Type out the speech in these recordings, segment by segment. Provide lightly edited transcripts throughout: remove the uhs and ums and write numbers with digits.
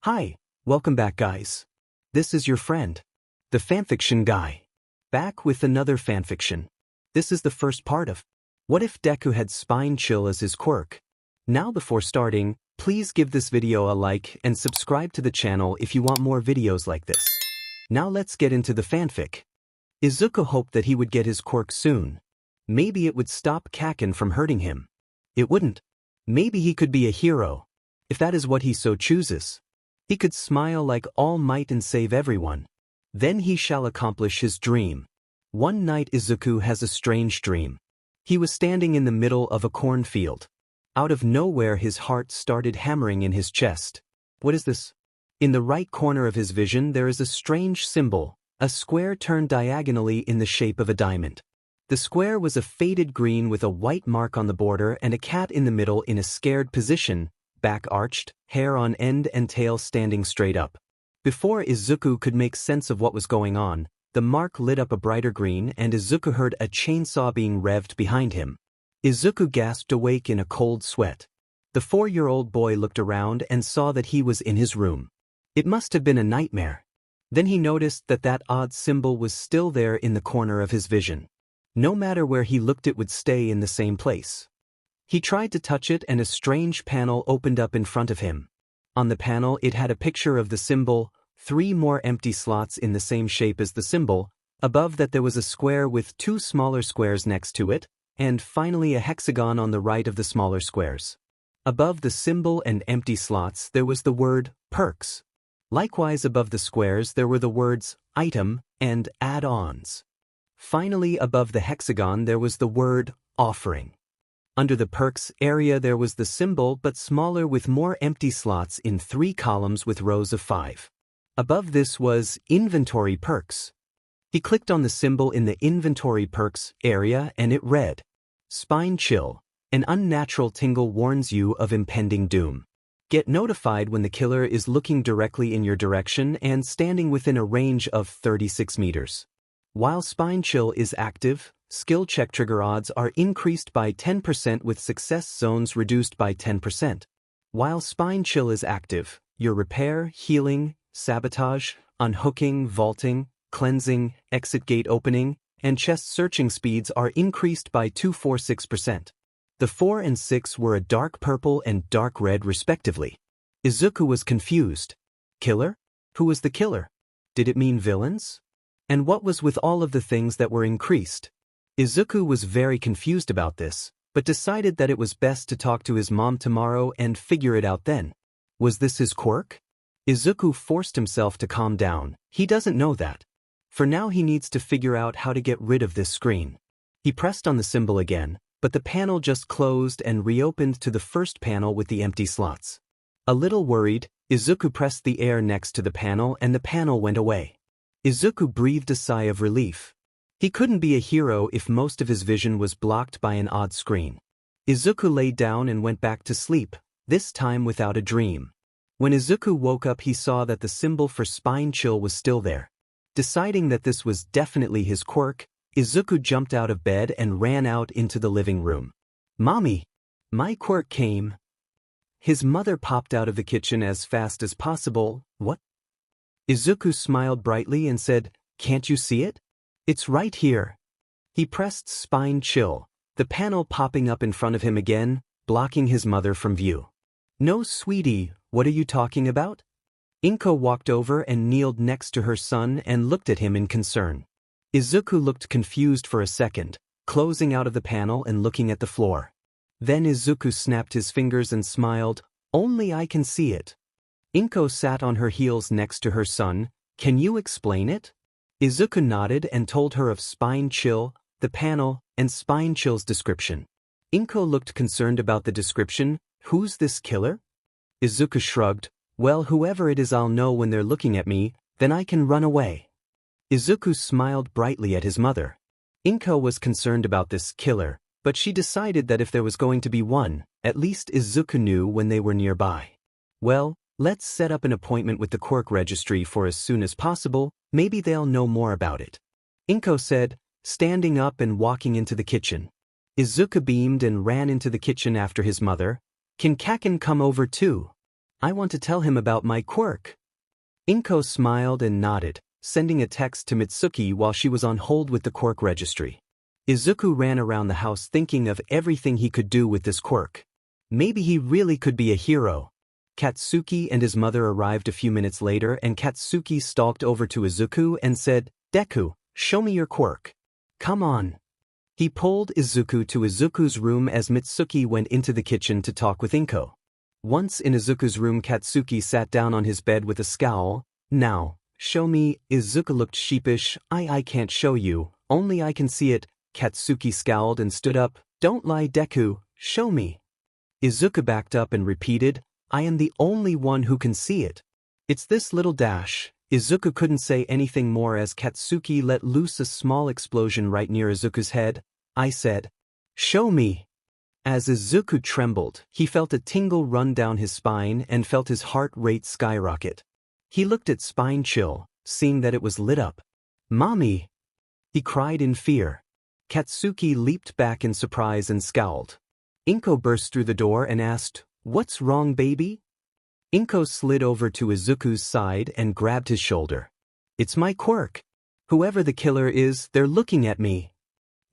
Hi, welcome back guys. This is your friend, the fanfiction guy. Back with another fanfiction. This is the first part of What if Deku had spine chill as his quirk? Now before starting, please give this video a like and subscribe to the channel if you want more videos like this. Now let's get into the fanfic. Izuku hoped that he would get his quirk soon. Maybe it would stop Kakin from hurting him. It wouldn't. Maybe he could be a hero, if that is what he so chooses. He could smile like All Might and save everyone. Then he shall accomplish his dream. One night Izuku has a strange dream. He was standing in the middle of a cornfield. Out of nowhere his heart started hammering in his chest. What is this? In the right corner of his vision there is a strange symbol, a square turned diagonally in the shape of a diamond. The square was a faded green with a white mark on the border and a cat in the middle in a scared position, back arched, hair on end and tail standing straight up. Before Izuku could make sense of what was going on, the mark lit up a brighter green and Izuku heard a chainsaw being revved behind him. Izuku gasped awake in a cold sweat. The 4-year-old boy looked around and saw that he was in his room. It must have been a nightmare. Then he noticed that that odd symbol was still there in the corner of his vision. No matter where he looked it would stay in the same place. He tried to touch it and a strange panel opened up in front of him. On the panel it had a picture of the symbol, 3 more empty slots in the same shape as the symbol, above that there was a square with 2 smaller squares next to it, and finally a hexagon on the right of the smaller squares. Above the symbol and empty slots there was the word, Perks. Likewise above the squares there were the words, Item, and Add-ons. Finally above the hexagon there was the word, Offering. Under the Perks area there was the symbol but smaller with more empty slots in 3 columns with rows of 5. Above this was Inventory Perks. He clicked on the symbol in the Inventory Perks area and it read, Spine Chill, an unnatural tingle warns you of impending doom. Get notified when the killer is looking directly in your direction and standing within a range of 36 meters. While Spine Chill is active, skill check trigger odds are increased by 10% with success zones reduced by 10%. While Spine Chill is active, your repair, healing, sabotage, unhooking, vaulting, cleansing, exit gate opening, and chest searching speeds are increased by 246%. The 4 and 6 were a dark purple and dark red respectively. Izuku was confused. Killer? Who was the killer? Did it mean villains? And what was with all of the things that were increased? Izuku was very confused about this, but decided that it was best to talk to his mom tomorrow and figure it out then. Was this his quirk? Izuku forced himself to calm down. He doesn't know that. For now he needs to figure out how to get rid of this screen. He pressed on the symbol again, but the panel just closed and reopened to the first panel with the empty slots. A little worried, Izuku pressed the air next to the panel and the panel went away. Izuku breathed a sigh of relief. He couldn't be a hero if most of his vision was blocked by an odd screen. Izuku lay down and went back to sleep, this time without a dream. When Izuku woke up he saw that the symbol for Spine Chill was still there. Deciding that this was definitely his quirk, Izuku jumped out of bed and ran out into the living room. Mommy! My quirk came. His mother popped out of the kitchen as fast as possible. What? Izuku smiled brightly and said, Can't you see it? It's right here. He pressed Spine Chill, the panel popping up in front of him again, blocking his mother from view. No, sweetie, what are you talking about? Inko walked over and kneeled next to her son and looked at him in concern. Izuku looked confused for a second, closing out of the panel and looking at the floor. Then Izuku snapped his fingers and smiled, Only I can see it. Inko sat on her heels next to her son. Can you explain it? Izuku nodded and told her of Spine Chill, the panel, and Spine Chill's description. Inko looked concerned about the description. Who's this killer? Izuku shrugged. Well, whoever it is I'll know when they're looking at me, then I can run away. Izuku smiled brightly at his mother. Inko was concerned about this killer, but she decided that if there was going to be one, at least Izuku knew when they were nearby. Well, let's set up an appointment with the Quirk Registry for as soon as possible, maybe they'll know more about it. Inko said, standing up and walking into the kitchen. Izuku beamed and ran into the kitchen after his mother. Can Kakin come over too? I want to tell him about my quirk. Inko smiled and nodded, sending a text to Mitsuki while she was on hold with the quirk registry. Izuku ran around the house thinking of everything he could do with this quirk. Maybe he really could be a hero. Katsuki and his mother arrived a few minutes later, and Katsuki stalked over to Izuku and said, "Deku, show me your quirk. Come on." He pulled Izuku to Izuku's room as Mitsuki went into the kitchen to talk with Inko. Once in Izuku's room, Katsuki sat down on his bed with a scowl. "Now, show me." Izuku looked sheepish. I can't show you, only I can see it." Katsuki scowled and stood up. "Don't lie, Deku, show me." Izuku backed up and repeated, "I am the only one who can see it. It's this little dash." Izuku couldn't say anything more as Katsuki let loose a small explosion right near Izuku's head. "I said, show me." As Izuku trembled, he felt a tingle run down his spine and felt his heart rate skyrocket. He looked at Spine Chill, seeing that it was lit up. "Mommy!" he cried in fear. Katsuki leaped back in surprise and scowled. Inko burst through the door and asked, "What's wrong, baby?" Inko slid over to Izuku's side and grabbed his shoulder. "It's my quirk. Whoever the killer is, they're looking at me."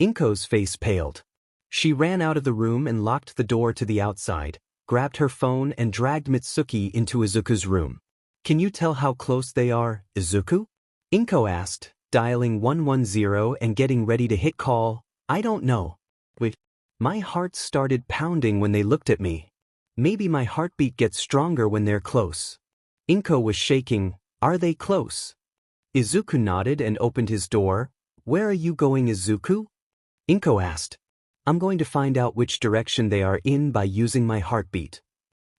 Inko's face paled. She ran out of the room and locked the door to the outside, grabbed her phone and dragged Mitsuki into Izuku's room. "Can you tell how close they are, Izuku?" Inko asked, dialing 110 and getting ready to hit call. "I don't know. Wait. My heart started pounding when they looked at me. Maybe my heartbeat gets stronger when they're close." Inko was shaking. "Are they close?" Izuku nodded and opened his door. "Where are you going, Izuku?" Inko asked. "I'm going to find out which direction they are in by using my heartbeat."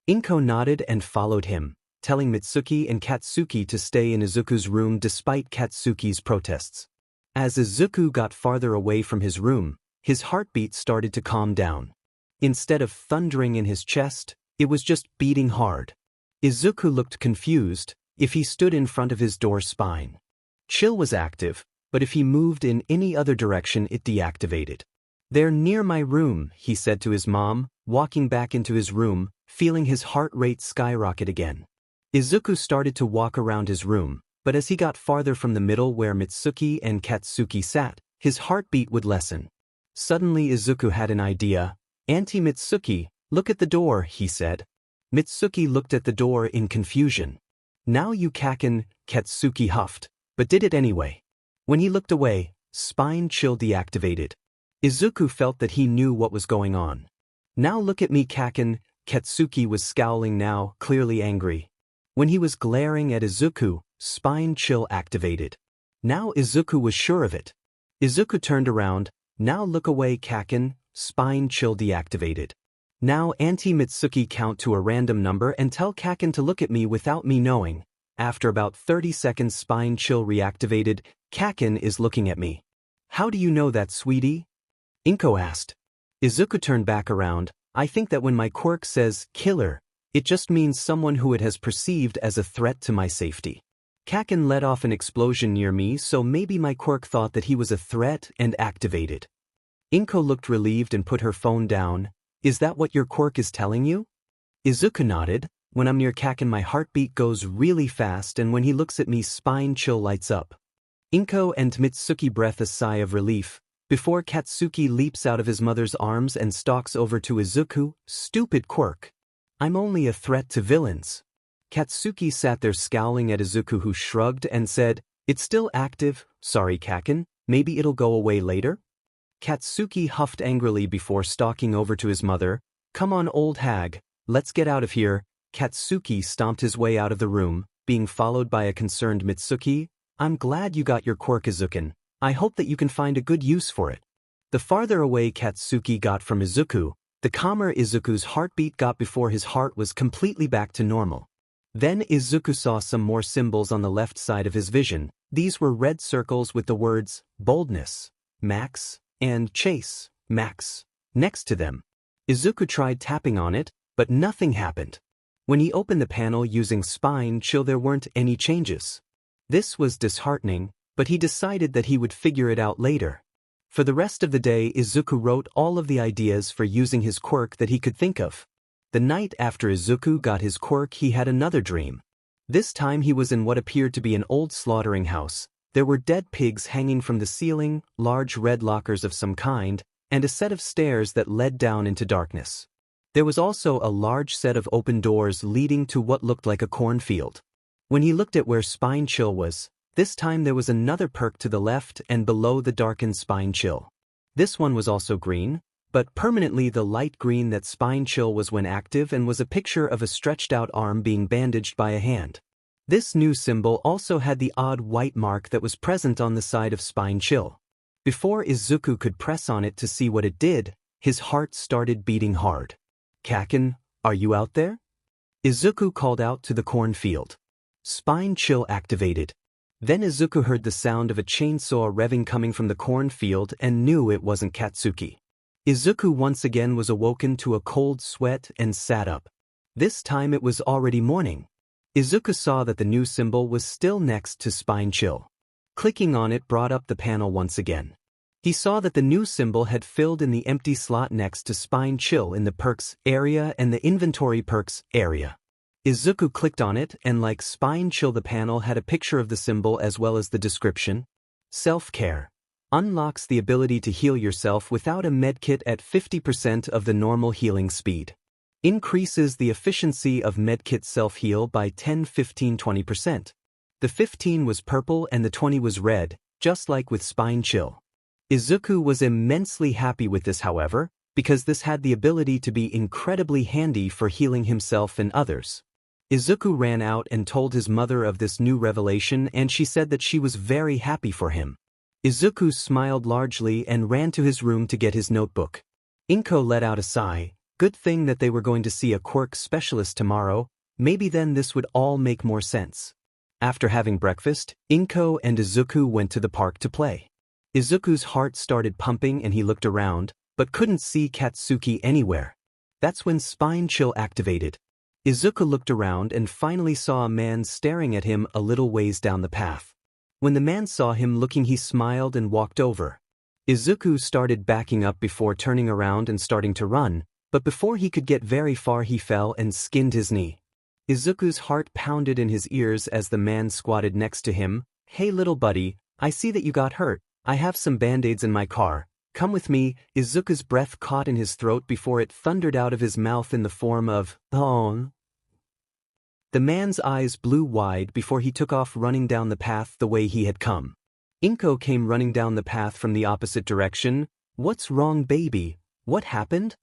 Inko nodded and followed him, telling Mitsuki and Katsuki to stay in Izuku's room despite Katsuki's protests. As Izuku got farther away from his room, his heartbeat started to calm down. Instead of thundering in his chest, it was just beating hard. Izuku looked confused. If he stood in front of his door, Spine Chill was active, but if he moved in any other direction, it deactivated. "They're near my room," he said to his mom, walking back into his room, feeling his heart rate skyrocket again. Izuku started to walk around his room, but as he got farther from the middle where Mitsuki and Katsuki sat, his heartbeat would lessen. Suddenly Izuku had an idea. "Auntie Mitsuki, look at the door," he said. Mitsuki looked at the door in confusion. "Now you kaken," Katsuki huffed, but did it anyway. When he looked away, Spine Chill deactivated. Izuku felt that he knew what was going on. "Now look at me, kaken." Katsuki was scowling now, clearly angry. When he was glaring at Izuku, Spine Chill activated. Now Izuku was sure of it. Izuku turned around. "Now look away, kaken." Spine Chill deactivated. "Now Auntie Mitsuki, count to a random number and tell kaken to look at me without me knowing." After about 30 seconds, Spine Chill reactivated. "Kaken is looking at me." "How do you know that, sweetie?" Inko asked. Izuku turned back around. "I think that when my quirk says killer, it just means someone who it has perceived as a threat to my safety. Kaken let off an explosion near me, so maybe my quirk thought that he was a threat and activated." Inko looked relieved and put her phone down. "Is that what your quirk is telling you?" Izuku nodded. "When I'm near Kaken, my heartbeat goes really fast, and when he looks at me, Spine Chill lights up." Inko and Mitsuki breathed a sigh of relief, before Katsuki leaps out of his mother's arms and stalks over to Izuku. "Stupid quirk. I'm only a threat to villains." Katsuki sat there scowling at Izuku, who shrugged and said, "It's still active. Sorry, Kaken. Maybe it'll go away later." Katsuki huffed angrily before stalking over to his mother. "Come on, old hag. Let's get out of here." Katsuki stomped his way out of the room, being followed by a concerned Mitsuki. "I'm glad you got your quirk, Izuku. I hope that you can find a good use for it." The farther away Katsuki got from Izuku, the calmer Izuku's heartbeat got before his heart was completely back to normal. Then Izuku saw some more symbols on the left side of his vision. These were red circles with the words, Boldness, Max, and Chase, Max, next to them. Izuku tried tapping on it, but nothing happened. When he opened the panel using Spine Chill, there weren't any changes. This was disheartening, but he decided that he would figure it out later. For the rest of the day, Izuku wrote all of the ideas for using his quirk that he could think of. The night after Izuku got his quirk, he had another dream. This time he was in what appeared to be an old slaughtering house. There were dead pigs hanging from the ceiling, large red lockers of some kind, and a set of stairs that led down into darkness. There was also a large set of open doors leading to what looked like a cornfield. When he looked at where Spine Chill was, this time there was another Perk to the left and below the darkened Spine Chill. This one was also green, but permanently the light green that Spine Chill was when active, and was a picture of a stretched out arm being bandaged by a hand. This new symbol also had the odd white mark that was present on the side of Spine Chill. Before Izuku could press on it to see what it did, his heart started beating hard. "Kaken, are you out there?" Izuku called out to the cornfield. Spine Chill activated. Then Izuku heard the sound of a chainsaw revving coming from the cornfield and knew it wasn't Katsuki. Izuku once again was awoken to a cold sweat and sat up. This time it was already morning. Izuku saw that the new symbol was still next to Spine Chill. Clicking on it brought up the panel once again. He saw that the new symbol had filled in the empty slot next to Spine Chill in the Perks area and the Inventory Perks area. Izuku clicked on it, and like Spine Chill, the panel had a picture of the symbol as well as the description. Self-care. Unlocks the ability to heal yourself without a medkit at 50% of the normal healing speed. Increases the efficiency of medkit self-heal by 10, 15, 20%. The 15 was purple and the 20 was red, just like with Spine Chill. Izuku was immensely happy with this, however, because this had the ability to be incredibly handy for healing himself and others. Izuku ran out and told his mother of this new revelation, and she said that she was very happy for him. Izuku smiled largely and ran to his room to get his notebook. Inko let out a sigh. Good thing that they were going to see a quirk specialist tomorrow, maybe then this would all make more sense. After having breakfast, Inko and Izuku went to the park to play. Izuku's heart started pumping and he looked around, but couldn't see Katsuki anywhere. That's when Spine Chill activated. Izuku looked around and finally saw a man staring at him a little ways down the path. When the man saw him looking, he smiled and walked over. Izuku started backing up before turning around and starting to run, but before he could get very far he fell and skinned his knee. Izuku's heart pounded in his ears as the man squatted next to him. "Hey little buddy, I see that you got hurt. I have some band-aids in my car. Come with me." Izuku's breath caught in his throat before it thundered out of his mouth in the form of "Oh." The man's eyes blew wide before he took off running down the path the way he had come. Inko came running down the path from the opposite direction. "What's wrong, baby? What happened?"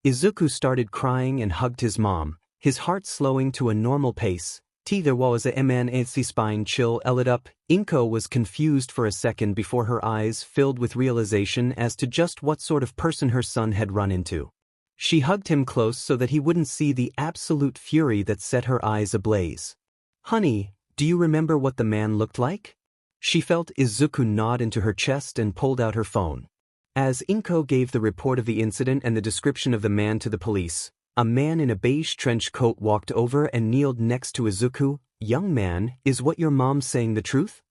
Izuku started crying and hugged his mom, his heart slowing to a normal pace. There was a man Spine Chill lit up. Inko was confused for a second before her eyes filled with realization as to just what sort of person her son had run into. She hugged him close so that he wouldn't see the absolute fury that set her eyes ablaze. "Honey, do you remember what the man looked like?" She felt Izuku nod into her chest and pulled out her phone. As Inko gave the report of the incident and the description of the man to the police, a man in a beige trench coat walked over and kneeled next to Izuku. "Young man, is what your mom's saying the truth?"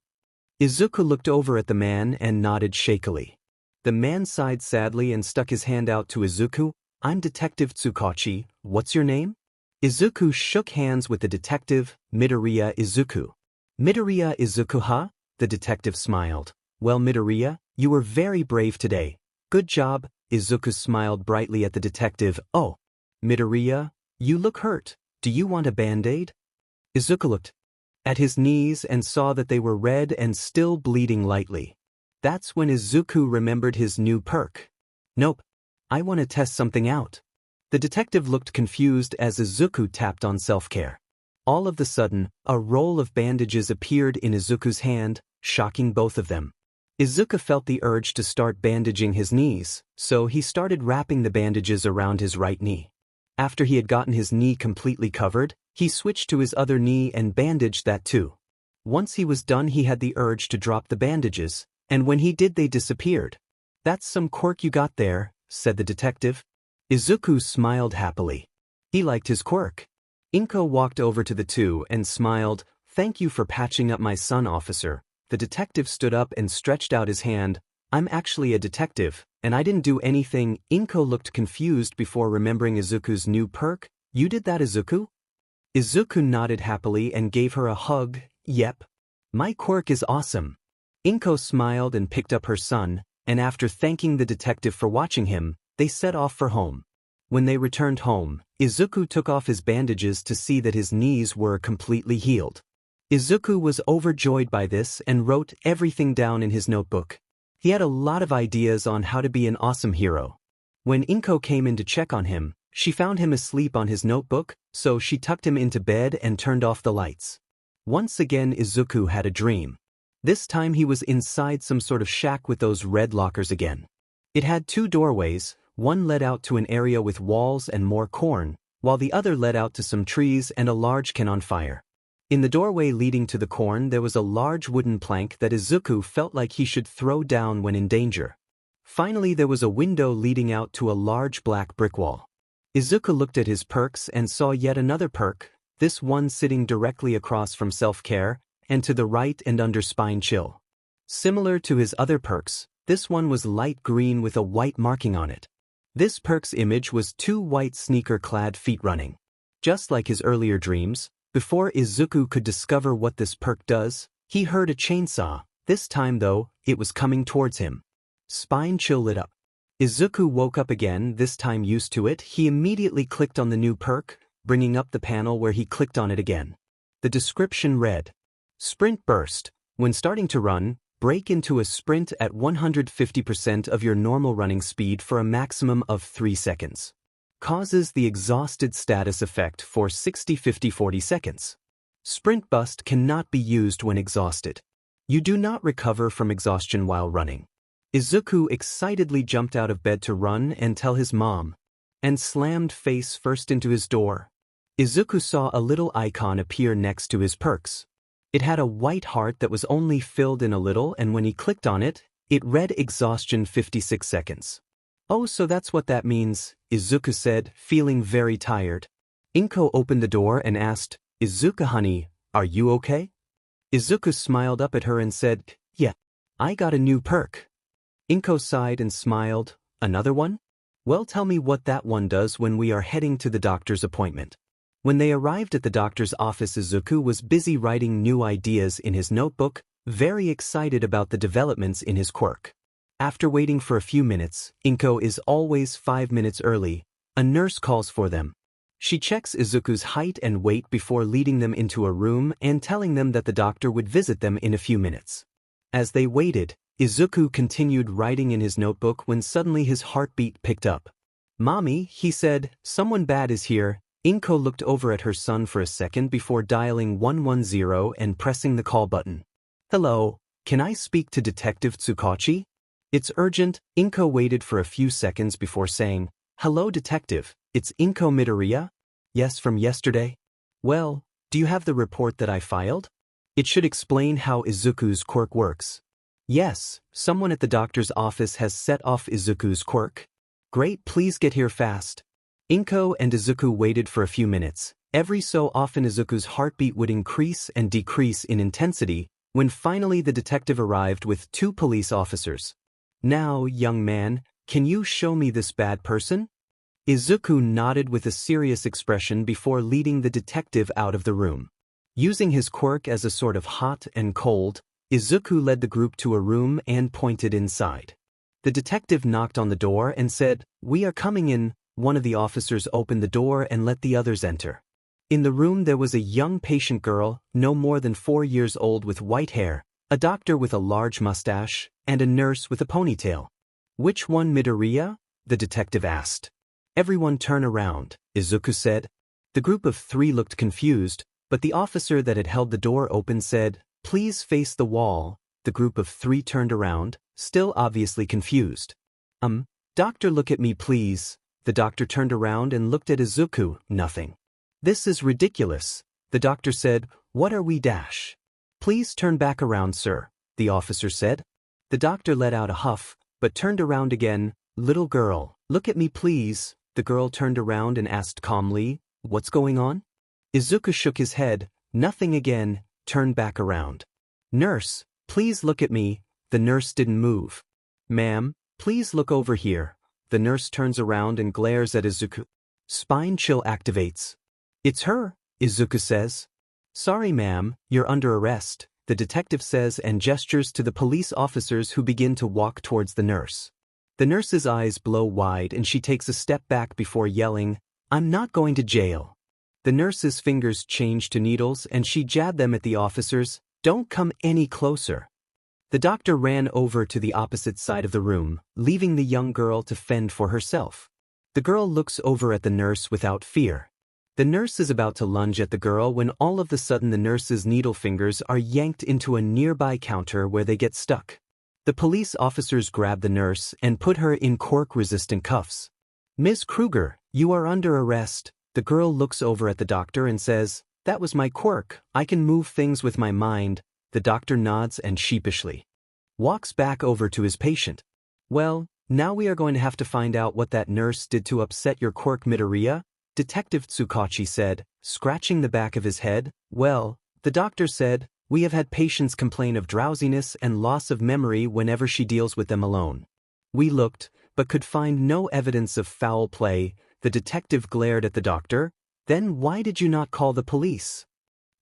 Izuku looked over at the man and nodded shakily. The man sighed sadly and stuck his hand out to Izuku. "I'm Detective Tsukachi, what's your name?" Izuku shook hands with the detective, Midoriya Izuku. "Midoriya Izuku, huh?" The detective smiled. "Well, Midoriya, you were very brave today. Good job." Izuku smiled brightly at the detective. "Oh, Midoriya, you look hurt. Do you want a band-aid?" Izuku looked at his knees and saw that they were red and still bleeding lightly. That's when Izuku remembered his new perk. "Nope. I want to test something out." The detective looked confused as Izuku tapped on self-care. All of a sudden, a roll of bandages appeared in Izuku's hand, shocking both of them. Izuku felt the urge to start bandaging his knees, so he started wrapping the bandages around his right knee. After he had gotten his knee completely covered, he switched to his other knee and bandaged that too. Once he was done, he had the urge to drop the bandages, and when he did, they disappeared. "That's some quirk you got there," said the detective. Izuku smiled happily. He liked his quirk. Inko walked over to the two and smiled. "Thank you for patching up my son, officer." The detective stood up and stretched out his hand. I'm actually a detective, and I didn't do anything. Inko looked confused before remembering Izuku's new perk. You did that, Izuku? Izuku nodded happily and gave her a hug. Yep. My quirk is awesome. Inko smiled and picked up her son, and after thanking the detective for watching him, they set off for home. When they returned home, Izuku took off his bandages to see that his knees were completely healed. Izuku was overjoyed by this and wrote everything down in his notebook. He had a lot of ideas on how to be an awesome hero. When Inko came in to check on him, she found him asleep on his notebook, so she tucked him into bed and turned off the lights. Once again Izuku had a dream. This time he was inside some sort of shack with those red lockers again. It had two doorways, one led out to an area with walls and more corn, while the other led out to some trees and a large can on fire. In the doorway leading to the corn there was a large wooden plank that Izuku felt like he should throw down when in danger. Finally there was a window leading out to a large black brick wall. Izuku looked at his perks and saw yet another perk, this one sitting directly across from self-care, and to the right and under spine chill. Similar to his other perks, this one was light green with a white marking on it. This perk's image was two white sneaker-clad feet running. Just like his earlier dreams, before Izuku could discover what this perk does, he heard a chainsaw. This time though, it was coming towards him. Spine chill lit up. Izuku woke up again, this time used to it. He immediately clicked on the new perk, bringing up the panel where he clicked on it again. The description read, Sprint Burst. When starting to run, break into a sprint at 150% of your normal running speed for a maximum of 3 seconds. Causes the exhausted status effect for 60-50-40 seconds. Sprint Bust cannot be used when exhausted. You do not recover from exhaustion while running. Izuku excitedly jumped out of bed to run and tell his mom, and slammed face first into his door. Izuku saw a little icon appear next to his perks. It had a white heart that was only filled in a little, and when he clicked on it, it read exhaustion 56 seconds. Oh, so that's what that means, Izuku said, feeling very tired. Inko opened the door and asked, Izuku honey, are you okay? Izuku smiled up at her and said, yeah, I got a new perk. Inko sighed and smiled, another one? Well, tell me what that one does when we are heading to the doctor's appointment. When they arrived at the doctor's office, Izuku was busy writing new ideas in his notebook, very excited about the developments in his quirk. After waiting for a few minutes, Inko is always 5 minutes early, a nurse calls for them. She checks Izuku's height and weight before leading them into a room and telling them that the doctor would visit them in a few minutes. As they waited, Izuku continued writing in his notebook when suddenly his heartbeat picked up. Mommy, he said, someone bad is here. Inko looked over at her son for a second before dialing 110 and pressing the call button. Hello, can I speak to Detective Tsukachi? It's urgent. Inko waited for a few seconds before saying, Hello detective, it's Inko Midoriya? Yes, from yesterday? Well, do you have the report that I filed? It should explain how Izuku's quirk works. Yes, someone at the doctor's office has set off Izuku's quirk. Great, please get here fast. Inko and Izuku waited for a few minutes. Every so often Izuku's heartbeat would increase and decrease in intensity, when finally the detective arrived with 2 police officers. Now, young man, can you show me this bad person? Izuku nodded with a serious expression before leading the detective out of the room. Using his quirk as a sort of hot and cold, Izuku led the group to a room and pointed inside. The detective knocked on the door and said, We are coming in. One of the officers opened the door and let the others enter. In the room there was a young patient girl, no more than 4 years old with white hair, a doctor with a large mustache, and a nurse with a ponytail. Which one, Midoriya? The detective asked. Everyone turn around, Izuku said. The group of 3 looked confused, but the officer that had held the door open said, Please face the wall. The group of 3 turned around, still obviously confused. Doctor, look at me please. The doctor turned around and looked at Izuku, nothing. This is ridiculous. The doctor said, What are we dash? Please turn back around, sir, the officer said. The doctor let out a huff, but turned around again. Little girl, look at me please. The girl turned around and asked calmly, What's going on? Izuku shook his head, nothing again, turned back around. Nurse, please look at me. The nurse didn't move. Ma'am, please look over here. The nurse turns around and glares at Izuku. Spine chill activates. It's her, Izuku says. Sorry ma'am, you're under arrest, the detective says and gestures to the police officers who begin to walk towards the nurse. The nurse's eyes blow wide and she takes a step back before yelling, I'm not going to jail. The nurse's fingers change to needles and she jabbed them at the officers. Don't come any closer. The doctor ran over to the opposite side of the room, leaving the young girl to fend for herself. The girl looks over at the nurse without fear. The nurse is about to lunge at the girl when all of a sudden the nurse's needle fingers are yanked into a nearby counter where they get stuck. The police officers grab the nurse and put her in Quirk-resistant cuffs. Ms. Kruger, you are under arrest. The girl looks over at the doctor and says, That was my quirk, I can move things with my mind. The doctor nods and sheepishly walks back over to his patient. Well, now we are going to have to find out what that nurse did to upset your quirk, Midoriya, Detective Tsukachi said, scratching the back of his head. Well, the doctor said, we have had patients complain of drowsiness and loss of memory whenever she deals with them alone. We looked, but could find no evidence of foul play. The detective glared at the doctor. Then why did you not call the police?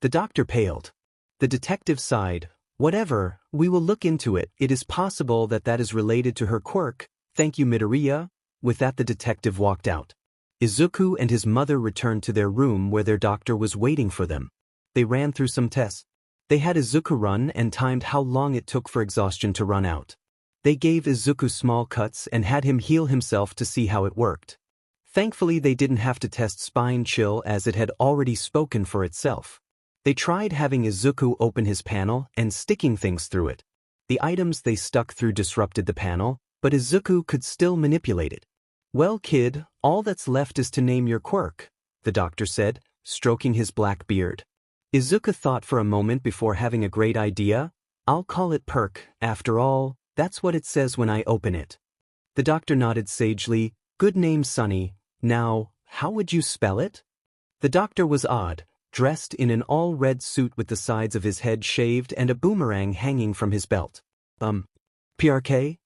The doctor paled. The detective sighed. Whatever, we will look into it. It is possible that that is related to her quirk. Thank you, Midoriya. With that the detective walked out. Izuku and his mother returned to their room where their doctor was waiting for them. They ran through some tests. They had Izuku run and timed how long it took for exhaustion to run out. They gave Izuku small cuts and had him heal himself to see how it worked. Thankfully they didn't have to test spine chill as it had already spoken for itself. They tried having Izuku open his panel and sticking things through it. The items they stuck through disrupted the panel, but Izuku could still manipulate it. Well kid, all that's left is to name your quirk, the doctor said, stroking his black beard. Izuku thought for a moment before having a great idea. I'll call it Perk, after all, that's what it says when I open it. The doctor nodded sagely. Good name, Sonny. Now, how would you spell it? The doctor was odd, dressed in an all-red suit with the sides of his head shaved and a boomerang hanging from his belt. PRK?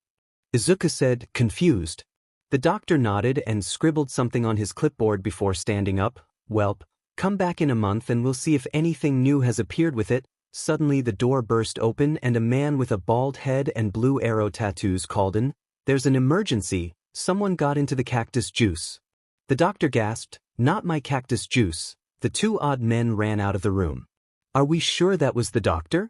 Izuku said, confused. The doctor nodded and scribbled something on his clipboard before standing up. Welp, come back in a month and we'll see if anything new has appeared with it. Suddenly the door burst open and a man with a bald head and blue arrow tattoos called in. There's an emergency, someone got into the cactus juice. The doctor gasped, not my cactus juice. The two odd men ran out of the room. Are we sure that was the doctor?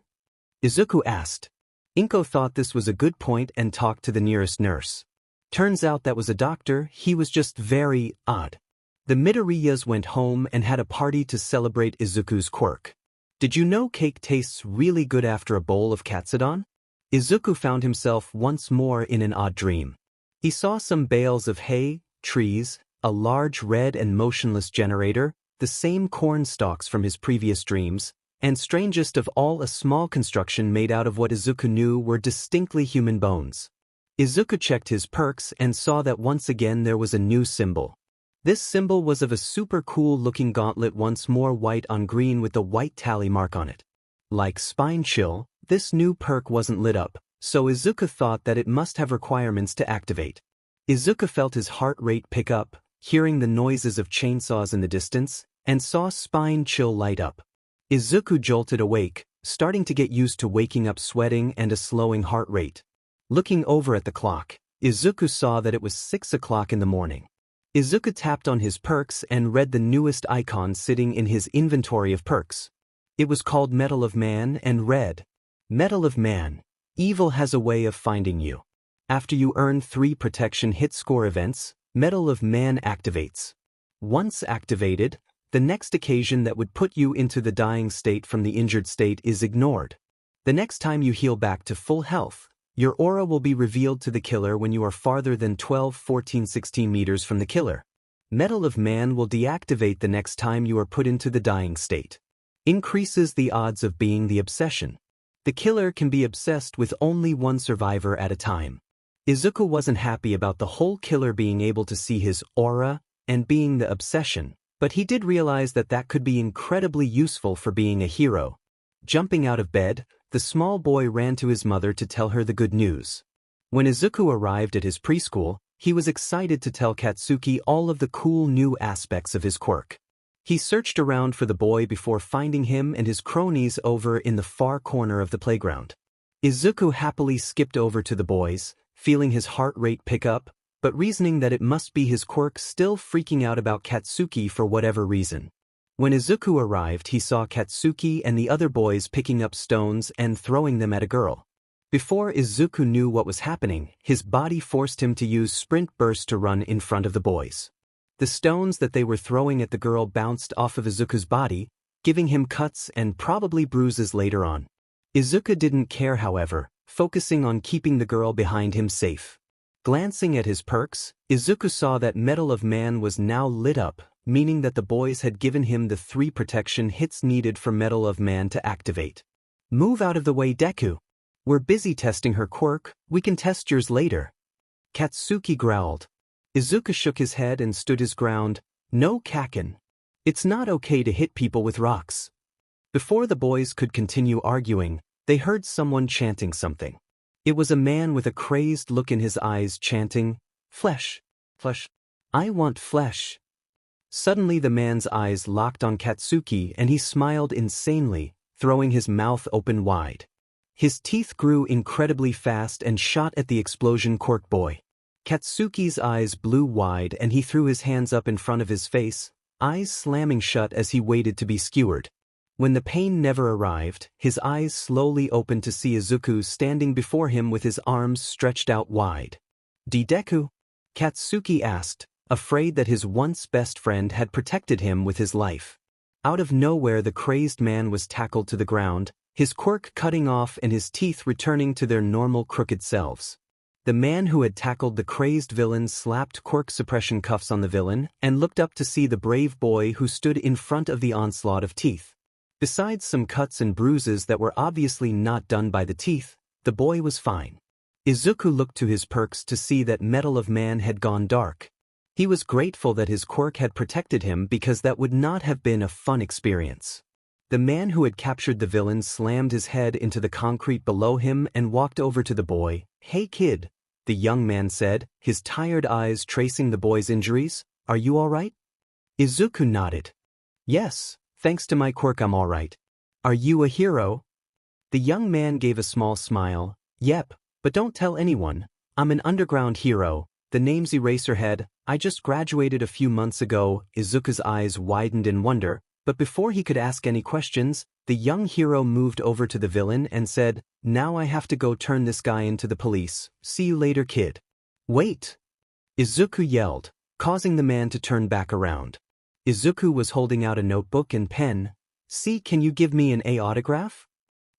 Izuku asked. Inko thought this was a good point and talked to the nearest nurse. Turns out that was a doctor, he was just very odd. The Midoriyas went home and had a party to celebrate Izuku's quirk. Did you know cake tastes really good after a bowl of katsudon? Izuku found himself once more in an odd dream. He saw some bales of hay, trees, a large red and motionless generator, the same corn stalks from his previous dreams, and strangest of all a small construction made out of what Izuku knew were distinctly human bones. Izuku checked his perks and saw that once again there was a new symbol. This symbol was of a super cool looking gauntlet once more white on green with the white tally mark on it. Like Spine Chill, this new perk wasn't lit up, so Izuku thought that it must have requirements to activate. Izuku felt his heart rate pick up, hearing the noises of chainsaws in the distance, and saw Spine Chill light up. Izuku jolted awake, starting to get used to waking up sweating and a slowing heart rate. Looking over at the clock, Izuku saw that it was 6 o'clock in the morning. Izuku tapped on his perks and read the newest icon sitting in his inventory of perks. It was called Metal of Man and read, Metal of Man, evil has a way of finding you. After you earn 3 protection hit score events, Metal of Man activates. Once activated, the next occasion that would put you into the dying state from the injured state is ignored. The next time you heal back to full health, your aura will be revealed to the killer when you are farther than 12, 14, 16 meters from the killer. Metal of Man will deactivate the next time you are put into the dying state. Increases the odds of being the obsession. The killer can be obsessed with only one survivor at a time. Izuku wasn't happy about the whole killer being able to see his aura and being the obsession, but he did realize that that could be incredibly useful for being a hero. Jumping out of bed, the small boy ran to his mother to tell her the good news. When Izuku arrived at his preschool, he was excited to tell Katsuki all of the cool new aspects of his quirk. He searched around for the boy before finding him and his cronies over in the far corner of the playground. Izuku happily skipped over to the boys, feeling his heart rate pick up, but reasoning that it must be his quirk still freaking out about Katsuki for whatever reason. When Izuku arrived, he saw Katsuki and the other boys picking up stones and throwing them at a girl. Before Izuku knew what was happening, his body forced him to use Sprint Burst to run in front of the boys. The stones that they were throwing at the girl bounced off of Izuku's body, giving him cuts and probably bruises later on. Izuku didn't care, however, focusing on keeping the girl behind him safe. Glancing at his perks, Izuku saw that Metal of Man was now lit up, meaning that the boys had given him the 3 protection hits needed for Metal of Man to activate. Move out of the way, Deku. We're busy testing her quirk, we can test yours later. Katsuki growled. Izuku shook his head and stood his ground. No Kaken. It's not okay to hit people with rocks. Before the boys could continue arguing, they heard someone chanting something. It was a man with a crazed look in his eyes chanting, "Flesh, flesh, I want flesh." Suddenly the man's eyes locked on Katsuki and he smiled insanely, throwing his mouth open wide. His teeth grew incredibly fast and shot at the explosion quirk boy. Katsuki's eyes blew wide and he threw his hands up in front of his face, eyes slamming shut as he waited to be skewered. When the pain never arrived, his eyes slowly opened to see Izuku standing before him with his arms stretched out wide. Deku? Katsuki asked, afraid that his once best friend had protected him with his life. Out of nowhere the crazed man was tackled to the ground, his quirk cutting off and his teeth returning to their normal crooked selves. The man who had tackled the crazed villain slapped quirk suppression cuffs on the villain and looked up to see the brave boy who stood in front of the onslaught of teeth. Besides some cuts and bruises that were obviously not done by the teeth, the boy was fine. Izuku looked to his perks to see that Metal of Man had gone dark. He was grateful that his quirk had protected him because that would not have been a fun experience. The man who had captured the villain slammed his head into the concrete below him and walked over to the boy. "Hey kid," the young man said, his tired eyes tracing the boy's injuries. "Are you all right?" Izuku nodded. "Yes, thanks to my quirk I'm all right." "Are you a hero?" The young man gave a small smile. "Yep, but don't tell anyone. I'm an underground hero. The name's Eraserhead. I just graduated a few months ago." Izuku's eyes widened in wonder, but before he could ask any questions, the young hero moved over to the villain and said, "Now I have to go turn this guy into the police. See you later, kid." "Wait!" Izuku yelled, causing the man to turn back around. Izuku was holding out a notebook and pen. "See, can you give me an A autograph?"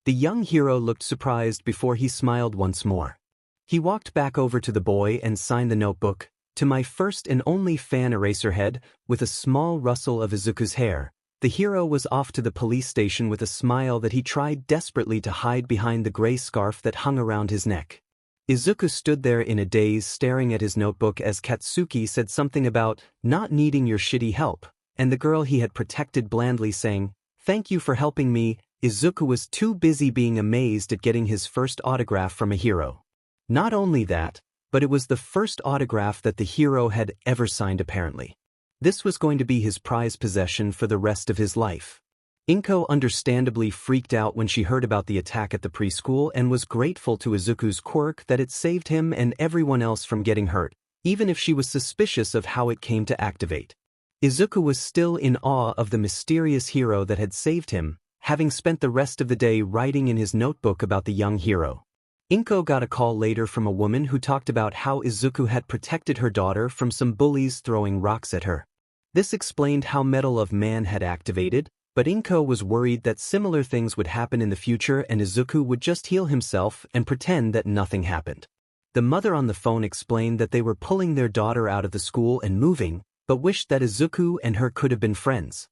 The young hero looked surprised before he smiled once more. He walked back over to the boy and signed the notebook, "To my first and only fan, Eraserhead." With a small rustle of Izuku's hair, the hero was off to the police station with a smile that he tried desperately to hide behind the gray scarf that hung around his neck. Izuku stood there in a daze staring at his notebook as Katsuki said something about not needing your shitty help, and the girl he had protected blandly saying, "Thank you for helping me." Izuku was too busy being amazed at getting his first autograph from a hero. Not only that, but it was the first autograph that the hero had ever signed apparently. This was going to be his prized possession for the rest of his life. Inko understandably freaked out when she heard about the attack at the preschool and was grateful to Izuku's quirk that it saved him and everyone else from getting hurt, even if she was suspicious of how it came to activate. Izuku was still in awe of the mysterious hero that had saved him, having spent the rest of the day writing in his notebook about the young hero. Inko got a call later from a woman who talked about how Izuku had protected her daughter from some bullies throwing rocks at her. This explained how Metal of Man had activated, but Inko was worried that similar things would happen in the future and Izuku would just heal himself and pretend that nothing happened. The mother on the phone explained that they were pulling their daughter out of the school and moving, but wished that Izuku and her could have been friends.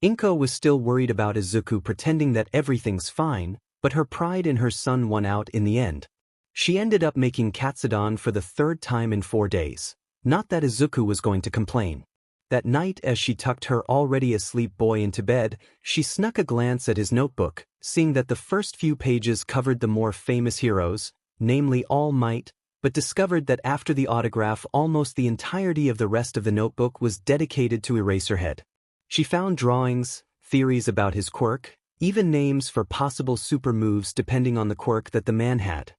Inko was still worried about Izuku pretending that everything's fine, but her pride in her son won out in the end. She ended up making Katsudon for the 3rd time in 4 days. Not that Izuku was going to complain. That night, as she tucked her already asleep boy into bed, she snuck a glance at his notebook, seeing that the first few pages covered the more famous heroes, namely All Might, but discovered that after the autograph almost the entirety of the rest of the notebook was dedicated to Eraserhead. She found drawings, theories about his quirk, even names for possible super moves depending on the quirk that the man had.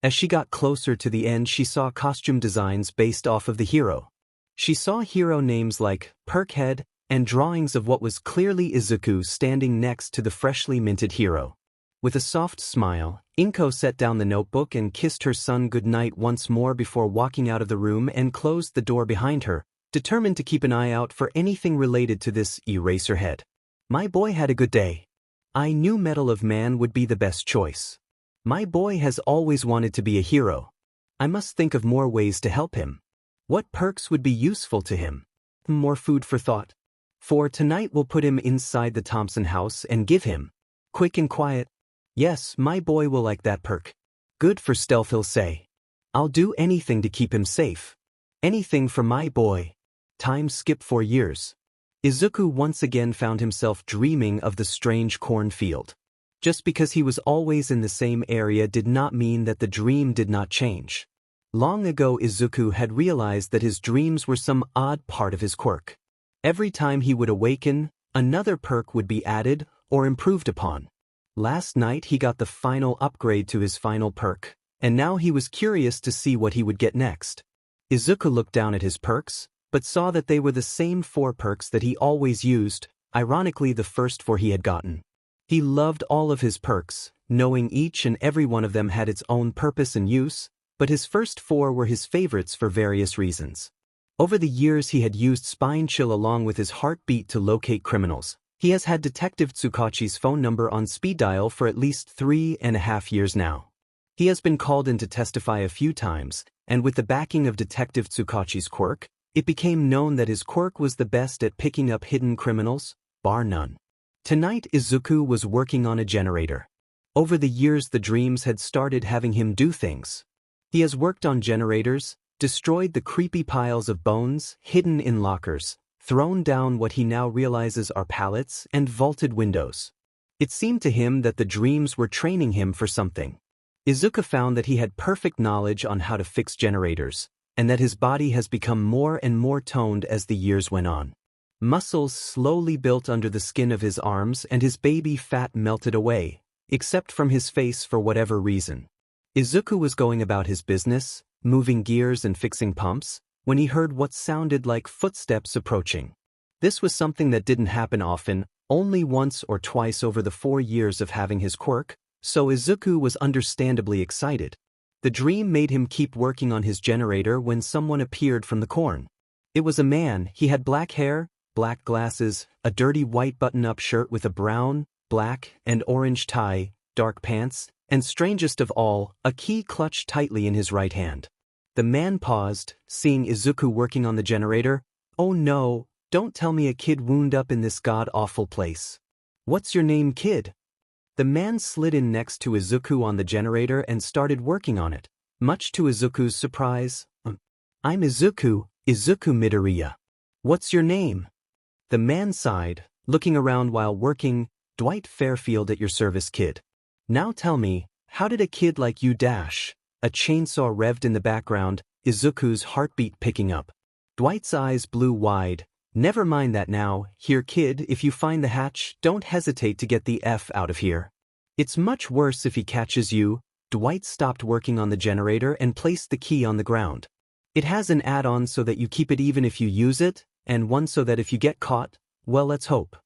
As she got closer to the end, she saw costume designs based off of the hero. She saw hero names like Perk Head and drawings of what was clearly Izuku standing next to the freshly minted hero. With a soft smile, Inko set down the notebook and kissed her son goodnight once more before walking out of the room and closed the door behind her, determined to keep an eye out for anything related to this Eraserhead. My boy had a good day. I knew Medal of Man would be the best choice. My boy has always wanted to be a hero. I must think of more ways to help him. What perks would be useful to him? More food for thought. For tonight we'll put him inside the Thompson house and give him quick and quiet. Yes, my boy will like that perk. Good for stealth, he'll say. I'll do anything to keep him safe. Anything for my boy. Time skip 4 years. Izuku once again found himself dreaming of the strange cornfield. Just because he was always in the same area did not mean that the dream did not change. Long ago Izuku had realized that his dreams were some odd part of his quirk. Every time he would awaken, another perk would be added or improved upon. Last night he got the final upgrade to his final perk, and now he was curious to see what he would get next. Izuku looked down at his perks, but saw that they were the same 4 perks that he always used, ironically the first 4 he had gotten. He loved all of his perks, knowing each and every one of them had its own purpose and use, but his first 4 were his favorites for various reasons. Over the years he had used Spine Chill along with his heartbeat to locate criminals. He has had Detective Tsukachi's phone number on speed dial for at least 3.5 years now. He has been called in to testify a few times, and with the backing of Detective Tsukachi's quirk, it became known that his quirk was the best at picking up hidden criminals, bar none. Tonight Izuku was working on a generator. Over the years the dreams had started having him do things. He has worked on generators, destroyed the creepy piles of bones hidden in lockers, thrown down what he now realizes are pallets, and vaulted windows. It seemed to him that the dreams were training him for something. Izuku found that he had perfect knowledge on how to fix generators, and that his body has become more and more toned as the years went on. Muscles slowly built under the skin of his arms and his baby fat melted away, except from his face for whatever reason. Izuku was going about his business, moving gears and fixing pumps, when he heard what sounded like footsteps approaching. This was something that didn't happen often, only once or twice over the 4 years of having his quirk, so Izuku was understandably excited. The dream made him keep working on his generator when someone appeared from the corn. It was a man. He had black hair, black glasses, a dirty white button-up shirt with a brown, black, and orange tie, dark pants, and strangest of all, a key clutched tightly in his right hand. The man paused, seeing Izuku working on the generator. Oh no, don't tell me a kid wound up in this god-awful place. What's your name, kid? The man slid in next to Izuku on the generator and started working on it. Much to Izuku's surprise, I'm Izuku, Izuku Midoriya. What's your name? The man sighed, looking around while working. Dwight Fairfield at your service, kid. Now tell me, how did a kid like you dash? A chainsaw revved in the background, Izuku's heartbeat picking up. Dwight's eyes blew wide. Never mind that now. Here, kid, if you find the hatch, don't hesitate to get the F out of here. It's much worse if he catches you. Dwight stopped working on the generator and placed the key on the ground. It has an add-on so that you keep it even if you use it, and one so that if you get caught, well, let's hope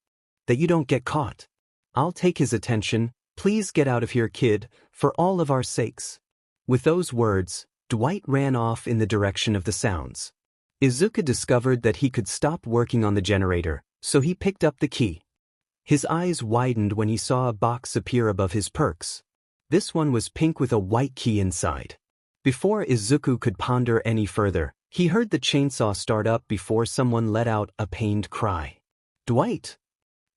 that you don't get caught. I'll take his attention. Please get out of here, kid, for all of our sakes. With those words, Dwight ran off in the direction of the sounds. Izuku discovered that he could stop working on the generator, so he picked up the key. His eyes widened when he saw a box appear above his perks. This one was pink with a white key inside. Before Izuku could ponder any further, he heard the chainsaw start up before someone let out a pained cry. Dwight!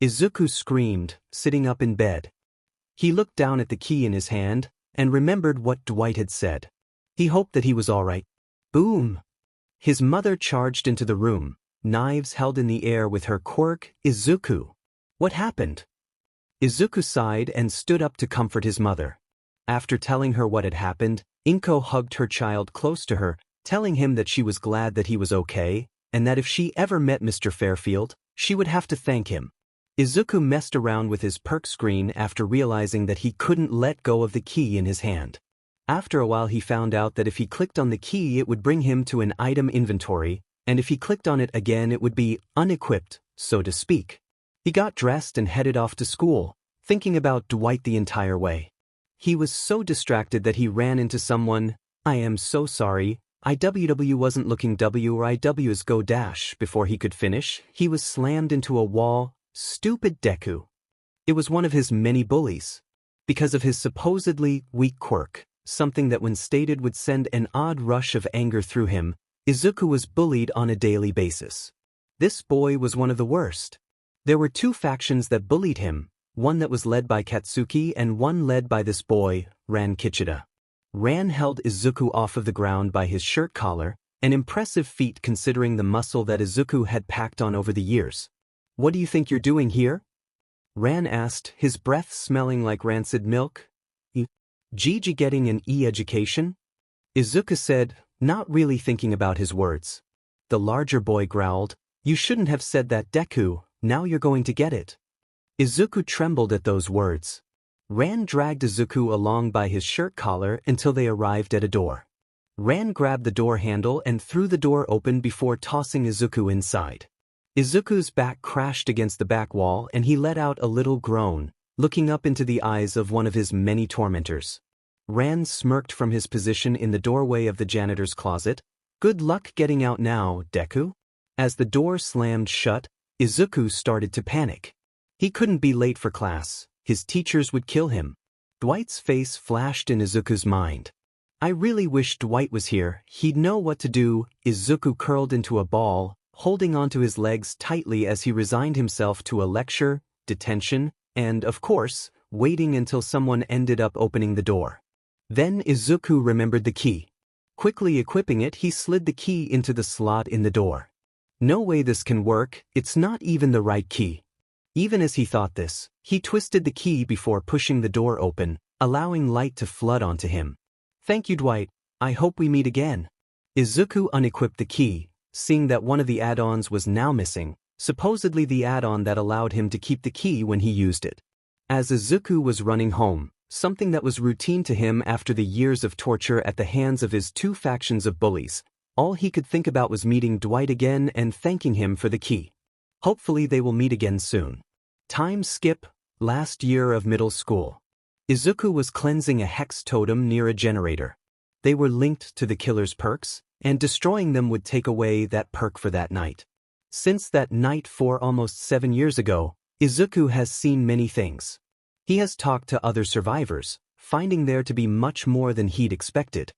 Izuku screamed, sitting up in bed. He looked down at the key in his hand and remembered what Dwight had said. He hoped that he was all right. Boom! His mother charged into the room, knives held in the air with her quirk. Izuku! What happened? Izuku sighed and stood up to comfort his mother. After telling her what had happened, Inko hugged her child close to her, telling him that she was glad that he was okay, and that if she ever met Mr. Fairfield, she would have to thank him. Izuku messed around with his perk screen after realizing that he couldn't let go of the key in his hand. After a while he found out that if he clicked on the key it would bring him to an item inventory, and if he clicked on it again it would be unequipped, so to speak. He got dressed and headed off to school, thinking about Dwight the entire way. He was so distracted that he ran into someone. "I am so sorry, IWW wasn't looking W or IW's go dash." Before he could finish, he was slammed into a wall. Stupid Deku. It was one of his many bullies. Because of his supposedly weak quirk, something that when stated would send an odd rush of anger through him, Izuku was bullied on a daily basis. This boy was one of the worst. There were two factions that bullied him, one that was led by Katsuki and one led by this boy, Ran Kichida. Ran held Izuku off of the ground by his shirt collar, an impressive feat considering the muscle that Izuku had packed on over the years. "What do you think you're doing here?" Ran asked, his breath smelling like rancid milk. "Gigi getting an E-education?" Izuku said, not really thinking about his words. The larger boy growled, "You shouldn't have said that, Deku, now you're going to get it." Izuku trembled at those words. Ran dragged Izuku along by his shirt collar until they arrived at a door. Ran grabbed the door handle and threw the door open before tossing Izuku inside. Izuku's back crashed against the back wall and he let out a little groan, looking up into the eyes of one of his many tormentors. Ran smirked from his position in the doorway of the janitor's closet. "Good luck getting out now, Deku." As the door slammed shut, Izuku started to panic. He couldn't be late for class, his teachers would kill him. Dwight's face flashed in Izuku's mind. "I really wish Dwight was here, he'd know what to do." Izuku curled into a ball, holding onto his legs tightly as he resigned himself to a lecture, detention, and, of course, waiting until someone ended up opening the door. Then Izuku remembered the key. Quickly equipping it, he slid the key into the slot in the door. "No way this can work, it's not even the right key." Even as he thought this, he twisted the key before pushing the door open, allowing light to flood onto him. "Thank you, Dwight, I hope we meet again." Izuku unequipped the key, seeing that one of the add-ons was now missing, supposedly the add-on that allowed him to keep the key when he used it. As Izuku was running home, something that was routine to him after the years of torture at the hands of his two factions of bullies, all he could think about was meeting Dwight again and thanking him for the key. Hopefully they will meet again soon. Time skip, last year of middle school. Izuku was cleansing a hex totem near a generator. They were linked to the killer's perks, and destroying them would take away that perk for that night. Since that night almost 7 years ago, Izuku has seen many things. He has talked to other survivors, finding there to be much more than he'd expected.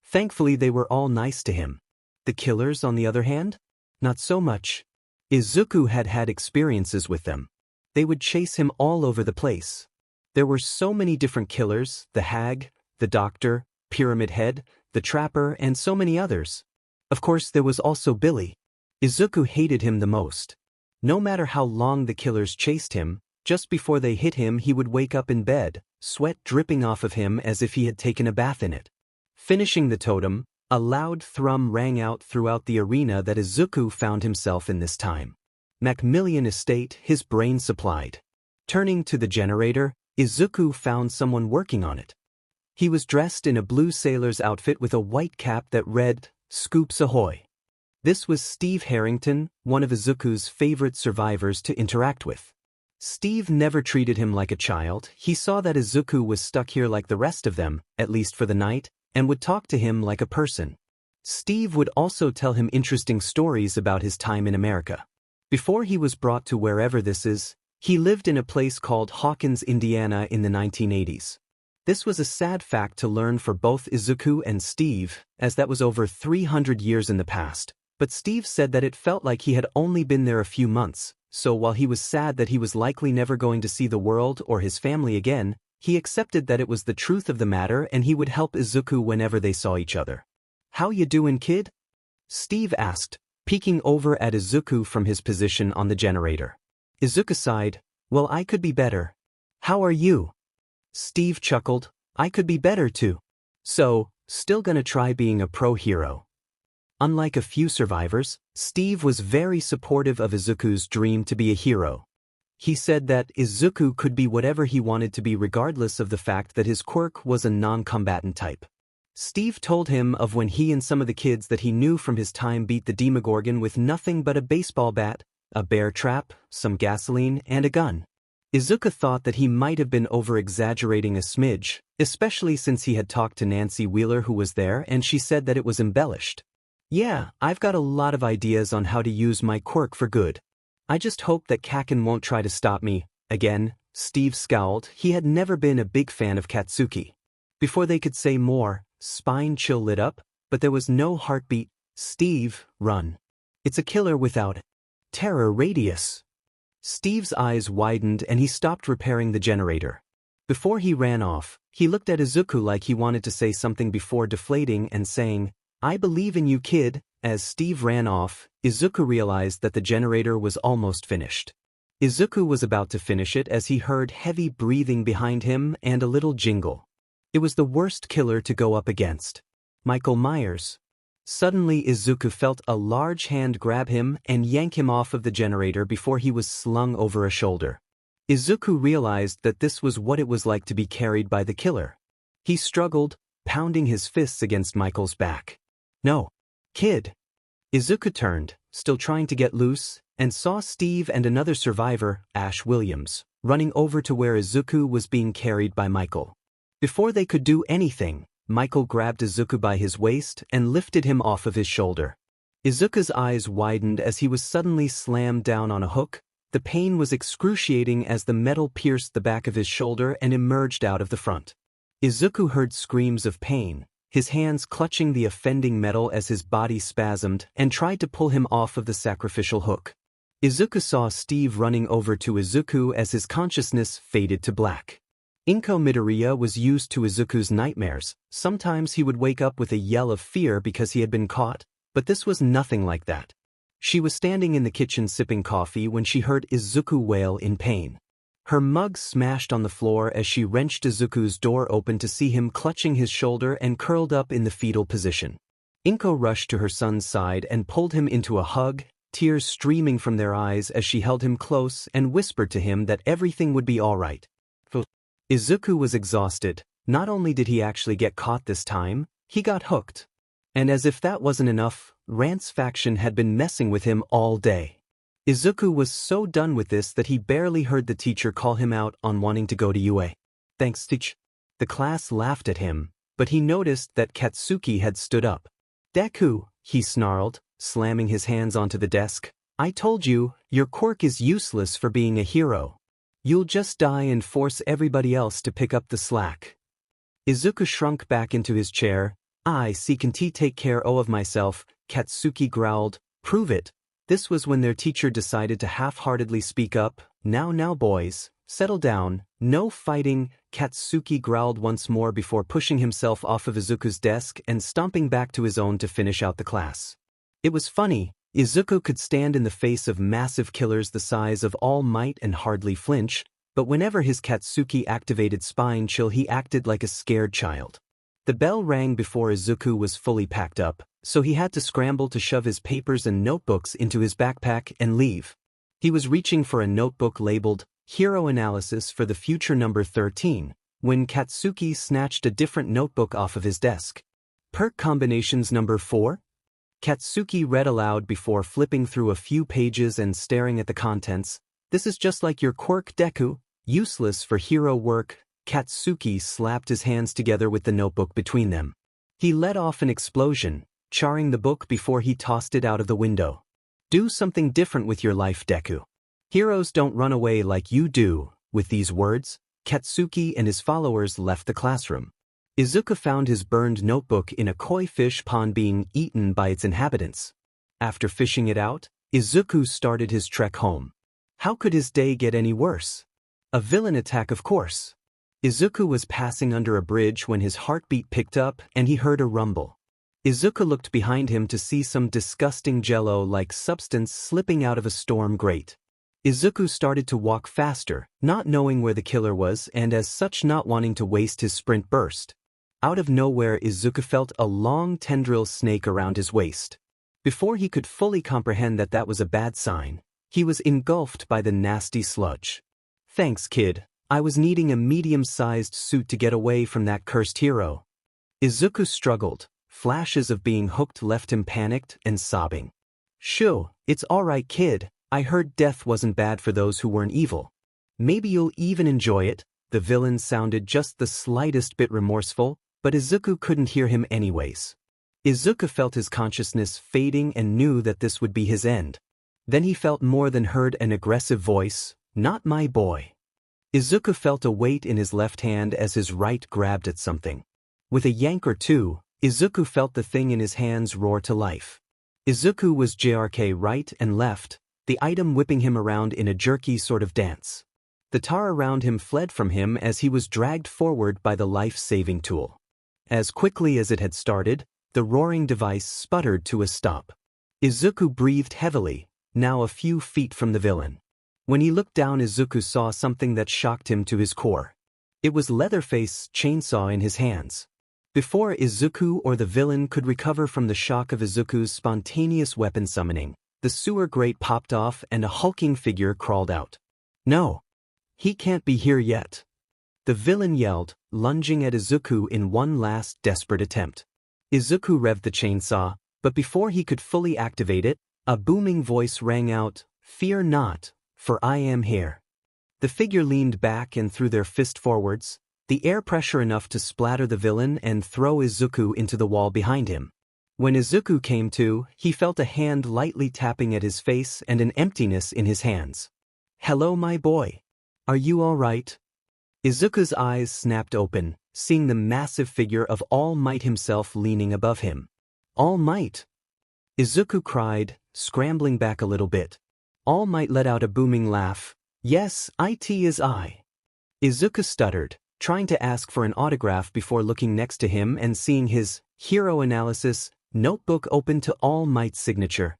Thankfully they were all nice to him. The killers, on the other hand? Not so much. Izuku had had experiences with them. They would chase him all over the place. There were so many different killers, the hag, the doctor, Pyramid Head, the trapper, and so many others. Of course there was also Billy. Izuku hated him the most. No matter how long the killers chased him, just before they hit him he would wake up in bed, sweat dripping off of him as if he had taken a bath in it. Finishing the totem, a loud thrum rang out throughout the arena that Izuku found himself in this time. Macmillian Estate, his brain supplied. Turning to the generator, Izuku found someone working on it. He was dressed in a blue sailor's outfit with a white cap that read, "Scoops Ahoy." This was Steve Harrington, one of Izuku's favorite survivors to interact with. Steve never treated him like a child. He saw that Izuku was stuck here like the rest of them, at least for the night, and would talk to him like a person. Steve would also tell him interesting stories about his time in America. Before he was brought to wherever this is, he lived in a place called Hawkins, Indiana in the 1980s. This was a sad fact to learn for both Izuku and Steve, as that was over 300 years in the past, but Steve said that it felt like he had only been there a few months, so while he was sad that he was likely never going to see the world or his family again, he accepted that it was the truth of the matter and he would help Izuku whenever they saw each other. "How you doing, kid?" Steve asked, peeking over at Izuku from his position on the generator. Izuku sighed, "Well, I could be better. How are you?" Steve chuckled, I could be better too. So, still gonna try being a pro hero. Unlike a few survivors, Steve was very supportive of Izuku's dream to be a hero. He said that Izuku could be whatever he wanted to be regardless of the fact that his quirk was a non-combatant type. Steve told him of when he and some of the kids that he knew from his time beat the Demogorgon with nothing but a baseball bat, a bear trap, some gasoline, and a gun. Izuku thought that he might have been over-exaggerating a smidge, especially since he had talked to Nancy Wheeler who was there and she said that it was embellished. Yeah, I've got a lot of ideas on how to use my quirk for good. I just hope that Kaken won't try to stop me. Again, Steve scowled. He had never been a big fan of Katsuki. Before they could say more, Spine Chill lit up, but there was no heartbeat. Steve, run. It's a killer without terror radius. Steve's eyes widened and he stopped repairing the generator. Before he ran off, he looked at Izuku like he wanted to say something before deflating and saying, I believe in you, kid. As Steve ran off, Izuku realized that the generator was almost finished. Izuku was about to finish it as he heard heavy breathing behind him and a little jingle. It was the worst killer to go up against. Michael Myers. Suddenly Izuku felt a large hand grab him and yank him off of the generator before he was slung over a shoulder. Izuku realized that this was what it was like to be carried by the killer. He struggled, pounding his fists against Michael's back. No. Kid. Izuku turned, still trying to get loose, and saw Steve and another survivor, Ash Williams, running over to where Izuku was being carried by Michael. Before they could do anything, Michael grabbed Izuku by his waist and lifted him off of his shoulder. Izuku's eyes widened as he was suddenly slammed down on a hook. The pain was excruciating as the metal pierced the back of his shoulder and emerged out of the front. Izuku heard screams of pain, his hands clutching the offending metal as his body spasmed and tried to pull him off of the sacrificial hook. Izuku saw Steve running over to Izuku as his consciousness faded to black. Inko Midoriya was used to Izuku's nightmares. Sometimes he would wake up with a yell of fear because he had been caught, but this was nothing like that. She was standing in the kitchen sipping coffee when she heard Izuku wail in pain. Her mug smashed on the floor as she wrenched Izuku's door open to see him clutching his shoulder and curled up in the fetal position. Inko rushed to her son's side and pulled him into a hug, tears streaming from their eyes as she held him close and whispered to him that everything would be all right. Izuku was exhausted. Not only did he actually get caught this time, he got hooked. And as if that wasn't enough, Rant's faction had been messing with him all day. Izuku was so done with this that he barely heard the teacher call him out on wanting to go to UA. Thanks, teach. The class laughed at him, but he noticed that Katsuki had stood up. Deku, he snarled, slamming his hands onto the desk. I told you, your quirk is useless for being a hero. You'll just die and force everybody else to pick up the slack. Izuku shrunk back into his chair. I can take care of myself, Katsuki growled. Prove it. This was when their teacher decided to half-heartedly speak up. Now boys, settle down, no fighting. Katsuki growled once more before pushing himself off of Izuku's desk and stomping back to his own to finish out the class. It was funny. Izuku could stand in the face of massive killers the size of All Might and hardly flinch, but whenever his Katsuki activated Spine Chill he acted like a scared child. The bell rang before Izuku was fully packed up, so he had to scramble to shove his papers and notebooks into his backpack and leave. He was reaching for a notebook labeled Hero Analysis for the Future number 13, when Katsuki snatched a different notebook off of his desk. Perk Combinations number 4? Katsuki read aloud before flipping through a few pages and staring at the contents. This is just like your quirk, Deku, useless for hero work. Katsuki slapped his hands together with the notebook between them. He let off an explosion, charring the book before he tossed it out of the window. Do something different with your life, Deku. Heroes don't run away like you do. With these words, Katsuki and his followers left the classroom. Izuku found his burned notebook in a koi fish pond being eaten by its inhabitants. After fishing it out, Izuku started his trek home. How could his day get any worse? A villain attack, of course. Izuku was passing under a bridge when his heartbeat picked up and he heard a rumble. Izuku looked behind him to see some disgusting jello-like substance slipping out of a storm grate. Izuku started to walk faster, not knowing where the killer was and as such not wanting to waste his sprint burst. Out of nowhere Izuku felt a long tendril snake around his waist. Before he could fully comprehend that that was a bad sign, he was engulfed by the nasty sludge. "Thanks, kid. I was needing a medium-sized suit to get away from that cursed hero." Izuku struggled. Flashes of being hooked left him panicked and sobbing. "Shoo, it's alright, kid. I heard death wasn't bad for those who weren't evil. Maybe you'll even enjoy it." The villain sounded just the slightest bit remorseful, but Izuku couldn't hear him anyways. Izuku felt his consciousness fading and knew that this would be his end. Then he felt more than heard an aggressive voice, "Not my boy." Izuku felt a weight in his left hand as his right grabbed at something. With a yank or two, Izuku felt the thing in his hands roar to life. Izuku was JRK right and left, the item whipping him around in a jerky sort of dance. The tar around him fled from him as he was dragged forward by the life-saving tool. As quickly as it had started, the roaring device sputtered to a stop. Izuku breathed heavily, now a few feet from the villain. When he looked down, Izuku saw something that shocked him to his core. It was Leatherface's chainsaw in his hands. Before Izuku or the villain could recover from the shock of Izuku's spontaneous weapon summoning, the sewer grate popped off and a hulking figure crawled out. "No! He can't be here yet!" The villain yelled, lunging at Izuku in one last desperate attempt. Izuku revved the chainsaw, but before he could fully activate it, a booming voice rang out, "Fear not, for I am here." The figure leaned back and threw their fist forwards, the air pressure enough to splatter the villain and throw Izuku into the wall behind him. When Izuku came to, he felt a hand lightly tapping at his face and an emptiness in his hands. "Hello, my boy. Are you all right?" Izuku's eyes snapped open, seeing the massive figure of All Might himself leaning above him. "All Might!" Izuku cried, scrambling back a little bit. All Might let out a booming laugh. "Yes, it is I." Izuku stuttered, trying to ask for an autograph before looking next to him and seeing his hero analysis notebook open to All Might's signature.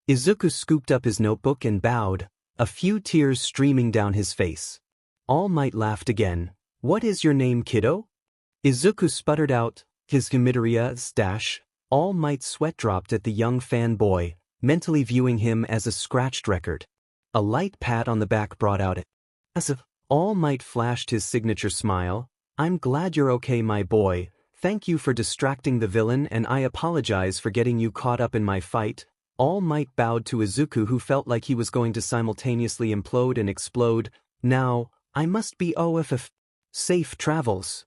Izuku scooped up his notebook and bowed, a few tears streaming down his face. All Might laughed again. "What is your name, kiddo?" Izuku sputtered out, his Midoriya's dash. All Might's sweat dropped at the young fanboy, mentally viewing him as a scratched record. A light pat on the back brought out it. As if All Might flashed his signature smile. "I'm glad you're okay, my boy. Thank you for distracting the villain and I apologize for getting you caught up in my fight." All Might bowed to Izuku, who felt like he was going to simultaneously implode and explode. "Now, I must be OFF. Safe travels."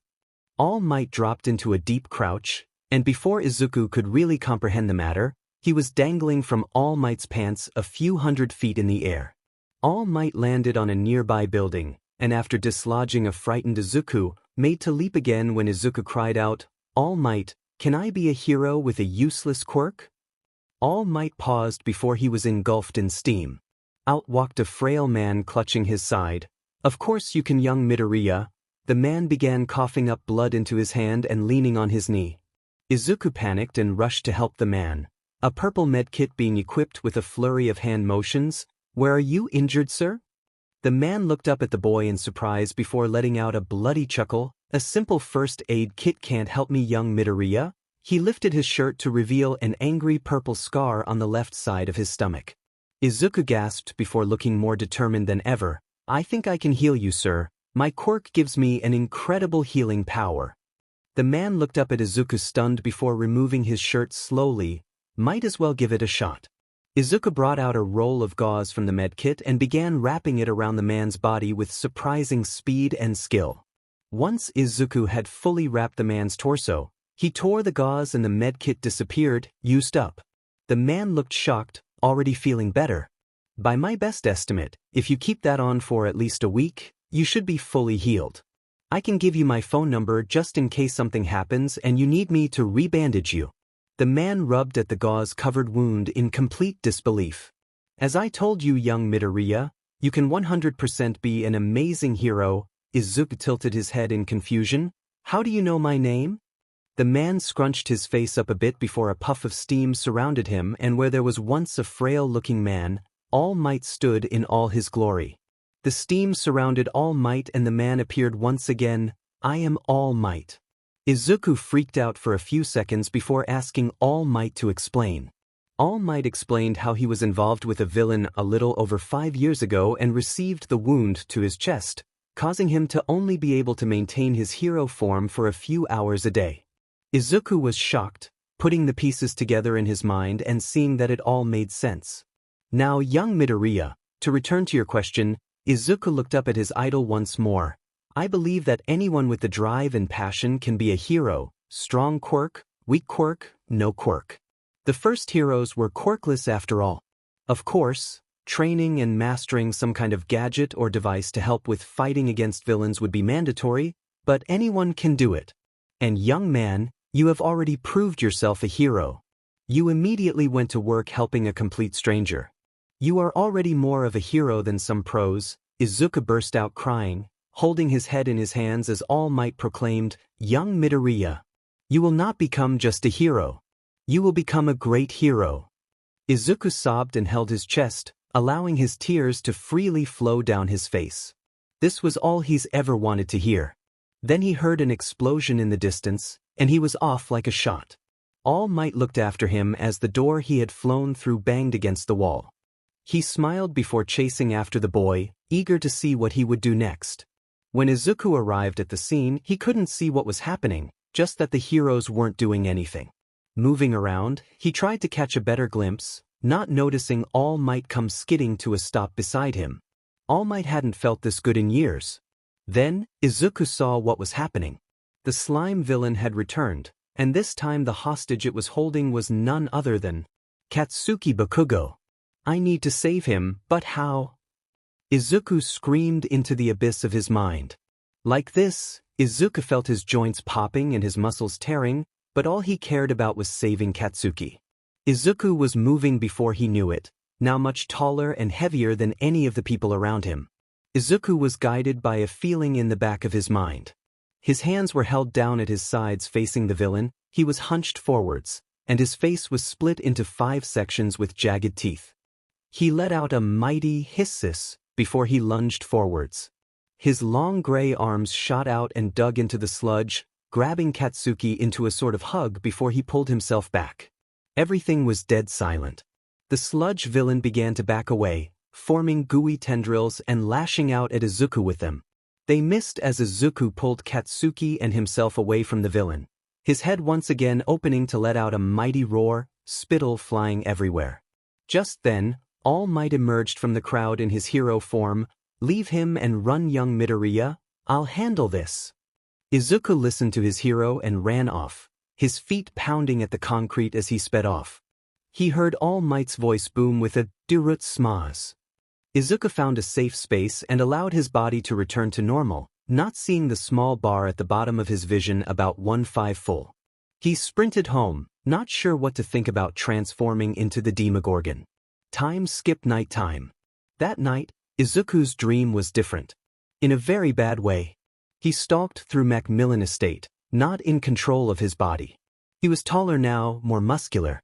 All Might dropped into a deep crouch, and before Izuku could really comprehend the matter, he was dangling from All Might's pants a few hundred feet in the air. All Might landed on a nearby building, and after dislodging a frightened Izuku, made to leap again when Izuku cried out, "All Might, can I be a hero with a useless quirk?" All Might paused before he was engulfed in steam. Out walked a frail man clutching his side. "Of course you can, young Midoriya." The man began coughing up blood into his hand and leaning on his knee. Izuku panicked and rushed to help the man, a purple medkit being equipped with a flurry of hand motions. "Where are you injured, sir?" The man looked up at the boy in surprise before letting out a bloody chuckle. "A simple first aid kit can't help me, young Midoriya." He lifted his shirt to reveal an angry purple scar on the left side of his stomach. Izuku gasped before looking more determined than ever. "I think I can heal you, sir. My quirk gives me an incredible healing power." The man looked up at Izuku stunned before removing his shirt slowly. "Might as well give it a shot." Izuku brought out a roll of gauze from the medkit and began wrapping it around the man's body with surprising speed and skill. Once Izuku had fully wrapped the man's torso, he tore the gauze and the medkit disappeared, used up. The man looked shocked, already feeling better. "By my best estimate, if you keep that on for at least a week, you should be fully healed. I can give you my phone number just in case something happens and you need me to rebandage you." The man rubbed at the gauze-covered wound in complete disbelief. "As I told you, young Midoriya, you can 100% be an amazing hero." Izuku tilted his head in confusion. "How do you know my name?" The man scrunched his face up a bit before a puff of steam surrounded him, and where there was once a frail-looking man, All Might stood in all his glory. The steam surrounded All Might and the man appeared once again. I am All Might. Izuku freaked out for a few seconds before asking All Might to explain. All Might explained how he was involved with a villain a little over 5 years ago and received the wound to his chest, causing him to only be able to maintain his hero form for a few hours a day. Izuku was shocked, putting the pieces together in his mind and seeing that it all made sense. Now, young Midoriya, to return to your question, Izuku looked up at his idol once more. I believe that anyone with the drive and passion can be a hero. Strong Quirk, weak Quirk, no Quirk. The first heroes were quirkless after all. Of course, training and mastering some kind of gadget or device to help with fighting against villains would be mandatory, but anyone can do it. And young man, you have already proved yourself a hero. You immediately went to work helping a complete stranger. You are already more of a hero than some pros. Izuku burst out crying, holding his head in his hands as All Might proclaimed, Young Midoriya, you will not become just a hero. You will become a great hero. Izuku sobbed and held his chest, allowing his tears to freely flow down his face. This was all he's ever wanted to hear. Then he heard an explosion in the distance, and he was off like a shot. All Might looked after him as the door he had flown through banged against the wall. He smiled before chasing after the boy, eager to see what he would do next. When Izuku arrived at the scene, he couldn't see what was happening, just that the heroes weren't doing anything. Moving around, he tried to catch a better glimpse, not noticing All Might come skidding to a stop beside him. All Might hadn't felt this good in years. Then, Izuku saw what was happening. The slime villain had returned, and this time the hostage it was holding was none other than Katsuki Bakugo. I need to save him, but how? Izuku screamed into the abyss of his mind. Like this, Izuku felt his joints popping and his muscles tearing, but all he cared about was saving Katsuki. Izuku was moving before he knew it, now much taller and heavier than any of the people around him. Izuku was guided by a feeling in the back of his mind. His hands were held down at his sides facing the villain, he was hunched forwards, and his face was split into 5 sections with jagged teeth. He let out a mighty hiss before he lunged forwards. His long gray arms shot out and dug into the sludge, grabbing Katsuki into a sort of hug before he pulled himself back. Everything was dead silent. The sludge villain began to back away, forming gooey tendrils and lashing out at Izuku with them. They missed as Izuku pulled Katsuki and himself away from the villain, his head once again opening to let out a mighty roar, spittle flying everywhere. Just then, All Might emerged from the crowd in his hero form. Leave him and run, young Midoriya, I'll handle this. Izuku listened to his hero and ran off, his feet pounding at the concrete as he sped off. He heard All Might's voice boom with a "Durut smaz." Izuku found a safe space and allowed his body to return to normal, not seeing the small bar at the bottom of his vision about 1/5 full. He sprinted home, not sure what to think about transforming into the Demogorgon. Time skipped nighttime. That night, Izuku's dream was different. In a very bad way. He stalked through Macmillan Estate, not in control of his body. He was taller now, more muscular.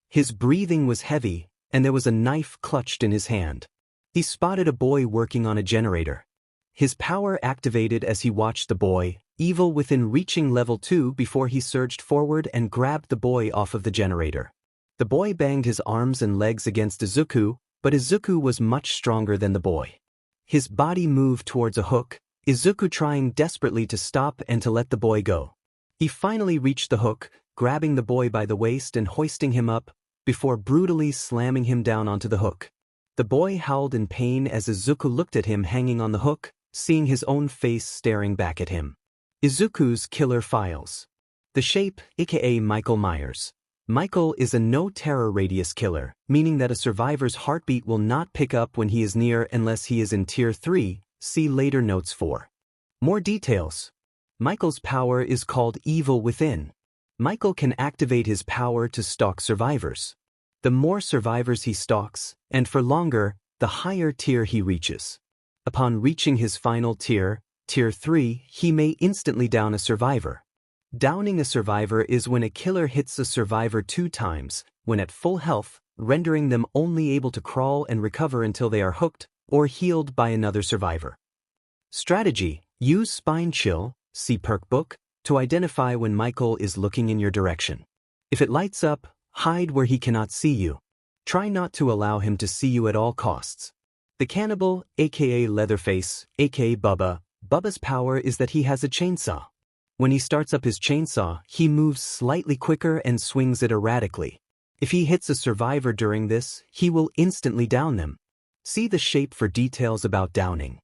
His breathing was heavy, and there was a knife clutched in his hand. He spotted a boy working on a generator. His power activated as he watched the boy, evil within reaching level 2 before he surged forward and grabbed the boy off of the generator. The boy banged his arms and legs against Izuku, but Izuku was much stronger than the boy. His body moved towards a hook, Izuku trying desperately to stop and to let the boy go. He finally reached the hook, grabbing the boy by the waist and hoisting him up, before brutally slamming him down onto the hook. The boy howled in pain as Izuku looked at him hanging on the hook, seeing his own face staring back at him. Izuku's Killer Files. The shape, aka Michael Myers. Michael is a no-terror radius killer, meaning that a survivor's heartbeat will not pick up when he is near unless he is in Tier 3, see later notes for more details. Michael's power is called Evil Within. Michael can activate his power to stalk survivors. The more survivors he stalks, and for longer, the higher tier he reaches. Upon reaching his final tier, Tier 3, he may instantly down a survivor. Downing a survivor is when a killer hits a survivor 2 times, when at full health, rendering them only able to crawl and recover until they are hooked or healed by another survivor. Strategy: use Spine Chill, see Perk book, to identify when Michael is looking in your direction. If it lights up, hide where he cannot see you. Try not to allow him to see you at all costs. The cannibal, aka Leatherface, aka Bubba's power is that he has a chainsaw. When he starts up his chainsaw, he moves slightly quicker and swings it erratically. If he hits a survivor during this, he will instantly down them. See the shape for details about downing.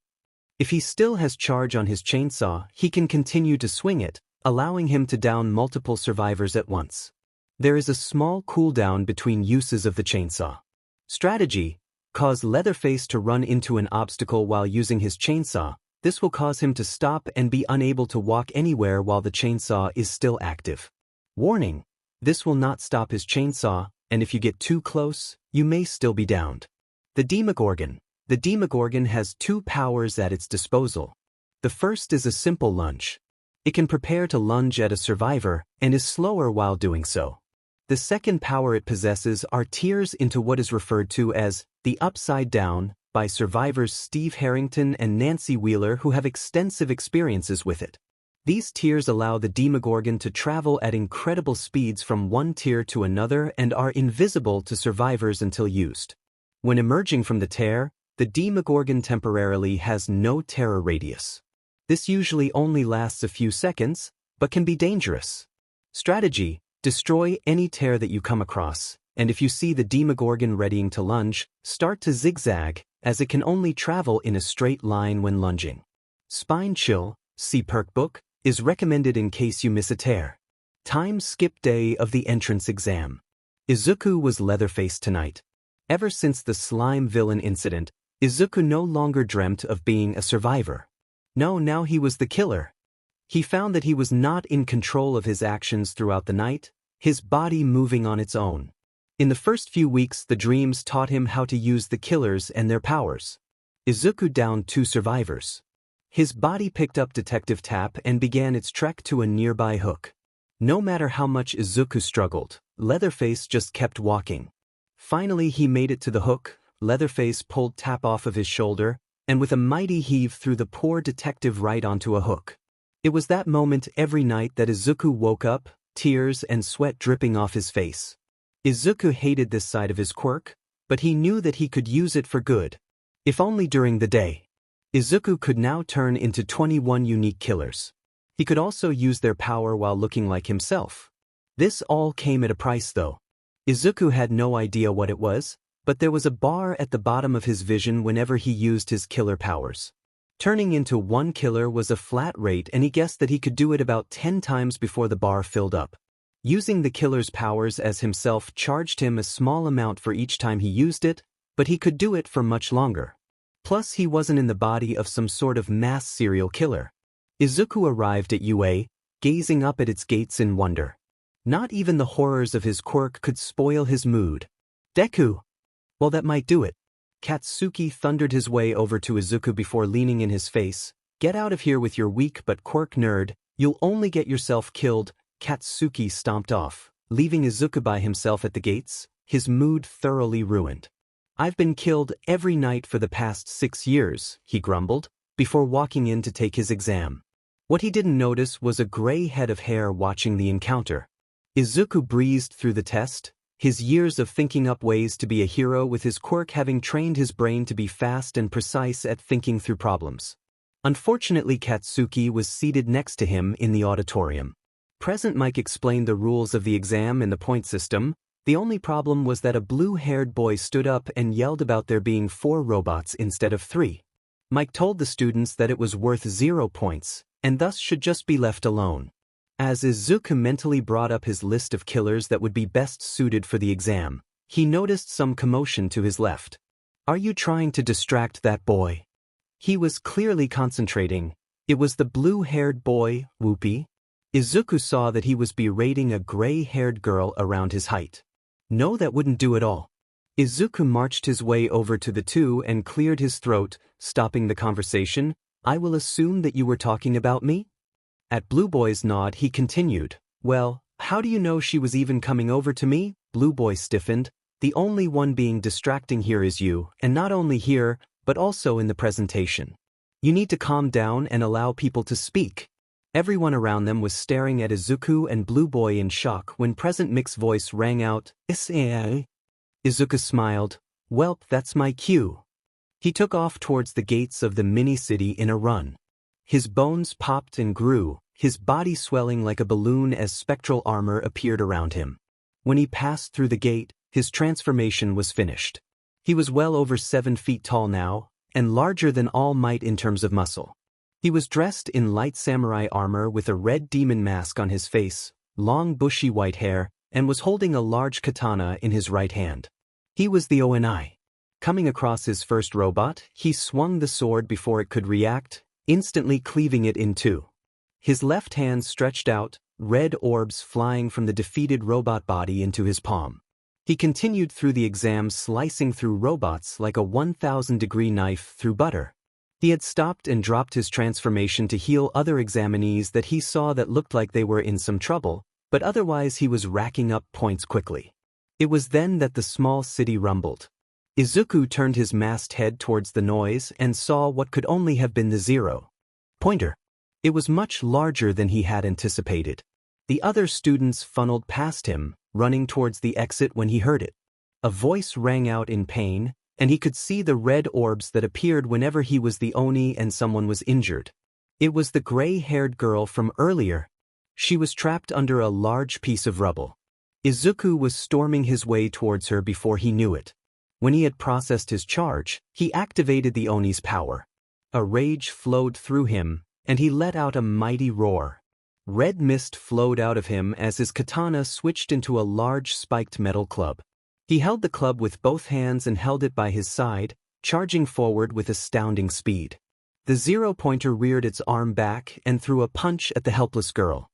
If he still has charge on his chainsaw, he can continue to swing it, allowing him to down multiple survivors at once. There is a small cooldown between uses of the chainsaw. Strategy: cause Leatherface to run into an obstacle while using his chainsaw. This will cause him to stop and be unable to walk anywhere while the chainsaw is still active. Warning: this will not stop his chainsaw, and if you get too close, you may still be downed. The Demogorgon. The Demogorgon has two powers at its disposal. The first is a simple lunge. It can prepare to lunge at a survivor and is slower while doing so. The second power it possesses are tears into what is referred to as the Upside Down by survivors Steve Harrington and Nancy Wheeler, who have extensive experiences with it. These tears allow the Demogorgon to travel at incredible speeds from one tier to another and are invisible to survivors until used. When emerging from the tear, the Demogorgon temporarily has no terror radius. This usually only lasts a few seconds, but can be dangerous. Strategy: destroy any tear that you come across, and if you see the Demogorgon readying to lunge, start to zigzag, as it can only travel in a straight line when lunging. Spine Chill, see Perk book, is recommended in case you miss a tear. Time skip day of the entrance exam. Izuku was Leatherface tonight. Ever since the Slime Villain incident, Izuku no longer dreamt of being a survivor. No, now he was the killer. He found that he was not in control of his actions throughout the night, his body moving on its own. In the first few weeks, the dreams taught him how to use the killers and their powers. Izuku downed 2 survivors. His body picked up Detective Tap and began its trek to a nearby hook. No matter how much Izuku struggled, Leatherface just kept walking. Finally, he made it to the hook. Leatherface pulled Tap off of his shoulder, and with a mighty heave threw the poor detective right onto a hook. It was that moment every night that Izuku woke up, tears and sweat dripping off his face. Izuku hated this side of his quirk, but he knew that he could use it for good. If only during the day. Izuku could now turn into 21 unique killers. He could also use their power while looking like himself. This all came at a price though. Izuku had no idea what it was, but there was a bar at the bottom of his vision whenever he used his killer powers. Turning into one killer was a flat rate, and he guessed that he could do it about 10 times before the bar filled up. Using the killer's powers as himself charged him a small amount for each time he used it, but he could do it for much longer. Plus, he wasn't in the body of some sort of mass serial killer. Izuku arrived at UA, gazing up at its gates in wonder. Not even the horrors of his quirk could spoil his mood. Deku! Well, that might do it. Katsuki thundered his way over to Izuku before leaning in his face. Get out of here with your weak but quirk nerd, you'll only get yourself killed. Katsuki stomped off, leaving Izuku by himself at the gates, his mood thoroughly ruined. I've been killed every night for the past 6 years, he grumbled, before walking in to take his exam. What he didn't notice was a gray head of hair watching the encounter. Izuku breezed through the test, his years of thinking up ways to be a hero with his quirk having trained his brain to be fast and precise at thinking through problems. Unfortunately, Katsuki was seated next to him in the auditorium. Present Mike explained the rules of the exam and the point system. The only problem was that a blue-haired boy stood up and yelled about there being 4 robots instead of 3. Mike told the students that it was worth 0 points, and thus should just be left alone. As Izuku mentally brought up his list of killers that would be best suited for the exam, he noticed some commotion to his left. Are you trying to distract that boy? He was clearly concentrating. It was the blue-haired boy, Whoopi. Izuku saw that he was berating a gray-haired girl around his height. No, that wouldn't do at all. Izuku marched his way over to the two and cleared his throat, stopping the conversation. I will assume that you were talking about me? At Blue Boy's nod, he continued. Well, how do you know she was even coming over to me? Blue Boy stiffened. The only one being distracting here is you, and not only here, but also in the presentation. You need to calm down and allow people to speak. Everyone around them was staring at Izuku and Blue Boy in shock when Present Mix's voice rang out, Izuku smiled, "Welp, that's my cue." He took off towards the gates of the mini-city in a run. His bones popped and grew, his body swelling like a balloon as spectral armor appeared around him. When he passed through the gate, his transformation was finished. He was well over 7 feet tall now, and larger than All Might in terms of muscle. He was dressed in light samurai armor with a red demon mask on his face, long bushy white hair, and was holding a large katana in his right hand. He was the Oni. Coming across his first robot, he swung the sword before it could react, instantly cleaving it in two. His left hand stretched out, red orbs flying from the defeated robot body into his palm. He continued through the exam, slicing through robots like a 1,000-degree knife through butter. He had stopped and dropped his transformation to heal other examinees that he saw that looked like they were in some trouble, but otherwise he was racking up points quickly. It was then that the small city rumbled. Izuku turned his masked head towards the noise and saw what could only have been the 0-pointer. It was much larger than he had anticipated. The other students funneled past him, running towards the exit when he heard it. A voice rang out in pain, and he could see the red orbs that appeared whenever he was the Oni and someone was injured. It was the gray-haired girl from earlier. She was trapped under a large piece of rubble. Izuku was storming his way towards her before he knew it. When he had processed his charge, he activated the Oni's power. A rage flowed through him, and he let out a mighty roar. Red mist flowed out of him as his katana switched into a large spiked metal club. He held the club with both hands and held it by his side, charging forward with astounding speed. The 0-pointer reared its arm back and threw a punch at the helpless girl.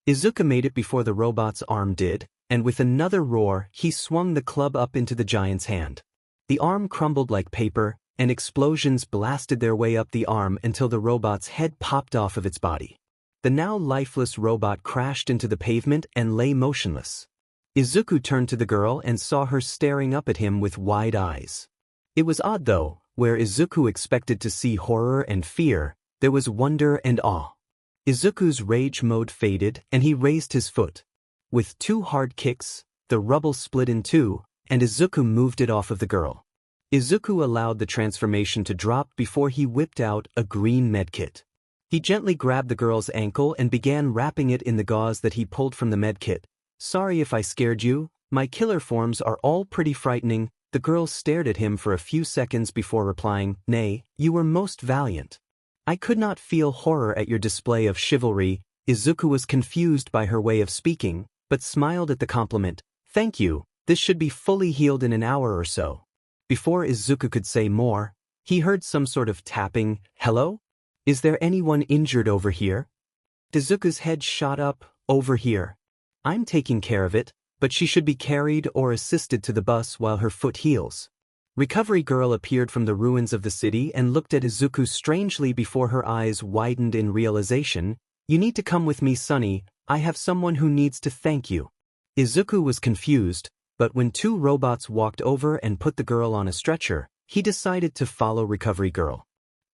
Izuku made it before the robot's arm did, and with another roar, he swung the club up into the giant's hand. The arm crumbled like paper, and explosions blasted their way up the arm until the robot's head popped off of its body. The now lifeless robot crashed into the pavement and lay motionless. Izuku turned to the girl and saw her staring up at him with wide eyes. It was odd though, where Izuku expected to see horror and fear, there was wonder and awe. Izuku's rage mode faded and he raised his foot. With 2 hard kicks, the rubble split in 2, and Izuku moved it off of the girl. Izuku allowed the transformation to drop before he whipped out a green medkit. He gently grabbed the girl's ankle and began wrapping it in the gauze that he pulled from the medkit. "Sorry if I scared you, my killer forms are all pretty frightening." The girl stared at him for a few seconds before replying, "Nay, you were most valiant. I could not feel horror at your display of chivalry." Izuku was confused by her way of speaking, but smiled at the compliment. "Thank you, this should be fully healed in an hour or so." Before Izuku could say more, he heard some sort of tapping. "Hello? Is there anyone injured over here?" Izuku's head shot up. "Over here. I'm taking care of it, but she should be carried or assisted to the bus while her foot heals." Recovery Girl appeared from the ruins of the city and looked at Izuku strangely before her eyes widened in realization. "You need to come with me, Sonny. I have someone who needs to thank you." Izuku was confused, but when 2 robots walked over and put the girl on a stretcher, he decided to follow Recovery Girl.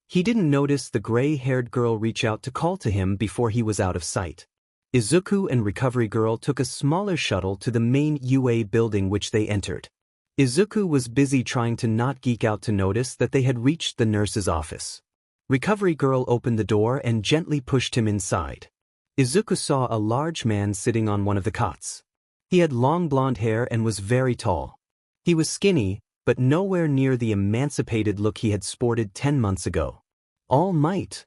He didn't notice the gray-haired girl reach out to call to him before he was out of sight. Izuku and Recovery Girl took a smaller shuttle to the main UA building which they entered. Izuku was busy trying to not geek out to notice that they had reached the nurse's office. Recovery Girl opened the door and gently pushed him inside. Izuku saw a large man sitting on one of the cots. He had long blonde hair and was very tall. He was skinny, but nowhere near the emancipated look he had sported 10 months ago. All Might.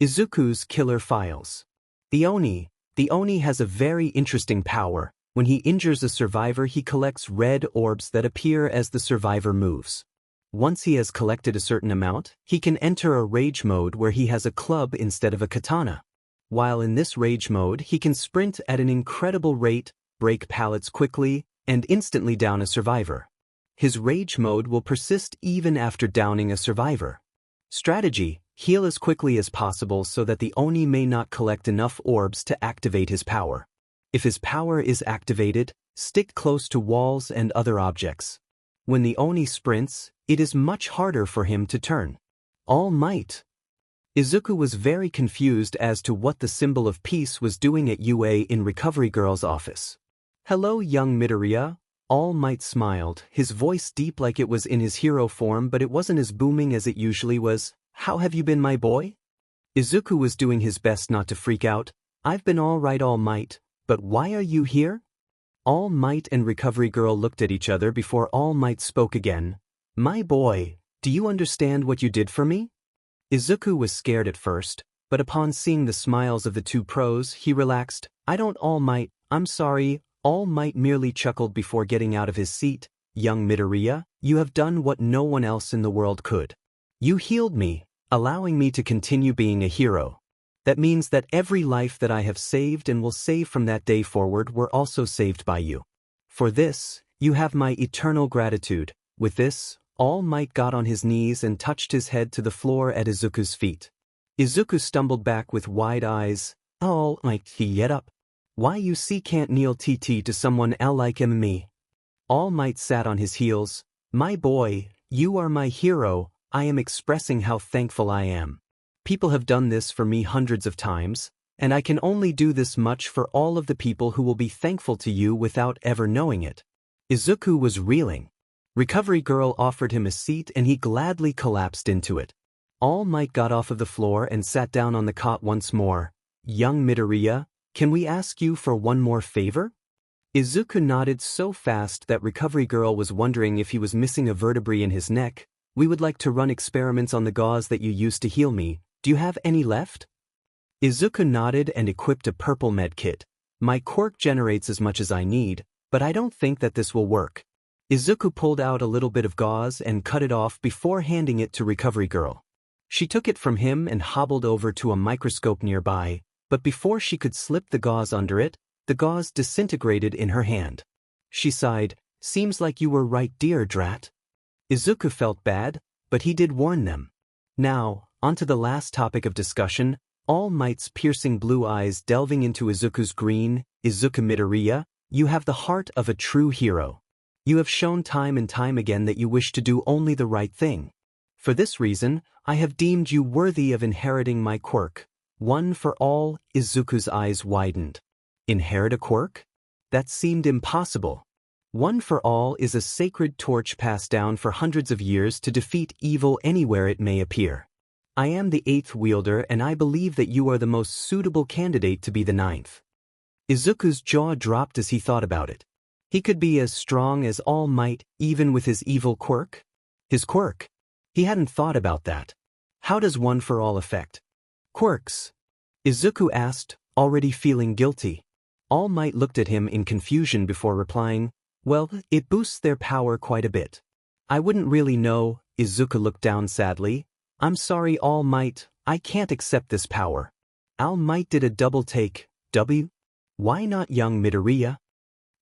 Izuku's killer files. The Oni has a very interesting power. When he injures a survivor, he collects red orbs that appear as the survivor moves. Once he has collected a certain amount, he can enter a rage mode where he has a club instead of a katana. While in this rage mode, he can sprint at an incredible rate, break pallets quickly, and instantly down a survivor. His rage mode will persist even after downing a survivor. Strategy: heal as quickly as possible so that the Oni may not collect enough orbs to activate his power. If his power is activated, Stick close to walls and other objects. When the Oni sprints, it is much harder for him to turn. All Might. Izuku was very confused as to what the symbol of peace was doing at UA in Recovery Girl's office. Hello young Midoriya. All Might smiled, his voice deep like it was in his hero form, but it wasn't as booming as it usually was. How have you been, my boy? Izuku was doing his best not to freak out. I've been all right, All Might, but why are you here? All Might and Recovery Girl looked at each other before All Might spoke again. My boy, do you understand what you did for me? Izuku was scared at first, but upon seeing the smiles of the two pros, he relaxed. I don't, All Might, I'm sorry. All Might merely chuckled before getting out of his seat. Young Midoriya, you have done what no one else in the world could. You healed me, allowing me to continue being a hero. That means that every life that I have saved and will save from that day forward were also saved by you. For this, you have my eternal gratitude. With this, All Might got on his knees and touched his head to the floor at Izuku's feet. Izuku stumbled back with wide eyes. All Might, he get up. Why you see can't kneel TT to someone like me? All Might sat on his heels. My boy, you are my hero. I am expressing how thankful I am. People have done this for me hundreds of times, and I can only do this much for all of the people who will be thankful to you without ever knowing it. Izuku was reeling. Recovery Girl offered him a seat and he gladly collapsed into it. All Might got off of the floor and sat down on the cot once more. Young Midoriya, can we ask you for one more favor? Izuku nodded so fast that Recovery Girl was wondering if he was missing a vertebrae in his neck. We would like to run experiments on the gauze that you used to heal me. Do you have any left? Izuku nodded and equipped a purple med kit. My quirk generates as much as I need, but I don't think that this will work. Izuku pulled out a little bit of gauze and cut it off before handing it to Recovery Girl. She took it from him and hobbled over to a microscope nearby, but before she could slip the gauze under it, the gauze disintegrated in her hand. She sighed, seems like you were right, dear Drat. Izuku felt bad, but he did warn them. Now, onto the last topic of discussion, All Might's piercing blue eyes delving into Izuku's green. Izuku Midoriya, you have the heart of a true hero. You have shown time and time again that you wish to do only the right thing. For this reason, I have deemed you worthy of inheriting my quirk. One for all. Izuku's eyes widened. Inherit a quirk? That seemed impossible. One for all is a sacred torch passed down for hundreds of years to defeat evil anywhere it may appear. I am the 8th wielder and I believe that you are the most suitable candidate to be the 9th. Izuku's jaw dropped as he thought about it. He could be as strong as All Might even with his evil quirk? His quirk? He hadn't thought about that. How does one for all affect quirks? Izuku asked, already feeling guilty. All Might looked at him in confusion before replying, well, it boosts their power quite a bit. I wouldn't really know. Izuku looked down sadly. I'm sorry, All Might, I can't accept this power. All Might did a double take. Why not young Midoriya?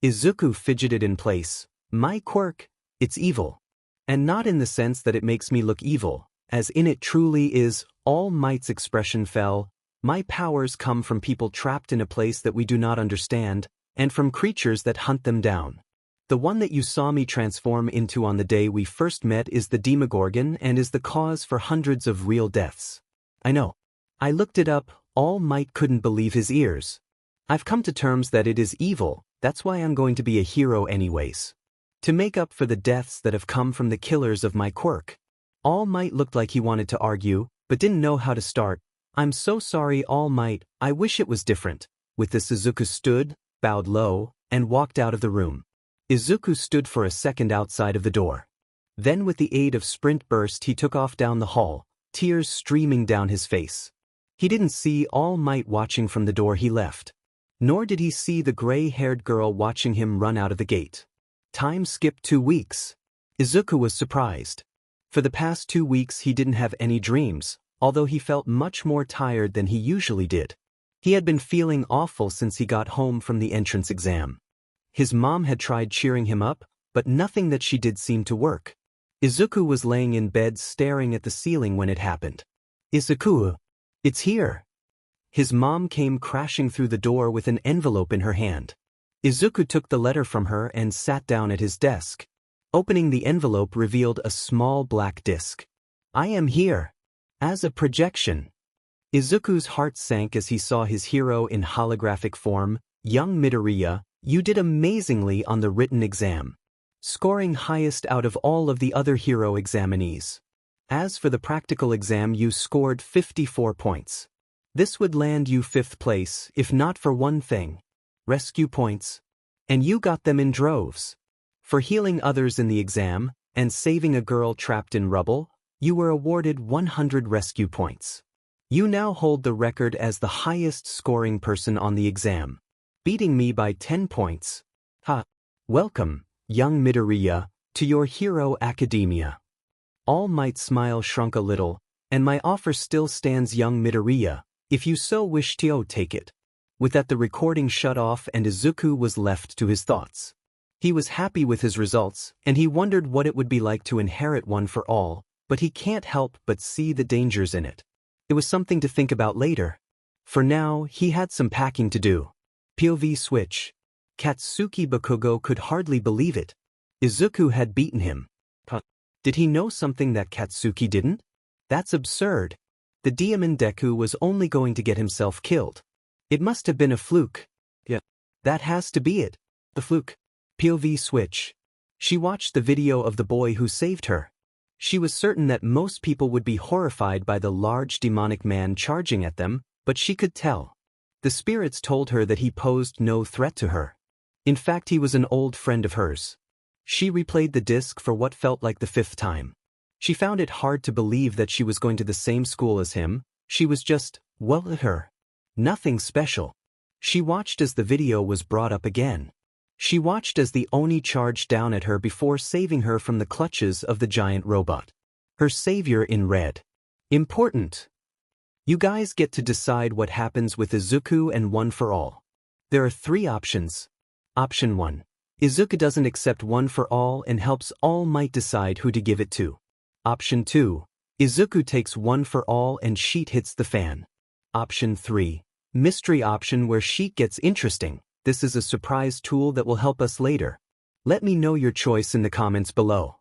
Izuku fidgeted in place. My quirk, it's evil. And not in the sense that it makes me look evil, as in it truly is. All Might's expression fell. My powers come from people trapped in a place that we do not understand, and from creatures that hunt them down. The one that you saw me transform into on the day we first met is the Demogorgon and is the cause for hundreds of real deaths. I know. I looked it up. All Might couldn't believe his ears. I've come to terms that it is evil, that's why I'm going to be a hero anyways. To make up for the deaths that have come from the killers of my quirk. All Might looked like he wanted to argue, but didn't know how to start. I'm so sorry, All Might, I wish it was different. With this, Izuku stood, bowed low, and walked out of the room. Izuku stood for a second outside of the door. Then with the aid of Sprint Burst he took off down the hall, tears streaming down his face. He didn't see All Might watching from the door he left. Nor did he see the gray-haired girl watching him run out of the gate. Time skipped 2 weeks. Izuku was surprised. For the past 2 weeks he didn't have any dreams, although he felt much more tired than he usually did. He had been feeling awful since he got home from the entrance exam. His mom had tried cheering him up, but nothing that she did seemed to work. Izuku was laying in bed staring at the ceiling when it happened. Izuku, it's here. His mom came crashing through the door with an envelope in her hand. Izuku took the letter from her and sat down at his desk. Opening the envelope revealed a small black disc. I am here. As a projection. Izuku's heart sank as he saw his hero in holographic form. Young Midoriya, you did amazingly on the written exam, scoring highest out of all of the other hero examinees. As for the practical exam, you scored 54 points. This would land you 5th place if not for one thing. Rescue points. And you got them in droves. For healing others in the exam, and saving a girl trapped in rubble, you were awarded 100 rescue points. You now hold the record as the highest scoring person on the exam, beating me by 10 points. Ha! Welcome, young Midoriya, to your hero academia. All Might's smile shrunk a little, and my offer still stands, young Midoriya, if you so wish to take it. With that, the recording shut off and Izuku was left to his thoughts. He was happy with his results, and he wondered what it would be like to inherit one for all, but he can't help but see the dangers in it. It was something to think about later. For now, he had some packing to do. POV switch. Katsuki Bakugo could hardly believe it. Izuku had beaten him. Did he know something that Katsuki didn't? That's absurd. The demon Deku was only going to get himself killed. It must have been a fluke. Yeah. That has to be it. The fluke. POV switch. She watched the video of the boy who saved her. She was certain that most people would be horrified by the large demonic man charging at them, but she could tell. The spirits told her that he posed no threat to her. In fact, he was an old friend of hers. She replayed the disc for what felt like the 5th time. She found it hard to believe that she was going to the same school as him. She was just, well, at her. Nothing special. She watched as the video was brought up again. She watched as the Oni charged down at her before saving her from the clutches of the giant robot. Her savior in red. Important. You guys get to decide what happens with Izuku and One for All. There are 3 options. Option 1. Izuku doesn't accept One for All and helps All Might decide who to give it to. Option 2. Izuku takes One for All and Sheet hits the fan. Option 3. Mystery option where Sheet gets interesting. This is a surprise tool that will help us later. Let me know your choice in the comments below.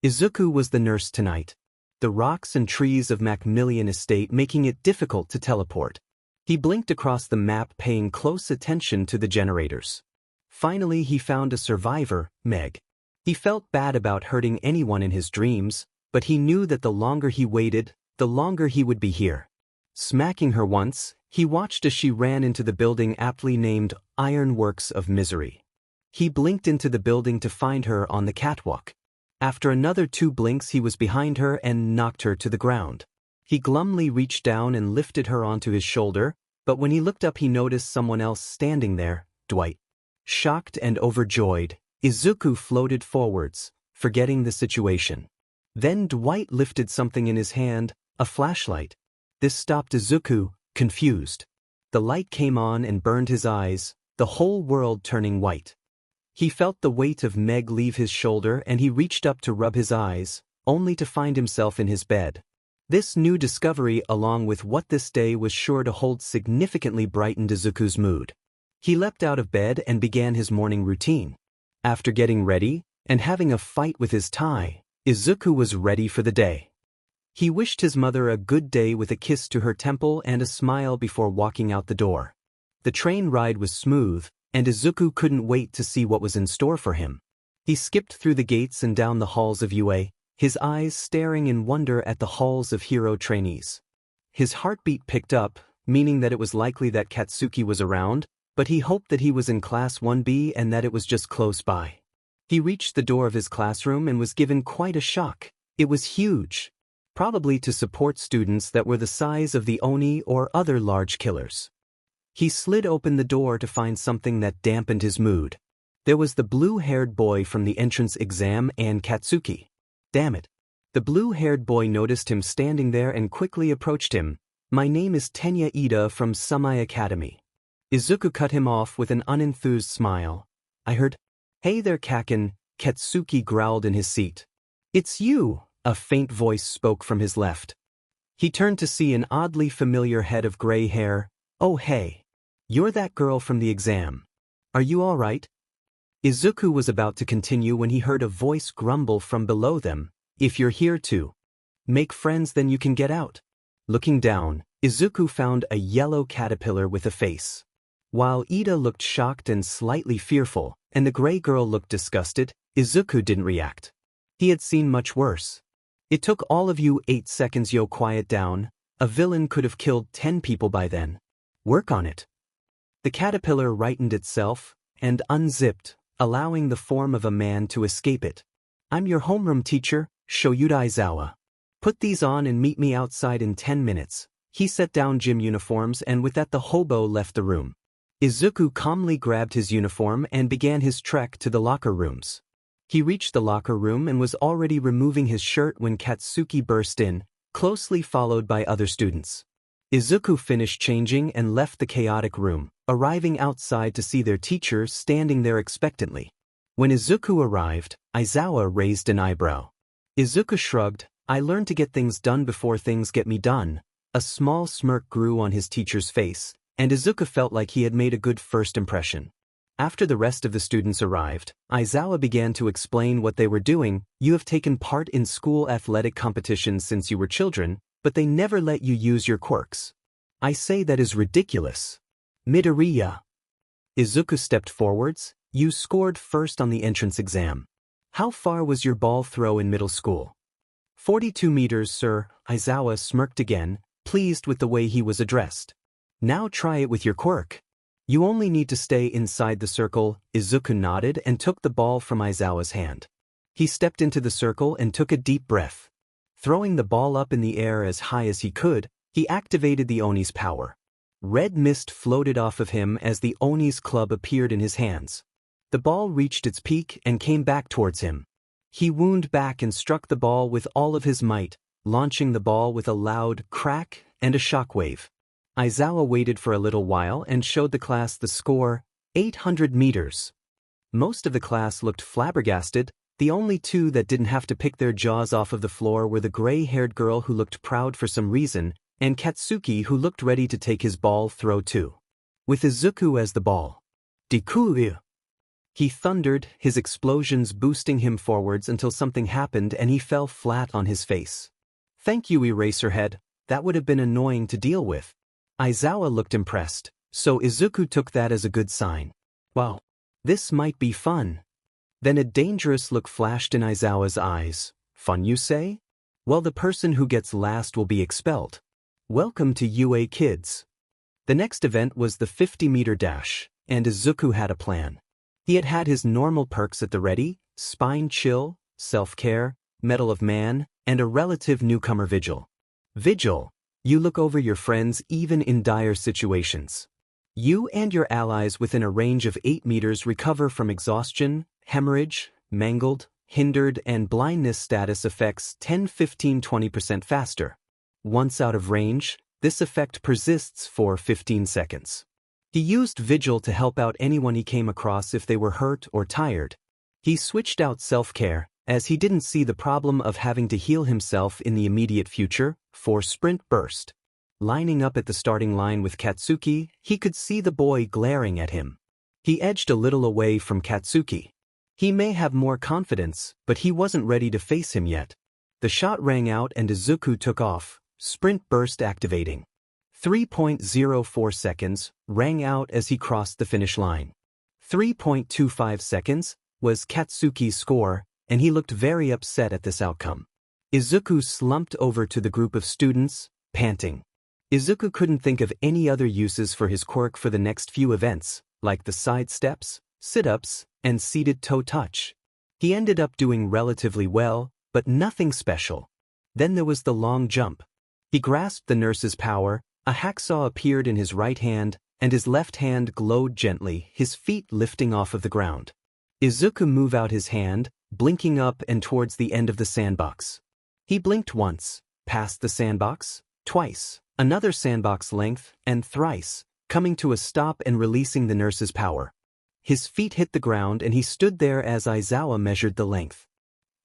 Izuku was the nurse tonight. The rocks and trees of Macmillian Estate making it difficult to teleport. He blinked across the map, paying close attention to the generators. Finally, he found a survivor, Meg. He felt bad about hurting anyone in his dreams, but he knew that the longer he waited, the longer he would be here. Smacking her once, he watched as she ran into the building aptly named Ironworks of Misery. He blinked into the building to find her on the catwalk. After another 2 blinks, he was behind her and knocked her to the ground. He glumly reached down and lifted her onto his shoulder, but when he looked up he noticed someone else standing there, Dwight. Shocked and overjoyed, Izuku floated forwards, forgetting the situation. Then Dwight lifted something in his hand, a flashlight. This stopped Izuku, confused. The light came on and burned his eyes, the whole world turning white. He felt the weight of Meg leave his shoulder and he reached up to rub his eyes, only to find himself in his bed. This new discovery, along with what this day was sure to hold, significantly brightened Izuku's mood. He leapt out of bed and began his morning routine. After getting ready and having a fight with his tie, Izuku was ready for the day. He wished his mother a good day with a kiss to her temple and a smile before walking out the door. The train ride was smooth, and Izuku couldn't wait to see what was in store for him. He skipped through the gates and down the halls of UA, his eyes staring in wonder at the halls of hero trainees. His heartbeat picked up, meaning that it was likely that Katsuki was around, but he hoped that he was in Class 1B and that it was just close by. He reached the door of his classroom and was given quite a shock. It was huge. Probably to support students that were the size of the Oni or other large killers. He slid open the door to find something that dampened his mood. There was the blue-haired boy from the entrance exam and Katsuki. Damn it. The blue-haired boy noticed him standing there and quickly approached him. My name is Tenya Iida from Semi Academy. Izuku cut him off with an unenthused smile. I heard. Hey there, Kaken, Katsuki growled in his seat. It's you. A faint voice spoke from his left. He turned to see an oddly familiar head of gray hair. Oh hey. You're that girl from the exam. Are you all right? Izuku was about to continue when he heard a voice grumble from below them. If you're here to make friends, then you can get out. Looking down, Izuku found a yellow caterpillar with a face. While Iida looked shocked and slightly fearful, and the gray girl looked disgusted, Izuku didn't react. He had seen much worse. It took all of you 8 seconds. Yo, quiet down. A villain could have killed 10 people by then. Work on it. The caterpillar rightened itself and unzipped, allowing the form of a man to escape it. I'm your homeroom teacher, Shoyuda Aizawa. Put these on and meet me outside in 10 minutes. He set down gym uniforms, and with that the hobo left the room. Izuku calmly grabbed his uniform and began his trek to the locker rooms. He reached the locker room and was already removing his shirt when Katsuki burst in, closely followed by other students. Izuku finished changing and left the chaotic room, arriving outside to see their teacher standing there expectantly. When Izuku arrived, Aizawa raised an eyebrow. Izuku shrugged. I learned to get things done before things get me done. A small smirk grew on his teacher's face, and Izuku felt like he had made a good first impression. After the rest of the students arrived, Aizawa began to explain what they were doing. You have taken part in school athletic competitions since you were children, but they never let you use your quirks. I say that is ridiculous. Midoriya. Izuku stepped forwards. You scored first on the entrance exam. How far was your ball throw in middle school? 42 meters, sir. Aizawa smirked again, pleased with the way he was addressed. Now try it with your quirk. You only need to stay inside the circle. Izuku nodded and took the ball from Aizawa's hand. He stepped into the circle and took a deep breath. Throwing the ball up in the air as high as he could, he activated the Oni's power. Red mist floated off of him as the Oni's club appeared in his hands. The ball reached its peak and came back towards him. He wound back and struck the ball with all of his might, launching the ball with a loud crack and a shockwave. Aizawa waited for a little while and showed the class the score, 800 meters. Most of the class looked flabbergasted. The only two that didn't have to pick their jaws off of the floor were the gray-haired girl who looked proud for some reason, and Katsuki who looked ready to take his ball throw too. With Izuku as the ball. Deku! He thundered, his explosions boosting him forwards until something happened and he fell flat on his face. Thank you, Eraserhead. That would have been annoying to deal with. Aizawa looked impressed, so Izuku took that as a good sign. Wow. This might be fun. Then a dangerous look flashed in Aizawa's eyes. Fun, you say? Well, the person who gets last will be expelled. Welcome to UA Kids. The next event was the 50-meter dash, and Izuku had a plan. He had had his normal perks at the ready: Spine Chill, Self-Care, Medal of Man, and a relative newcomer Vigil. Vigil. You look over your friends even in dire situations. You and your allies within a range of 8 meters recover from exhaustion, hemorrhage, mangled, hindered, and blindness status effects 10, 15, 20% faster. Once out of range, this effect persists for 15 seconds. He used Vigil to help out anyone he came across if they were hurt or tired. He switched out Self-Care, as he didn't see the problem of having to heal himself in the immediate future, for Sprint Burst. Lining up at the starting line with Katsuki, he could see the boy glaring at him. He edged a little away from Katsuki. He may have more confidence, but he wasn't ready to face him yet. The shot rang out and Izuku took off, Sprint Burst activating. 3.04 seconds rang out as he crossed the finish line. 3.25 seconds was Katsuki's score, and he looked very upset at this outcome. Izuku slumped over to the group of students, panting. Izuku couldn't think of any other uses for his quirk for the next few events, like the side steps, sit-ups, and seated toe touch. He ended up doing relatively well, but nothing special. Then there was the long jump. He grasped the nurse's power, a hacksaw appeared in his right hand, and his left hand glowed gently, his feet lifting off of the ground. Izuku moved out his hand, blinking up and towards the end of the sandbox. He blinked once, past the sandbox, twice, another sandbox length, and thrice, coming to a stop and releasing the nurse's power. His feet hit the ground and he stood there as Aizawa measured the length.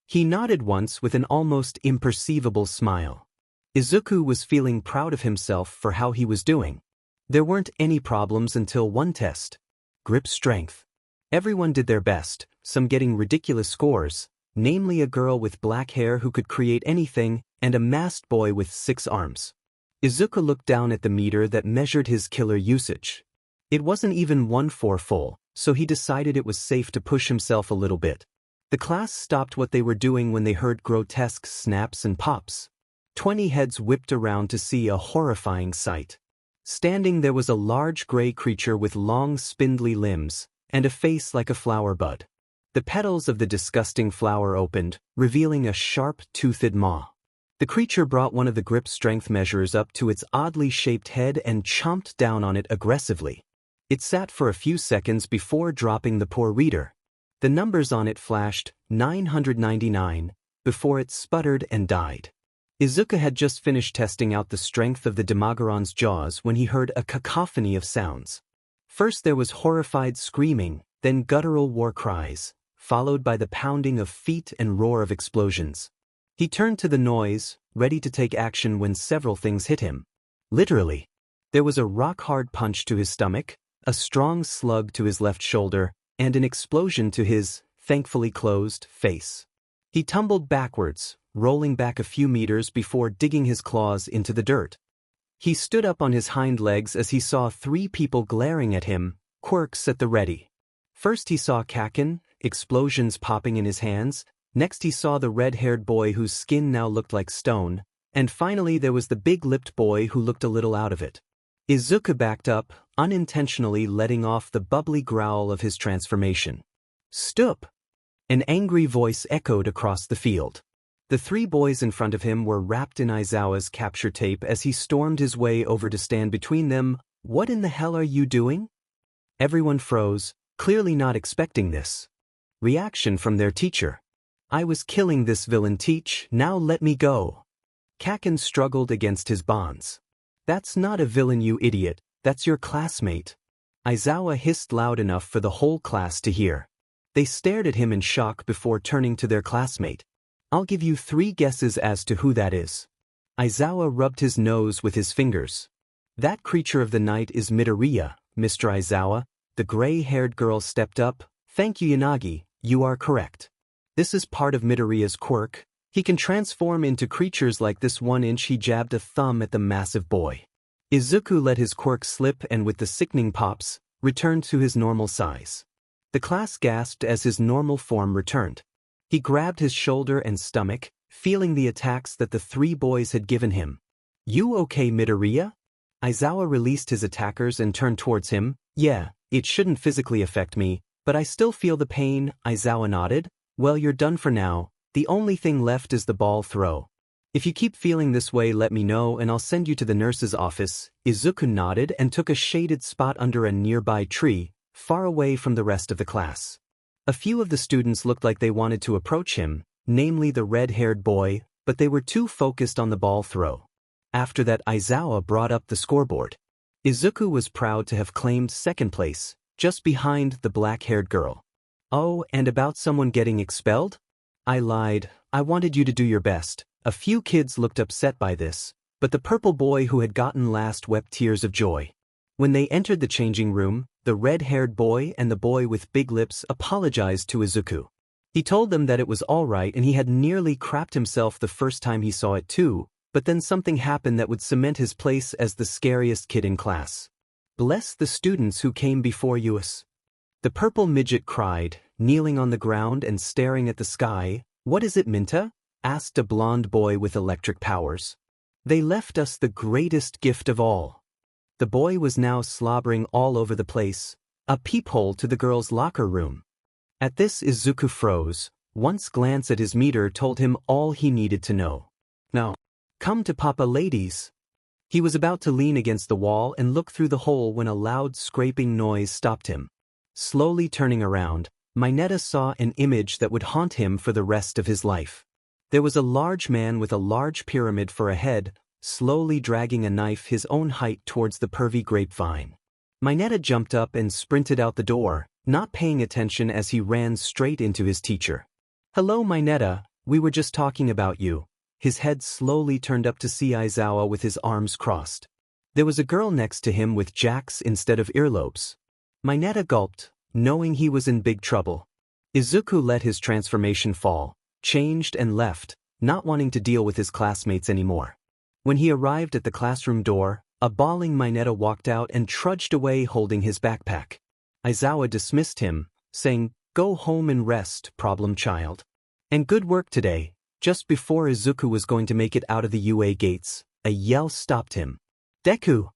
He nodded once with an almost imperceivable smile. Izuku was feeling proud of himself for how he was doing. There weren't any problems until one test. grip strength. Everyone did their best, some getting ridiculous scores, namely a girl with black hair who could create anything, and a masked boy with 6 arms. Izuku looked down at the meter that measured his killer usage. It wasn't even 1/4 full, so he decided it was safe to push himself a little bit. The class stopped what they were doing when they heard grotesque snaps and pops. 20 heads whipped around to see a horrifying sight. Standing there was a large gray creature with long spindly limbs, and a face like a flower bud. The petals of the disgusting flower opened, revealing a sharp-toothed maw. The creature brought one of the grip strength measures up to its oddly shaped head and chomped down on it aggressively. It sat for a few seconds before dropping the poor reader. The numbers on it flashed, 999, before it sputtered and died. Izuku had just finished testing out the strength of the Demagoron's jaws when he heard a cacophony of sounds. First there was horrified screaming, then guttural war cries, followed by the pounding of feet and roar of explosions. He turned to the noise, ready to take action when several things hit him. Literally. There was a rock-hard punch to his stomach, a strong slug to his left shoulder, and an explosion to his, thankfully closed, face. He tumbled backwards, rolling back a few meters before digging his claws into the dirt. He stood up on his hind legs as he saw 3 people glaring at him, quirks at the ready. First he saw Kakin, explosions popping in his hands, next he saw the red-haired boy whose skin now looked like stone, and finally there was the big-lipped boy who looked a little out of it. Izuku backed up, unintentionally letting off the bubbly growl of his transformation. "Stop!" An angry voice echoed across the field. The 3 boys in front of him were wrapped in Aizawa's capture tape as he stormed his way over to stand between them. "What in the hell are you doing?" Everyone froze, clearly not expecting this. Reaction from their teacher. "I was killing this villain, teach, now let me go." Kakin struggled against his bonds. "That's not a villain, you idiot, that's your classmate." Aizawa hissed loud enough for the whole class to hear. They stared at him in shock before turning to their classmate. "I'll give you 3 guesses as to who that is." Aizawa rubbed his nose with his fingers. "That creature of the night is Midoriya, Mr. Aizawa." The gray-haired girl stepped up. "Thank you, Yanagi, you are correct. This is part of Midoriya's quirk. He can transform into creatures like this." 1 inch. He jabbed a thumb at the massive boy. Izuku let his quirk slip and with the sickening pops, returned to his normal size. The class gasped as his normal form returned. He grabbed his shoulder and stomach, feeling the attacks that the 3 boys had given him. "You okay, Midoriya?" Aizawa released his attackers and turned towards him. "Yeah, it shouldn't physically affect me, but I still feel the pain." Aizawa nodded. "Well, you're done for now. The only thing left is the ball throw. If you keep feeling this way, let me know and I'll send you to the nurse's office." Izuku nodded and took a shaded spot under a nearby tree, far away from the rest of the class. A few of the students looked like they wanted to approach him, namely the red-haired boy, but they were too focused on the ball throw. After that, Aizawa brought up the scoreboard. Izuku was proud to have claimed 2nd place, just behind the black-haired girl. "Oh, and about someone getting expelled?" "I lied, I wanted you to do your best." A few kids looked upset by this, but the purple boy who had gotten last wept tears of joy. When they entered the changing room, the red-haired boy and the boy with big lips apologized to Izuku. He told them that it was all right and he had nearly crapped himself the first time he saw it too, but then something happened that would cement his place as the scariest kid in class. "Bless the students who came before us." The purple midget cried, kneeling on the ground and staring at the sky. "What is it, Minta?" asked a blonde boy with electric powers. "They left us the greatest gift of all." The boy was now slobbering all over the place, a peephole to the girls' locker room. At this, Izuku froze. Once glance at his meter told him all he needed to know. "Now, come to Papa, ladies." He was about to lean against the wall and look through the hole when a loud scraping noise stopped him. Slowly turning around, Mineta saw an image that would haunt him for the rest of his life. There was a large man with a large pyramid for a head, slowly dragging a knife his own height towards the pervy grapevine. Mineta jumped up and sprinted out the door, not paying attention as he ran straight into his teacher. "Hello, Mineta, we were just talking about you." His head slowly turned up to see Aizawa with his arms crossed. There was a girl next to him with jacks instead of earlobes. Mineta gulped, knowing he was in big trouble. Izuku let his transformation fall, changed and left, not wanting to deal with his classmates anymore. When he arrived at the classroom door, a bawling Mineta walked out and trudged away holding his backpack. Aizawa dismissed him, saying, "Go home and rest, problem child. And good work today." Just before Izuku was going to make it out of the UA gates, a yell stopped him. "Deku!"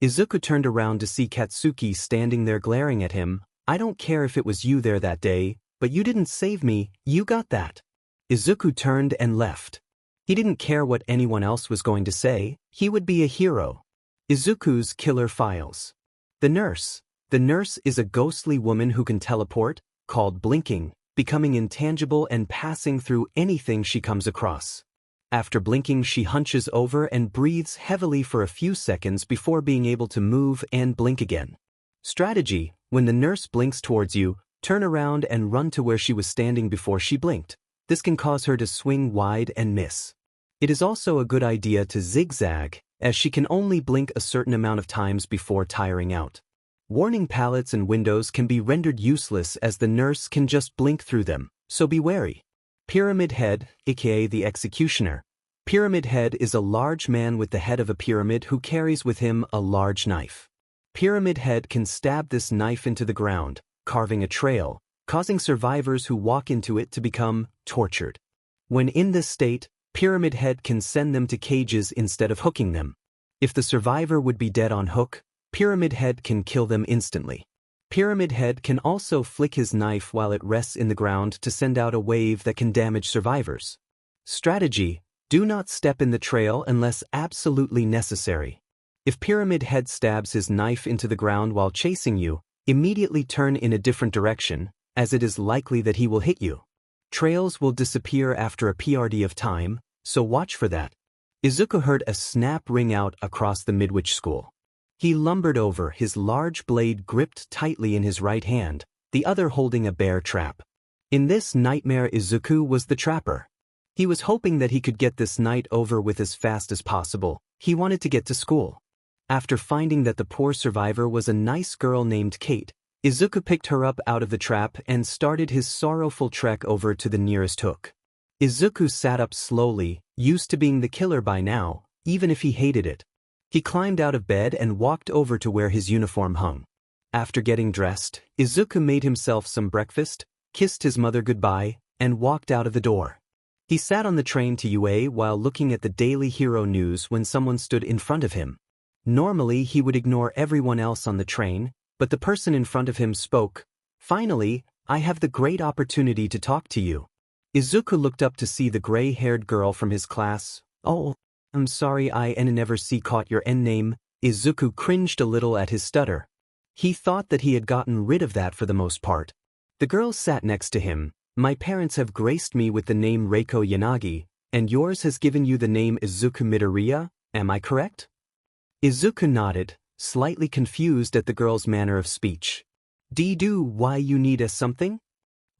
Izuku turned around to see Katsuki standing there glaring at him. "I don't care if it was you there that day, but you didn't save me, you got that." Izuku turned and left. He didn't care what anyone else was going to say, he would be a hero. Izuku's killer files. The nurse. The nurse is a ghostly woman who can teleport, called blinking, becoming intangible and passing through anything she comes across. After blinking, she hunches over and breathes heavily for a few seconds before being able to move and blink again. Strategy: when the nurse blinks towards you, turn around and run to where she was standing before she blinked. This can cause her to swing wide and miss. It is also a good idea to zigzag, as she can only blink a certain amount of times before tiring out. Warning pallets and windows can be rendered useless as the nurse can just blink through them, so be wary. Pyramid Head, aka the Executioner. Pyramid Head is a large man with the head of a pyramid who carries with him a large knife. Pyramid Head can stab this knife into the ground, carving a trail, causing survivors who walk into it to become tortured. When in this state, Pyramid Head can send them to cages instead of hooking them. If the survivor would be dead on hook, Pyramid Head can kill them instantly. Pyramid Head can also flick his knife while it rests in the ground to send out a wave that can damage survivors. Strategy: do not step in the trail unless absolutely necessary. If Pyramid Head stabs his knife into the ground while chasing you, immediately turn in a different direction, as it is likely that he will hit you. Trails will disappear after a PRD of time, so watch for that. Izuku heard a snap ring out across the Midwich School. He lumbered over, his large blade gripped tightly in his right hand, the other holding a bear trap. In this nightmare, Izuku was the trapper. He was hoping that he could get this night over with as fast as possible. He wanted to get to school. After finding that the poor survivor was a nice girl named Kate, Izuku picked her up out of the trap and started his sorrowful trek over to the nearest hook. Izuku sat up slowly, used to being the killer by now, even if he hated it. He climbed out of bed and walked over to where his uniform hung. After getting dressed, Izuku made himself some breakfast, kissed his mother goodbye, and walked out of the door. He sat on the train to UA while looking at the Daily Hero news when someone stood in front of him. Normally he would ignore everyone else on the train, but the person in front of him spoke. "Finally, I have the great opportunity to talk to you." Izuku looked up to see the gray-haired girl from his class. "Oh, I'm sorry I never see caught your name." Izuku cringed a little at his stutter. He thought that he had gotten rid of that for the most part. The girl sat next to him. "My parents have graced me with the name Reiko Yanagi, and yours has given you the name Izuku Midoriya, am I correct?" Izuku nodded, slightly confused at the girl's manner of speech. "Do why you need something?"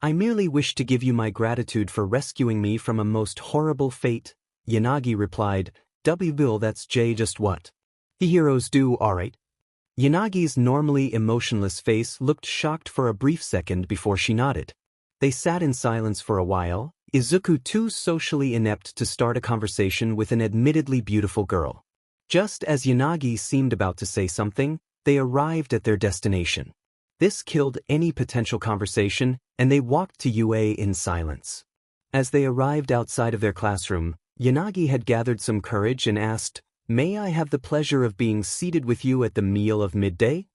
"I merely wish to give you my gratitude for rescuing me from a most horrible fate," Yanagi replied. "Bill, that's J just what the heroes do, alright." Yanagi's normally emotionless face looked shocked for a brief second before she nodded. They sat in silence for a while, Izuku too socially inept to start a conversation with an admittedly beautiful girl. Just as Yanagi seemed about to say something, they arrived at their destination. This killed any potential conversation, and they walked to UA in silence. As they arrived outside of their classroom, Yanagi had gathered some courage and asked, "May I have the pleasure of being seated with you at the meal of midday?"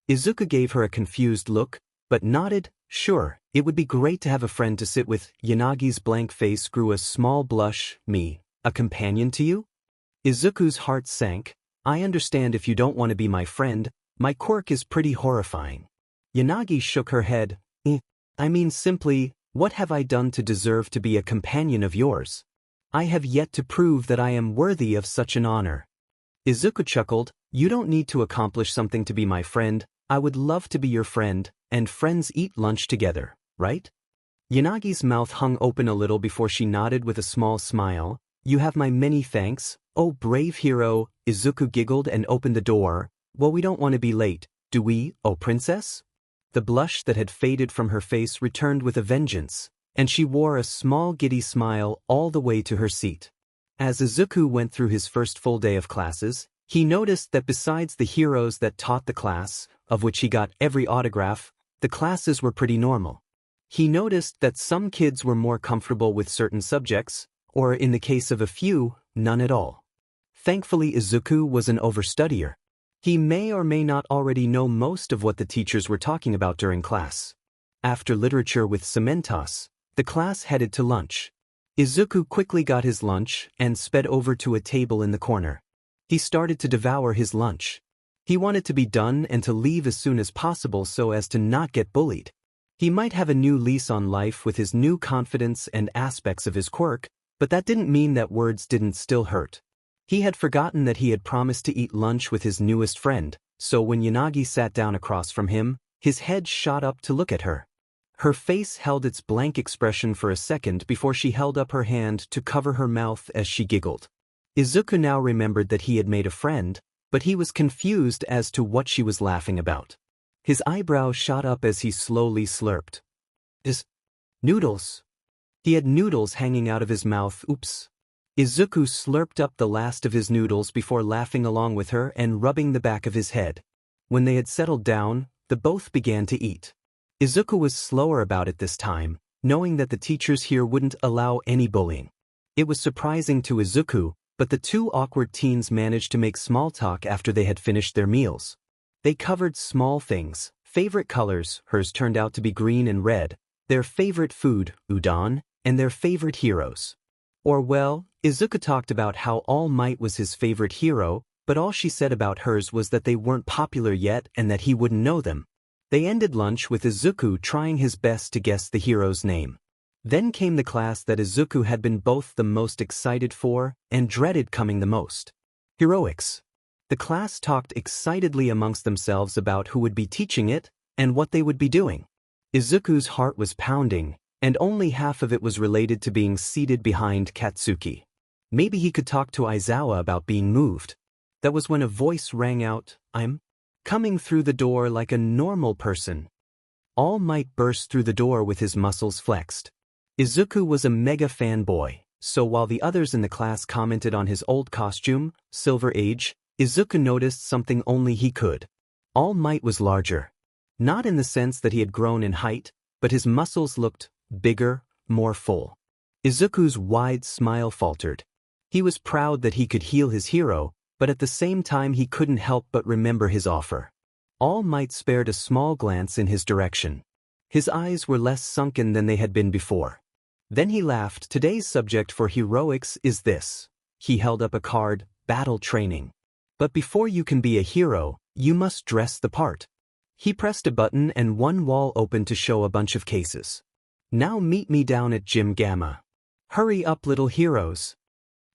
Izuku gave her a confused look, but nodded. "Sure, it would be great to have a friend to sit with." Yanagi's blank face grew a small blush. "Me, a companion to you?" Izuku's heart sank. "I understand if you don't want to be my friend. My quirk is pretty horrifying." Yanagi shook her head. I mean simply, what have I done to deserve to be a companion of yours? I have yet to prove that I am worthy of such an honor." Izuku chuckled. "You don't need to accomplish something to be my friend. I would love to be your friend, and friends eat lunch together, right?" Yanagi's mouth hung open a little before she nodded with a small smile. "You have my many thanks, oh brave hero." Izuku giggled and opened the door. "Well, we don't want to be late. "Do we, oh princess?" The blush that had faded from her face returned with a vengeance, and she wore a small giddy smile all the way to her seat. As Izuku went through his first full day of classes, he noticed that besides the heroes that taught the class, of which he got every autograph, the classes were pretty normal. He noticed that some kids were more comfortable with certain subjects, or in the case of a few, none at all. Thankfully, Izuku was an overstudier. He may or may not already know most of what the teachers were talking about during class. After literature with Cementos, the class headed to lunch. Izuku quickly got his lunch and sped over to a table in the corner. He started to devour his lunch. He wanted to be done and to leave as soon as possible so as to not get bullied. He might have a new lease on life with his new confidence and aspects of his quirk, but that didn't mean that words didn't still hurt. He had forgotten that he had promised to eat lunch with his newest friend, so when Yanagi sat down across from him, his head shot up to look at her. Her face held its blank expression for a second before she held up her hand to cover her mouth as she giggled. Izuku now remembered that he had made a friend, but he was confused as to what she was laughing about. His eyebrows shot up as he slowly slurped. Noodles. He had noodles hanging out of his mouth, oops. Izuku slurped up the last of his noodles before laughing along with her and rubbing the back of his head. When they had settled down, the both began to eat. Izuku was slower about it this time, knowing that the teachers here wouldn't allow any bullying. It was surprising to Izuku, but the two awkward teens managed to make small talk after they had finished their meals. They covered small things, favorite colors, hers turned out to be green and red, their favorite food, udon, and their favorite heroes. Or well, Izuku talked about how All Might was his favorite hero, but all she said about hers was that they weren't popular yet and that he wouldn't know them. They ended lunch with Izuku trying his best to guess the hero's name. Then came the class that Izuku had been both the most excited for and dreaded coming the most. Heroics. The class talked excitedly amongst themselves about who would be teaching it and what they would be doing. Izuku's heart was pounding, and only half of it was related to being seated behind Katsuki. Maybe he could talk to Aizawa about being moved. That was when a voice rang out, "I'm coming through the door like a normal person." All Might burst through the door with his muscles flexed. Izuku was a mega fanboy, so while the others in the class commented on his old costume, Silver Age, Izuku noticed something only he could. All Might was larger. Not in the sense that he had grown in height, but his muscles looked bigger, more full. Izuku's wide smile faltered. He was proud that he could heal his hero, but at the same time he couldn't help but remember his offer. All Might spared a small glance in his direction. His eyes were less sunken than they had been before. Then he laughed. "Today's subject for heroics is this." He held up a card, "Battle Training. But before you can be a hero, you must dress the part." He pressed a button and one wall opened to show a bunch of cases. "Now meet me down at Gym Gamma. Hurry up, little heroes."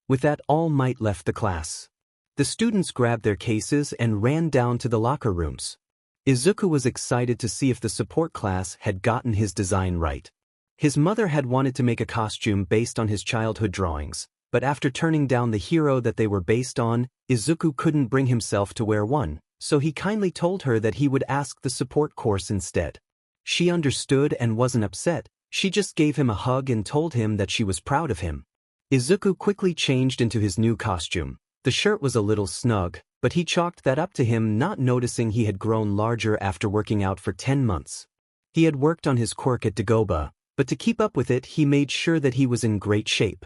With that, All Might left the class. The students grabbed their cases and ran down to the locker rooms. Izuku was excited to see if the support class had gotten his design right. His mother had wanted to make a costume based on his childhood drawings, but after turning down the hero that they were based on, Izuku couldn't bring himself to wear one, so he kindly told her that he would ask the support course instead. She understood and wasn't upset. She just gave him a hug and told him that she was proud of him. Izuku quickly changed into his new costume. The shirt was a little snug, but he chalked that up to him not noticing he had grown larger after working out for 10 months. He had worked on his quirk at Dagoba, but to keep up with it he made sure that he was in great shape.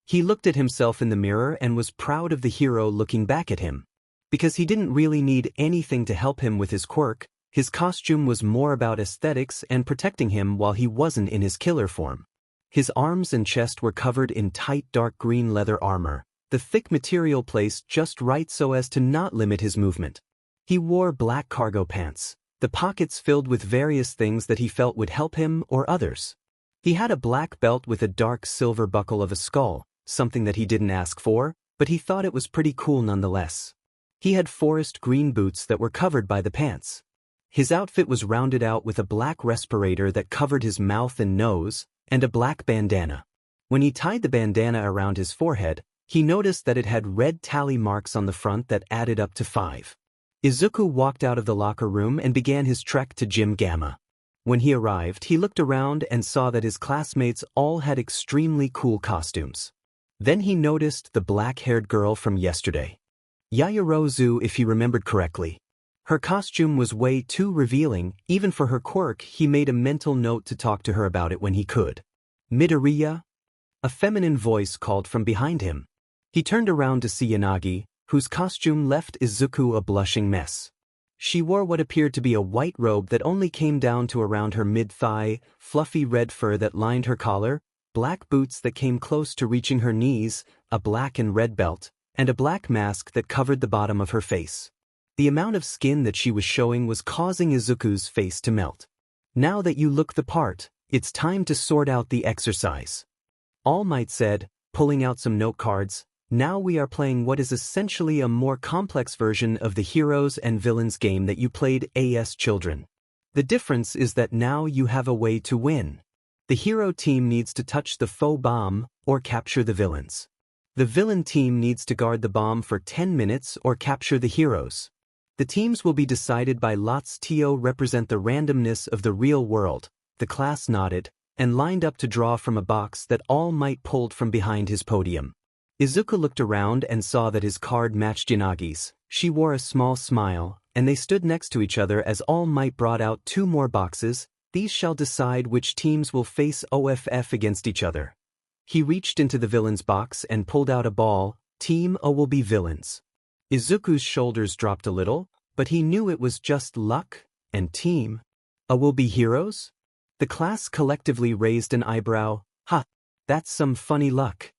He looked at himself in the mirror and was proud of the hero looking back at him. Because he didn't really need anything to help him with his quirk, his costume was more about aesthetics and protecting him while he wasn't in his killer form. His arms and chest were covered in tight dark green leather armor, the thick material placed just right so as to not limit his movement. He wore black cargo pants, the pockets filled with various things that he felt would help him or others. He had a black belt with a dark silver buckle of a skull, something that he didn't ask for, but he thought it was pretty cool nonetheless. He had forest green boots that were covered by the pants. His outfit was rounded out with a black respirator that covered his mouth and nose, and a black bandana. When he tied the bandana around his forehead, he noticed that it had red tally marks on the front that added up to 5. Izuku walked out of the locker room and began his trek to Gym Gamma. When he arrived, he looked around and saw that his classmates all had extremely cool costumes. Then he noticed the black-haired girl from yesterday. Yaoyorozu, if he remembered correctly. Her costume was way too revealing, even for her quirk. He made a mental note to talk to her about it when he could. Midoriya? A feminine voice called from behind him. He turned around to see Yanagi, whose costume left Izuku a blushing mess. She wore what appeared to be a white robe that only came down to around her mid-thigh, fluffy red fur that lined her collar, black boots that came close to reaching her knees, a black and red belt, and a black mask that covered the bottom of her face. The amount of skin that she was showing was causing Izuku's face to melt. Now that you look the part, it's time to sort out the exercise. All Might said, pulling out some note cards. Now we are playing what is essentially a more complex version of the heroes and villains game that you played as children. The difference is that now you have a way to win. The hero team needs to touch the faux bomb or capture the villains. The villain team needs to guard the bomb for 10 minutes or capture the heroes. The teams will be decided by lots. To represent the randomness of the real world. The class nodded and lined up to draw from a box that All Might pulled from behind his podium. Izuku looked around and saw that his card matched Yanagi's. She wore a small smile, and they stood next to each other as All Might brought out 2 more boxes. These shall decide which teams will face OFF against each other. He reached into the villains box and pulled out a ball. Team O will be villains. Izuku's shoulders dropped a little, but he knew it was just luck, and Team A will be heroes? The class collectively raised an eyebrow. Ha! That's some funny luck.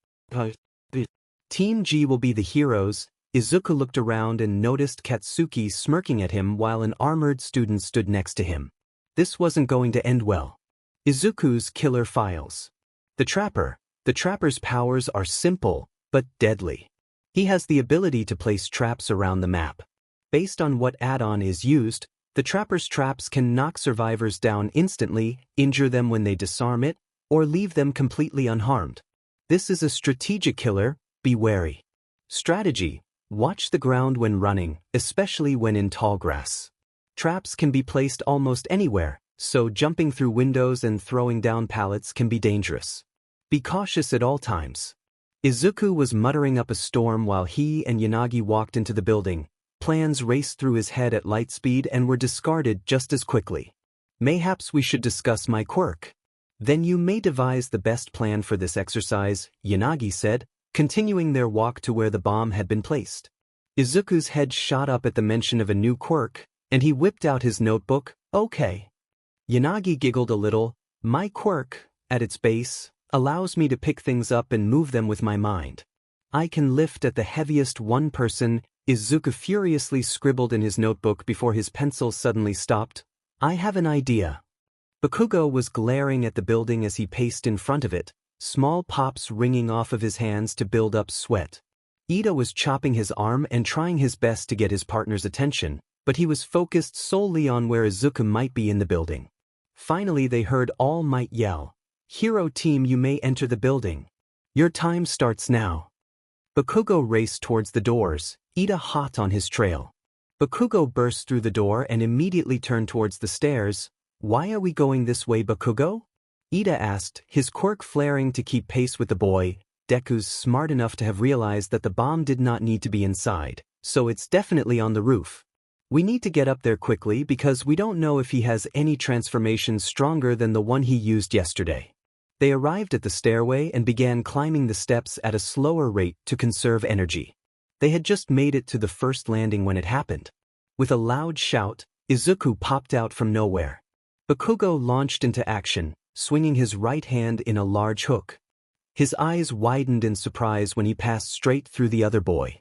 Team G will be the heroes. Izuku looked around and noticed Katsuki smirking at him while an armored student stood next to him. This wasn't going to end well. Izuku's killer files. The Trapper's powers are simple, but deadly. He has the ability to place traps around the map. Based on what add-on is used, the Trapper's traps can knock survivors down instantly, injure them when they disarm it, or leave them completely unharmed. This is a strategic killer. Be wary. Strategy: watch the ground when running, especially when in tall grass. Traps can be placed almost anywhere, so jumping through windows and throwing down pallets can be dangerous. Be cautious at all times. Izuku was muttering up a storm while he and Yanagi walked into the building. Plans raced through his head at light speed and were discarded just as quickly. Mayhaps we should discuss my quirk. Then you may devise the best plan for this exercise, Yanagi said, continuing their walk to where the bomb had been placed. Izuku's head shot up at the mention of a new quirk, and he whipped out his notebook. Okay. Yanagi giggled a little. My quirk, at its base, allows me to pick things up and move them with my mind. I can lift at the heaviest one person. Izuku furiously scribbled in his notebook before his pencil suddenly stopped. I have an idea. Bakugo was glaring at the building as he paced in front of it, small pops ringing off of his hands to build up sweat. Iida was chopping his arm and trying his best to get his partner's attention, but he was focused solely on where Izuku might be in the building. Finally they heard All Might yell, "Hero team, you may enter the building. Your time starts now." Bakugo raced towards the doors, Iida hot on his trail. Bakugo burst through the door and immediately turned towards the stairs. Why are we going this way, Bakugo? Iida asked, his quirk flaring to keep pace with the boy. Deku's smart enough to have realized that the bomb did not need to be inside, so it's definitely on the roof. We need to get up there quickly because we don't know if he has any transformations stronger than the one he used yesterday. They arrived at the stairway and began climbing the steps at a slower rate to conserve energy. They had just made it to the first landing when it happened. With a loud shout, Izuku popped out from nowhere. Bakugo launched into action, swinging his right hand in a large hook. His eyes widened in surprise when he passed straight through the other boy.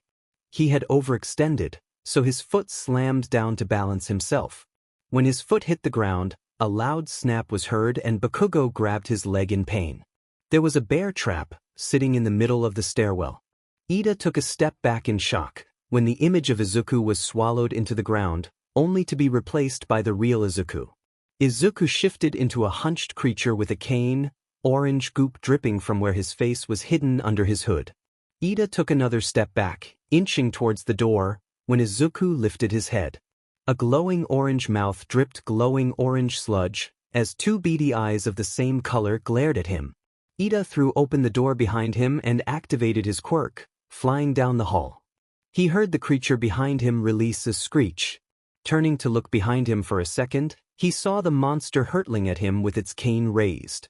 He had overextended, so his foot slammed down to balance himself. When his foot hit the ground, a loud snap was heard and Bakugo grabbed his leg in pain. There was a bear trap sitting in the middle of the stairwell. Iida took a step back in shock when the image of Izuku was swallowed into the ground, only to be replaced by the real Izuku. Izuku shifted into a hunched creature with a cane, orange goop dripping from where his face was hidden under his hood. Iida took another step back, inching towards the door. when Izuku lifted his head. A glowing orange mouth dripped glowing orange sludge, as two beady eyes of the same color glared at him. Iida threw open the door behind him and activated his quirk, flying down the hall. He heard the creature behind him release a screech. Turning to look behind him for a second, he saw the monster hurtling at him with its cane raised.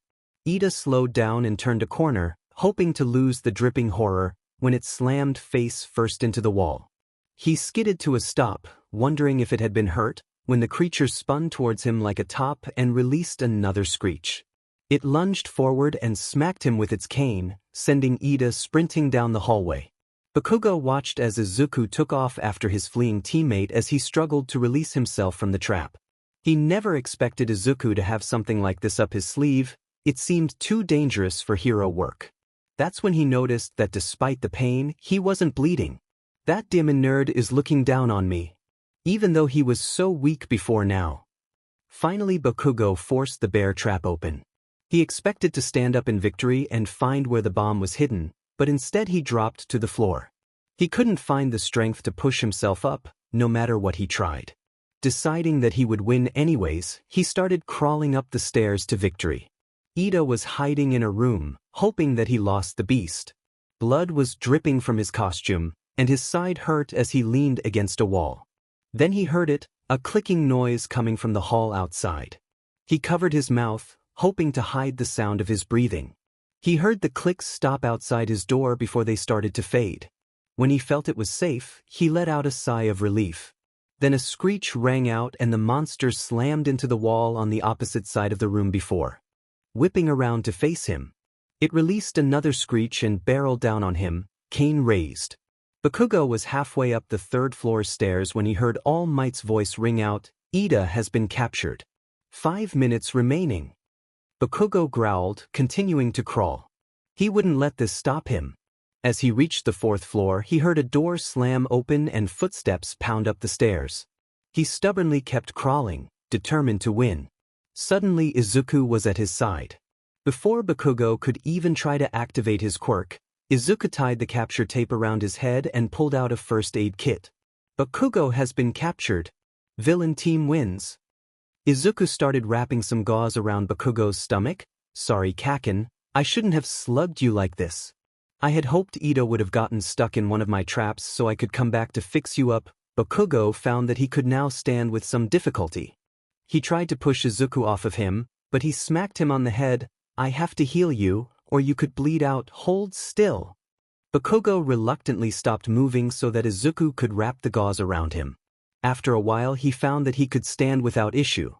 Iida slowed down and turned a corner, hoping to lose the dripping horror, when it slammed face first into the wall. He skidded to a stop, wondering if it had been hurt, when the creature spun towards him like a top and released another screech. It lunged forward and smacked him with its cane, sending Iida sprinting down the hallway. Bakugo watched as Izuku took off after his fleeing teammate as he struggled to release himself from the trap. He never expected Izuku to have something like this up his sleeve. It seemed too dangerous for hero work. That's when he noticed that despite the pain, he wasn't bleeding. That demon nerd is looking down on me. Even though he was so weak before now. Finally Bakugo forced the bear trap open. He expected to stand up in victory and find where the bomb was hidden, but instead he dropped to the floor. He couldn't find the strength to push himself up, no matter what he tried. Deciding that he would win anyways, he started crawling up the stairs to victory. Iida was hiding in a room, hoping that he lost the beast. Blood was dripping from his costume, and his side hurt as he leaned against a wall. Then he heard it, a clicking noise coming from the hall outside. He covered his mouth, hoping to hide the sound of his breathing. He heard the clicks stop outside his door before they started to fade. When he felt it was safe, he let out a sigh of relief. Then a screech rang out and the monster slammed into the wall on the opposite side of the room before. Whipping around to face him. It released another screech and barreled down on him, cane raised. Bakugo was halfway up the third-floor stairs when he heard All Might's voice ring out, "Iida has been captured. 5 minutes remaining." Bakugo growled, continuing to crawl. He wouldn't let this stop him. As he reached the 4th floor, he heard a door slam open and footsteps pound up the stairs. He stubbornly kept crawling, determined to win. Suddenly Izuku was at his side. Before Bakugo could even try to activate his quirk, Izuku tied the capture tape around his head and pulled out a first aid kit. Bakugo has been captured. Villain team wins. Izuku started wrapping some gauze around Bakugo's stomach. "Sorry Kaken, I shouldn't have slugged you like this. I had hoped Iida would have gotten stuck in one of my traps so I could come back to fix you up." Bakugo found that he could now stand with some difficulty. He tried to push Izuku off of him, but he smacked him on the head. "I have to heal you, or you could bleed out. Hold still." Bakugo reluctantly stopped moving so that Izuku could wrap the gauze around him. After a while he found that he could stand without issue.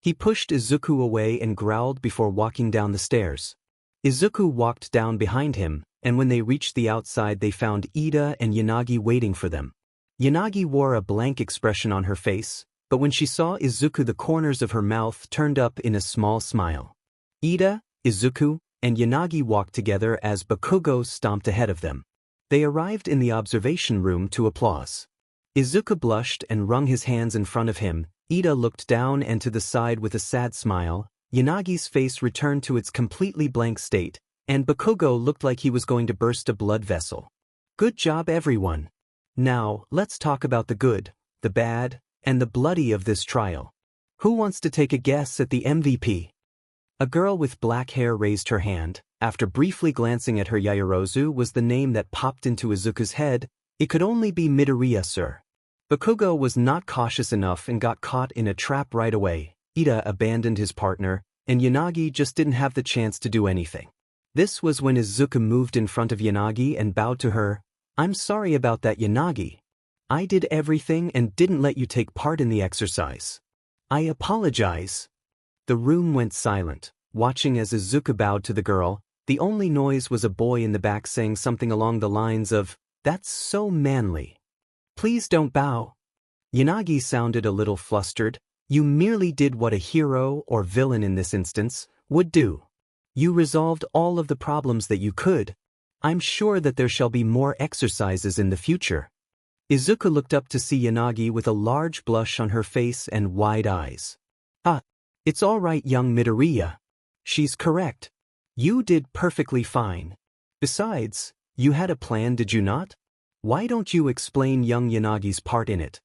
He pushed Izuku away and growled before walking down the stairs. Izuku walked down behind him, and when they reached the outside they found Iida and Yanagi waiting for them. Yanagi wore a blank expression on her face, but when she saw Izuku the corners of her mouth turned up in a small smile. Iida, Izuku, and Yanagi walked together as Bakugo stomped ahead of them. They arrived in the observation room to applause. Izuku blushed and wrung his hands in front of him. Iida looked down and to the side with a sad smile. Yanagi's face returned to its completely blank state, and Bakugo looked like he was going to burst a blood vessel. "Good job everyone. Now, let's talk about the good, the bad, and the bloody of this trial. Who wants to take a guess at the MVP?" A girl with black hair raised her hand. After briefly glancing at her, Yaoyorozu was the name that popped into Izuku's head. It could only be Midoriya, sir. Bakugo was not cautious enough and got caught in a trap right away. Iida abandoned his partner, and Yanagi just didn't have the chance to do anything. This was when Izuku moved in front of Yanagi and bowed to her. "I'm sorry about that, Yanagi. I did everything and didn't let you take part in the exercise. I apologize." The room went silent, watching as Izuku bowed to the girl. The only noise was a boy in the back saying something along the lines of, "That's so manly. Please don't bow." Yanagi sounded a little flustered. "You merely did what a hero, or villain in this instance, would do. You resolved all of the problems that you could. I'm sure that there shall be more exercises in the future." Izuku looked up to see Yanagi with a large blush on her face and wide eyes. "Ah, it's all right, young Midoriya. She's correct. You did perfectly fine. Besides, you had a plan, did you not?" Why don't you explain young Yanagi's part in it?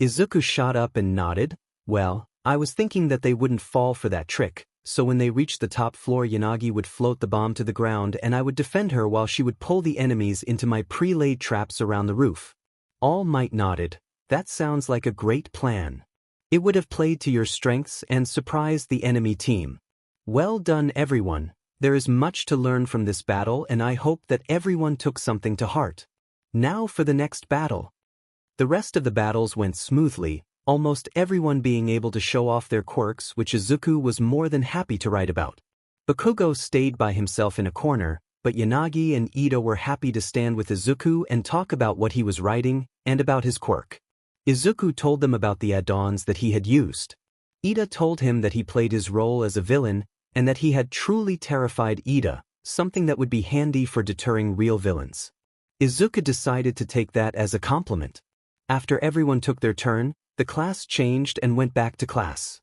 Izuku shot up and nodded. Well, I was thinking that they wouldn't fall for that trick, so when they reached the top floor Yanagi would float the bomb to the ground and I would defend her while she would pull the enemies into my pre-laid traps around the roof. All Might nodded. That sounds like a great plan. It would have played to your strengths and surprised the enemy team. Well done everyone. There is much to learn from this battle and I hope that everyone took something to heart. Now for the next battle. The rest of the battles went smoothly, almost everyone being able to show off their quirks, which Izuku was more than happy to write about. Bakugo stayed by himself in a corner, but Yanagi and Iida were happy to stand with Izuku and talk about what he was writing and about his quirk. Izuku told them about the add-ons that he had used. Iida told him that he played his role as a villain and that he had truly terrified Iida, something that would be handy for deterring real villains. Izuku decided to take that as a compliment. After everyone took their turn, the class changed and went back to class.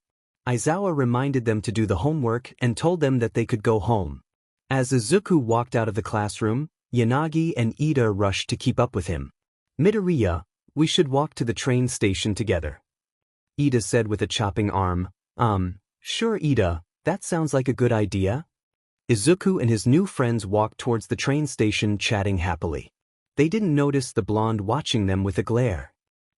Aizawa reminded them to do the homework and told them that they could go home. As Izuku walked out of the classroom, Yanagi and Iida rushed to keep up with him. Midoriya, we should walk to the train station together. Iida said with a chopping arm. Sure Iida, that sounds like a good idea. Izuku and his new friends walked towards the train station chatting happily. They didn't notice the blonde watching them with a glare.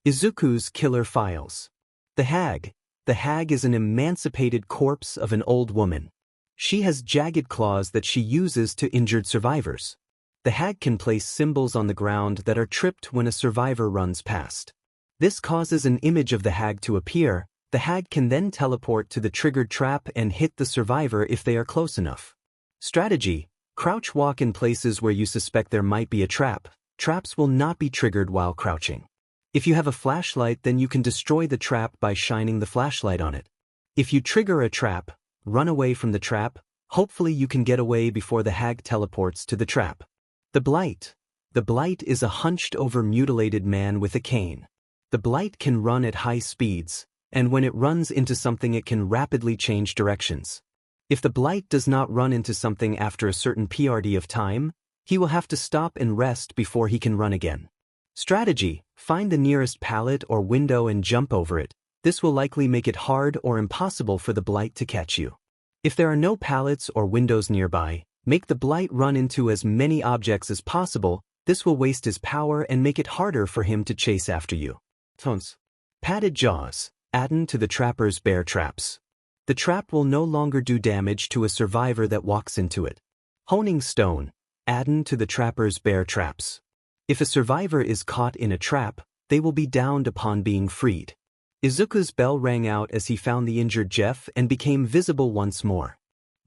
Izuku's killer files. The hag. The hag is an emancipated corpse of an old woman. She has jagged claws that she uses to injured survivors. The hag can place symbols on the ground that are tripped when a survivor runs past. This causes an image of the hag to appear. The hag can then teleport to the triggered trap and hit the survivor if they are close enough. Strategy. Crouch walk in places where you suspect there might be a trap. Traps will not be triggered while crouching. If you have a flashlight, then you can destroy the trap by shining the flashlight on it. If you trigger a trap, run away from the trap. Hopefully you can get away before the hag teleports to the trap. The Blight. The Blight is a hunched-over mutilated man with a cane. The Blight can run at high speeds, and when it runs into something it can rapidly change directions. If the Blight does not run into something after a certain PRD of time, he will have to stop and rest before he can run again. Strategy. Find the nearest pallet or window and jump over it. This will likely make it hard or impossible for the Blight to catch you. If there are no pallets or windows nearby, make the Blight run into as many objects as possible. This will waste his power and make it harder for him to chase after you. Tones. Padded jaws. Add to the trapper's bear traps. The trap will no longer do damage to a survivor that walks into it. Honing stone. Add to the trapper's bear traps. If a survivor is caught in a trap, they will be downed upon being freed. Izuku's bell rang out as he found the injured Jeff and became visible once more.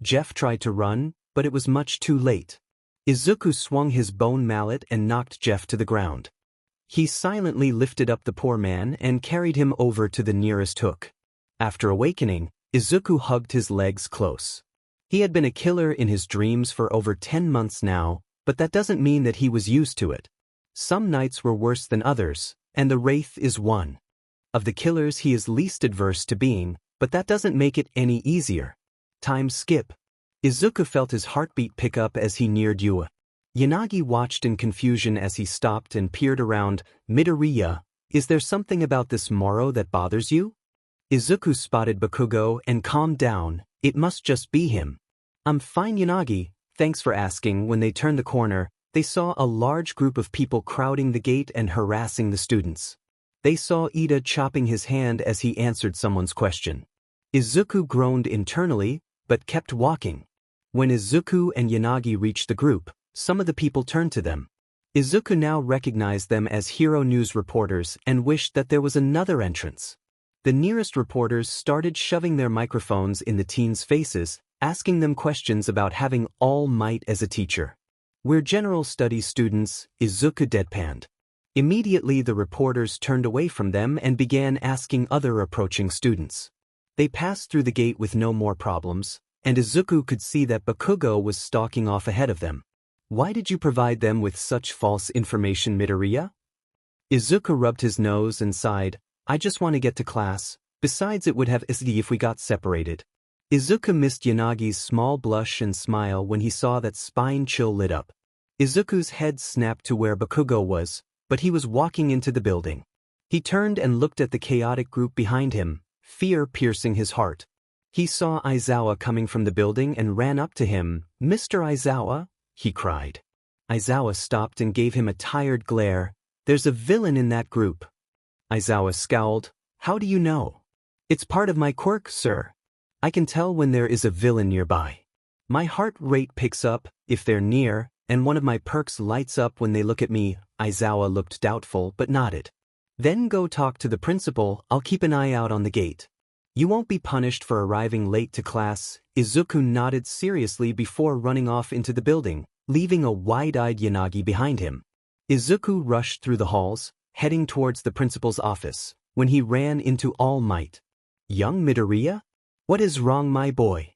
Jeff tried to run, but it was much too late. Izuku swung his bone mallet and knocked Jeff to the ground. He silently lifted up the poor man and carried him over to the nearest hook. After awakening, Izuku hugged his legs close. He had been a killer in his dreams for over 10 months now, but that doesn't mean that he was used to it. Some nights were worse than others, and the Wraith is one. Of the killers he is least adverse to being, but that doesn't make it any easier. Time skip. Izuku felt his heartbeat pick up as he neared Yua. Yanagi watched in confusion as he stopped and peered around. Midoriya, is there something about this Moro that bothers you? Izuku spotted Bakugo and calmed down. It must just be him. I'm fine Yanagi, thanks for asking. When they turned the corner, they saw a large group of people crowding the gate and harassing the students. They saw Iida chopping his hand as he answered someone's question. Izuku groaned internally, but kept walking. When Izuku and Yanagi reached the group, some of the people turned to them. Izuku now recognized them as Hero News reporters and wished that there was another entrance. The nearest reporters started shoving their microphones in the teens' faces, asking them questions about having All Might as a teacher. We're general studies students, Izuku deadpanned. Immediately the reporters turned away from them and began asking other approaching students. They passed through the gate with no more problems, and Izuku could see that Bakugo was stalking off ahead of them. Why did you provide them with such false information, Midoriya? Izuku rubbed his nose and sighed. I just want to get to class. Besides, it would have Iida if we got separated. Izuku missed Yanagi's small blush and smile when he saw that spine chill lit up. Izuku's head snapped to where Bakugo was. but he was walking into the building. He turned and looked at the chaotic group behind him, fear piercing his heart. He saw Aizawa coming from the building and ran up to him. "Mr. Aizawa?" he cried. Aizawa stopped and gave him a tired glare. "There's a villain in that group." Aizawa scowled. "How do you know?" "It's part of my quirk, sir. I can tell when there is a villain nearby. My heart rate picks up if they're near, and one of my perks lights up when they look at me." Aizawa looked doubtful but nodded. "Then go talk to the principal. I'll keep an eye out on the gate. You won't be punished for arriving late to class." Izuku nodded seriously before running off into the building, leaving a wide-eyed Yanagi behind him. Izuku rushed through the halls, heading towards the principal's office, when he ran into All Might. "Young Midoriya? What is wrong, my boy?"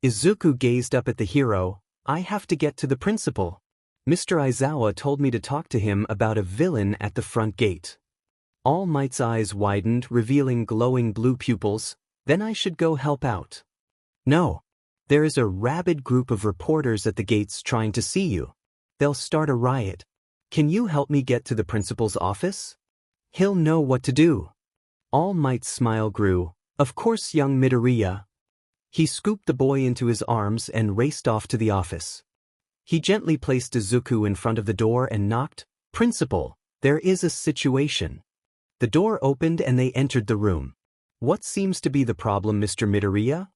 Izuku gazed up at the hero. "I have to get to the principal. Mr. Aizawa told me to talk to him about a villain at the front gate." All Might's eyes widened, revealing glowing blue pupils. "Then I should go help out." "No. There is a rabid group of reporters at the gates trying to see you. They'll start a riot. Can you help me get to the principal's office? He'll know what to do." All Might's smile grew. "Of course, young Midoriya." He scooped the boy into his arms and raced off to the office. He gently placed Izuku in front of the door and knocked. "Principal, there is a situation." The door opened and they entered the room. "What seems to be the problem, Mr. Midoriya?"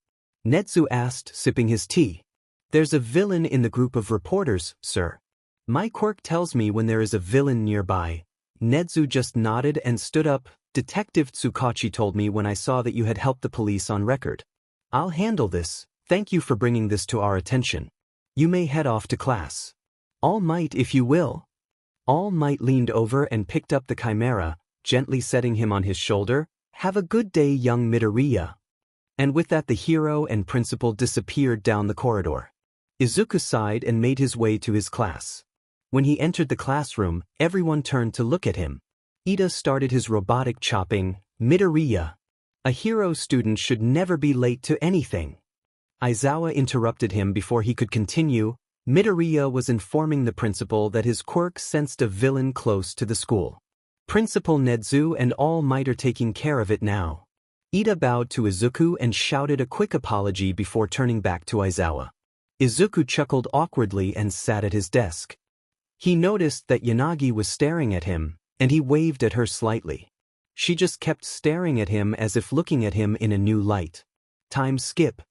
Netsu asked, sipping his tea. "There's a villain in the group of reporters, sir. My quirk tells me when there is a villain nearby." Netsu just nodded and stood up. "Detective Tsukachi told me when I saw that you had helped the police on record. I'll handle this. Thank you for bringing this to our attention. You may head off to class." "All Might, if you will." All Might leaned over and picked up the chimera, gently setting him on his shoulder. "Have a good day, young Midoriya." And with that the hero and principal disappeared down the corridor. Izuku sighed and made his way to his class. When he entered the classroom, everyone turned to look at him. Iida started his robotic chopping. "Midoriya, a hero student should never be late to anything." Aizawa interrupted him before he could continue. Midoriya was informing the principal that his quirk sensed a villain close to the school. "Principal Netsu and All Might are taking care of it now." Iida bowed to Izuku and shouted a quick apology before turning back to Aizawa. Izuku chuckled awkwardly and sat at his desk. He noticed that Yanagi was staring at him, and he waved at her slightly. She just kept staring at him as if looking at him in a new light. Time skip.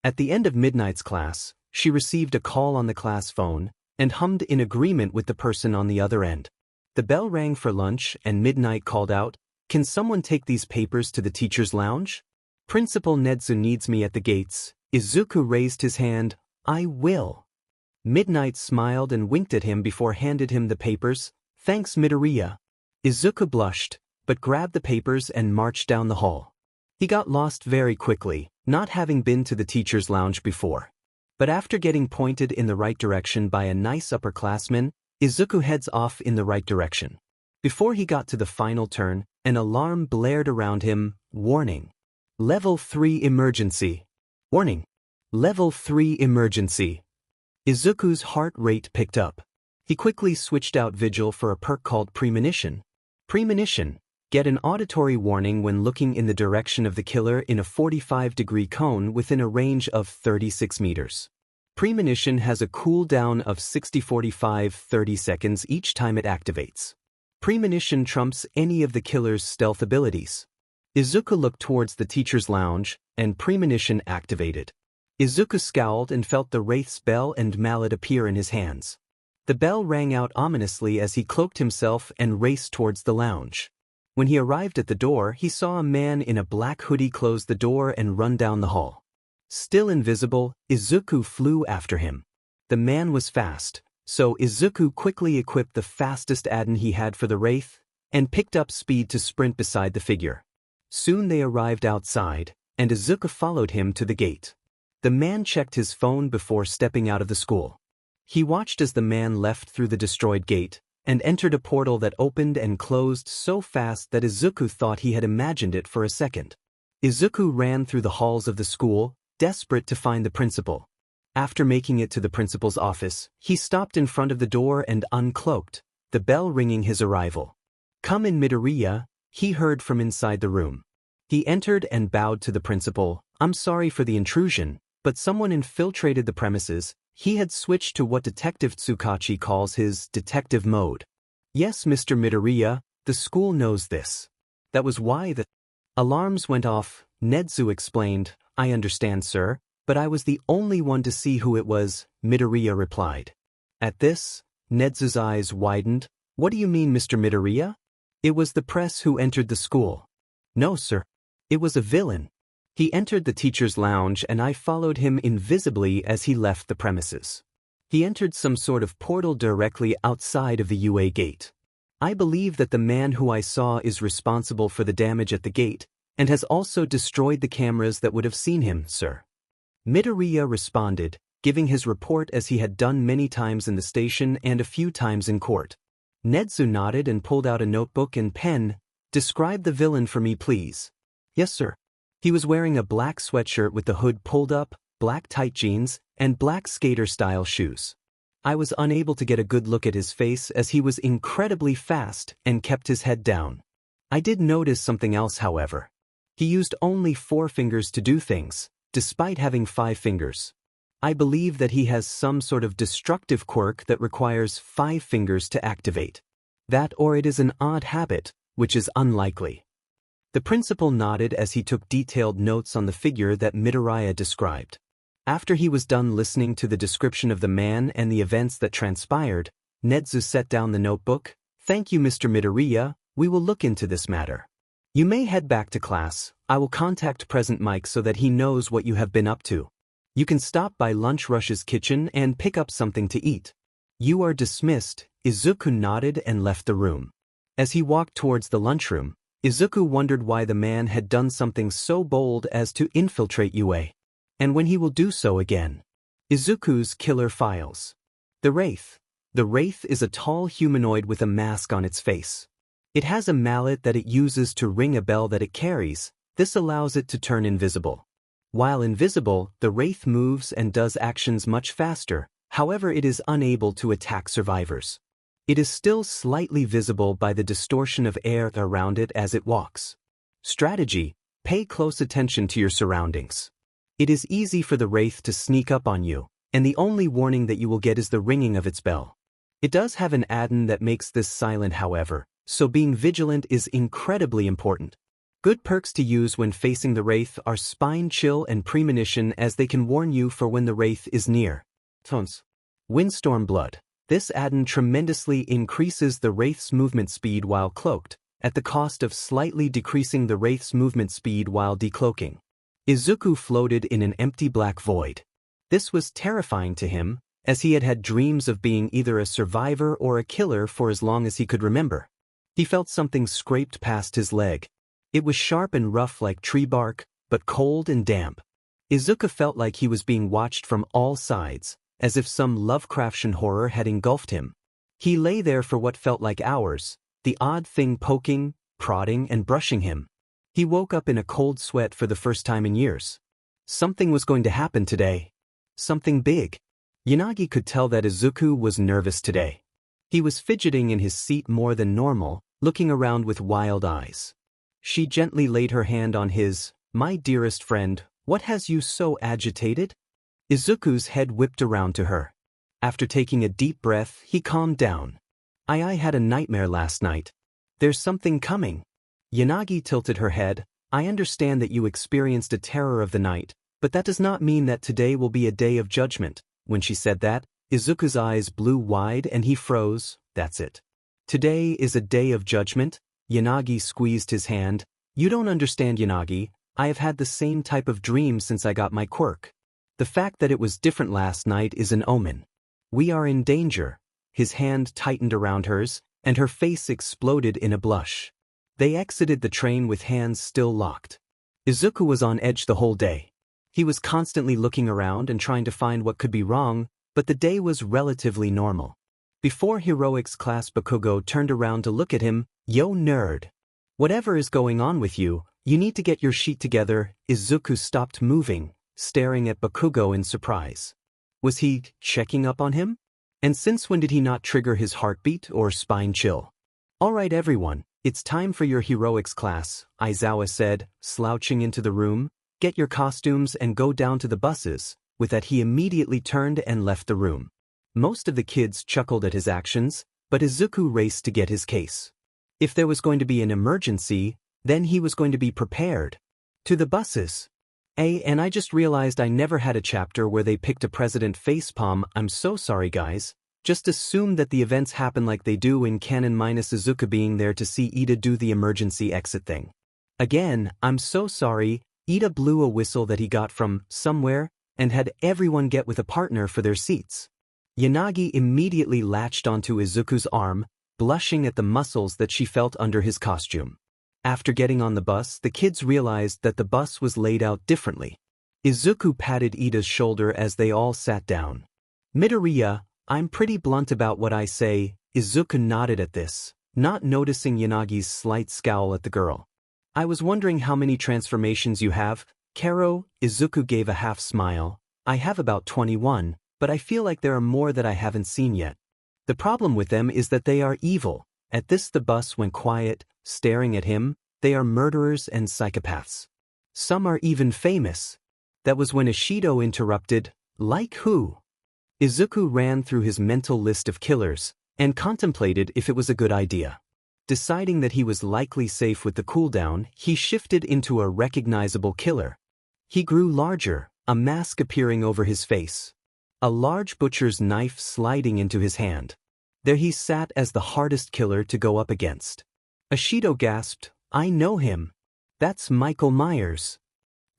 At the end of Midnight's class, she received a call on the class phone, and hummed in agreement with the person on the other end. The bell rang for lunch and Midnight called out, "Can someone take these papers to the teacher's lounge? Principal Netsu needs me at the gates." Izuku raised his hand. "I will." Midnight smiled and winked at him before handed him the papers. "Thanks, Midoriya." Izuku blushed, but grabbed the papers and marched down the hall. He got lost very quickly, not having been to the teacher's lounge before. But after getting pointed in the right direction by a nice upperclassman, Izuku heads off in the right direction. Before he got to the final turn, an alarm blared around him. "Warning. Level 3 emergency. Warning. Level 3 emergency." Izuku's heart rate picked up. He quickly switched out Vigil for a perk called Premonition. Premonition. Get an auditory warning when looking in the direction of the killer in a 45-degree cone within a range of 36 meters. Premonition has a cooldown of 60-45-30 seconds each time it activates. Premonition trumps any of the killer's stealth abilities. Izuku looked towards the teacher's lounge, and Premonition activated. Izuku scowled and felt the Wraith's bell and mallet appear in his hands. The bell rang out ominously as he cloaked himself and raced towards the lounge. When he arrived at the door, he saw a man in a black hoodie close the door and run down the hall. Still invisible, Izuku flew after him. The man was fast, so Izuku quickly equipped the fastest add-on he had for the Wraith, and picked up speed to sprint beside the figure. Soon they arrived outside, and Izuku followed him to the gate. The man checked his phone before stepping out of the school. He watched as the man left through the destroyed gate, and entered a portal that opened and closed so fast that Izuku thought he had imagined it for a second. Izuku ran through the halls of the school, desperate to find the principal. After making it to the principal's office, he stopped in front of the door and uncloaked. the bell ringing his arrival. "Come in, Midoriya," he heard from inside the room. He entered and bowed to the principal. "I'm sorry for the intrusion, but someone infiltrated the premises." He had switched to what Detective Tsukachi calls his detective mode. "Yes, Mr. Midoriya, the school knows this. That was why the alarms went off," Nedzu explained. "I understand, sir, but I was the only one to see who it was," Midoriya replied. At this, Nedzu's eyes widened. "What do you mean, Mr. Midoriya? It was the press who entered the school." "No, sir. It was a villain. He entered the teacher's lounge and I followed him invisibly as he left the premises. He entered some sort of portal directly outside of the UA gate. I believe that the man who I saw is responsible for the damage at the gate and has also destroyed the cameras that would have seen him, sir." Midoriya responded, giving his report as he had done many times in the station and a few times in court. Nedzu nodded and pulled out a notebook and pen. "Describe the villain for me, please." "Yes, sir. He was wearing a black sweatshirt with the hood pulled up, black tight jeans, and black skater-style shoes. I was unable to get a good look at his face as he was incredibly fast and kept his head down. I did notice something else, however. He used only 4 fingers to do things, despite having 5 fingers. I believe that he has some sort of destructive quirk that requires 5 fingers to activate. That or it is an odd habit, which is unlikely." The principal nodded as he took detailed notes on the figure that Midoriya described. After he was done listening to the description of the man and the events that transpired, Nedzu set down the notebook. "Thank you, Mr. Midoriya, we will look into this matter. You may head back to class. I will contact President Mike so that he knows what you have been up to. You can stop by Lunch Rush's kitchen and pick up something to eat." "You are dismissed." Izuku nodded and left the room. As he walked towards the lunchroom, Izuku wondered why the man had done something so bold as to infiltrate UA, and when he will do so again. Izuku's killer files. The Wraith. The Wraith is a tall humanoid with a mask on its face. It has a mallet that it uses to ring a bell that it carries. This allows it to turn invisible. While invisible, the Wraith moves and does actions much faster, however it is unable to attack survivors. It is still slightly visible by the distortion of air around it as it walks. Strategy: pay close attention to your surroundings. It is easy for the Wraith to sneak up on you, and the only warning that you will get is the ringing of its bell. It does have an add-on that makes this silent, however, so being vigilant is incredibly important. Good perks to use when facing the Wraith are Spine Chill and Premonition, as they can warn you for when the Wraith is near. Tones. Windstorm Blood. This add-on tremendously increases the Wraith's movement speed while cloaked, at the cost of slightly decreasing the Wraith's movement speed while decloaking. Izuku floated in an empty black void. This was terrifying to him, as he had had dreams of being either a survivor or a killer for as long as he could remember. He felt something scraped past his leg. It was sharp and rough like tree bark, but cold and damp. Izuku felt like he was being watched from all sides, as if some Lovecraftian horror had engulfed him. He lay there for what felt like hours, the odd thing poking, prodding, and brushing him. He woke up in a cold sweat for the first time in years. Something was going to happen today. Something big. Yanagi could tell that Izuku was nervous today. He was fidgeting in his seat more than normal, looking around with wild eyes. She gently laid her hand on his. "My dearest friend, what has you so agitated?" Izuku's head whipped around to her. After taking a deep breath, he calmed down. I had a nightmare last night. There's something coming." Yanagi tilted her head. "I understand that you experienced a terror of the night, but that does not mean that today will be a day of judgment." When she said that, Izuku's eyes blew wide and he froze. "That's it. Today is a day of judgment?" Yanagi squeezed his hand. "You don't understand, Yanagi. I have had the same type of dream since I got my quirk. The fact that it was different last night is an omen. We are in danger." His hand tightened around hers, and her face exploded in a blush. They exited the train with hands still locked. Izuku was on edge the whole day. He was constantly looking around and trying to find what could be wrong, but the day was relatively normal. Before Heroics class, Bakugo turned around to look at him. "Yo, nerd. Whatever is going on with you, you need to get your sheet together." Izuku stopped moving, staring at Bakugo in surprise. Was he checking up on him? And since when did he not trigger his heartbeat or spine chill? Alright everyone, it's time for your heroics class, Aizawa said, slouching into the room. Get your costumes and go down to the buses. With that he immediately turned and left the room. Most of the kids chuckled at his actions, but Izuku raced to get his case. If there was going to be an emergency, then he was going to be prepared. To the buses. And I just realized I never had a chapter where they picked a president facepalm. I'm so sorry guys. Just assume that the events happen like they do in canon minus Izuku being there to see Iida do the emergency exit thing. Again, I'm so sorry. Iida blew a whistle that he got from somewhere and had everyone get with a partner for their seats. Yanagi immediately latched onto Izuku's arm, blushing at the muscles that she felt under his costume. After getting on the bus, the kids realized that the bus was laid out differently. Izuku patted Iida's shoulder as they all sat down. Midoriya, I'm pretty blunt about what I say. Izuku nodded at this, not noticing Yanagi's slight scowl at the girl. I was wondering how many transformations you have, Karo. Izuku gave a half smile. I have about 21, but I feel like there are more that I haven't seen yet. The problem with them is that they are evil. At this the bus went quiet, staring at him. They are murderers and psychopaths. Some are even famous. That was when Ishido interrupted. Like who? Izuku ran through his mental list of killers, and contemplated if it was a good idea. Deciding that he was likely safe with the cooldown, he shifted into a recognizable killer. He grew larger, a mask appearing over his face. A large butcher's knife sliding into his hand. There he sat as the hardest killer to go up against. Ishido gasped, I know him. That's Michael Myers.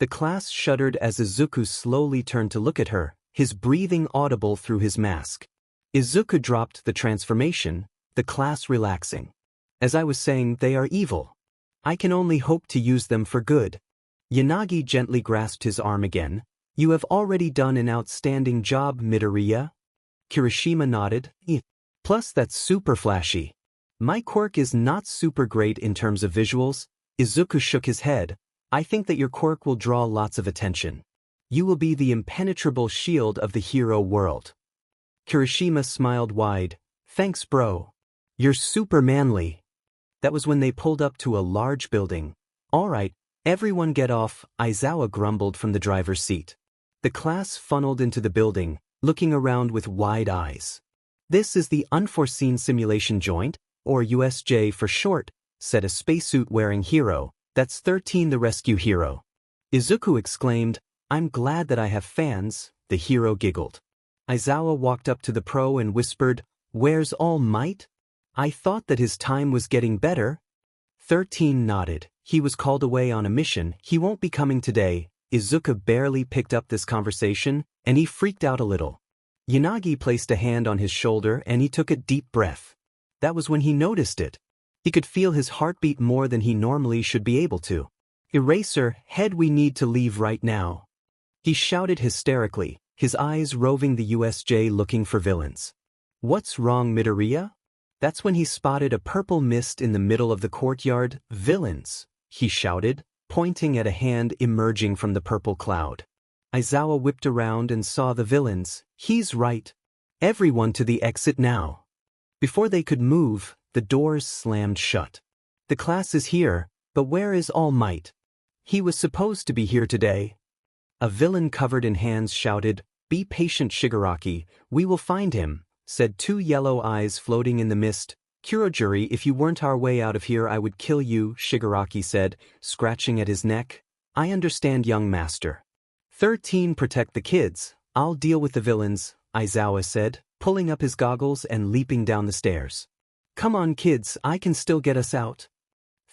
The class shuddered as Izuku slowly turned to look at her, his breathing audible through his mask. Izuku dropped the transformation, the class relaxing. As I was saying, they are evil. I can only hope to use them for good. Yanagi gently grasped his arm again. You have already done an outstanding job, Midoriya. Kirishima nodded. Plus that's super flashy. My quirk is not super great in terms of visuals. Izuku shook his head. I think that your quirk will draw lots of attention. You will be the impenetrable shield of the hero world. Kirishima smiled wide. Thanks bro. You're super manly. That was when they pulled up to a large building. Alright, everyone get off, Aizawa grumbled from the driver's seat. The class funneled into the building, looking around with wide eyes. This is the Unforeseen Simulation Joint, or USJ for short, said a spacesuit-wearing hero. That's 13 the rescue hero. Izuku exclaimed, I'm glad that I have fans, the hero giggled. Aizawa walked up to the pro and whispered, Where's All Might? I thought that his time was getting better. 13 nodded. He was called away on a mission. He won't be coming today. Izuku barely picked up this conversation, and he freaked out a little. Yanagi placed a hand on his shoulder and he took a deep breath. That was when he noticed it. He could feel his heartbeat more than he normally should be able to. Eraser, head, we need to leave right now. He shouted hysterically, his eyes roving the USJ looking for villains. What's wrong, Midoriya? That's when he spotted a purple mist in the middle of the courtyard. Villains, he shouted, pointing at a hand emerging from the purple cloud. Aizawa whipped around and saw the villains. He's right. Everyone to the exit now. Before they could move, the doors slammed shut. The class is here, but where is All Might? He was supposed to be here today. A villain covered in hands shouted, Be patient, Shigaraki, we will find him, said two yellow eyes floating in the mist. Kurojuri, if you weren't our way out of here I would kill you, Shigaraki said, scratching at his neck. I understand, young master. 13 protect the kids, I'll deal with the villains, Aizawa said, pulling up his goggles and leaping down the stairs. Come on kids, I can still get us out.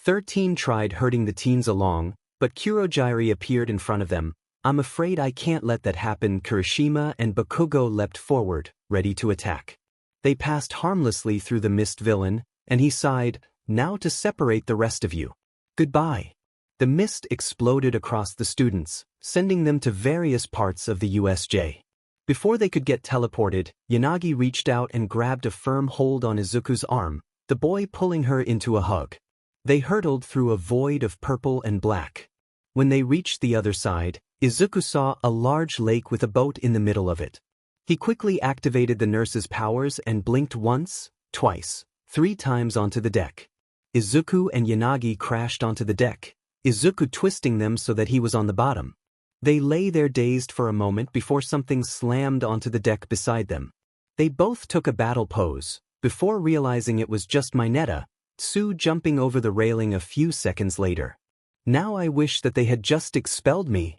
13 tried herding the teens along, but Kurojiri appeared in front of them. I'm afraid I can't let that happen. Kirishima and Bakugo leapt forward, ready to attack. They passed harmlessly through the mist villain, and he sighed, now to separate the rest of you. Goodbye. The mist exploded across the students, sending them to various parts of the USJ. Before they could get teleported, Yanagi reached out and grabbed a firm hold on Izuku's arm, the boy pulling her into a hug. They hurtled through a void of purple and black. When they reached the other side, Izuku saw a large lake with a boat in the middle of it. He quickly activated the nurse's powers and blinked once, twice, 3 times onto the deck. Izuku and Yanagi crashed onto the deck, Izuku twisting them so that he was on the bottom. They lay there dazed for a moment before something slammed onto the deck beside them. They both took a battle pose, before realizing it was just Mineta, Tsu jumping over the railing a few seconds later. Now I wish that they had just expelled me.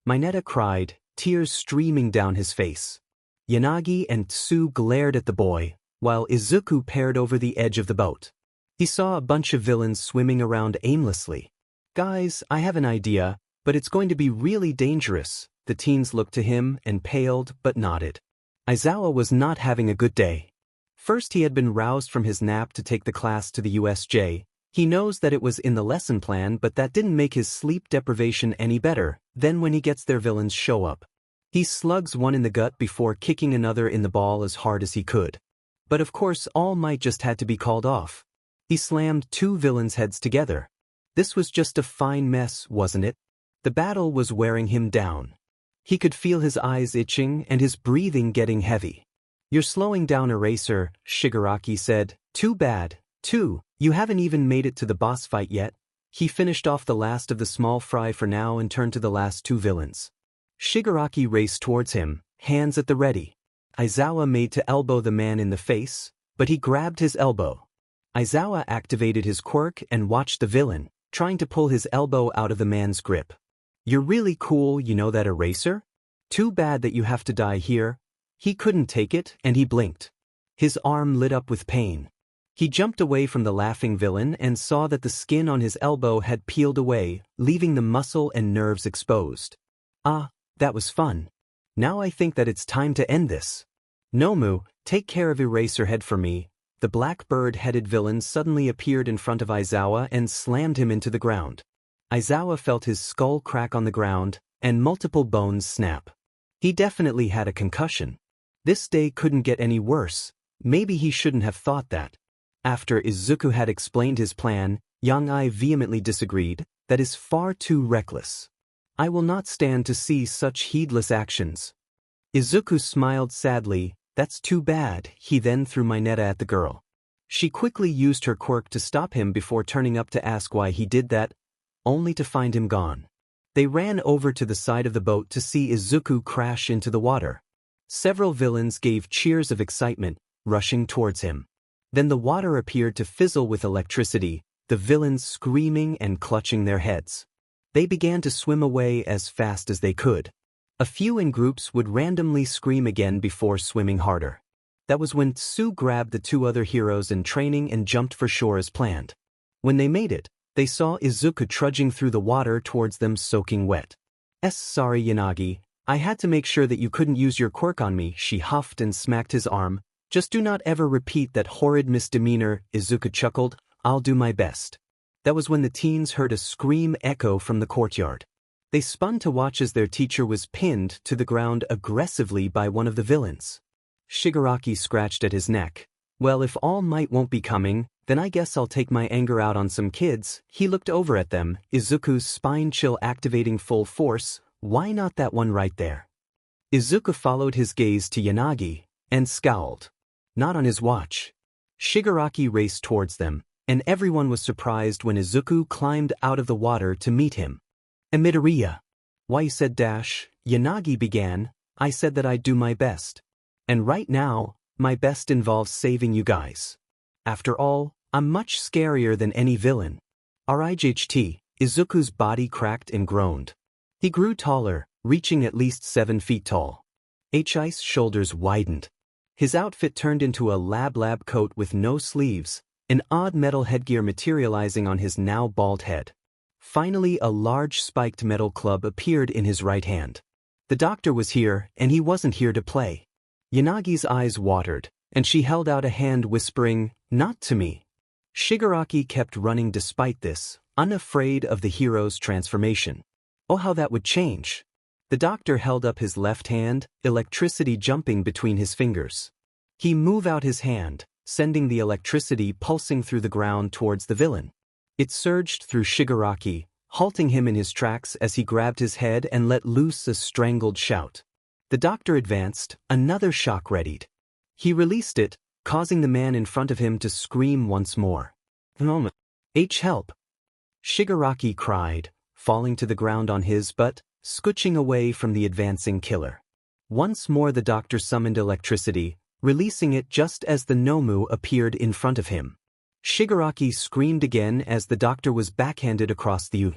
Mineta cried, tears streaming down his face. Yanagi and Tsu glared at the boy, while Izuku peered over the edge of the boat. He saw a bunch of villains swimming around aimlessly. Guys, I have an idea, but it's going to be really dangerous. The teens looked to him and paled but nodded. Aizawa was not having a good day. First he had been roused from his nap to take the class to the USJ. He knows that it was in the lesson plan, but that didn't make his sleep deprivation any better. Then when he gets there, villains show up. He slugs one in the gut before kicking another in the ball as hard as he could. But of course all might just had to be called off. He slammed 2 villains' heads together. This was just a fine mess, wasn't it? The battle was wearing him down. He could feel his eyes itching and his breathing getting heavy. "You're slowing down, Eraser," Shigaraki said. "Too bad, too. You haven't even made it to the boss fight yet." He finished off the last of the small fry for now and turned to the last 2 villains. Shigaraki raced towards him, hands at the ready. Aizawa made to elbow the man in the face, but he grabbed his elbow. Aizawa activated his quirk and watched the villain, trying to pull his elbow out of the man's grip. "You're really cool, you know that, Eraser? Too bad that you have to die here." He couldn't take it, and he blinked. His arm lit up with pain. He jumped away from the laughing villain and saw that the skin on his elbow had peeled away, leaving the muscle and nerves exposed. "Ah, that was fun. Now I think that it's time to end this. Nomu, take care of Eraserhead for me." The black bird-headed villain suddenly appeared in front of Aizawa and slammed him into the ground. Aizawa felt his skull crack on the ground, and multiple bones snap. He definitely had a concussion. This day couldn't get any worse. Maybe he shouldn't have thought that. After Izuku had explained his plan, Yanagi vehemently disagreed. "That is far too reckless. I will not stand to see such heedless actions." Izuku smiled sadly. "That's too bad." He then threw Mineta at the girl. She quickly used her quirk to stop him before turning up to ask why he did that, only to find him gone. They ran over to the side of the boat to see Izuku crash into the water. Several villains gave cheers of excitement, rushing towards him. Then the water appeared to fizzle with electricity, the villains screaming and clutching their heads. They began to swim away as fast as they could. A few in groups would randomly scream again before swimming harder. That was when Tsu grabbed the 2 other heroes in training and jumped for shore as planned. When they made it, they saw Izuku trudging through the water towards them soaking wet. Sorry, Yanagi. I had to make sure that you couldn't use your quirk on me," she huffed and smacked his arm. "Just do not ever repeat that horrid misdemeanor," Izuku chuckled. "I'll do my best." That was when the teens heard a scream echo from the courtyard. They spun to watch as their teacher was pinned to the ground aggressively by one of the villains. Shigaraki scratched at his neck. "Well, if All Might won't be coming, then I guess I'll take my anger out on some kids." He looked over at them, Izuku's spine chill activating full force. "Why not that one right there?" Izuku followed his gaze to Yanagi, and scowled. "Not on his watch." Shigaraki raced towards them, and everyone was surprised when Izuku climbed out of the water to meet him. "Midoriya." "Why you said dash," Yanagi began. "I said that I'd do my best. And right now, my best involves saving you guys. After all, I'm much scarier than any villain." "RIGHT," Izuku's body cracked and groaned. He grew taller, reaching at least 7 feet tall. His shoulders widened. His outfit turned into a lab coat with no sleeves, an odd metal headgear materializing on his now bald head. Finally, a large spiked metal club appeared in his right hand. The doctor was here, and he wasn't here to play. Yanagi's eyes watered, and she held out a hand whispering, "Not to me." Shigaraki kept running despite this, unafraid of the hero's transformation. Oh, how that would change. The doctor held up his left hand, electricity jumping between his fingers. He moved out his hand, sending the electricity pulsing through the ground towards the villain. It surged through Shigaraki, halting him in his tracks as he grabbed his head and let loose a strangled shout. The doctor advanced, another shock readied. He released it, causing the man in front of him to scream once more. Help! Shigaraki cried, falling to the ground on his butt, scooching away from the advancing killer. Once more the doctor summoned electricity, releasing it just as the Nomu appeared in front of him. Shigaraki screamed again as the doctor was backhanded across the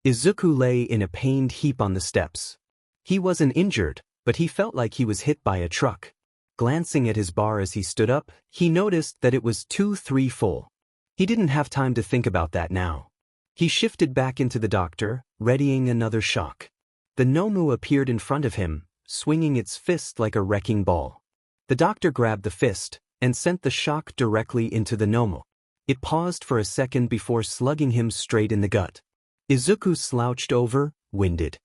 Izuku lay in a pained heap on the steps. He wasn't injured, but he felt like he was hit by a truck. Glancing at his bar as he stood up, he noticed that it was 2-3 full. He didn't have time to think about that now. He shifted back into the doctor, readying another shock. The Nomu appeared in front of him, swinging its fist like a wrecking ball. The doctor grabbed the fist and sent the shock directly into the Nomu. It paused for a second before slugging him straight in the gut. Izuku slouched over, winded.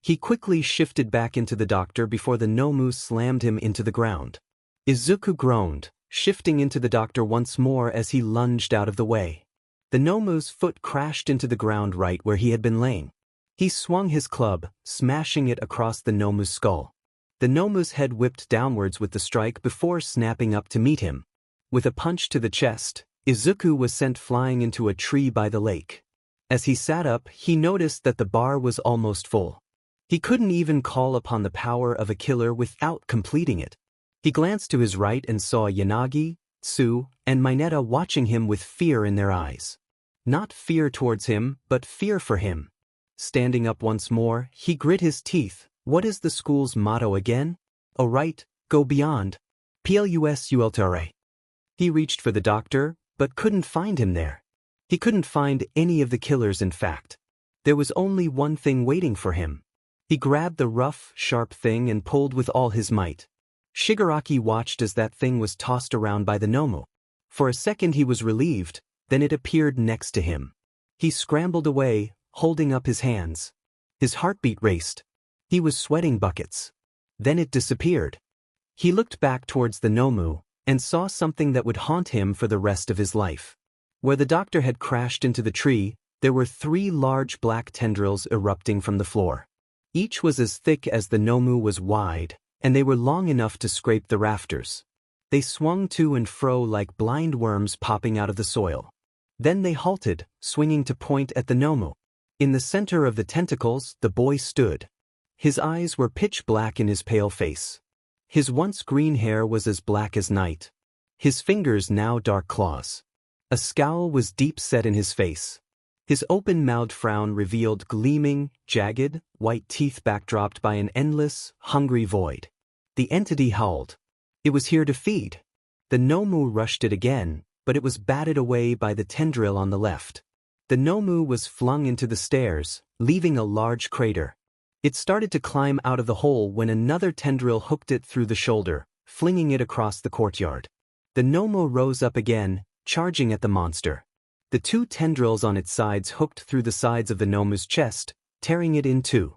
He quickly shifted back into the doctor before the Nomu slammed him into the ground. Izuku groaned, shifting into the doctor once more as he lunged out of the way. The Nomu's foot crashed into the ground right where he had been laying. He swung his club, smashing it across the Nomu's skull. The Nomu's head whipped downwards with the strike before snapping up to meet him. With a punch to the chest, Izuku was sent flying into a tree by the lake. As he sat up, he noticed that the bar was almost full. He couldn't even call upon the power of a killer without completing it. He glanced to his right and saw Yanagi, Tsu, and Mineta watching him with fear in their eyes. Not fear towards him, but fear for him. Standing up once more, he grit his teeth. What is the school's motto again? Oh right, go beyond. Plus ultra. He reached for the doctor, but couldn't find him there. He couldn't find any of the killers in fact. There was only one thing waiting for him. He grabbed the rough, sharp thing and pulled with all his might. Shigaraki watched as that thing was tossed around by the Nomu. For a second he was relieved, then it appeared next to him. He scrambled away, holding up his hands. His heartbeat raced. He was sweating buckets. Then it disappeared. He looked back towards the Nomu, and saw something that would haunt him for the rest of his life. Where the doctor had crashed into the tree, there were 3 large black tendrils erupting from the floor. Each was as thick as the Nomu was wide, and they were long enough to scrape the rafters. They swung to and fro like blind worms popping out of the soil. Then they halted, swinging to point at the Nomu. In the center of the tentacles, the boy stood. His eyes were pitch black in his pale face. His once green hair was as black as night. His fingers now dark claws. A scowl was deep set in his face. His open-mouthed frown revealed gleaming, jagged, white teeth backdropped by an endless, hungry void. The entity howled. It was here to feed. The Nomu rushed it again, but it was batted away by the tendril on the left. The Nomu was flung into the stairs, leaving a large crater. It started to climb out of the hole when another tendril hooked it through the shoulder, flinging it across the courtyard. The Nomu rose up again, charging at the monster. The 2 tendrils on its sides hooked through the sides of the Nomu's chest, tearing it in two.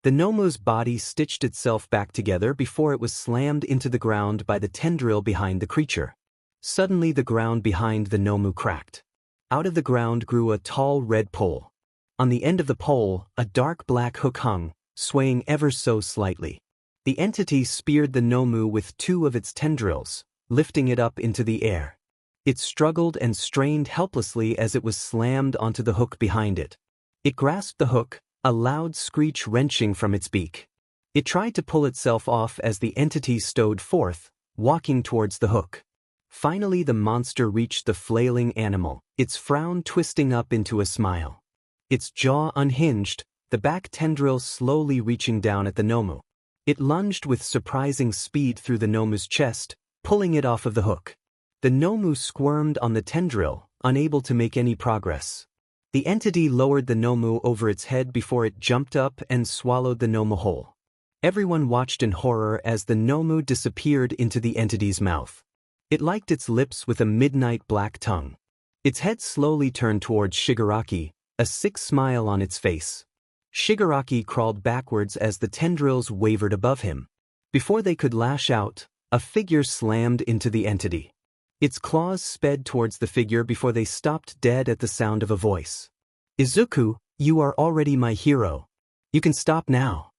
The Nomu's body stitched itself back together before it was slammed into the ground by the tendril behind the creature. Suddenly the ground behind the Nomu cracked. Out of the ground grew a tall red pole. On the end of the pole, a dark black hook hung, swaying ever so slightly. The entity speared the Nomu with 2 of its tendrils, lifting it up into the air. It struggled and strained helplessly as it was slammed onto the hook behind it. It grasped the hook, a loud screech wrenching from its beak. It tried to pull itself off as the entity stowed forth, walking towards the hook. Finally the monster reached the flailing animal, its frown twisting up into a smile. Its jaw unhinged, the back tendril slowly reaching down at the Nomu. It lunged with surprising speed through the Nomu's chest, pulling it off of the hook. The Nomu squirmed on the tendril, unable to make any progress. The entity lowered the Nomu over its head before it jumped up and swallowed the Nomu whole. Everyone watched in horror as the Nomu disappeared into the entity's mouth. It licked its lips with a midnight black tongue. Its head slowly turned towards Shigaraki, a sick smile on its face. Shigaraki crawled backwards as the tendrils wavered above him. Before they could lash out, a figure slammed into the entity. Its claws sped towards the figure before they stopped dead at the sound of a voice. "Izuku, you are already my hero. You can stop now.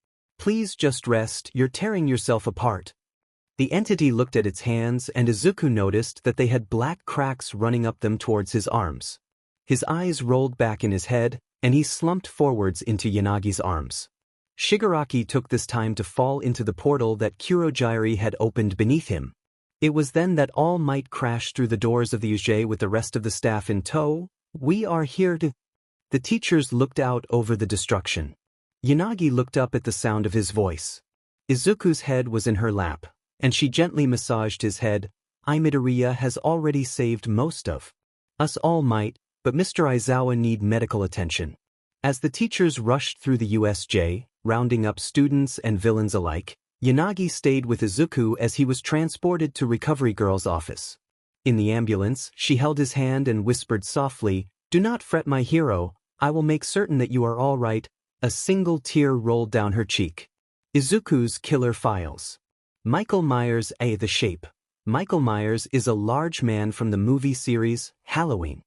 Please just rest, you're tearing yourself apart. The entity looked at its hands and Izuku noticed that they had black cracks running up them towards his arms. His eyes rolled back in his head, and he slumped forwards into Yanagi's arms. Shigaraki took this time to fall into the portal that Kurogiri had opened beneath him. It was then that All Might crashed through the doors of the USJ with the rest of the staff in tow. We are here to... The teachers looked out over the destruction. Yanagi looked up at the sound of his voice. Izuku's head was in her lap, and she gently massaged his head. Midoriya has already saved most of us, All Might, but Mr. Aizawa need medical attention. As the teachers rushed through the USJ, rounding up students and villains alike, Yanagi stayed with Izuku as he was transported to Recovery Girl's office. In the ambulance, she held his hand and whispered softly, "Do not fret, my hero, I will make certain that you are all right." A single tear rolled down her cheek. Izuku's killer files. Michael Myers. The shape. Michael Myers is a large man from the movie series, Halloween.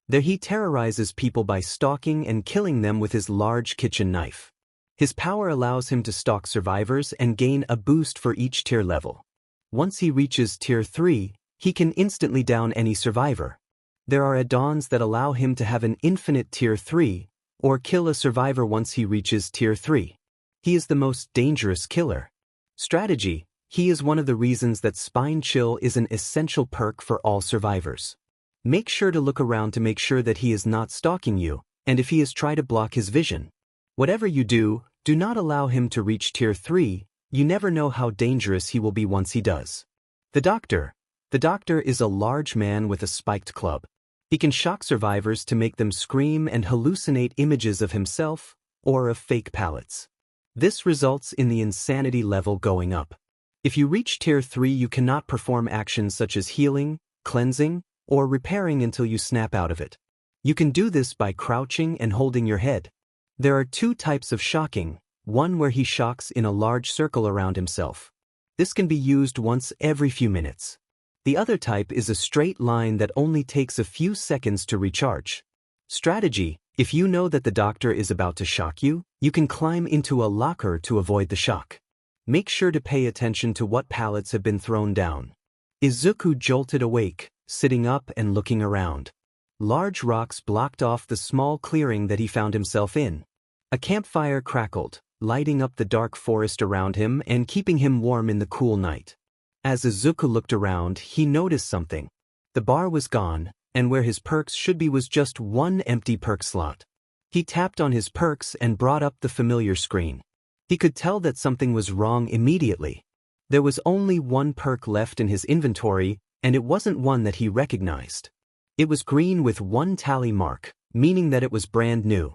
There he terrorizes people by stalking and killing them with his large kitchen knife. His power allows him to stalk survivors and gain a boost for each tier level. Once he reaches tier 3, he can instantly down any survivor. There are add-ons that allow him to have an infinite tier 3, or kill a survivor once he reaches tier 3. He is the most dangerous killer. Strategy. He is one of the reasons that Spine Chill is an essential perk for all survivors. Make sure to look around to make sure that he is not stalking you, and if he is try to block his vision. Whatever you do, do not allow him to reach tier 3, you never know how dangerous he will be once he does. The Doctor. The Doctor is a large man with a spiked club. He can shock survivors to make them scream and hallucinate images of himself, or of fake palettes. This results in the insanity level going up. If you reach tier 3 you cannot perform actions such as healing, cleansing, or repairing until you snap out of it. You can do this by crouching and holding your head. There are 2 types of shocking, one where he shocks in a large circle around himself. This can be used once every few minutes. The other type is a straight line that only takes a few seconds to recharge. Strategy. If you know that the Doctor is about to shock you, you can climb into a locker to avoid the shock. Make sure to pay attention to what pallets have been thrown down. Izuku jolted awake, sitting up and looking around. Large rocks blocked off the small clearing that he found himself in. A campfire crackled, lighting up the dark forest around him and keeping him warm in the cool night. As Izuku looked around, he noticed something. The bar was gone, and where his perks should be was just one empty perk slot. He tapped on his perks and brought up the familiar screen. He could tell that something was wrong immediately. There was only one perk left in his inventory, and it wasn't one that he recognized. It was green with one tally mark, meaning that it was brand new.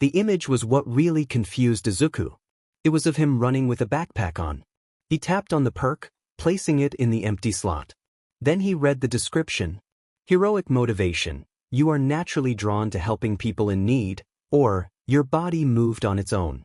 The image was what really confused Izuku. It was of him running with a backpack on. He tapped on the perk, placing it in the empty slot. Then he read the description. Heroic motivation. You are naturally drawn to helping people in need, or your body moved on its own.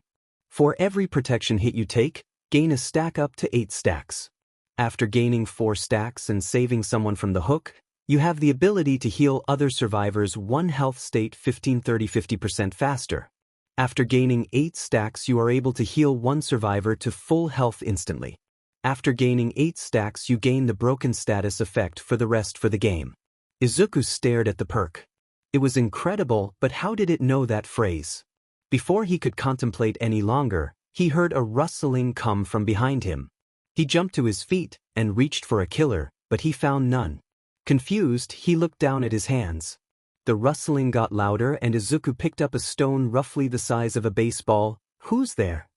For every protection hit you take, gain a stack up to 8 stacks. After gaining 4 stacks and saving someone from the hook, you have the ability to heal other survivors 1 health state 15-30-50% faster. After gaining 8 stacks you are able to heal 1 survivor to full health instantly. After gaining 8 stacks you gain the broken status effect for the rest for the game. Izuku stared at the perk. It was incredible, but how did it know that phrase? Before he could contemplate any longer, he heard a rustling come from behind him. He jumped to his feet and reached for a killer, but he found none. Confused, he looked down at his hands. The rustling got louder and Izuku picked up a stone roughly the size of a baseball. Who's there?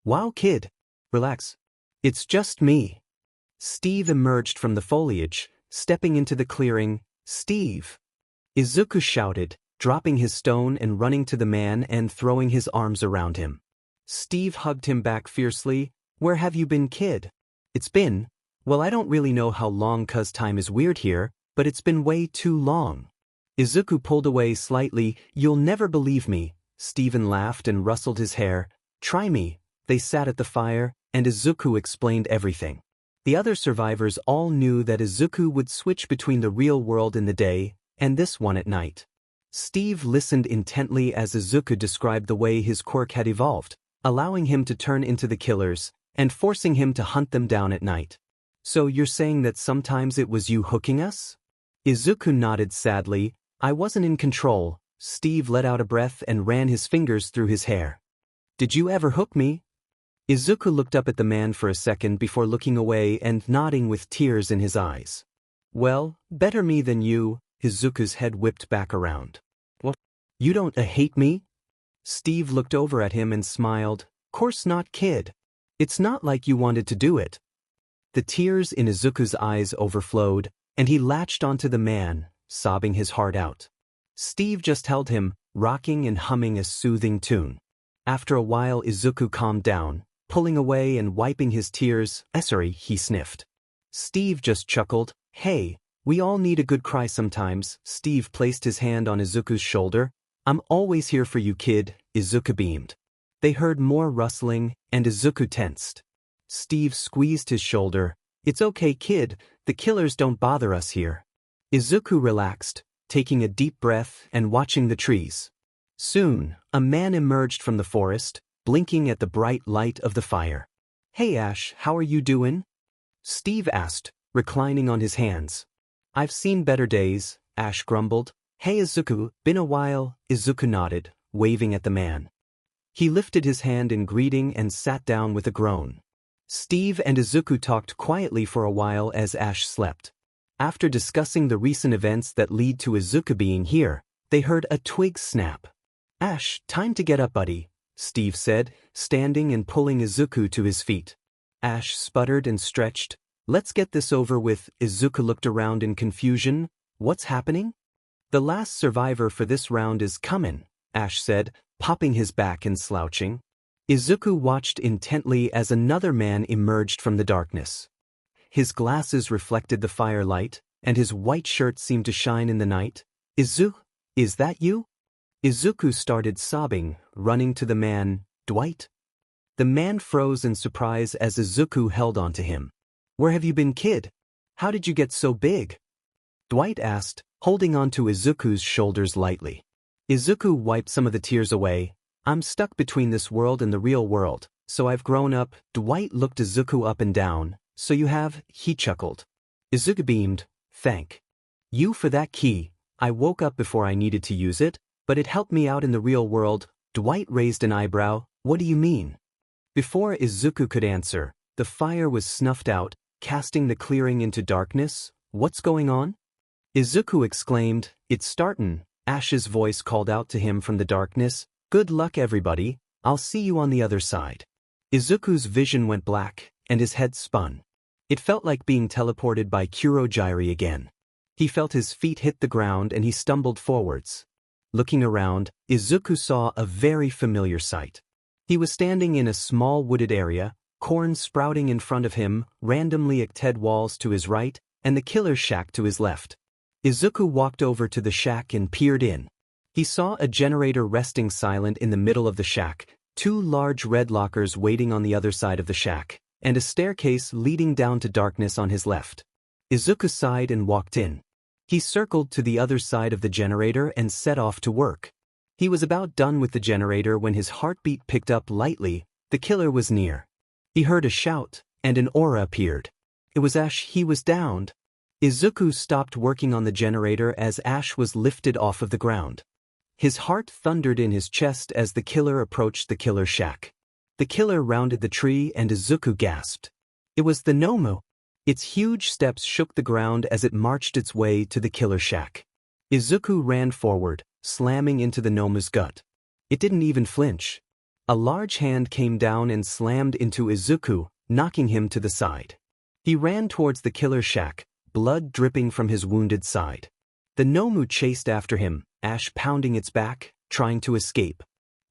Wow, kid. Relax. It's just me. Steve emerged from the foliage, stepping into the clearing. Steve! Izuku shouted, dropping his stone and running to the man and throwing his arms around him. Steve hugged him back fiercely. Where have you been, kid? It's been, well, I don't really know how long 'cause time is weird here, but it's been way too long. Izuku pulled away slightly. You'll never believe me. Steven laughed and rustled his hair. Try me. They sat at the fire, and Izuku explained everything. The other survivors all knew that Izuku would switch between the real world in the day, and this one at night. Steve listened intently as Izuku described the way his quirk had evolved. allowing him to turn into the killers and forcing him to hunt them down at night. So you're saying that sometimes it was you hooking us? Izuku nodded sadly. I wasn't in control. Steve let out a breath and ran his fingers through his hair. Did you ever hook me? Izuku looked up at the man for a second before looking away and nodding with tears in his eyes. Well, better me than you. Izuku's head whipped back around. What? You don't hate me? Steve looked over at him and smiled. Course not, kid. It's not like you wanted to do it. The tears in Izuku's eyes overflowed, and he latched onto the man, sobbing his heart out. Steve just held him, rocking and humming a soothing tune. After a while Izuku calmed down, pulling away and wiping his tears. Sorry, he sniffed. Steve just chuckled. Hey, we all need a good cry sometimes. Steve placed his hand on Izuku's shoulder. I'm always here for you, kid. Izuku beamed. They heard more rustling, and Izuku tensed. Steve squeezed his shoulder. It's okay, kid. The killers don't bother us here. Izuku relaxed, taking a deep breath and watching the trees. Soon, a man emerged from the forest, blinking at the bright light of the fire. Hey Ash, how are you doing? Steve asked, reclining on his hands. I've seen better days, Ash grumbled. Hey Izuku, been a while. Izuku nodded, waving at the man. He lifted his hand in greeting and sat down with a groan. Steve and Izuku talked quietly for a while as Ash slept. After discussing the recent events that lead to Izuku being here, they heard a twig snap. Ash, time to get up, buddy, Steve said, standing and pulling Izuku to his feet. Ash sputtered and stretched. Let's get this over with. Izuku looked around in confusion. What's happening? The last survivor for this round is coming, Ash said, popping his back and slouching. Izuku watched intently as another man emerged from the darkness. His glasses reflected the firelight, and his white shirt seemed to shine in the night. Izuku, is that you? Izuku started sobbing, running to the man. Dwight? The man froze in surprise as Izuku held onto him. Where have you been, kid? How did you get so big? Dwight asked, holding onto Izuku's shoulders lightly. Izuku wiped some of the tears away. I'm stuck between this world and the real world, so I've grown up. Dwight looked Izuku up and down. So you have, he chuckled. Izuku beamed. Thank you for that key. I woke up before I needed to use it, but it helped me out in the real world. Dwight raised an eyebrow. What do you mean? Before Izuku could answer, the fire was snuffed out, casting the clearing into darkness. What's going on? Izuku exclaimed. It's startin'. Ash's voice called out to him from the darkness. Good luck, everybody. I'll see you on the other side. Izuku's vision went black, and his head spun. It felt like being teleported by Kurogiri again. He felt his feet hit the ground and he stumbled forwards. Looking around, Izuku saw a very familiar sight. He was standing in a small wooded area, corn sprouting in front of him, randomly icted walls to his right, and the killer's shack to his left. Izuku walked over to the shack and peered in. He saw a generator resting silent in the middle of the shack, two large red lockers waiting on the other side of the shack, and a staircase leading down to darkness on his left. Izuku sighed and walked in. He circled to the other side of the generator and set off to work. He was about done with the generator when his heartbeat picked up lightly. The killer was near. He heard a shout, and an aura appeared. It was Ash. He was downed. Izuku stopped working on the generator as Ash was lifted off of the ground. His heart thundered in his chest as the killer approached the killer's shack. The killer rounded the tree and Izuku gasped. It was the Nomu. Its huge steps shook the ground as it marched its way to the killer's shack. Izuku ran forward, slamming into the Nomu's gut. It didn't even flinch. A large hand came down and slammed into Izuku, knocking him to the side. He ran towards the killer's shack, blood dripping from his wounded side. The Nomu chased after him, Ash pounding its back, trying to escape.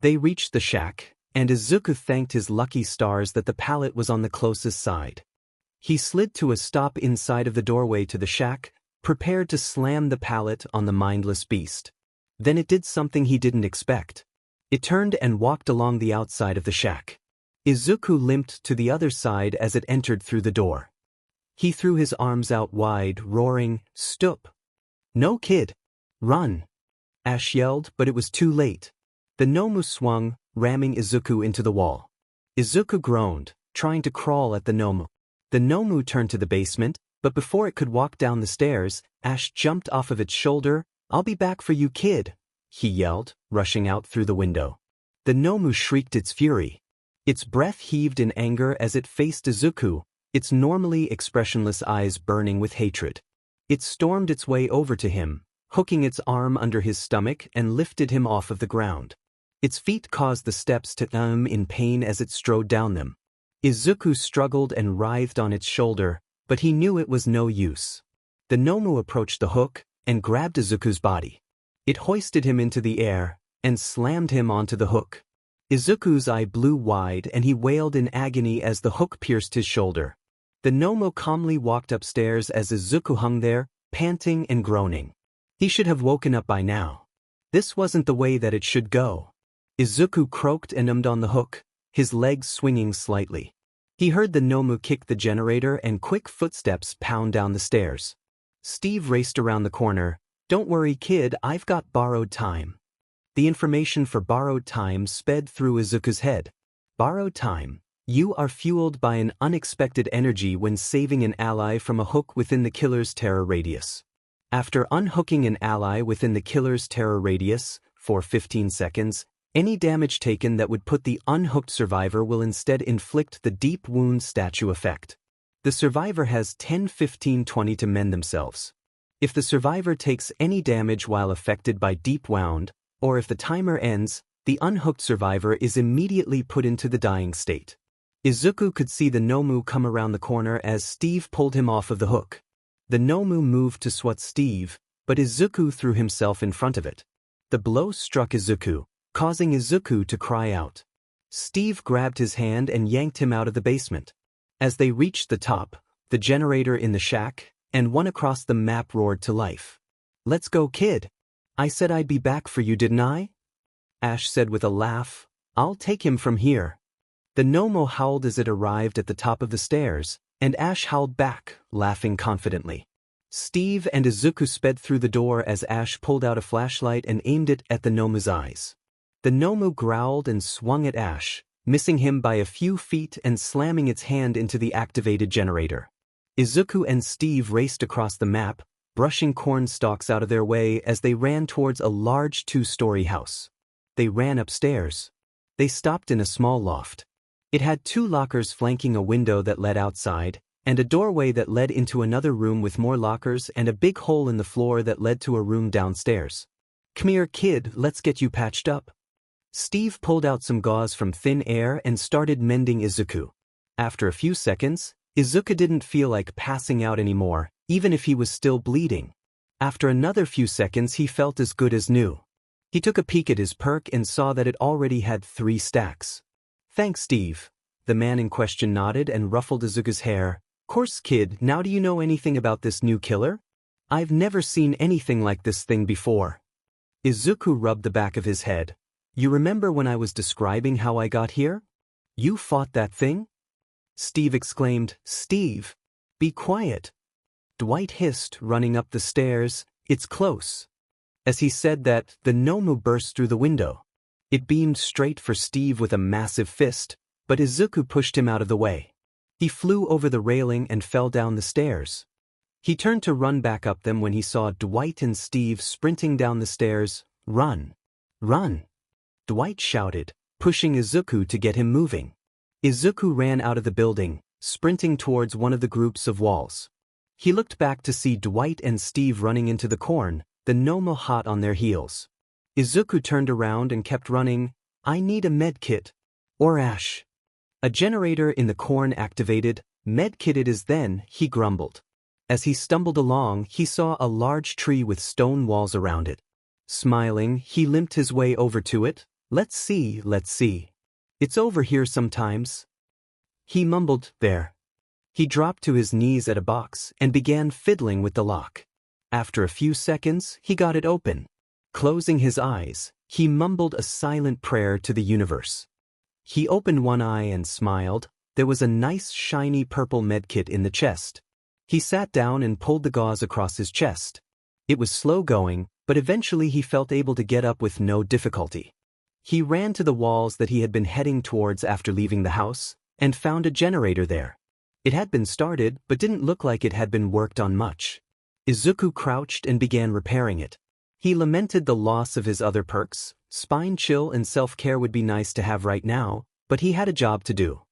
They reached the shack, and Izuku thanked his lucky stars that the pallet was on the closest side. He slid to a stop inside of the doorway to the shack, prepared to slam the pallet on the mindless beast. Then it did something he didn't expect. It turned and walked along the outside of the shack. Izuku limped to the other side as it entered through the door. He threw his arms out wide, roaring, "Stop! No, kid! Run!" Ash yelled, but it was too late. The Nomu swung, ramming Izuku into the wall. Izuku groaned, trying to crawl at the Nomu. The Nomu turned to the basement, but before it could walk down the stairs, Ash jumped off of its shoulder. "I'll be back for you, kid," he yelled, rushing out through the window. The Nomu shrieked its fury. Its breath heaved in anger as it faced Izuku, its normally expressionless eyes burning with hatred. It stormed its way over to him, hooking its arm under his stomach and lifted him off of the ground. Its feet caused the steps to in pain as it strode down them. Izuku struggled and writhed on its shoulder, but he knew it was no use. The Nomu approached the hook and grabbed Izuku's body. It hoisted him into the air and slammed him onto the hook. Izuku's eye blew wide and he wailed in agony as the hook pierced his shoulder. The Nomu calmly walked upstairs as Izuku hung there, panting and groaning. He should have woken up by now. This wasn't the way that it should go. Izuku croaked and ummed on the hook, his legs swinging slightly. He heard the Nomu kick the generator and quick footsteps pound down the stairs. Steve raced around the corner. "Don't worry, kid, I've got borrowed time." The information for borrowed time sped through Izuku's head. Borrowed time. You are fueled by an unexpected energy when saving an ally from a hook within the killer's terror radius. After unhooking an ally within the killer's terror radius, for 15 seconds, any damage taken that would put the unhooked survivor will instead inflict the deep wound statue effect. The survivor has 10, 15, 20 to mend themselves. If the survivor takes any damage while affected by deep wound, or if the timer ends, the unhooked survivor is immediately put into the dying state. Izuku could see the Nomu come around the corner as Steve pulled him off of the hook. The Nomu moved to swat Steve, but Izuku threw himself in front of it. The blow struck Izuku, causing Izuku to cry out. Steve grabbed his hand and yanked him out of the basement. As they reached the top, the generator in the shack, and one across the map roared to life. "Let's go, kid. I said I'd be back for you, didn't I?" Ash said with a laugh. "I'll take him from here." The Nomu howled as it arrived at the top of the stairs, and Ash howled back, laughing confidently. Steve and Izuku sped through the door as Ash pulled out a flashlight and aimed it at the Nomu's eyes. The Nomu growled and swung at Ash, missing him by a few feet and slamming its hand into the activated generator. Izuku and Steve raced across the map, brushing corn stalks out of their way as they ran towards a large 2-story house. They ran upstairs. They stopped in a small loft. It had 2 lockers flanking a window that led outside, and a doorway that led into another room with more lockers and a big hole in the floor that led to a room downstairs. "Come here, kid, let's get you patched up." Steve pulled out some gauze from thin air and started mending Izuku. After a few seconds, Izuku didn't feel like passing out anymore, even if he was still bleeding. After another few seconds, he felt as good as new. He took a peek at his perk and saw that it already had 3 stacks. "Thanks, Steve." The man in question nodded and ruffled Izuku's hair. "Course, kid, now do you know anything about this new killer? I've never seen anything like this thing before." Izuku rubbed the back of his head. "You remember when I was describing how I got here? You fought that thing?" Steve exclaimed. "Steve, be quiet." Dwight hissed, running up the stairs. "It's close." As he said that, the Nomu burst through the window. It beamed straight for Steve with a massive fist, but Izuku pushed him out of the way. He flew over the railing and fell down the stairs. He turned to run back up them when he saw Dwight and Steve sprinting down the stairs. "Run! Run!" Dwight shouted, pushing Izuku to get him moving. Izuku ran out of the building, sprinting towards one of the groups of walls. He looked back to see Dwight and Steve running into the corn, the Nomu hot on their heels. Izuku turned around and kept running. "I need a medkit. Or Ash." A generator in the corn activated. "Medkit it is then," he grumbled. As he stumbled along, he saw a large tree with stone walls around it. Smiling, he limped his way over to it. Let's see. It's over here sometimes." He mumbled, "There." He dropped to his knees at a box and began fiddling with the lock. After a few seconds, he got it open. Closing his eyes, he mumbled a silent prayer to the universe. He opened one eye and smiled. There was a nice shiny purple medkit in the chest. He sat down and pulled the gauze across his chest. It was slow going, but eventually he felt able to get up with no difficulty. He ran to the walls that he had been heading towards after leaving the house, and found a generator there. It had been started but didn't look like it had been worked on much. Izuku crouched and began repairing it. He lamented the loss of his other perks. Spine chill and self-care would be nice to have right now, but he had a job to do.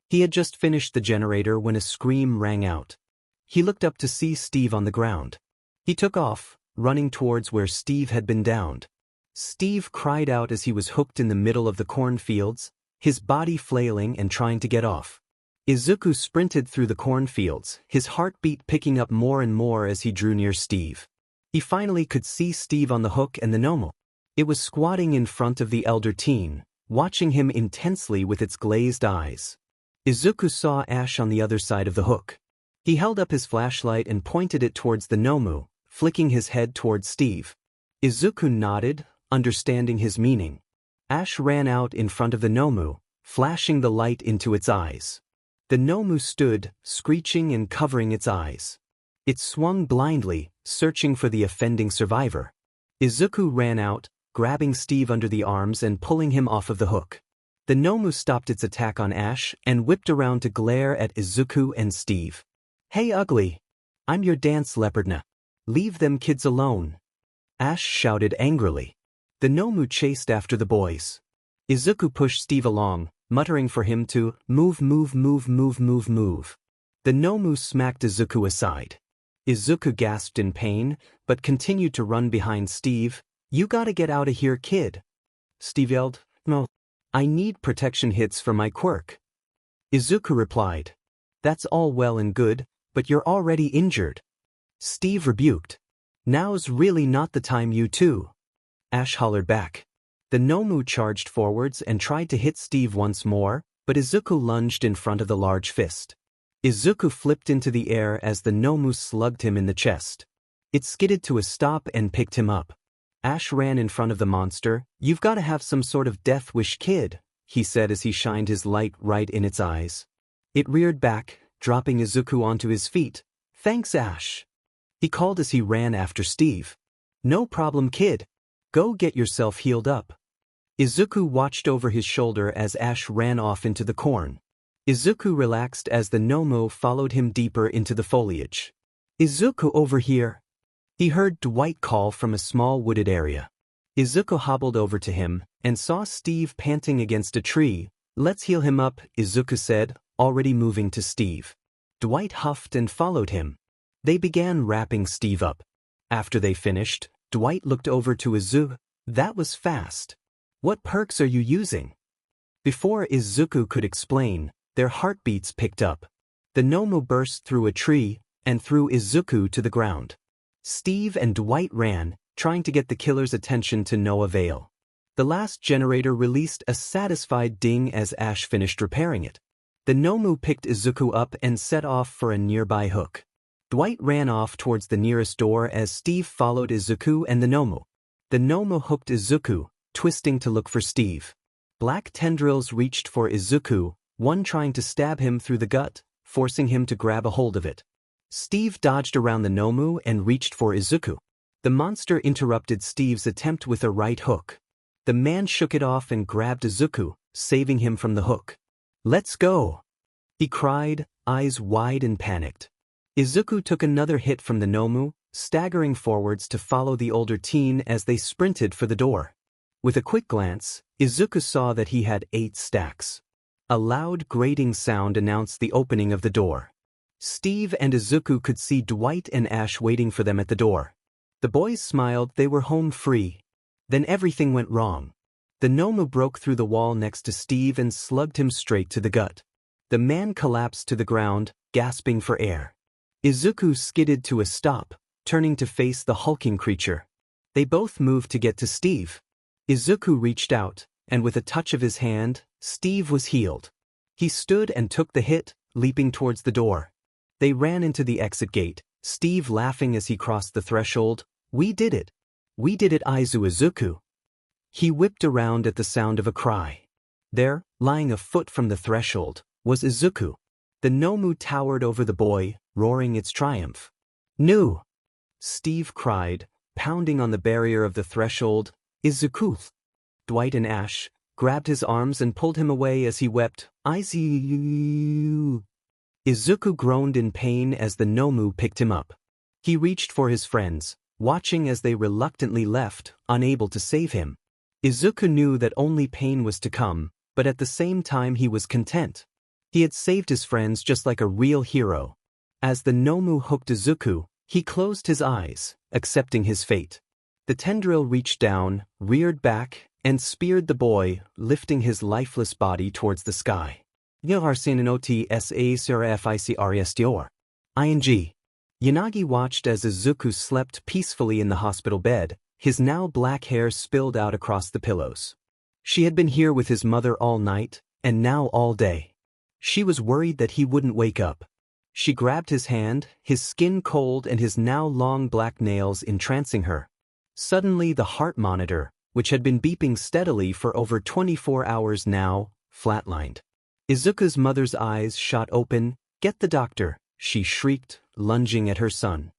He had just finished the generator when a scream rang out. He looked up to see Steve on the ground. He took off, running towards where Steve had been downed. Steve cried out as he was hooked in the middle of the cornfields, his body flailing and trying to get off. Izuku sprinted through the cornfields, his heartbeat picking up more and more as he drew near Steve. He finally could see Steve on the hook and the Nomu. It was squatting in front of the elder teen, watching him intensely with its glazed eyes. Izuku saw Ash on the other side of the hook. He held up his flashlight and pointed it towards the Nomu, flicking his head towards Steve. Izuku nodded, understanding his meaning. Ash ran out in front of the Nomu, flashing the light into its eyes. The Nomu stood, screeching and covering its eyes. It swung blindly, searching for the offending survivor. Izuku ran out, grabbing Steve under the arms and pulling him off of the hook. The Nomu stopped its attack on Ash and whipped around to glare at Izuku and Steve. "Hey ugly! I'm your dance leopardna. Leave them kids alone!" Ash shouted angrily. The Nomu chased after the boys. Izuku pushed Steve along, muttering for him to move. The Nomu smacked Izuku aside. Izuku gasped in pain, but continued to run behind Steve. "You gotta get out of here, kid!" Steve yelled. "No, I need protection hits for my quirk." Izuku replied. "That's all well and good, but you're already injured." Steve rebuked. "Now's really not the time, you two." Ash hollered back. The Nomu charged forwards and tried to hit Steve once more, but Izuku lunged in front of the large fist. Izuku flipped into the air as the Nomu slugged him in the chest. It skidded to a stop and picked him up. Ash ran in front of the monster. "You've got to have some sort of death wish, kid," he said as he shined his light right in its eyes. It reared back, dropping Izuku onto his feet. "Thanks, Ash," he called as he ran after Steve. "No problem, kid. Go get yourself healed up." Izuku watched over his shoulder as Ash ran off into the corn. Izuku relaxed as the Nomu followed him deeper into the foliage. "Izuku, over here!" He heard Dwight call from a small wooded area. Izuku hobbled over to him and saw Steve panting against a tree. "Let's heal him up," Izuku said, already moving to Steve. Dwight huffed and followed him. They began wrapping Steve up. After they finished, Dwight looked over to Izuku. "That was fast. What perks are you using?" Before Izuku could explain, their heartbeats picked up. The Nomu burst through a tree and threw Izuku to the ground. Steve and Dwight ran, trying to get the killer's attention to no avail. The last generator released a satisfied ding as Ash finished repairing it. The Nomu picked Izuku up and set off for a nearby hook. Dwight ran off towards the nearest door as Steve followed Izuku and the Nomu. The Nomu hooked Izuku, twisting to look for Steve. Black tendrils reached for Izuku, one trying to stab him through the gut, forcing him to grab a hold of it. Steve dodged around the Nomu and reached for Izuku. The monster interrupted Steve's attempt with a right hook. The man shook it off and grabbed Izuku, saving him from the hook. "Let's go!" he cried, eyes wide and panicked. Izuku took another hit from the Nomu, staggering forwards to follow the older teen as they sprinted for the door. With a quick glance, Izuku saw that he had 8 stacks. A loud grating sound announced the opening of the door. Steve and Izuku could see Dwight and Ash waiting for them at the door. The boys smiled, they were home free. Then everything went wrong. The Nomu broke through the wall next to Steve and slugged him straight to the gut. The man collapsed to the ground, gasping for air. Izuku skidded to a stop, turning to face the hulking creature. They both moved to get to Steve. Izuku reached out, and with a touch of his hand, Steve was healed. He stood and took the hit, leaping towards the door. They ran into the exit gate, Steve laughing as he crossed the threshold. "We did it! We did it, Izuku!" He whipped around at the sound of a cry. There, lying a foot from the threshold, was Izuku. The Nomu towered over the boy, roaring its triumph. "Nu!" Steve cried, pounding on the barrier of the threshold. "Izuku!" Dwight and Ash, grabbed his arms and pulled him away as he wept. Izuku. Izuku groaned in pain as the Nomu picked him up. He reached for his friends, watching as they reluctantly left, unable to save him. Izuku knew that only pain was to come, but at the same time he was content. He had saved his friends just like a real hero. As the Nomu hooked Izuku, he closed his eyes, accepting his fate. The tendril reached down, reared back, and speared the boy, lifting his lifeless body towards the sky. Yanagi watched as Izuku slept peacefully in the hospital bed, his now black hair spilled out across the pillows. She had been here with his mother all night, and now all day. She was worried that he wouldn't wake up. She grabbed his hand, his skin cold and his now long black nails entrancing her. Suddenly the heart monitor, which had been beeping steadily for over 24 hours now, flatlined. Izuku's mother's eyes shot open. "Get the doctor," she shrieked, lunging at her son.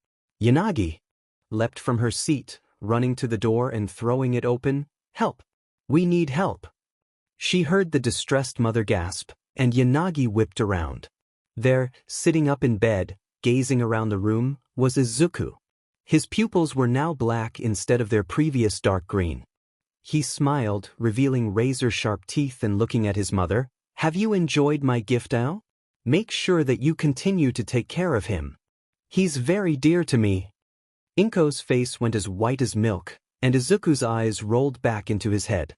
Yanagi leapt from her seat, running to the door and throwing it open. "Help! We need help!" She heard the distressed mother gasp, and Yanagi whipped around. There, sitting up in bed, gazing around the room, was Izuku. His pupils were now black instead of their previous dark green. He smiled, revealing razor-sharp teeth and looking at his mother. "Have you enjoyed my gift now? Make sure that you continue to take care of him. He's very dear to me." Inko's face went as white as milk, and Izuku's eyes rolled back into his head.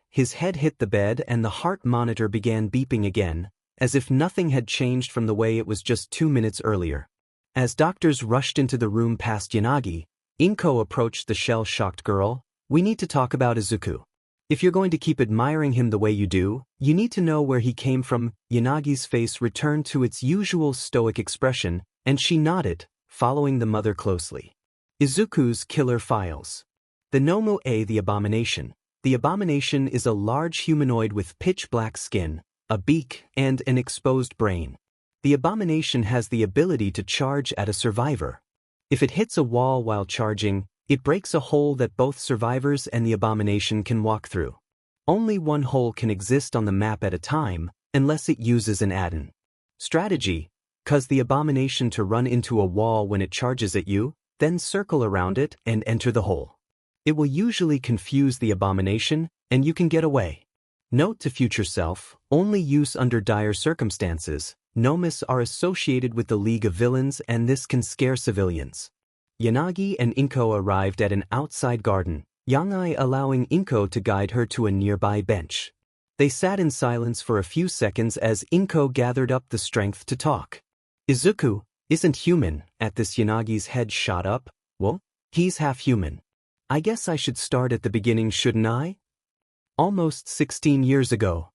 His head hit the bed and the heart monitor began beeping again, as if nothing had changed from the way it was just 2 minutes earlier. As doctors rushed into the room past Yanagi, Inko approached the shell-shocked girl. "We need to talk about Izuku. If you're going to keep admiring him the way you do, you need to know where he came from." Yanagi's face returned to its usual stoic expression, and she nodded, following the mother closely. Izuku's killer files. The Nomu the Abomination. The Abomination is a large humanoid with pitch-black skin, a beak, and an exposed brain. The Abomination has the ability to charge at a survivor. If it hits a wall while charging, it breaks a hole that both survivors and the Abomination can walk through. Only one hole can exist on the map at a time, unless it uses an add-on. Strategy: cause the Abomination to run into a wall when it charges at you, then circle around it and enter the hole. It will usually confuse the Abomination, and you can get away. Note to future self: only use under dire circumstances. Nomus are associated with the League of Villains and this can scare civilians. Yanagi and Inko arrived at an outside garden, Yanagi allowing Inko to guide her to a nearby bench. They sat in silence for a few seconds as Inko gathered up the strength to talk. "Izuku isn't human." At this, Yanagi's head shot up. "Well, he's half human. I guess I should start at the beginning, shouldn't I? Almost 16 years ago.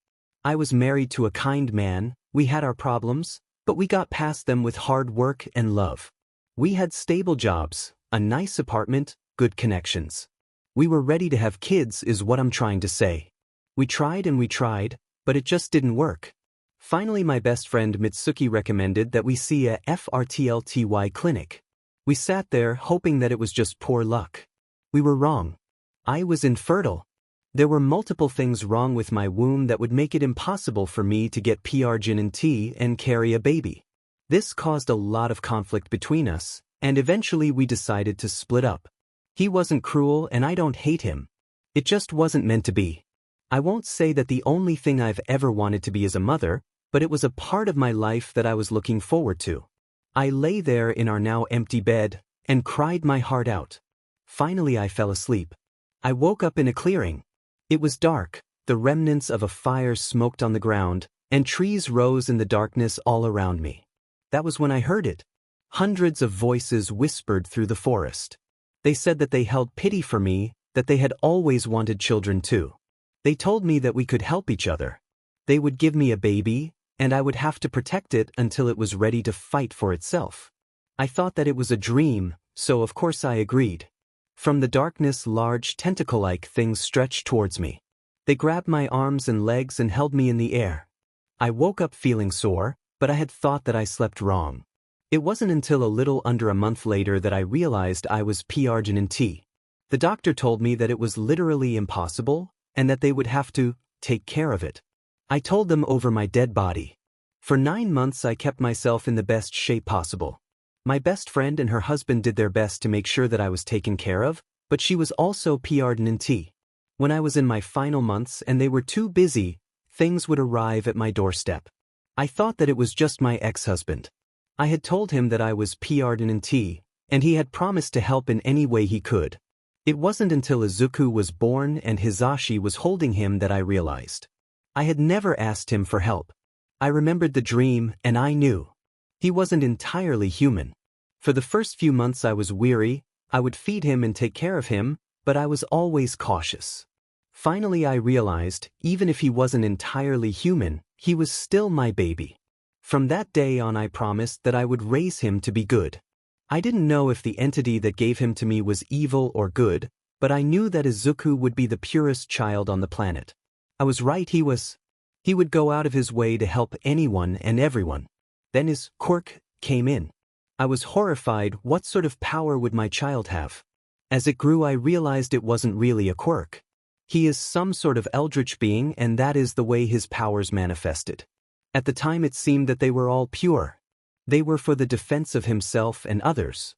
I was married to a kind man. We had our problems, but we got past them with hard work and love. We had stable jobs, a nice apartment, good connections. We were ready to have kids is what I'm trying to say. We tried and we tried, but it just didn't work. Finally my best friend Mitsuki recommended that we see a FRTLTY clinic. We sat there hoping that it was just poor luck. We were wrong. I was infertile. There were multiple things wrong with my womb that would make it impossible for me to get PRGNT and carry a baby. This caused a lot of conflict between us, and eventually we decided to split up. He wasn't cruel and I don't hate him. It just wasn't meant to be. I won't say that the only thing I've ever wanted to be is a mother, but it was a part of my life that I was looking forward to. I lay there in our now empty bed and cried my heart out. Finally I fell asleep. I woke up in a clearing. It was dark, the remnants of a fire smoked on the ground, and trees rose in the darkness all around me. That was when I heard it. Hundreds of voices whispered through the forest. They said that they held pity for me, that they had always wanted children too. They told me that we could help each other. They would give me a baby, and I would have to protect it until it was ready to fight for itself. I thought that it was a dream, so of course I agreed. From the darkness, large tentacle-like things stretched towards me. They grabbed my arms and legs and held me in the air. I woke up feeling sore, but I had thought that I slept wrong. It wasn't until a little under a month later that I realized I was PRGNT. The doctor told me that it was literally impossible, and that they would have to take care of it. I told them over my dead body. For 9 months I kept myself in the best shape possible. My best friend and her husband did their best to make sure that I was taken care of, but she was also pregnant. When I was in my final months and they were too busy, things would arrive at my doorstep. I thought that it was just my ex-husband. I had told him that I was pregnant, and he had promised to help in any way he could. It wasn't until Izuku was born and Hisashi was holding him that I realized. I had never asked him for help. I remembered the dream, and I knew. He wasn't entirely human. For the first few months I was weary, I would feed him and take care of him, but I was always cautious. Finally I realized, even if he wasn't entirely human, he was still my baby. From that day on I promised that I would raise him to be good. I didn't know if the entity that gave him to me was evil or good, but I knew that Izuku would be the purest child on the planet. I was right, he would go out of his way to help anyone and everyone. Then his quirk came in. I was horrified. What sort of power would my child have? As it grew I realized it wasn't really a quirk. He is some sort of eldritch being, and that is the way his powers manifested. At the time it seemed that they were all pure. They were for the defense of himself and others.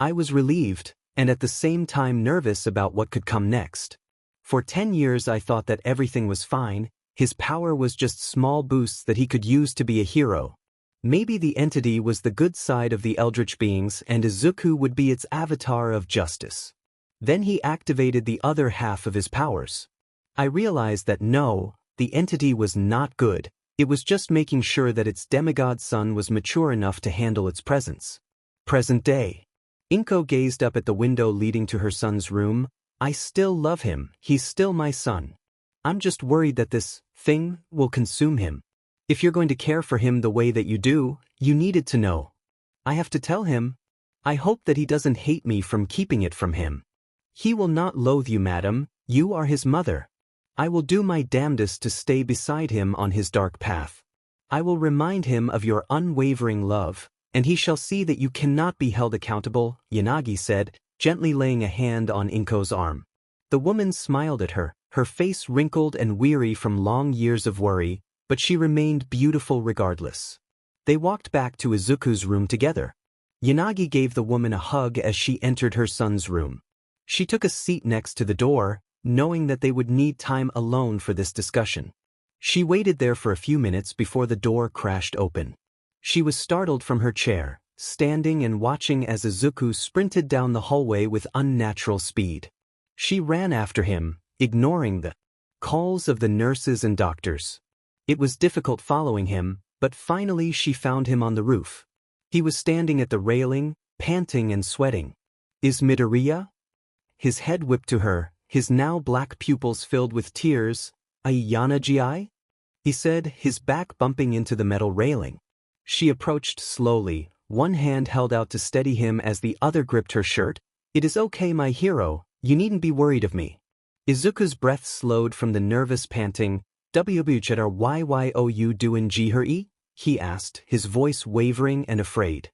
I was relieved, and at the same time nervous about what could come next. For 10 years I thought that everything was fine, his power was just small boosts that he could use to be a hero. Maybe the entity was the good side of the eldritch beings and Izuku would be its avatar of justice. Then he activated the other half of his powers. I realized that no, the entity was not good, it was just making sure that its demigod son was mature enough to handle its presence. Present day. Inko gazed up at the window leading to her son's room. I still love him, he's still my son. I'm just worried that this thing will consume him. If you're going to care for him the way that you do, you needed to know. I have to tell him. I hope that he doesn't hate me from keeping it from him. He will not loathe you, madam, you are his mother. I will do my damnedest to stay beside him on his dark path. I will remind him of your unwavering love, and he shall see that you cannot be held accountable, Yanagi said, gently laying a hand on Inko's arm. The woman smiled at her, her face wrinkled and weary from long years of worry, but she remained beautiful regardless. They walked back to Izuku's room together. Yanagi gave the woman a hug as she entered her son's room. She took a seat next to the door, knowing that they would need time alone for this discussion. She waited there for a few minutes before the door crashed open. She was startled from her chair, standing and watching as Izuku sprinted down the hallway with unnatural speed. She ran after him, ignoring the calls of the nurses and doctors. It was difficult following him, but finally she found him on the roof. He was standing at the railing, panting and sweating. Is Midoriya? His head whipped to her, his now black pupils filled with tears. Yanagi? He said, his back bumping into the metal railing. She approached slowly, one hand held out to steady him as the other gripped her shirt. It is okay, my hero, you needn't be worried of me. Izuku's breath slowed from the nervous panting. Whyou doin' her? He asked, his voice wavering and afraid.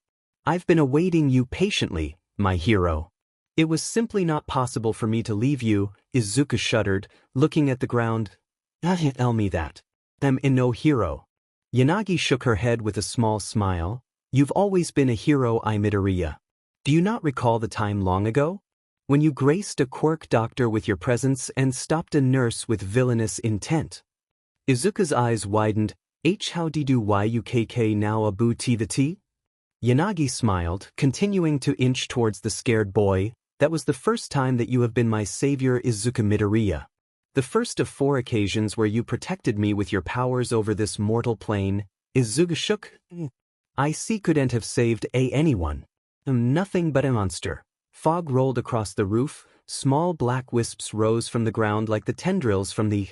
I've been awaiting you patiently, my hero. It was simply not possible for me to leave you, Izuku shuddered, looking at the ground. Tell me that. I'm no hero. Yanagi shook her head with a small smile. You've always been a hero, Midoriya. Do you not recall the time long ago? When you graced a quirk doctor with your presence and stopped a nurse with villainous intent. Izuku's eyes widened. How did you yukk now abu tvt? Yanagi smiled, continuing to inch towards the scared boy. That was the first time that you have been my savior, Izuku Midoriya. The first of 4 occasions where you protected me with your powers over this mortal plane. Izuku shook. I couldn't have saved anyone. I'm nothing but a monster. Fog rolled across the roof, small black wisps rose from the ground like the tendrils from the...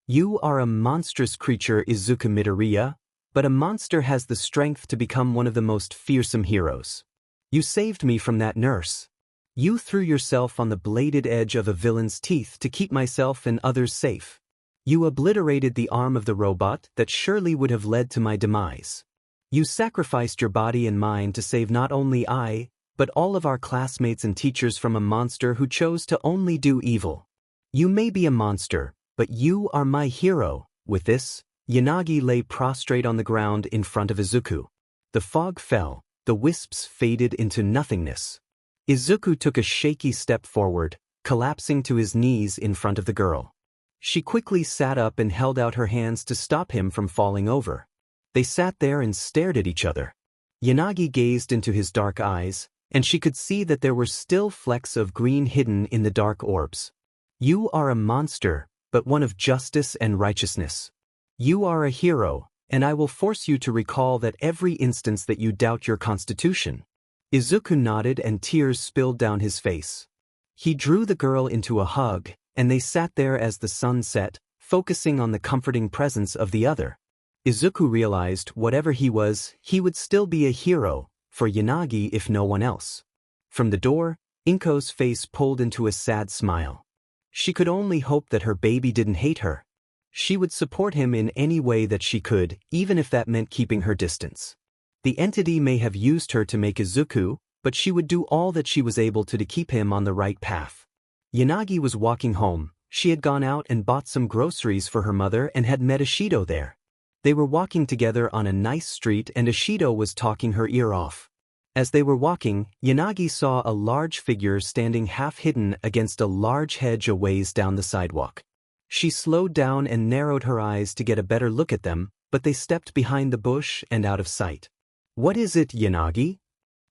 You are a monstrous creature, Izuku Midoriya, but a monster has the strength to become one of the most fearsome heroes. You saved me from that nurse. You threw yourself on the bladed edge of a villain's teeth to keep myself and others safe. You obliterated the arm of the robot that surely would have led to my demise. You sacrificed your body and mind to save not only I, but all of our classmates and teachers from a monster who chose to only do evil. You may be a monster, but you are my hero." With this, Yanagi lay prostrate on the ground in front of Izuku. The fog fell, the wisps faded into nothingness. Izuku took a shaky step forward, collapsing to his knees in front of the girl. She quickly sat up and held out her hands to stop him from falling over. They sat there and stared at each other. Yanagi gazed into his dark eyes, and she could see that there were still flecks of green hidden in the dark orbs. "You are a monster, but one of justice and righteousness. You are a hero, and I will force you to recall that every instance that you doubt your constitution." Izuku nodded and tears spilled down his face. He drew the girl into a hug, and they sat there as the sun set, focusing on the comforting presence of the other. Izuku realized whatever he was, he would still be a hero, for Yanagi if no one else. From the door, Inko's face pulled into a sad smile. She could only hope that her baby didn't hate her. She would support him in any way that she could, even if that meant keeping her distance. The entity may have used her to make Izuku, but she would do all that she was able to keep him on the right path. Yanagi was walking home. She had gone out and bought some groceries for her mother and had met Ishido there. They were walking together on a nice street and Ishido was talking her ear off. As they were walking, Yanagi saw a large figure standing half-hidden against a large hedge a ways down the sidewalk. She slowed down and narrowed her eyes to get a better look at them, but they stepped behind the bush and out of sight. "What is it, Yanagi?"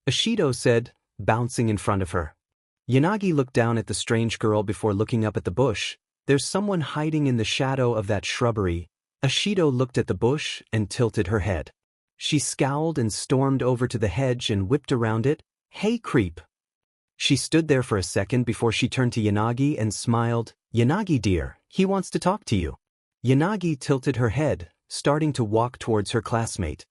Ishido said, bouncing in front of her. Yanagi looked down at the strange girl before looking up at the bush. "There's someone hiding in the shadow of that shrubbery." Ishido looked at the bush and tilted her head. She scowled and stormed over to the hedge and whipped around it. "Hey, creep." She stood there for a second before she turned to Yanagi and smiled. "Yanagi dear, he wants to talk to you." Yanagi tilted her head, starting to walk towards her classmate.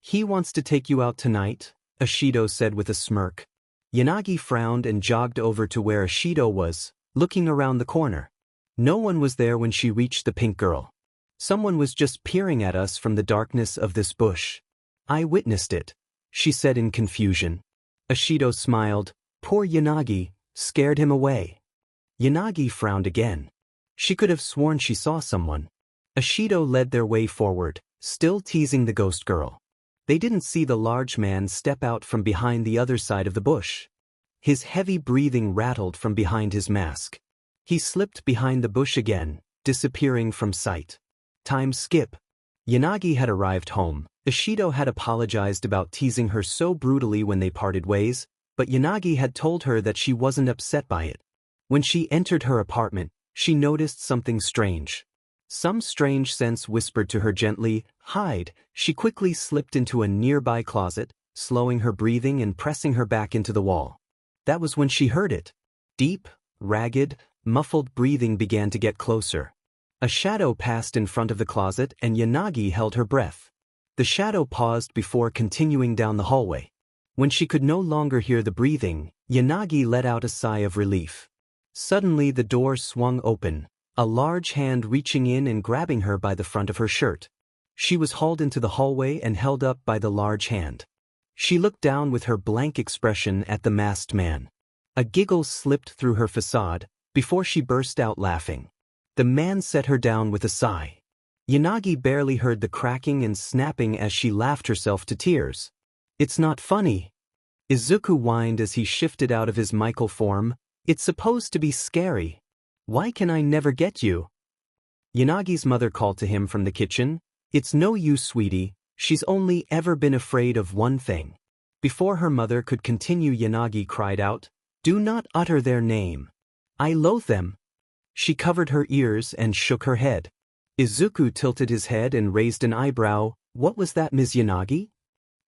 "He wants to take you out tonight," Ishido said with a smirk. Yanagi frowned and jogged over to where Ishido was, looking around the corner. No one was there when she reached the pink girl. "Someone was just peering at us from the darkness of this bush. I witnessed it," she said in confusion. Ishido smiled. "Poor Yanagi, scared him away." Yanagi frowned again. She could have sworn she saw someone. Ishido led their way forward, still teasing the ghost girl. They didn't see the large man step out from behind the other side of the bush. His heavy breathing rattled from behind his mask. He slipped behind the bush again, disappearing from sight. Time skip. Yanagi had arrived home. Ishido had apologized about teasing her so brutally when they parted ways, but Yanagi had told her that she wasn't upset by it. When she entered her apartment, she noticed something strange. Some strange sense whispered to her gently, "Hide." She quickly slipped into a nearby closet, slowing her breathing and pressing her back into the wall. That was when she heard it. Deep, ragged, muffled breathing began to get closer. A shadow passed in front of the closet and Yanagi held her breath. The shadow paused before continuing down the hallway. When she could no longer hear the breathing, Yanagi let out a sigh of relief. Suddenly the door swung open, a large hand reaching in and grabbing her by the front of her shirt. She was hauled into the hallway and held up by the large hand. She looked down with her blank expression at the masked man. A giggle slipped through her facade, before she burst out laughing. The man set her down with a sigh. Yanagi barely heard the cracking and snapping as she laughed herself to tears. "It's not funny." Izuku whined as he shifted out of his Michael form. "It's supposed to be scary. Why can I never get you?" Yanagi's mother called to him from the kitchen. "It's no use, sweetie. She's only ever been afraid of one thing." Before her mother could continue, Yanagi cried out, "Do not utter their name. I loathe them." She covered her ears and shook her head. Izuku tilted his head and raised an eyebrow. "What was that, Ms. Yanagi?"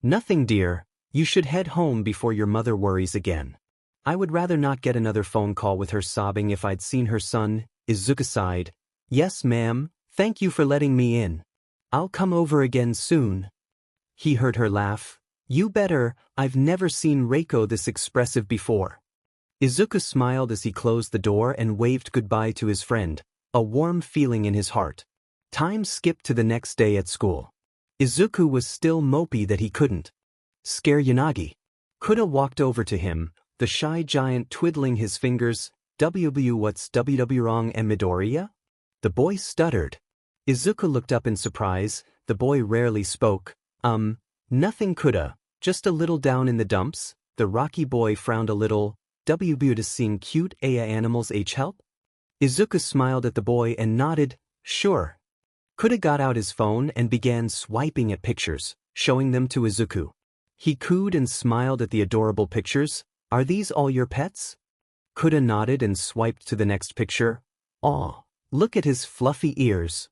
"Nothing, dear. You should head home before your mother worries again." "I would rather not get another phone call with her sobbing if I'd seen her son," Izuku sighed. "Yes, ma'am. Thank you for letting me in. I'll come over again soon." He heard her laugh. "You better. I've never seen Reiko this expressive before." Izuku smiled as he closed the door and waved goodbye to his friend, a warm feeling in his heart. Time skipped to the next day at school. Izuku was still mopey that he couldn't scare Yanagi. Kuda walked over to him, the shy giant twiddling his fingers. "WW what's WW wrong and Midoriya?" The boy stuttered. Izuku looked up in surprise. The boy rarely spoke. Nothing coulda, just a little down in the dumps. The rocky boy frowned a little. WB to seeing cute animals help? Izuku smiled at the boy and nodded, sure. Coulda got out his phone and began swiping at pictures, showing them to Izuku. He cooed and smiled at the adorable pictures. Are these all your pets? Coulda nodded and swiped to the next picture. Aw, look at his fluffy ears.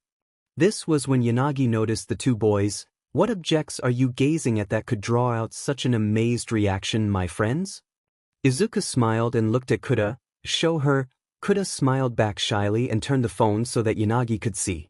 This was when Yanagi noticed the two boys. What objects are you gazing at that could draw out such an amazed reaction, my friends? Izuku smiled and looked at Coulda. Show her. Coulda smiled back shyly and turned the phone so that Yanagi could see.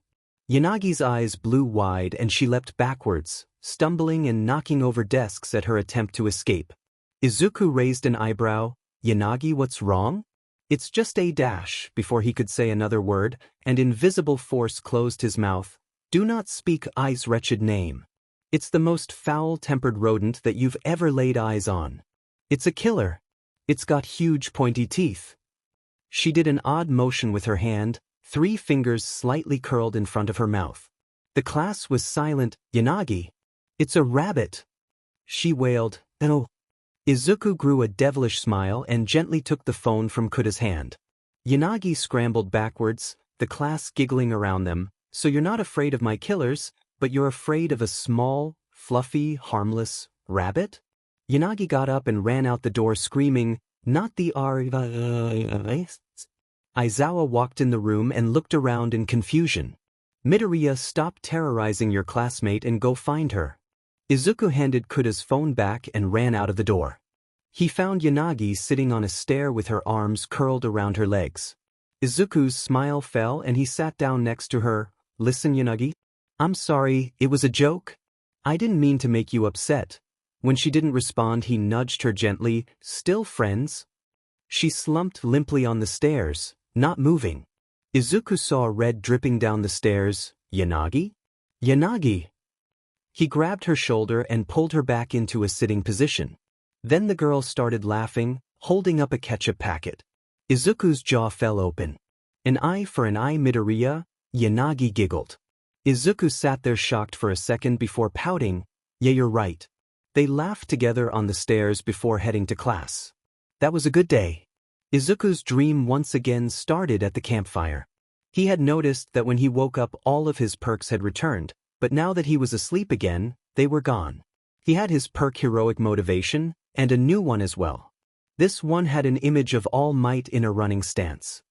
Yanagi's eyes blew wide and she leapt backwards, stumbling and knocking over desks at her attempt to escape. Izuku raised an eyebrow. Yanagi, what's wrong? It's just a dash. Before he could say another word, an invisible force closed his mouth. Do not speak I's wretched name. It's the most foul-tempered rodent that you've ever laid eyes on. It's a killer. It's got huge pointy teeth. She did an odd motion with her hand, 3 fingers slightly curled in front of her mouth. The class was silent. Yanagi. It's a rabbit. She wailed, no. Izuku grew a devilish smile and gently took the phone from Kuda's hand. Yanagi scrambled backwards, the class giggling around them. So you're not afraid of my killers, but you're afraid of a small, fluffy, harmless rabbit? Yanagi got up and ran out the door screaming, not the Aizawa walked in the room and looked around in confusion. Midoriya, stop terrorizing your classmate and go find her. Izuku handed Kuda's phone back and ran out of the door. He found Yanagi sitting on a stair with her arms curled around her legs. Izuku's smile fell and he sat down next to her. Listen, Yanagi. I'm sorry, it was a joke. I didn't mean to make you upset. When she didn't respond, he nudged her gently. Still friends? She slumped limply on the stairs, not moving. Izuku saw red dripping down the stairs. Yanagi? Yanagi! He grabbed her shoulder and pulled her back into a sitting position. Then the girl started laughing, holding up a ketchup packet. Izuku's jaw fell open. An eye for an eye, Midoriya? Yanagi giggled. Izuku sat there shocked for a second before pouting. Yeah, you're right. They laughed together on the stairs before heading to class. That was a good day. Izuku's dream once again started at the campfire. He had noticed that when he woke up all of his perks had returned, but now that he was asleep again, they were gone. He had his perk heroic motivation, and a new one as well. This one had an image of All Might in a running stance.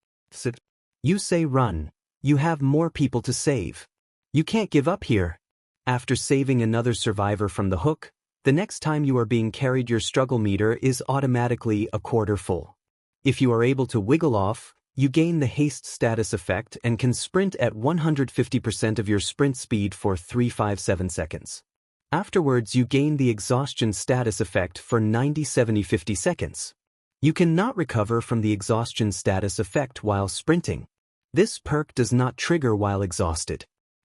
You say run. You have more people to save. You can't give up here. After saving another survivor from the hook, the next time you are being carried, your struggle meter is automatically a quarter full. If you are able to wiggle off, you gain the haste status effect and can sprint at 150% of your sprint speed for 357 seconds. Afterwards, you gain the exhaustion status effect for 90-70-50 seconds. You cannot recover from the exhaustion status effect while sprinting. This perk does not trigger while exhausted.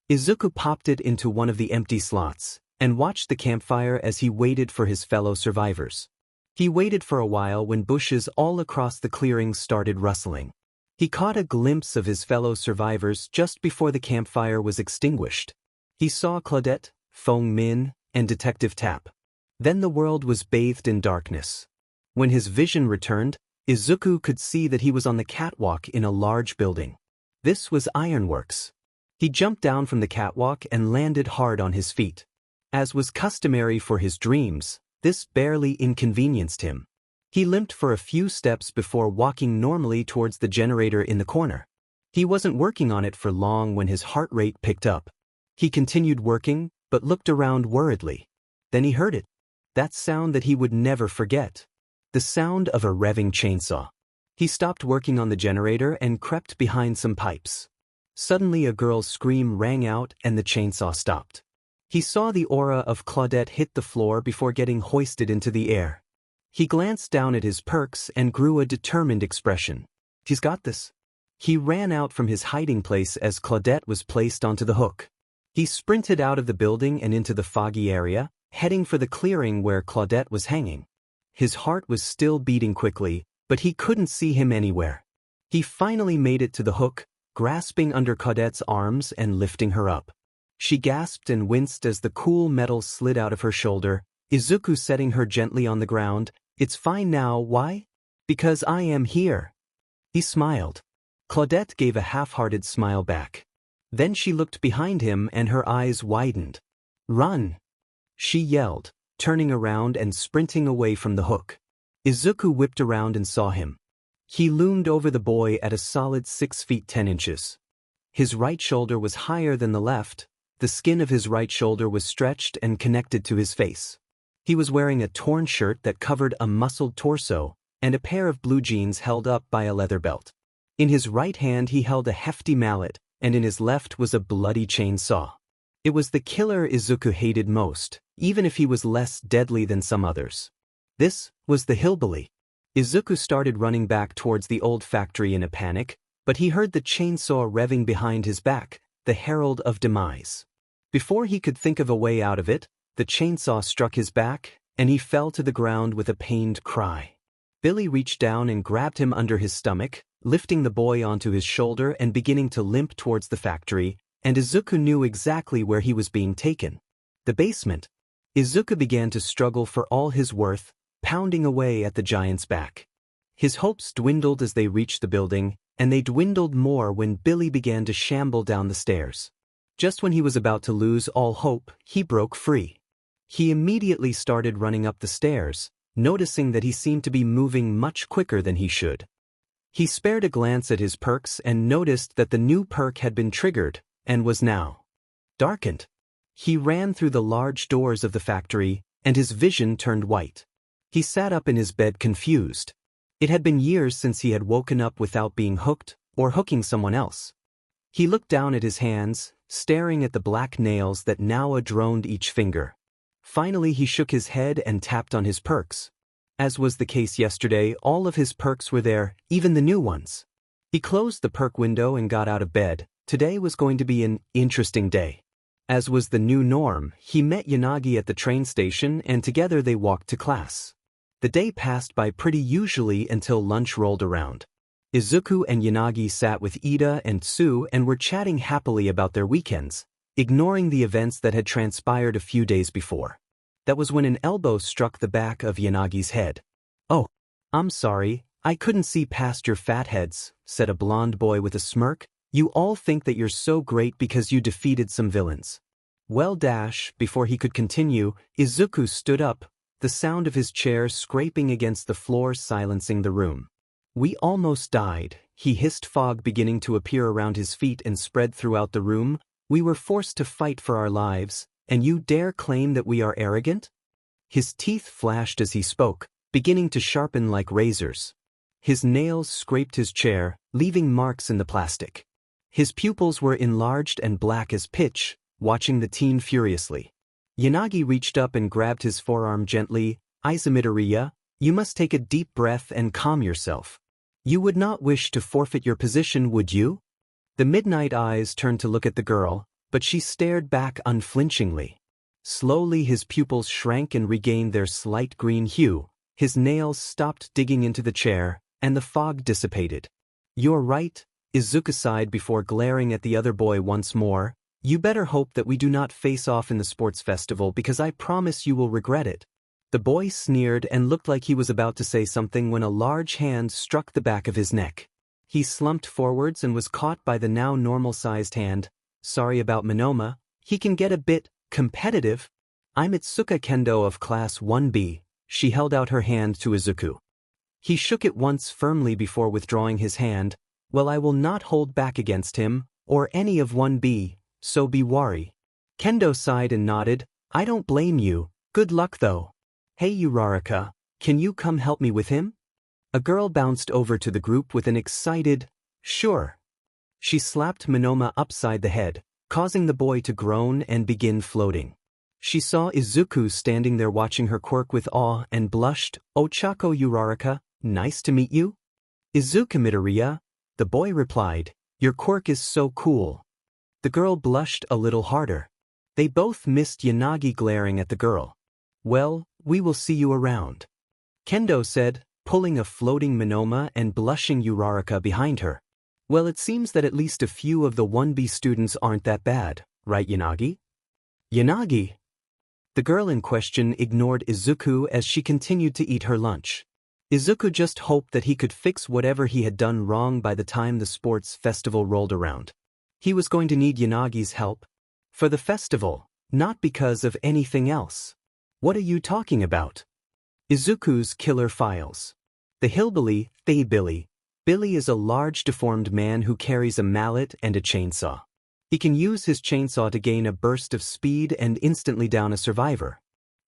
Izuku popped it into one of the empty slots and watched the campfire as he waited for his fellow survivors. He waited for a while when bushes all across the clearing started rustling. He caught a glimpse of his fellow survivors just before the campfire was extinguished. He saw Claudette, Feng Min, and Detective Tap. Then the world was bathed in darkness. When his vision returned, Izuku could see that he was on the catwalk in a large building. This was Ironworks. He jumped down from the catwalk and landed hard on his feet. As was customary for his dreams, this barely inconvenienced him. He limped for a few steps before walking normally towards the generator in the corner. He wasn't working on it for long when his heart rate picked up. He continued working, but looked around worriedly. Then he heard it. That sound that he would never forget. The sound of a revving chainsaw. He stopped working on the generator and crept behind some pipes. Suddenly a girl's scream rang out and the chainsaw stopped. He saw the aura of Claudette hit the floor before getting hoisted into the air. He glanced down at his perks and grew a determined expression. He's got this. He ran out from his hiding place as Claudette was placed onto the hook. He sprinted out of the building and into the foggy area, heading for the clearing where Claudette was hanging. His heart was still beating quickly, but he couldn't see him anywhere. He finally made it to the hook. grasping under Caudette's arms and lifting her up. She gasped and winced as the cool metal slid out of her shoulder, Izuku setting her gently on the ground. "It's fine now, why?" "Because I am here." He smiled. Claudette gave a half-hearted smile back. Then she looked behind him and her eyes widened. "Run!" she yelled, turning around and sprinting away from the hook. Izuku whipped around and saw him. He loomed over the boy at a solid 6 feet 10 inches. His right shoulder was higher than the left, the skin of his right shoulder was stretched and connected to his face. He was wearing a torn shirt that covered a muscled torso, and a pair of blue jeans held up by a leather belt. In his right hand he held a hefty mallet, and in his left was a bloody chainsaw. It was the killer Izuku hated most, even if he was less deadly than some others. This was the hillbilly. Izuku started running back towards the old factory in a panic, but he heard the chainsaw revving behind his back, the herald of demise. Before he could think of a way out of it, the chainsaw struck his back, and he fell to the ground with a pained cry. Billy reached down and grabbed him under his stomach, lifting the boy onto his shoulder and beginning to limp towards the factory, and Izuku knew exactly where he was being taken. The basement. Izuku began to struggle for all his worth, pounding away at the giant's back. His hopes dwindled as they reached the building, and they dwindled more when Billy began to shamble down the stairs. Just when he was about to lose all hope, he broke free. He immediately started running up the stairs, noticing that he seemed to be moving much quicker than he should. He spared a glance at his perks and noticed that the new perk had been triggered, and was now darkened. He ran through the large doors of the factory, and his vision turned white. He sat up in his bed confused. It had been years since he had woken up without being hooked, or hooking someone else. He looked down at his hands, staring at the black nails that now adroned each finger. Finally he shook his head and tapped on his perks. As was the case yesterday, all of his perks were there, even the new ones. He closed the perk window and got out of bed. Today was going to be an interesting day. As was the new norm, he met Yanagi at the train station and together they walked to class. The day passed by pretty usually until lunch rolled around. Izuku and Yanagi sat with Iida and Tsu and were chatting happily about their weekends, ignoring the events that had transpired a few days before. That was when an elbow struck the back of Yanagi's head. "Oh, I'm sorry, I couldn't see past your fatheads," said a blonde boy with a smirk. "You all think that you're so great because you defeated some villains." Well, before he could continue, Izuku stood up, the sound of his chair scraping against the floor silencing the room. "We almost died," he hissed, fog beginning to appear around his feet and spread throughout the room. "We were forced to fight for our lives, and you dare claim that we are arrogant?" His teeth flashed as he spoke, beginning to sharpen like razors. His nails scraped his chair, leaving marks in the plastic. His pupils were enlarged and black as pitch, watching the teen furiously. Yanagi reached up and grabbed his forearm gently. "Izuku, you must take a deep breath and calm yourself. You would not wish to forfeit your position, would you?" The midnight eyes turned to look at the girl, but she stared back unflinchingly. Slowly his pupils shrank and regained their slight green hue, his nails stopped digging into the chair, and the fog dissipated. "You're right," Izuku sighed before glaring at the other boy once more. "You better hope that we do not face off in the sports festival because I promise you will regret it." The boy sneered and looked like he was about to say something when a large hand struck the back of his neck. He slumped forwards and was caught by the now normal-sized hand. "Sorry about Manoma, he can get a bit competitive." "I'm Itsuka Kendo of Class 1B, she held out her hand to Izuku. He shook it once firmly before withdrawing his hand. "Well, I will not hold back against him, or any of 1B, so be wary." Kendo sighed and nodded. "I don't blame you, good luck though. Hey Uraraka, can you come help me with him?" A girl bounced over to the group with an excited, "Sure." She slapped Manoma upside the head, causing the boy to groan and begin floating. She saw Izuku standing there watching her quirk with awe and blushed. "Ochako Uraraka, nice to meet you." "Izuku Midoriya," the boy replied, "your quirk is so cool." The girl blushed a little harder. They both missed Yanagi glaring at the girl. "Well, we will see you around," Kendo said, pulling a floating Manoma and blushing Uraraka behind her. Well, it seems that at least a few of the 1B students aren't that bad, right, Yanagi? Yanagi? The girl in question ignored Izuku as she continued to eat her lunch. Izuku just hoped that he could fix whatever he had done wrong by the time the sports festival rolled around. He was going to need Yanagi's help. For the festival, not because of anything else. What are you talking about? Izuku's killer files. The hillbilly, Billy. Billy is a large deformed man who carries a mallet and a chainsaw. He can use his chainsaw to gain a burst of speed and instantly down a survivor.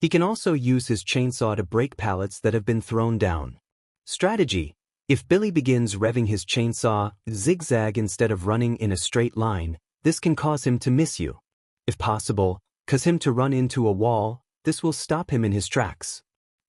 He can also use his chainsaw to break pallets that have been thrown down. Strategy: if Billy begins revving his chainsaw zigzag instead of running in a straight line, this can cause him to miss you. If possible, cause him to run into a wall, this will stop him in his tracks.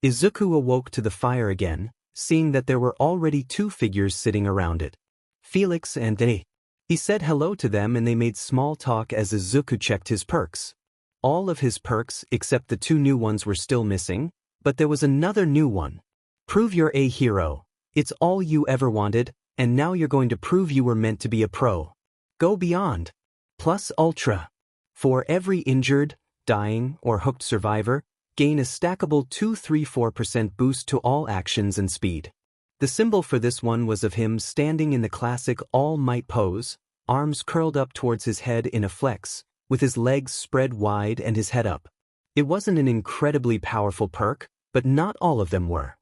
Izuku awoke to the fire again, seeing that there were already 2 figures sitting around it. Felix and they. He said hello to them and they made small talk as Izuku checked his perks. All of his perks except the 2 new ones were still missing, but there was another new one. Prove you're a hero. It's all you ever wanted, and now you're going to prove you were meant to be a pro. Go beyond. Plus Ultra. For every injured, dying, or hooked survivor, gain a stackable 234% boost to all actions and speed. The symbol for this one was of him standing in the classic all-might pose, arms curled up towards his head in a flex, with his legs spread wide and his head up. It wasn't an incredibly powerful perk, but not all of them were.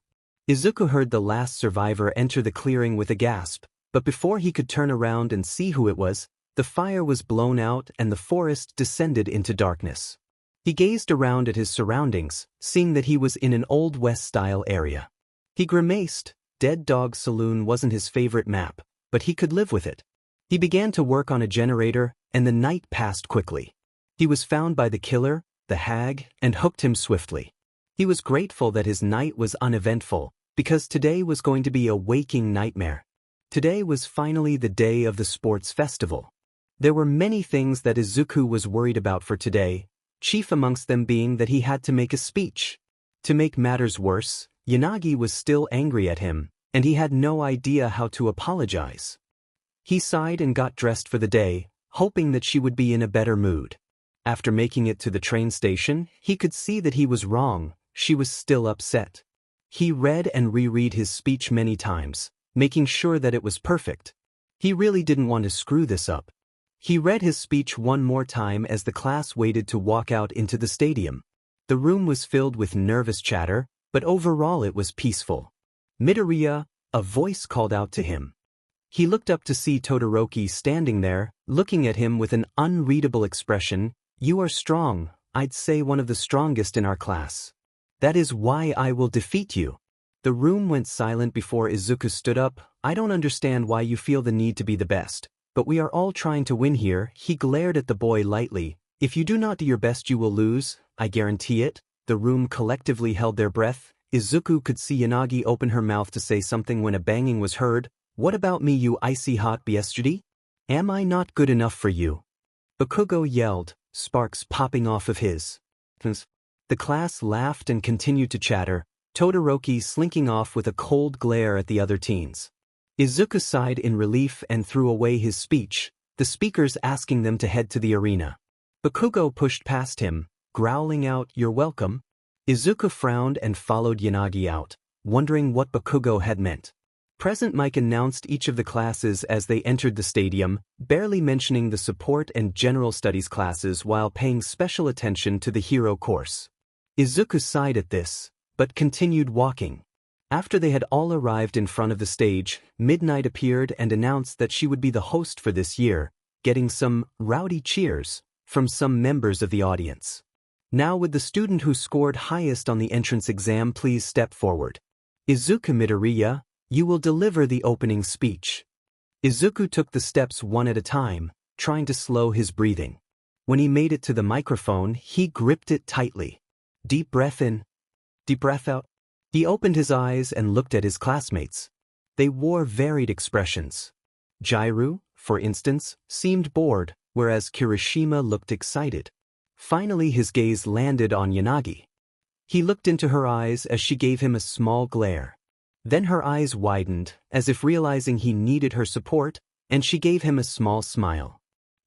Izuku heard the last survivor enter the clearing with a gasp, but before he could turn around and see who it was, the fire was blown out and the forest descended into darkness. He gazed around at his surroundings, seeing that he was in an Old West-style area. He grimaced. Dead Dog Saloon wasn't his favorite map, but he could live with it. He began to work on a generator, and the night passed quickly. He was found by the killer, the hag, and hooked him swiftly. He was grateful that his night was uneventful, because today was going to be a waking nightmare. Today was finally the day of the sports festival. There were many things that Izuku was worried about for today, chief amongst them being that he had to make a speech. To make matters worse, Yanagi was still angry at him, and he had no idea how to apologize. He sighed and got dressed for the day, hoping that she would be in a better mood. After making it to the train station, he could see that he was wrong. She was still upset. He read and reread his speech many times, making sure that it was perfect. He really didn't want to screw this up. He read his speech one more time as the class waited to walk out into the stadium. The room was filled with nervous chatter, but overall it was peaceful. Midoriya, a voice called out to him. He looked up to see Todoroki standing there, looking at him with an unreadable expression. You are strong, I'd say one of the strongest in our class. That is why I will defeat you. The room went silent before Izuku stood up. I don't understand why you feel the need to be the best, but we are all trying to win here. He glared at the boy lightly. If you do not do your best you will lose, I guarantee it. The room collectively held their breath. Izuku could see Yanagi open her mouth to say something when a banging was heard. What about me, you icy hot bestiary? Am I not good enough for you? Bakugo yelled, sparks popping off of his. The class laughed and continued to chatter, Todoroki slinking off with a cold glare at the other teens. Izuku sighed in relief and threw away his speech, the speakers asking them to head to the arena. Bakugo pushed past him, growling out, "You're welcome." Izuku frowned and followed Yanagi out, wondering what Bakugo had meant. Present Mike announced each of the classes as they entered the stadium, barely mentioning the support and general studies classes while paying special attention to the hero course. Izuku sighed at this, but continued walking. After they had all arrived in front of the stage, Midnight appeared and announced that she would be the host for this year, getting some rowdy cheers from some members of the audience. Now would the student who scored highest on the entrance exam please step forward. Izuku Midoriya, you will deliver the opening speech. Izuku took the steps one at a time, trying to slow his breathing. When he made it to the microphone, he gripped it tightly. Deep breath in, deep breath out. He opened his eyes and looked at his classmates. They wore varied expressions. Jairu, for instance, seemed bored, whereas Kirishima looked excited. Finally his gaze landed on Yanagi. He looked into her eyes as she gave him a small glare. Then her eyes widened, as if realizing he needed her support, and she gave him a small smile.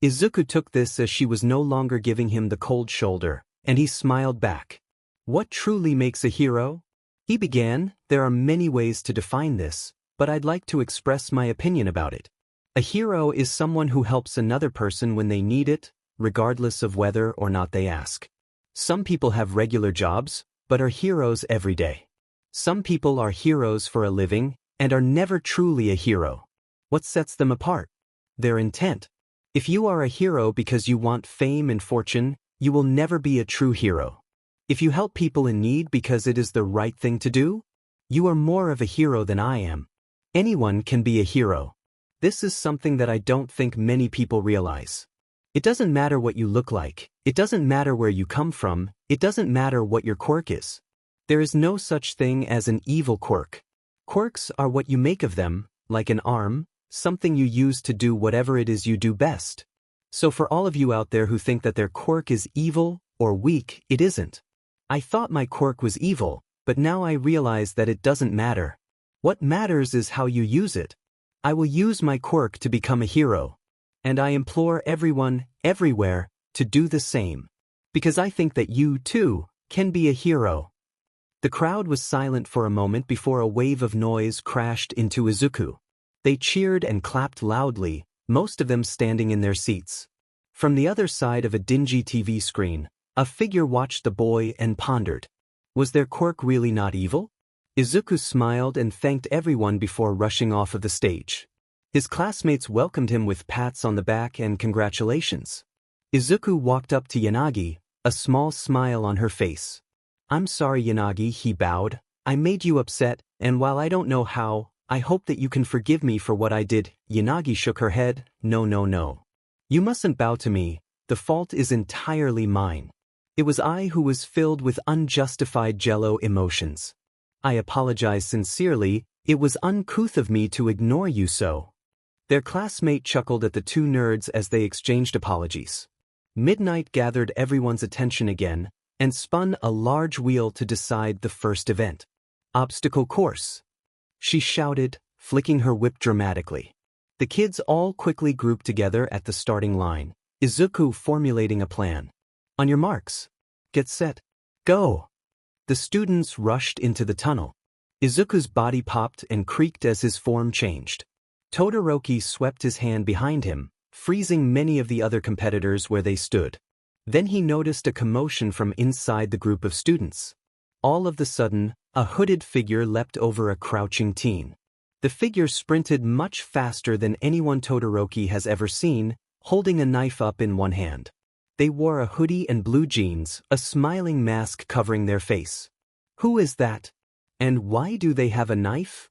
Izuku took this as she was no longer giving him the cold shoulder, and he smiled back. What truly makes a hero? He began, there are many ways to define this, but I'd like to express my opinion about it. A hero is someone who helps another person when they need it, regardless of whether or not they ask. Some people have regular jobs, but are heroes every day. Some people are heroes for a living, and are never truly a hero. What sets them apart? Their intent. If you are a hero because you want fame and fortune, you will never be a true hero. If you help people in need because it is the right thing to do, you are more of a hero than I am. Anyone can be a hero. This is something that I don't think many people realize. It doesn't matter what you look like, it doesn't matter where you come from, it doesn't matter what your quirk is. There is no such thing as an evil quirk. Quirks are what you make of them, like an arm, something you use to do whatever it is you do best. So for all of you out there who think that their quirk is evil or weak, it isn't. I thought my quirk was evil, but now I realize that it doesn't matter. What matters is how you use it. I will use my quirk to become a hero. And I implore everyone, everywhere, to do the same. Because I think that you, too, can be a hero. The crowd was silent for a moment before a wave of noise crashed into Izuku. They cheered and clapped loudly, most of them standing in their seats. From the other side of a dingy TV screen, a figure watched the boy and pondered. Was their quirk really not evil? Izuku smiled and thanked everyone before rushing off of the stage. His classmates welcomed him with pats on the back and congratulations. Izuku walked up to Yanagi, a small smile on her face. I'm sorry, Yanagi, he bowed. I made you upset, and while I don't know how, I hope that you can forgive me for what I did. Yanagi shook her head. No, no, no. You mustn't bow to me. The fault is entirely mine. It was I who was filled with unjustified jello emotions. I apologize sincerely. It was uncouth of me to ignore you so. Their classmate chuckled at the two nerds as they exchanged apologies. Midnight gathered everyone's attention again, and spun a large wheel to decide the first event. Obstacle course. She shouted, flicking her whip dramatically. The kids all quickly grouped together at the starting line, Izuku formulating a plan. On your marks. Get set. Go. The students rushed into the tunnel. Izuku's body popped and creaked as his form changed. Todoroki swept his hand behind him, freezing many of the other competitors where they stood. Then he noticed a commotion from inside the group of students. All of a sudden, a hooded figure leapt over a crouching teen. The figure sprinted much faster than anyone Todoroki has ever seen, holding a knife up in one hand. They wore a hoodie and blue jeans, a smiling mask covering their face. Who is that? And why do they have a knife?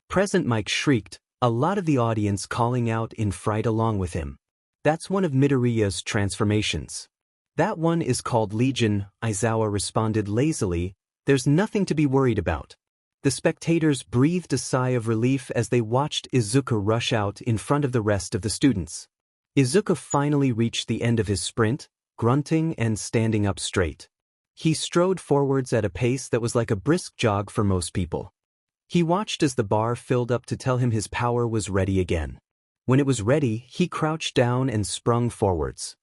Present Mike shrieked, a lot of the audience calling out in fright along with him. That's one of Midoriya's transformations. That one is called Legion, Aizawa responded lazily. There's nothing to be worried about. The spectators breathed a sigh of relief as they watched Izuku rush out in front of the rest of the students. Izuku finally reached the end of his sprint, grunting and standing up straight. He strode forwards at a pace that was like a brisk jog for most people. He watched as the bar filled up to tell him his power was ready again. When it was ready, he crouched down and sprung forwards.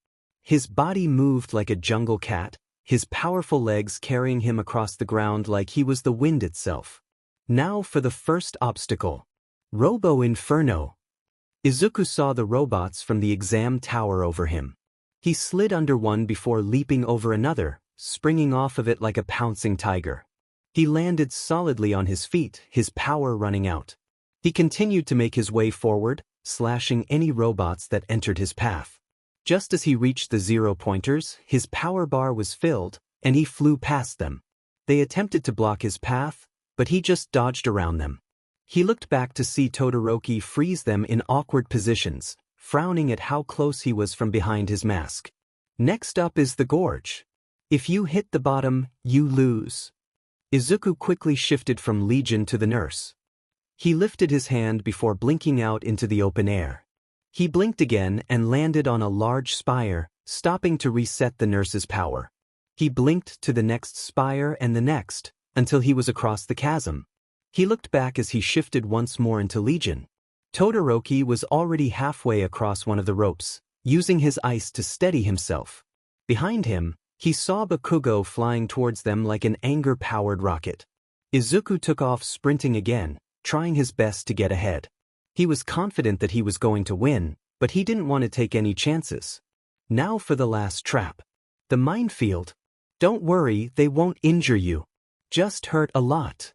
His body moved like a jungle cat, his powerful legs carrying him across the ground like he was the wind itself. Now for the first obstacle. Robo Inferno. Izuku saw the robots from the exam tower over him. He slid under one before leaping over another, springing off of it like a pouncing tiger. He landed solidly on his feet, his power running out. He continued to make his way forward, slashing any robots that entered his path. Just as he reached the 0 pointers, his power bar was filled, and he flew past them. They attempted to block his path, but he just dodged around them. He looked back to see Todoroki freeze them in awkward positions, frowning at how close he was from behind his mask. Next up is the gorge. If you hit the bottom, you lose. Izuku quickly shifted from Legion to the nurse. He lifted his hand before blinking out into the open air. He blinked again and landed on a large spire, stopping to reset the nurse's power. He blinked to the next spire and the next, until he was across the chasm. He looked back as he shifted once more into Legion. Todoroki was already halfway across one of the ropes, using his ice to steady himself. Behind him, he saw Bakugo flying towards them like an anger-powered rocket. Izuku took off sprinting again, trying his best to get ahead. He was confident that he was going to win, but he didn't want to take any chances. Now for the last trap. The minefield. Don't worry, they won't injure you. Just hurt a lot.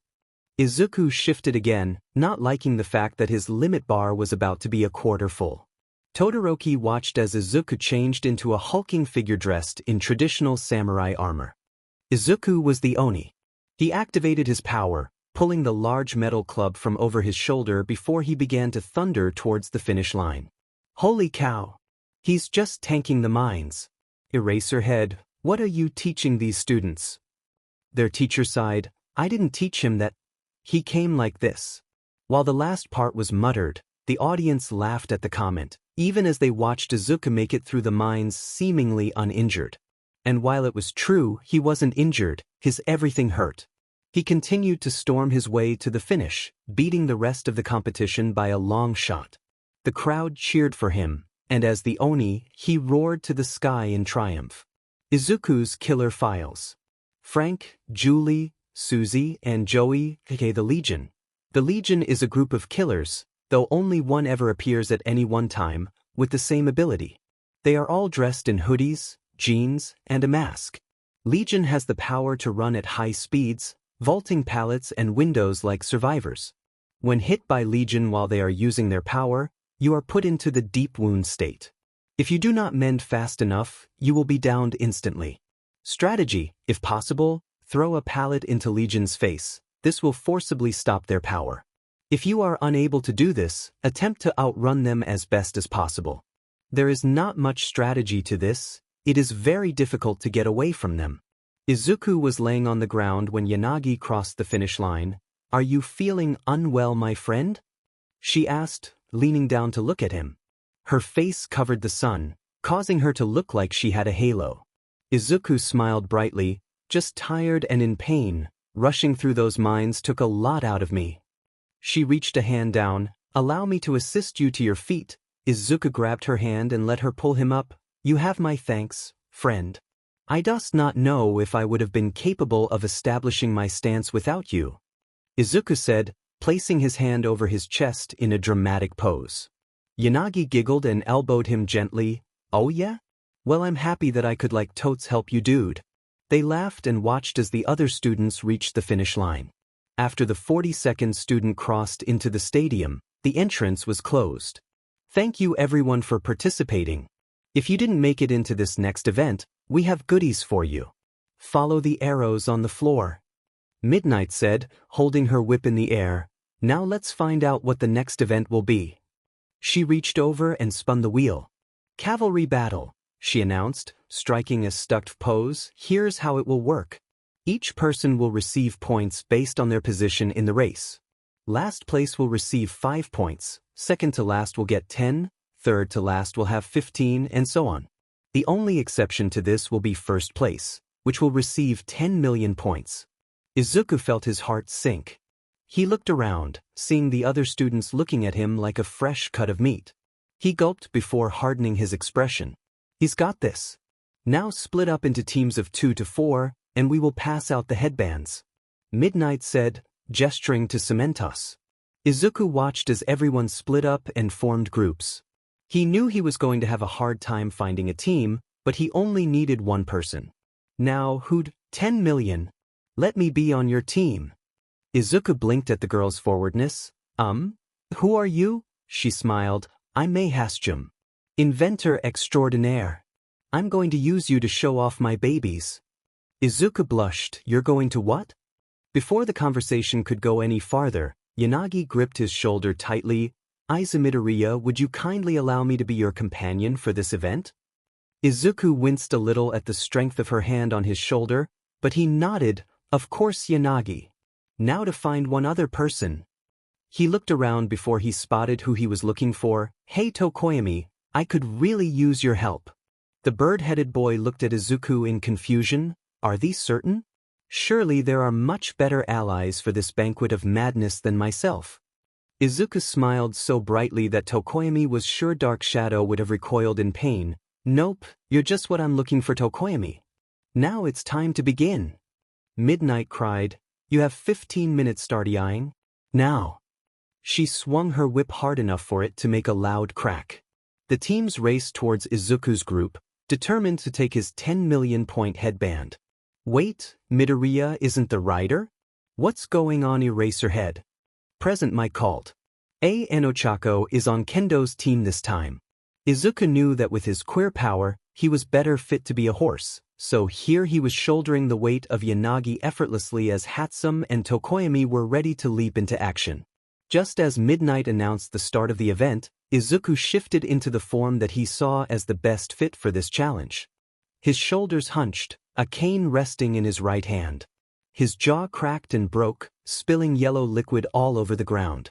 Izuku shifted again, not liking the fact that his limit bar was about to be a quarter full. Todoroki watched as Izuku changed into a hulking figure dressed in traditional samurai armor. Izuku was the Oni. He activated his power, pulling the large metal club from over his shoulder before he began to thunder towards the finish line. Holy cow! He's just tanking the mines. Eraserhead, what are you teaching these students? Their teacher sighed, I didn't teach him that. He came like this. While the last part was muttered, the audience laughed at the comment, even as they watched Izuku make it through the mines seemingly uninjured. And while it was true he wasn't injured, his everything hurt. He continued to storm his way to the finish, beating the rest of the competition by a long shot. The crowd cheered for him, and as the Oni, he roared to the sky in triumph. Izuku's killer files. Frank, Julie, Susie, and Joey, aka the Legion. The Legion is a group of killers, though only one ever appears at any one time, with the same ability. They are all dressed in hoodies, jeans, and a mask. Legion has the power to run at high speeds, vaulting pallets and windows like survivors. When hit by Legion while they are using their power, you are put into the deep wound state. If you do not mend fast enough, you will be downed instantly. Strategy, if possible, throw a pallet into Legion's face. This will forcibly stop their power. If you are unable to do this, attempt to outrun them as best as possible. There is not much strategy to this. It is very difficult to get away from them. Izuku was laying on the ground when Yanagi crossed the finish line. Are you feeling unwell, my friend? She asked, leaning down to look at him. Her face covered the sun, causing her to look like she had a halo. Izuku smiled brightly, just tired and in pain. Rushing through those mines took a lot out of me. She reached a hand down. Allow me to assist you to your feet. Izuku grabbed her hand and let her pull him up. You have my thanks, friend. I does not know if I would have been capable of establishing my stance without you. Izuku said, placing his hand over his chest in a dramatic pose. Yanagi giggled and elbowed him gently. Oh yeah? Well, I'm happy that I could like totes help you, dude. They laughed and watched as the other students reached the finish line. After the 42nd student crossed into the stadium, the entrance was closed. Thank you everyone for participating. If you didn't make it into this next event, we have goodies for you. Follow the arrows on the floor. Midnight said, holding her whip in the air. Now let's find out what the next event will be. She reached over and spun the wheel. Cavalry Battle, she announced, striking a stuck pose. Here's how it will work. Each person will receive points based on their position in the race. Last place will receive 5 points, second to last will get 10, third to last will have 15, and so on. The only exception to this will be first place, which will receive 10 million points. Izuku felt his heart sink. He looked around, seeing the other students looking at him like a fresh cut of meat. He gulped before hardening his expression. He's got this. Now split up into teams of 2 to 4, and we will pass out the headbands. Midnight said, gesturing to Cementos. Izuku watched as everyone split up and formed groups. He knew he was going to have a hard time finding a team, but he only needed one person. Now who'd 10 million? Let me be on your team. Izuku blinked at the girl's forwardness. Who are you? She smiled. I'm Mayhasjum. Inventor extraordinaire. I'm going to use you to show off my babies. Izuku blushed. You're going to what? Before the conversation could go any farther, Yanagi gripped his shoulder tightly. Izumidoriya, would you kindly allow me to be your companion for this event? Izuku winced a little at the strength of her hand on his shoulder, but he nodded. Of course, Yanagi. Now to find one other person. He looked around before he spotted who he was looking for. Hey Tokoyami, I could really use your help. The bird-headed boy looked at Izuku in confusion. Are these certain? Surely there are much better allies for this banquet of madness than myself. Izuku smiled so brightly that Tokoyami was sure Dark Shadow would have recoiled in pain. Nope, you're just what I'm looking for, Tokoyami. Now it's time to begin. Midnight cried, you have 15 minutes starting. Now. She swung her whip hard enough for it to make a loud crack. The teams raced towards Izuku's group, determined to take his 10 million point headband. Wait, Midoriya isn't the rider? What's going on, Eraserhead? Present, Mike called. Enochako is on Kendo's team this time. Izuku knew that with his queer power, he was better fit to be a horse, so here he was shouldering the weight of Yanagi effortlessly as Hatsum and Tokoyami were ready to leap into action. Just as Midnight announced the start of the event, Izuku shifted into the form that he saw as the best fit for this challenge. His shoulders hunched, a cane resting in his right hand. His jaw cracked and broke, spilling yellow liquid all over the ground.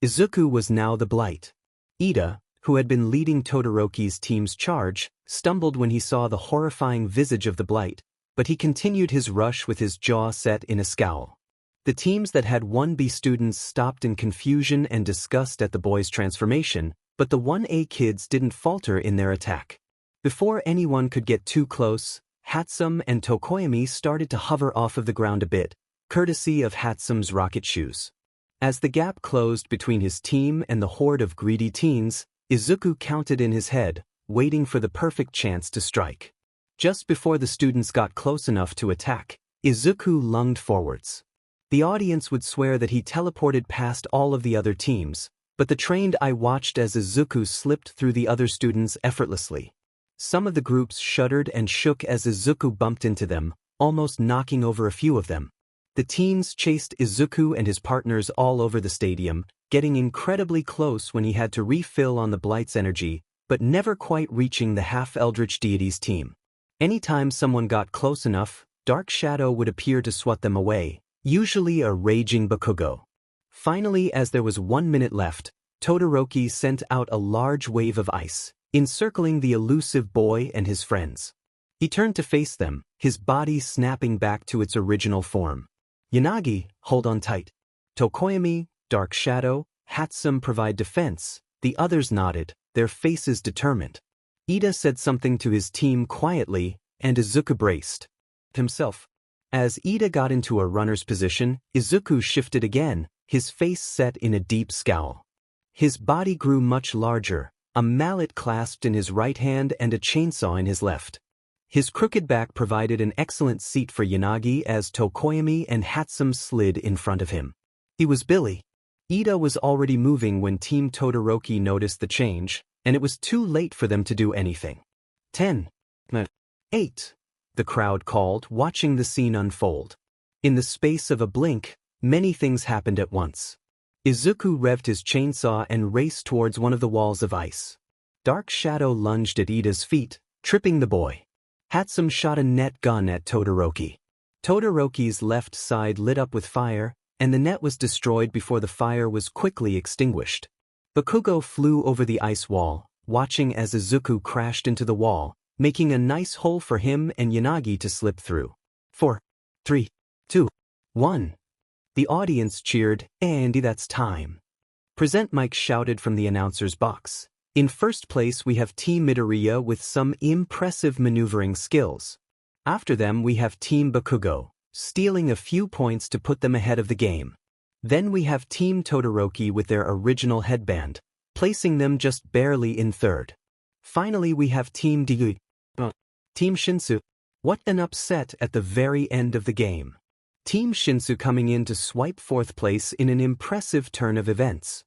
Izuku was now the Blight. Iida, who had been leading Todoroki's team's charge, stumbled when he saw the horrifying visage of the Blight, but he continued his rush with his jaw set in a scowl. The teams that had 1B students stopped in confusion and disgust at the boy's transformation, but the 1A kids didn't falter in their attack. Before anyone could get too close, Hatsum and Tokoyami started to hover off of the ground a bit, courtesy of Hatsum's rocket shoes. As the gap closed between his team and the horde of greedy teens, Izuku counted in his head, waiting for the perfect chance to strike. Just before the students got close enough to attack, Izuku lunged forwards. The audience would swear that he teleported past all of the other teams, but the trained eye watched as Izuku slipped through the other students effortlessly. Some of the groups shuddered and shook as Izuku bumped into them, almost knocking over a few of them. The teens chased Izuku and his partners all over the stadium, getting incredibly close when he had to refill on the Blight's energy, but never quite reaching the half-eldritch deity's team. Anytime someone got close enough, Dark Shadow would appear to swat them away, usually a raging Bakugo. Finally, as there was 1 minute left, Todoroki sent out a large wave of ice, encircling the elusive boy and his friends. He turned to face them, his body snapping back to its original form. Yanagi, hold on tight. Tokoyami, Dark Shadow, Hatsum provide defense. The others nodded, their faces determined. Iida said something to his team quietly, and Izuku braced himself. As Iida got into a runner's position, Izuku shifted again, his face set in a deep scowl. His body grew much larger, a mallet clasped in his right hand and a chainsaw in his left. His crooked back provided an excellent seat for Yanagi as Tokoyami and Hatsum slid in front of him. He was Billy. Iida was already moving when Team Todoroki noticed the change, and it was too late for them to do anything. 10. 8. The crowd called, watching the scene unfold. In the space of a blink, many things happened at once. Izuku revved his chainsaw and raced towards one of the walls of ice. Dark Shadow lunged at Iida's feet, tripping the boy. Hatsum shot a net gun at Todoroki. Todoroki's left side lit up with fire, and the net was destroyed before the fire was quickly extinguished. Bakugo flew over the ice wall, watching as Izuku crashed into the wall, making a nice hole for him and Yanagi to slip through. 4, 3, 2, 1. The audience cheered, "Andy, that's time." Present, Mike shouted from the announcer's box. In first place we have Team Midoriya with some impressive maneuvering skills. After them we have Team Bakugo, stealing a few points to put them ahead of the game. Then we have Team Todoroki with their original headband, placing them just barely in third. Finally we have Team Deku. Team Shinsu. What an upset at the very end of the game. Team Shinsu coming in to swipe fourth place in an impressive turn of events.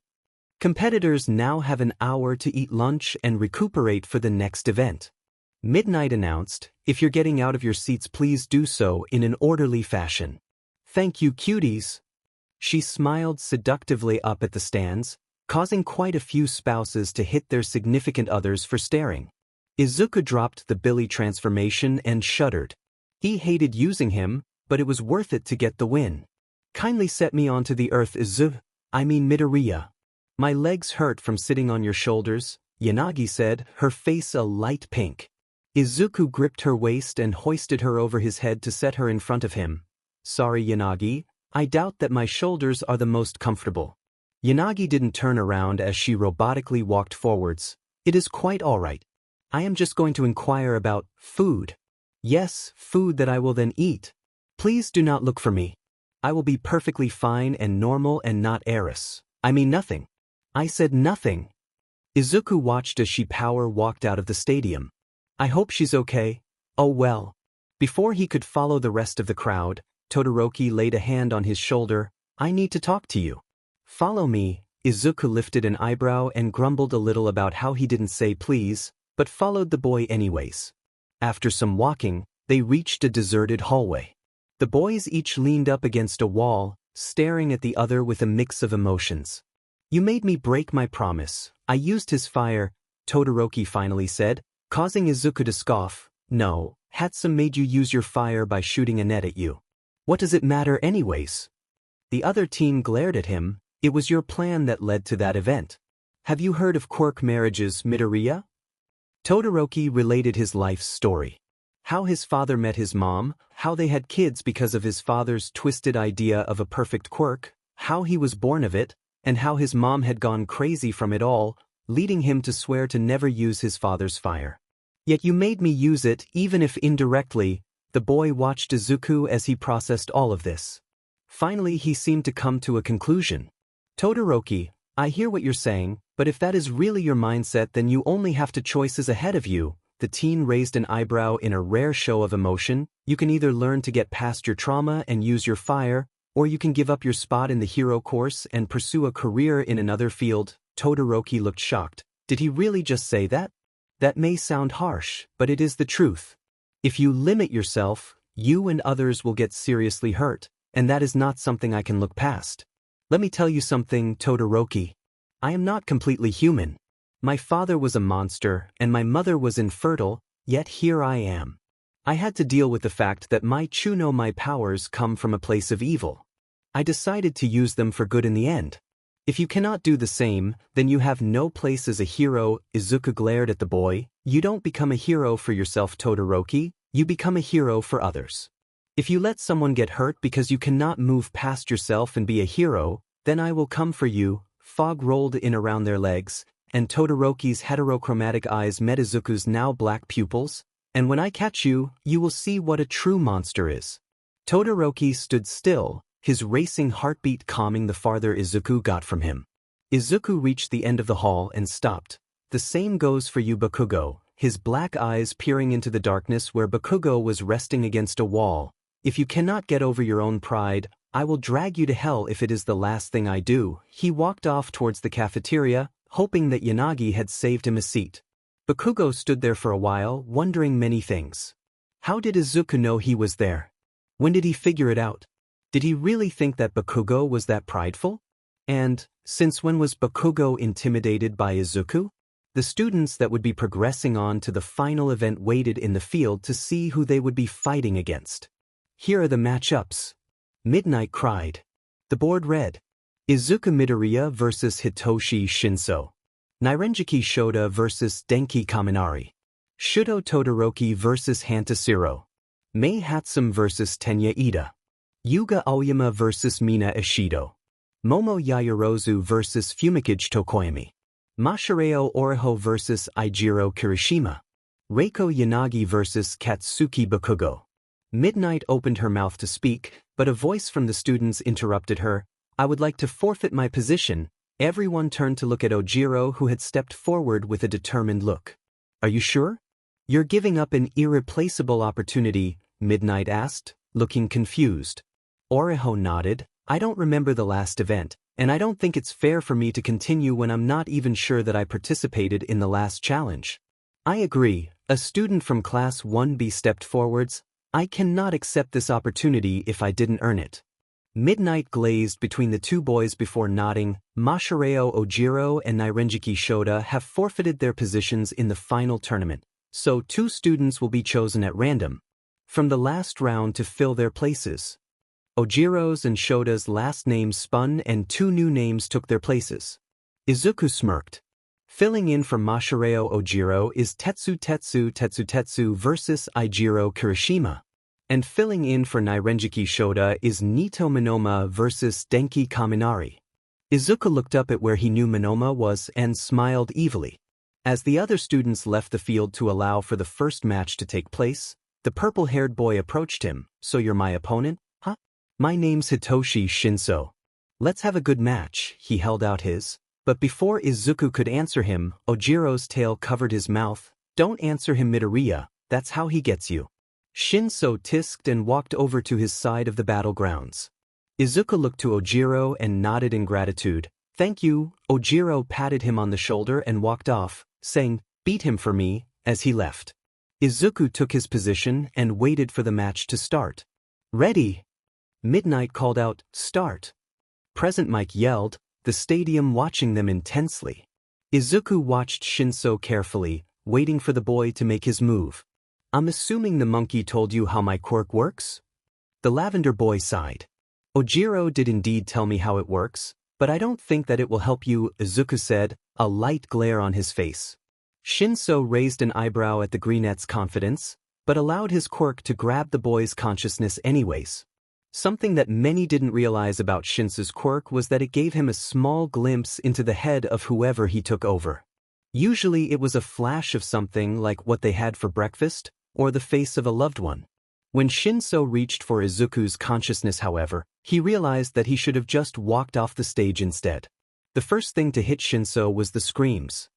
Competitors now have an hour to eat lunch and recuperate for the next event. Midnight announced, "If you're getting out of your seats, please do so in an orderly fashion." "Thank you, cuties." She smiled seductively up at the stands, causing quite a few spouses to hit their significant others for staring. Izuku dropped the Billy transformation and shuddered. He hated using him, but it was worth it to get the win. "Kindly set me onto the earth, Midoriya. My legs hurt from sitting on your shoulders," Yanagi said, her face a light pink. Izuku gripped her waist and hoisted her over his head to set her in front of him. "Sorry, Yanagi, I doubt that my shoulders are the most comfortable." Yanagi didn't turn around as she robotically walked forwards. It is quite alright. I am just going to inquire about food. Yes, food that I will then eat. Please do not look for me. I will be perfectly fine and normal and not heiress. I mean nothing. I said nothing. Izuku watched as she power walked out of the stadium. I hope she's okay. Oh well. Before he could follow the rest of the crowd, Todoroki laid a hand on his shoulder. I need to talk to you. Follow me. Izuku lifted an eyebrow and grumbled a little about how he didn't say please, but followed the boy anyways. After some walking, they reached a deserted hallway. The boys each leaned up against a wall, staring at the other with a mix of emotions. You made me break my promise. I used his fire, Todoroki finally said, causing Izuku to scoff. No, Hatsum made you use your fire by shooting a net at you. What does it matter anyways? The other team glared at him. It was your plan that led to that event. Have you heard of Quirk marriages, Midoriya? Todoroki related his life's story. How his father met his mom, how they had kids because of his father's twisted idea of a perfect quirk, how he was born of it, and how his mom had gone crazy from it all, leading him to swear to never use his father's fire. Yet you made me use it, even if indirectly. The boy watched Izuku as he processed all of this. Finally he seemed to come to a conclusion. Todoroki, I hear what you're saying, but if that is really your mindset then you only have two choices ahead of you. The teen raised an eyebrow in a rare show of emotion. You can either learn to get past your trauma and use your fire, or you can give up your spot in the hero course and pursue a career in another field. Todoroki looked shocked. Did he really just say that? That may sound harsh, but it is the truth. If you limit yourself, you and others will get seriously hurt, and that is not something I can look past. Let me tell you something, Todoroki. I am not completely human. My father was a monster, and my mother was infertile, yet here I am. I had to deal with the fact that my powers come from a place of evil. I decided to use them for good in the end. If you cannot do the same, then you have no place as a hero. Izuku glared at the boy. You don't become a hero for yourself, Todoroki, you become a hero for others. If you let someone get hurt because you cannot move past yourself and be a hero, then I will come for you. Fog rolled in around their legs, and Todoroki's heterochromatic eyes met Izuku's now black pupils. And when I catch you, you will see what a true monster is. Todoroki stood still, his racing heartbeat calming the farther Izuku got from him. Izuku reached the end of the hall and stopped. The same goes for you, Bakugo, his black eyes peering into the darkness where Bakugo was resting against a wall. If you cannot get over your own pride, I will drag you to hell if it is the last thing I do. He walked off towards the cafeteria, hoping that Yanagi had saved him a seat. Bakugo stood there for a while, wondering many things. How did Izuku know he was there? When did he figure it out? Did he really think that Bakugo was that prideful? And, since when was Bakugo intimidated by Izuku? The students that would be progressing on to the final event waited in the field to see who they would be fighting against. Here are the matchups. Midnight cried. The board read. Izuku Midoriya vs Hitoshi Shinso. Nairenjiki Shota vs Denki Kaminari. Shuto Todoroki vs Hantasiro. Mei Hatsum vs Tenya Iida. Yuga Aoyama vs Mina Ishido. Momo Yaoyorozu vs Fumikage Tokoyami. Mashireo Oriho vs Eijiro Kirishima. Reiko Yanagi vs Katsuki Bakugo. Midnight opened her mouth to speak, but a voice from the students interrupted her. I would like to forfeit my position. Everyone turned to look at Ojiro, who had stepped forward with a determined look. Are you sure? You're giving up an irreplaceable opportunity, Midnight asked, looking confused. Oriho nodded. I don't remember the last event, and I don't think it's fair for me to continue when I'm not even sure that I participated in the last challenge. I agree. A student from Class 1B stepped forwards. I cannot accept this opportunity if I didn't earn it. Midnight glazed between the two boys before nodding. Mashireo Ojiro and Nairenjiki Shota have forfeited their positions in the final tournament, so two students will be chosen at random from the last round to fill their places. Ojiro's and Shota's last names spun and two new names took their places. Izuku smirked. Filling in for Mashireo Ojiro is Tetsu versus Eijiro Kirishima. And filling in for Nairenjiki Shota is Nito Manoma versus Denki Kaminari. Izuku looked up at where he knew Manoma was and smiled evilly. As the other students left the field to allow for the first match to take place, the purple-haired boy approached him. "So you're my opponent, huh? My name's Hitoshi Shinso. Let's have a good match." He held out his. But before Izuku could answer him, Ojiro's tail covered his mouth. "Don't answer him, Midoriya, that's how he gets you." Shinso tisked and walked over to his side of the battlegrounds. Izuku looked to Ojiro and nodded in gratitude. "Thank you." Ojiro patted him on the shoulder and walked off, saying, "Beat him for me," as he left. Izuku took his position and waited for the match to start. "Ready!" Midnight called out, "Start!" Present Mike yelled, the stadium watching them intensely. Izuku watched Shinso carefully, waiting for the boy to make his move. "I'm assuming the monkey told you how my quirk works?" The lavender boy sighed. "Ojiro did indeed tell me how it works, but I don't think that it will help you," Izuku said, a light glare on his face. Shinso raised an eyebrow at the greenette's confidence, but allowed his quirk to grab the boy's consciousness anyways. Something that many didn't realize about Shinso's quirk was that it gave him a small glimpse into the head of whoever he took over. Usually it was a flash of something like what they had for breakfast, or the face of a loved one. When Shinso reached for Izuku's consciousness, however, he realized that he should have just walked off the stage instead. The first thing to hit Shinso was the screams.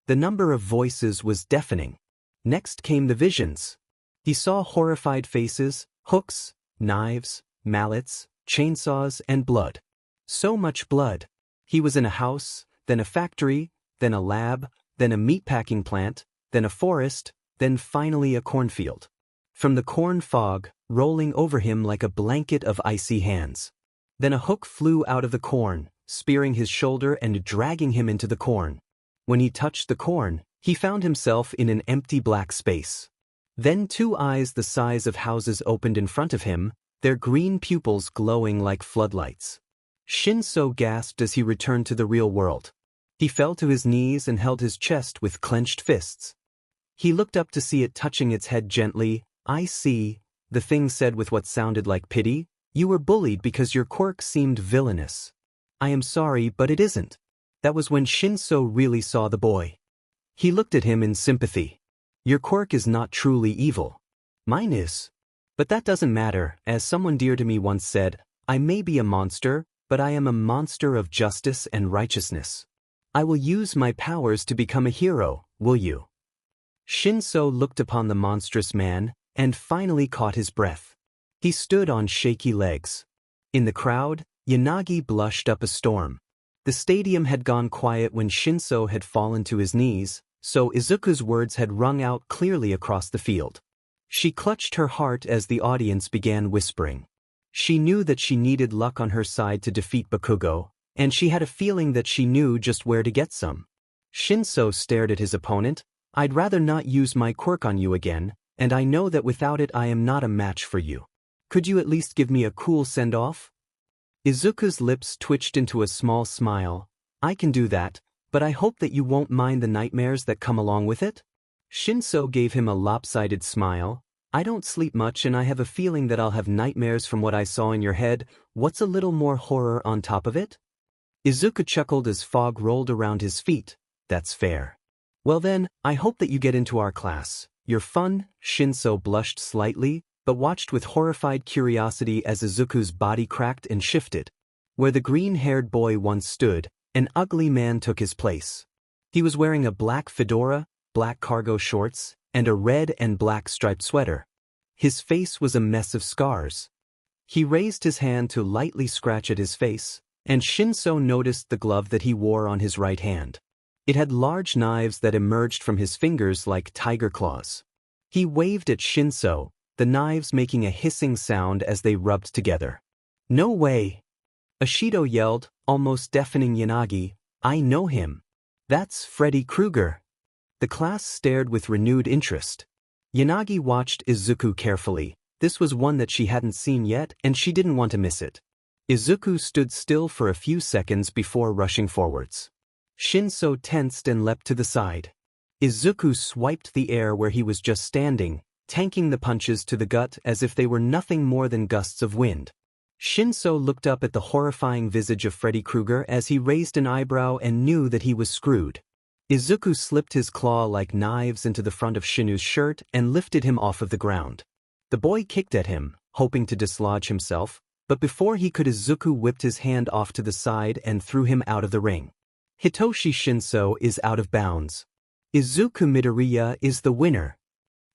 The number of voices was deafening. Next came the visions. He saw horrified faces, hooks, knives, mallets, chainsaws, and blood. So much blood. He was in a house, then a factory, then a lab, then a meatpacking plant, then a forest, then finally a cornfield. From the corn fog, rolling over him like a blanket of icy hands. Then a hook flew out of the corn, spearing his shoulder and dragging him into the corn. When he touched the corn, he found himself in an empty black space. Then two eyes the size of houses opened in front of him, their green pupils glowing like floodlights. Shinso gasped as he returned to the real world. He fell to his knees and held his chest with clenched fists. He looked up to see it touching its head gently. "I see," the thing said with what sounded like pity. "You were bullied because your quirk seemed villainous. I am sorry, but it isn't." That was when Shinso really saw the boy. He looked at him in sympathy. "Your quirk is not truly evil. Mine is. But that doesn't matter. As someone dear to me once said, I may be a monster, but I am a monster of justice and righteousness. I will use my powers to become a hero, will you?" Shinso looked upon the monstrous man, and finally caught his breath. He stood on shaky legs. In the crowd, Yanagi blushed up a storm. The stadium had gone quiet when Shinso had fallen to his knees, so Izuku's words had rung out clearly across the field. She clutched her heart as the audience began whispering. She knew that she needed luck on her side to defeat Bakugo, and she had a feeling that she knew just where to get some. Shinso stared at his opponent. "I'd rather not use my quirk on you again, and I know that without it I am not a match for you. Could you at least give me a cool send-off?" Izuku's lips twitched into a small smile. "I can do that, but I hope that you won't mind the nightmares that come along with it." Shinso gave him a lopsided smile. "I don't sleep much and I have a feeling that I'll have nightmares from what I saw in your head. What's a little more horror on top of it?" Izuku chuckled as fog rolled around his feet. "That's fair. Well then, I hope that you get into our class. You're fun." Shinso blushed slightly, but watched with horrified curiosity as Izuku's body cracked and shifted. Where the green-haired boy once stood, an ugly man took his place. He was wearing a black fedora, black cargo shorts, and a red and black striped sweater. His face was a mess of scars. He raised his hand to lightly scratch at his face, and Shinso noticed the glove that he wore on his right hand. It had large knives that emerged from his fingers like tiger claws. He waved at Shinso, the knives making a hissing sound as they rubbed together. "No way!" Ashido yelled, almost deafening Yanagi. "I know him. That's Freddy Krueger." The class stared with renewed interest. Yanagi watched Izuku carefully. This was one that she hadn't seen yet, and she didn't want to miss it. Izuku stood still for a few seconds before rushing forwards. Shinso tensed and leapt to the side. Izuku swiped the air where he was just standing, tanking the punches to the gut as if they were nothing more than gusts of wind. Shinso looked up at the horrifying visage of Freddy Krueger as he raised an eyebrow and knew that he was screwed. Izuku slipped his claw like knives into the front of Shinu's shirt and lifted him off of the ground. The boy kicked at him, hoping to dislodge himself, but before he could, Izuku whipped his hand off to the side and threw him out of the ring. Hitoshi Shinso is out of bounds. Izuku Midoriya is the winner.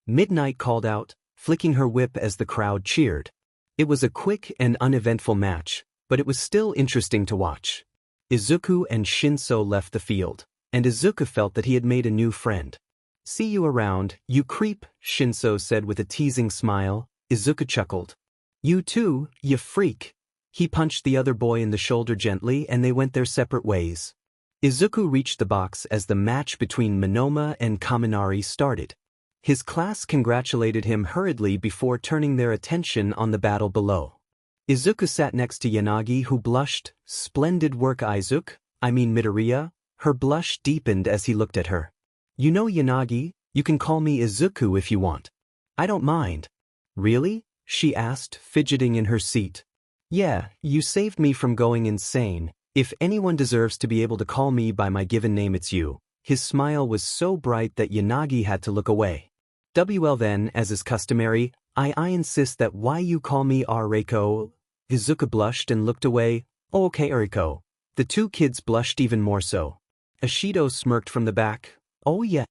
Midnight called out, flicking her whip as the crowd cheered. It was a quick and uneventful match, but it was still interesting to watch. Izuku and Shinso left the field, and Izuku felt that he had made a new friend. "See you around, you creep," Shinso said with a teasing smile. Izuku chuckled. "You too, you freak." He punched the other boy in the shoulder gently and they went their separate ways. Izuku reached the box as the match between Manoma and Kaminari started. His class congratulated him hurriedly before turning their attention on the battle below. Izuku sat next to Yanagi, who blushed. "Splendid work, Midoriya." Her blush deepened as he looked at her. "You know, Yanagi, you can call me Izuku if you want." "I don't mind." "Really?" she asked, fidgeting in her seat. "Yeah, you saved me from going insane. If anyone deserves to be able to call me by my given name, it's you." His smile was so bright that Yanagi had to look away. "Well then, as is customary, I insist that why you call me Uraraka." Izuku blushed and looked away. "Oh, okay, Uraraka." The two kids blushed even more so. Ashido smirked from the back. "Oh yeah.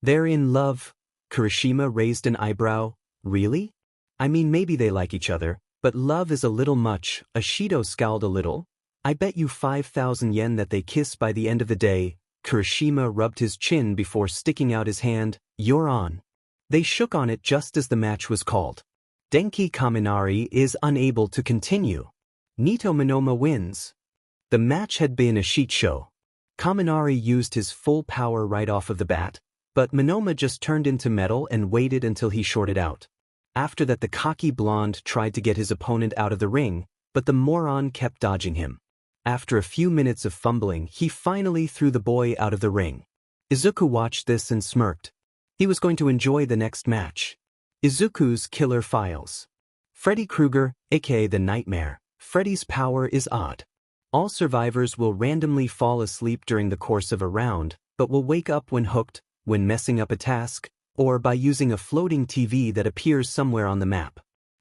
They're in love." Kirishima raised an eyebrow. "Really? Maybe they like each other, but love is a little much." Ashido scowled a little. "I bet you 5,000 yen that they kiss by the end of the day." Kirishima rubbed his chin before sticking out his hand. "You're on." They shook on it just as the match was called. Denki Kaminari is unable to continue. Nito Manoma wins. The match had been a shit show. Kaminari used his full power right off of the bat, but Manoma just turned into metal and waited until he shorted out. After that, the cocky blonde tried to get his opponent out of the ring, but the moron kept dodging him. After a few minutes of fumbling, he finally threw the boy out of the ring. Izuku watched this and smirked. He was going to enjoy the next match. Izuku's Killer Files. Freddy Krueger, aka the Nightmare. Freddy's power is odd. All survivors will randomly fall asleep during the course of a round, but will wake up when hooked, when messing up a task, or by using a floating TV that appears somewhere on the map.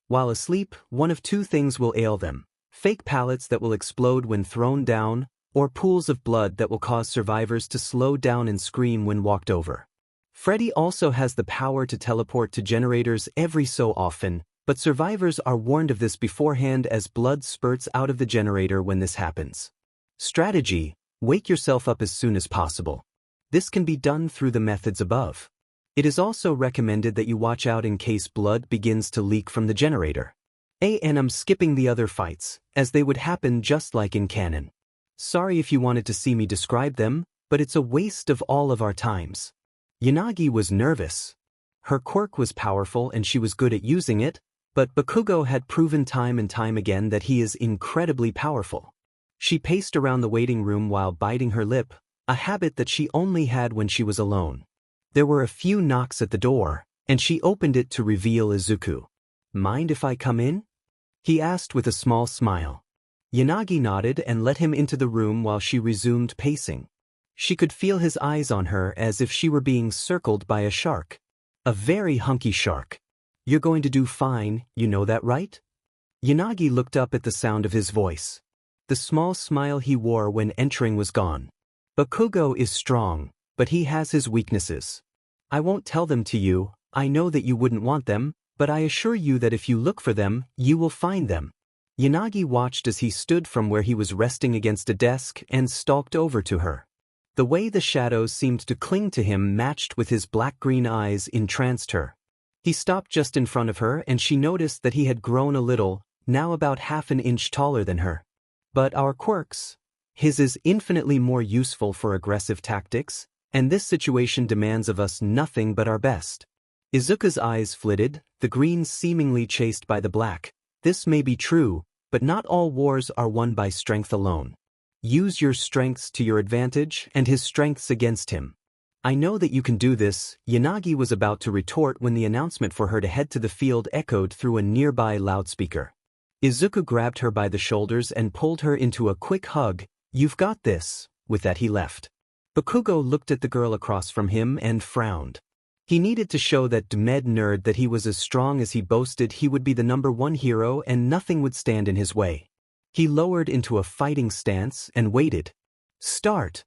While asleep, one of two things will ail them: fake pallets that will explode when thrown down, or pools of blood that will cause survivors to slow down and scream when walked over. Freddy also has the power to teleport to generators every so often, but survivors are warned of this beforehand as blood spurts out of the generator when this happens. Strategy: wake yourself up as soon as possible. This can be done through the methods above. It is also recommended that you watch out in case blood begins to leak from the generator. And I'm skipping the other fights, as they would happen just like in canon. Sorry if you wanted to see me describe them, but it's a waste of all of our times. Yanagi was nervous. Her quirk was powerful and she was good at using it, but Bakugo had proven time and time again that he is incredibly powerful. She paced around the waiting room while biting her lip, a habit that she only had when she was alone. There were a few knocks at the door, and she opened it to reveal Izuku. "Mind if I come in?" he asked with a small smile. Yanagi nodded and let him into the room while she resumed pacing. She could feel his eyes on her as if she were being circled by a shark. A very hunky shark. "You're going to do fine, you know that, right?" Yanagi looked up at the sound of his voice. The small smile he wore when entering was gone. "Bakugo is strong, but he has his weaknesses. I won't tell them to you. I know that you wouldn't want them, but I assure you that if you look for them, you will find them." Yanagi watched as he stood from where he was resting against a desk and stalked over to her. The way the shadows seemed to cling to him matched with his black-green eyes entranced her. He stopped just in front of her and she noticed that he had grown a little, now about half an inch taller than her. "But our quirks. His is infinitely more useful for aggressive tactics, and this situation demands of us nothing but our best." Izuku's eyes flitted, the green seemingly chased by the black. "This may be true, but not all wars are won by strength alone. Use your strengths to your advantage and his strengths against him. I know that you can do this." Yanagi was about to retort when the announcement for her to head to the field echoed through a nearby loudspeaker. Izuku grabbed her by the shoulders and pulled her into a quick hug. "You've got this." With that he left. Bakugo looked at the girl across from him and frowned. He needed to show that Dmed nerd that he was as strong as he boasted. He would be the #1 hero and nothing would stand in his way. He lowered into a fighting stance and waited. "Start!"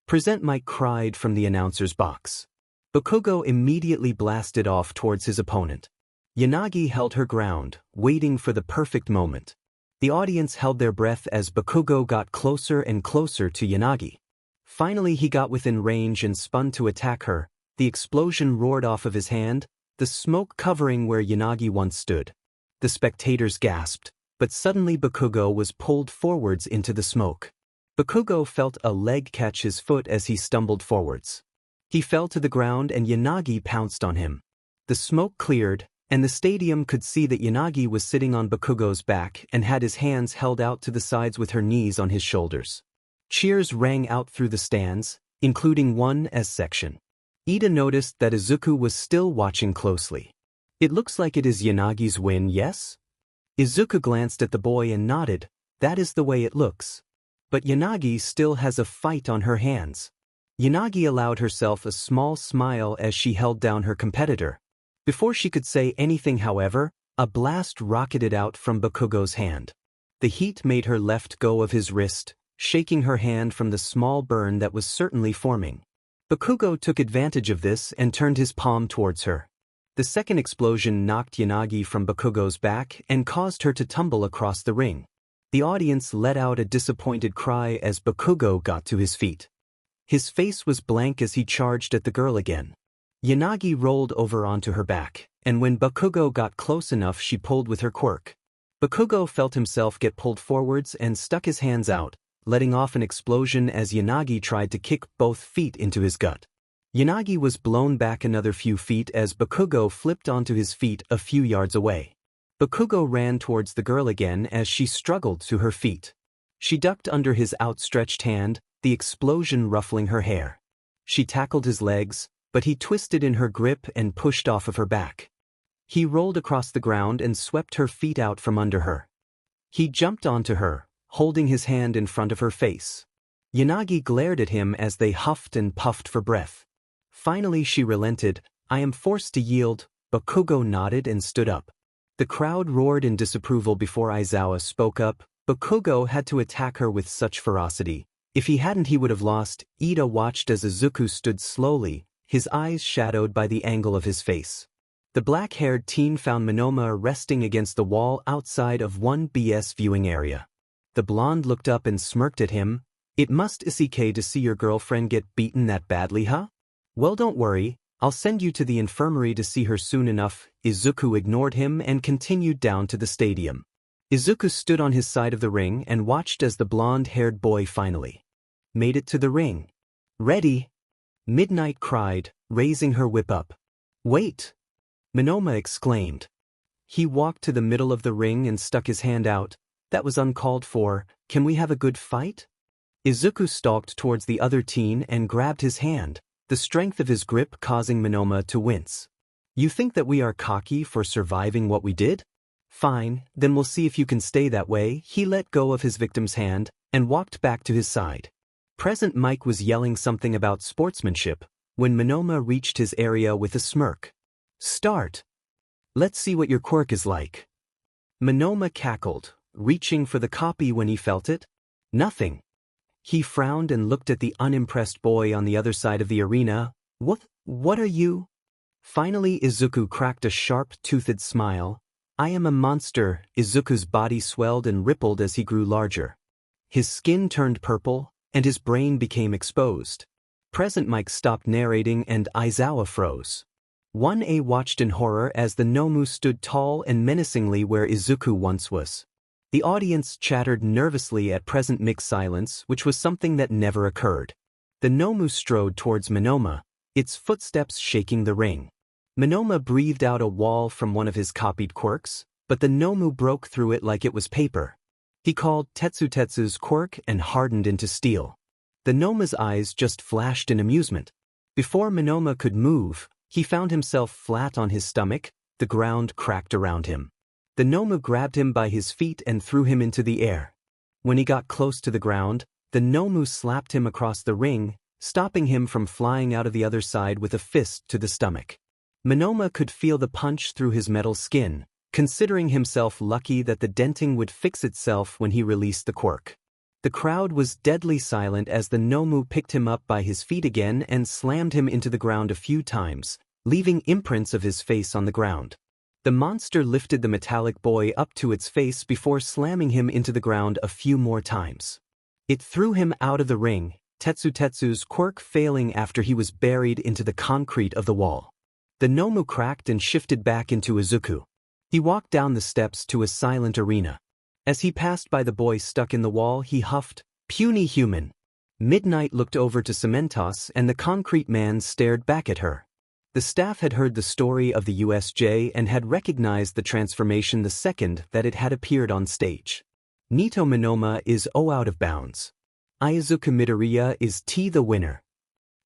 "Present," Mike cried from the announcer's box. Bakugo immediately blasted off towards his opponent. Yanagi held her ground, waiting for the perfect moment. The audience held their breath as Bakugo got closer and closer to Yanagi. Finally he got within range and spun to attack her. The explosion roared off of his hand, the smoke covering where Yanagi once stood. The spectators gasped, but suddenly Bakugo was pulled forwards into the smoke. Bakugo felt a leg catch his foot as he stumbled forwards. He fell to the ground and Yanagi pounced on him. The smoke cleared, and the stadium could see that Yanagi was sitting on Bakugo's back and had his hands held out to the sides with her knees on his shoulders. Cheers rang out through the stands, including one S section. Iida noticed that Izuku was still watching closely. "It looks like it is Yanagi's win, yes?" Izuku glanced at the boy and nodded. "That is the way it looks. But Yanagi still has a fight on her hands." Yanagi allowed herself a small smile as she held down her competitor. Before she could say anything, however, a blast rocketed out from Bakugo's hand. The heat made her let go of his wrist, shaking her hand from the small burn that was certainly forming. Bakugo took advantage of this and turned his palm towards her. The second explosion knocked Yanagi from Bakugo's back and caused her to tumble across the ring. The audience let out a disappointed cry as Bakugo got to his feet. His face was blank as he charged at the girl again. Yanagi rolled over onto her back, and when Bakugo got close enough she pulled with her quirk. Bakugo felt himself get pulled forwards and stuck his hands out, letting off an explosion as Yanagi tried to kick both feet into his gut. Yanagi was blown back another few feet as Bakugo flipped onto his feet a few yards away. Bakugo ran towards the girl again as she struggled to her feet. She ducked under his outstretched hand, the explosion ruffling her hair. She tackled his legs, but he twisted in her grip and pushed off of her back. He rolled across the ground and swept her feet out from under her. He jumped onto her, holding his hand in front of her face. Yanagi glared at him as they huffed and puffed for breath. Finally she relented. "I am forced to yield." Bakugo nodded and stood up. The crowd roared in disapproval before Aizawa spoke up. Bakugo had to attack her with such ferocity. If he hadn't he would have lost. Iida watched as Izuku stood slowly, his eyes shadowed by the angle of his face. The black-haired teen found Manoma resting against the wall outside of 1BS viewing area. The blonde looked up and smirked at him. "It must Izuku to see your girlfriend get beaten that badly, huh? Well, don't worry, I'll send you to the infirmary to see her soon enough." Izuku ignored him and continued down to the stadium. Izuku stood on his side of the ring and watched as the blonde-haired boy finally made it to the ring. "Ready?" Midnight cried, raising her whip up. "Wait!" Manoma exclaimed. He walked to the middle of the ring and stuck his hand out. "That was uncalled for. Can we have a good fight?" Izuku stalked towards the other teen and grabbed his hand, the strength of his grip causing Manoma to wince. "You think that we are cocky for surviving what we did? Fine, then we'll see if you can stay that way." He let go of his victim's hand and walked back to his side. Present Mike was yelling something about sportsmanship when Manoma reached his area with a smirk. "Start! Let's see what your quirk is like." Manoma cackled, reaching for the copy when he felt it. Nothing. He frowned and looked at the unimpressed boy on the other side of the arena. What are you?" Finally Izuku cracked a sharp-toothed smile. "I am a monster." Izuku's body swelled and rippled as he grew larger. His skin turned purple, and his brain became exposed. Present Mike stopped narrating and Aizawa froze. 1A watched in horror as the Nomu stood tall and menacingly where Izuku once was. The audience chattered nervously at present mixed silence, which was something that never occurred. The Nomu strode towards Manoma, its footsteps shaking the ring. Manoma breathed out a wall from one of his copied quirks, but the Nomu broke through it like it was paper. He called Tetsu's quirk and hardened into steel. The Noma's eyes just flashed in amusement. Before Manoma could move, he found himself flat on his stomach, the ground cracked around him. The Nomu grabbed him by his feet and threw him into the air. When he got close to the ground, the Nomu slapped him across the ring, stopping him from flying out of the other side with a fist to the stomach. Manoma could feel the punch through his metal skin, considering himself lucky that the denting would fix itself when he released the quirk. The crowd was deadly silent as the Nomu picked him up by his feet again and slammed him into the ground a few times, leaving imprints of his face on the ground. The monster lifted the metallic boy up to its face before slamming him into the ground a few more times. It threw him out of the ring, Tetsu's quirk failing after he was buried into the concrete of the wall. The Nomu cracked and shifted back into Izuku. He walked down the steps to a silent arena. As he passed by the boy stuck in the wall, he huffed, "Puny human." Midnight looked over to Cementos and the concrete man stared back at her. The staff had heard the story of the USJ and had recognized the transformation the second that it had appeared on stage. Nito Manoma is out of bounds. Izuku Midoriya is the winner.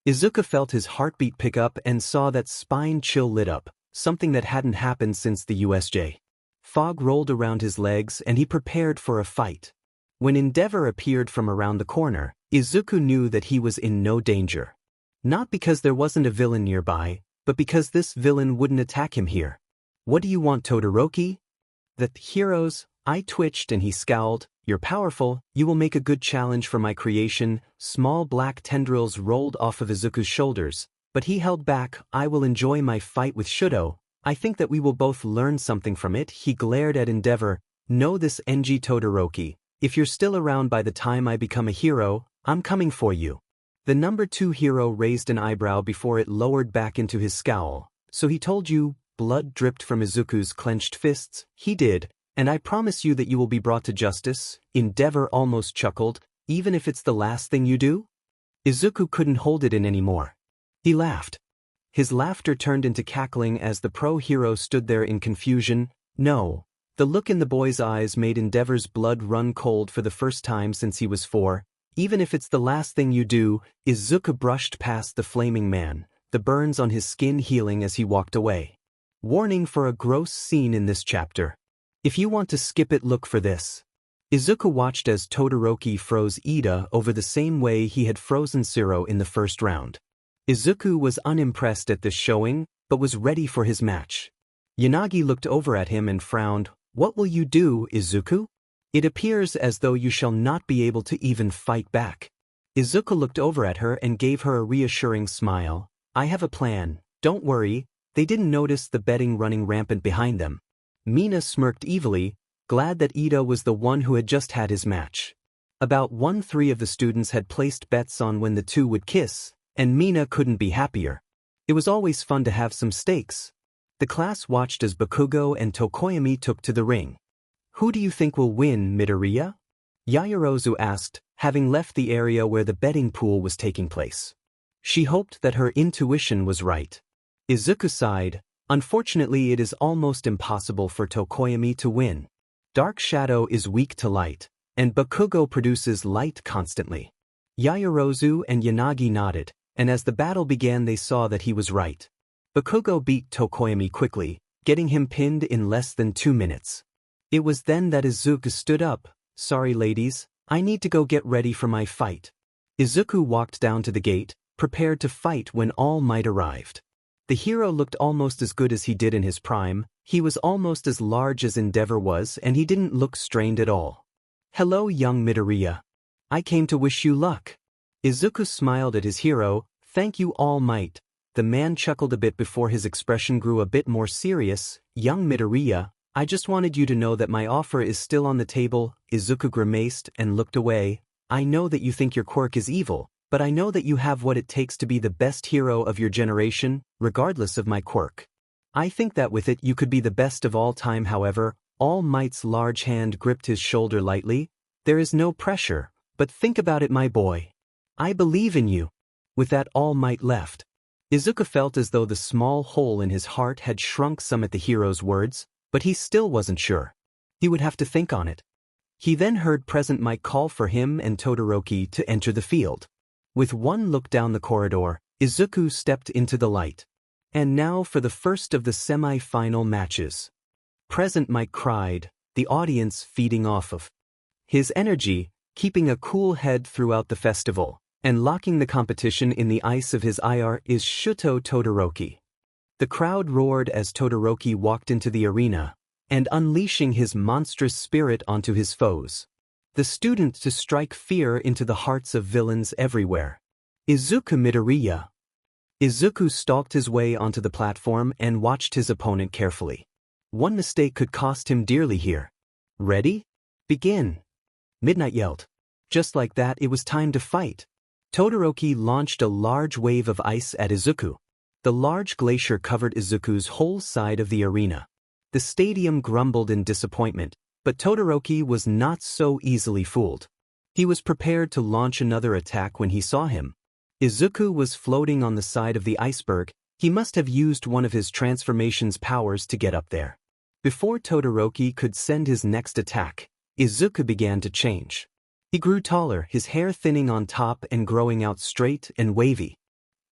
Izuku felt his heartbeat pick up and saw that spine chill lit up, something that hadn't happened since the USJ. Fog rolled around his legs and he prepared for a fight. When Endeavor appeared from around the corner, Izuku knew that he was in no danger. Not because there wasn't a villain nearby, but because this villain wouldn't attack him here. "What do you want, Todoroki?" The hero's eye twitched and he scowled. "You're powerful, you will make a good challenge for my creation." Small black tendrils rolled off of Izuku's shoulders, but he held back. "I will enjoy my fight with Shudo. I think that we will both learn something from it." He glared at Endeavor. "Know this, NG Todoroki. If you're still around by the time I become a hero, I'm coming for you." The number 2 hero raised an eyebrow before it lowered back into his scowl. "So he told you?" Blood dripped from Izuku's clenched fists. "He did, and I promise you that you will be brought to justice." Endeavor almost chuckled. "Even if it's the last thing you do?" Izuku couldn't hold it in anymore. He laughed. His laughter turned into cackling as the pro-hero stood there in confusion. "No." The look in the boy's eyes made Endeavor's blood run cold for the first time since he was 4. "Even if it's the last thing you do." Izuku brushed past the flaming man, the burns on his skin healing as he walked away. Warning for a gross scene in this chapter. If you want to skip it, look for this. Izuku watched as Todoroki froze Iida over the same way he had frozen Zero in the first round. Izuku was unimpressed at this showing, but was ready for his match. Yanagi looked over at him and frowned. "What will you do, Izuku? It appears as though you shall not be able to even fight back." Izuku looked over at her and gave her a reassuring smile. "I have a plan, don't worry." They didn't notice the betting running rampant behind them. Mina smirked evilly, glad that Iida was the one who had just had his match. About 1/3 of the students had placed bets on when the two would kiss, and Mina couldn't be happier. It was always fun to have some stakes. The class watched as Bakugo and Tokoyami took to the ring. "Who do you think will win, Midoriya?" Yaoyorozu asked, having left the area where the betting pool was taking place. She hoped that her intuition was right. Izuku sighed. "Unfortunately, it is almost impossible for Tokoyami to win. Dark Shadow is weak to light, and Bakugo produces light constantly." Yaoyorozu and Yanagi nodded, and as the battle began they saw that he was right. Bakugo beat Tokoyami quickly, getting him pinned in less than 2 minutes. It was then that Izuku stood up. "Sorry ladies, I need to go get ready for my fight." Izuku walked down to the gate, prepared to fight when All Might arrived. The hero looked almost as good as he did in his prime. He was almost as large as Endeavor was and he didn't look strained at all. "Hello young Midoriya. I came to wish you luck." Izuku smiled at his hero. "Thank you All Might." The man chuckled a bit before his expression grew a bit more serious. "Young Midoriya, I just wanted you to know that my offer is still on the table." Izuku grimaced and looked away. "I know that you think your quirk is evil, but I know that you have what it takes to be the best hero of your generation, regardless of my quirk. I think that with it you could be the best of all time." However, All Might's large hand gripped his shoulder lightly. "There is no pressure, but think about it my boy. I believe in you." With that All Might left. Izuku felt as though the small hole in his heart had shrunk some at the hero's words, but he still wasn't sure. He would have to think on it. He then heard Present Might call for him and Todoroki to enter the field. With one look down the corridor, Izuku stepped into the light. And now for the first of the semi-final matches. Present Mike cried, the audience feeding off of his energy, keeping a cool head throughout the festival, and locking the competition in the ice of his IR is Shuto Todoroki. The crowd roared as Todoroki walked into the arena, and unleashing his monstrous spirit onto his foes. The student to strike fear into the hearts of villains everywhere. Izuku Midoriya. Izuku stalked his way onto the platform and watched his opponent carefully. One mistake could cost him dearly here. Ready? Begin. Midnight yelled. Just like that, it was time to fight. Todoroki launched a large wave of ice at Izuku. The large glacier covered Izuku's whole side of the arena. The stadium grumbled in disappointment, but Todoroki was not so easily fooled. He was prepared to launch another attack when he saw him. Izuku was floating on the side of the iceberg. He must have used one of his transformation's powers to get up there. Before Todoroki could send his next attack, Izuku began to change. He grew taller, his hair thinning on top and growing out straight and wavy.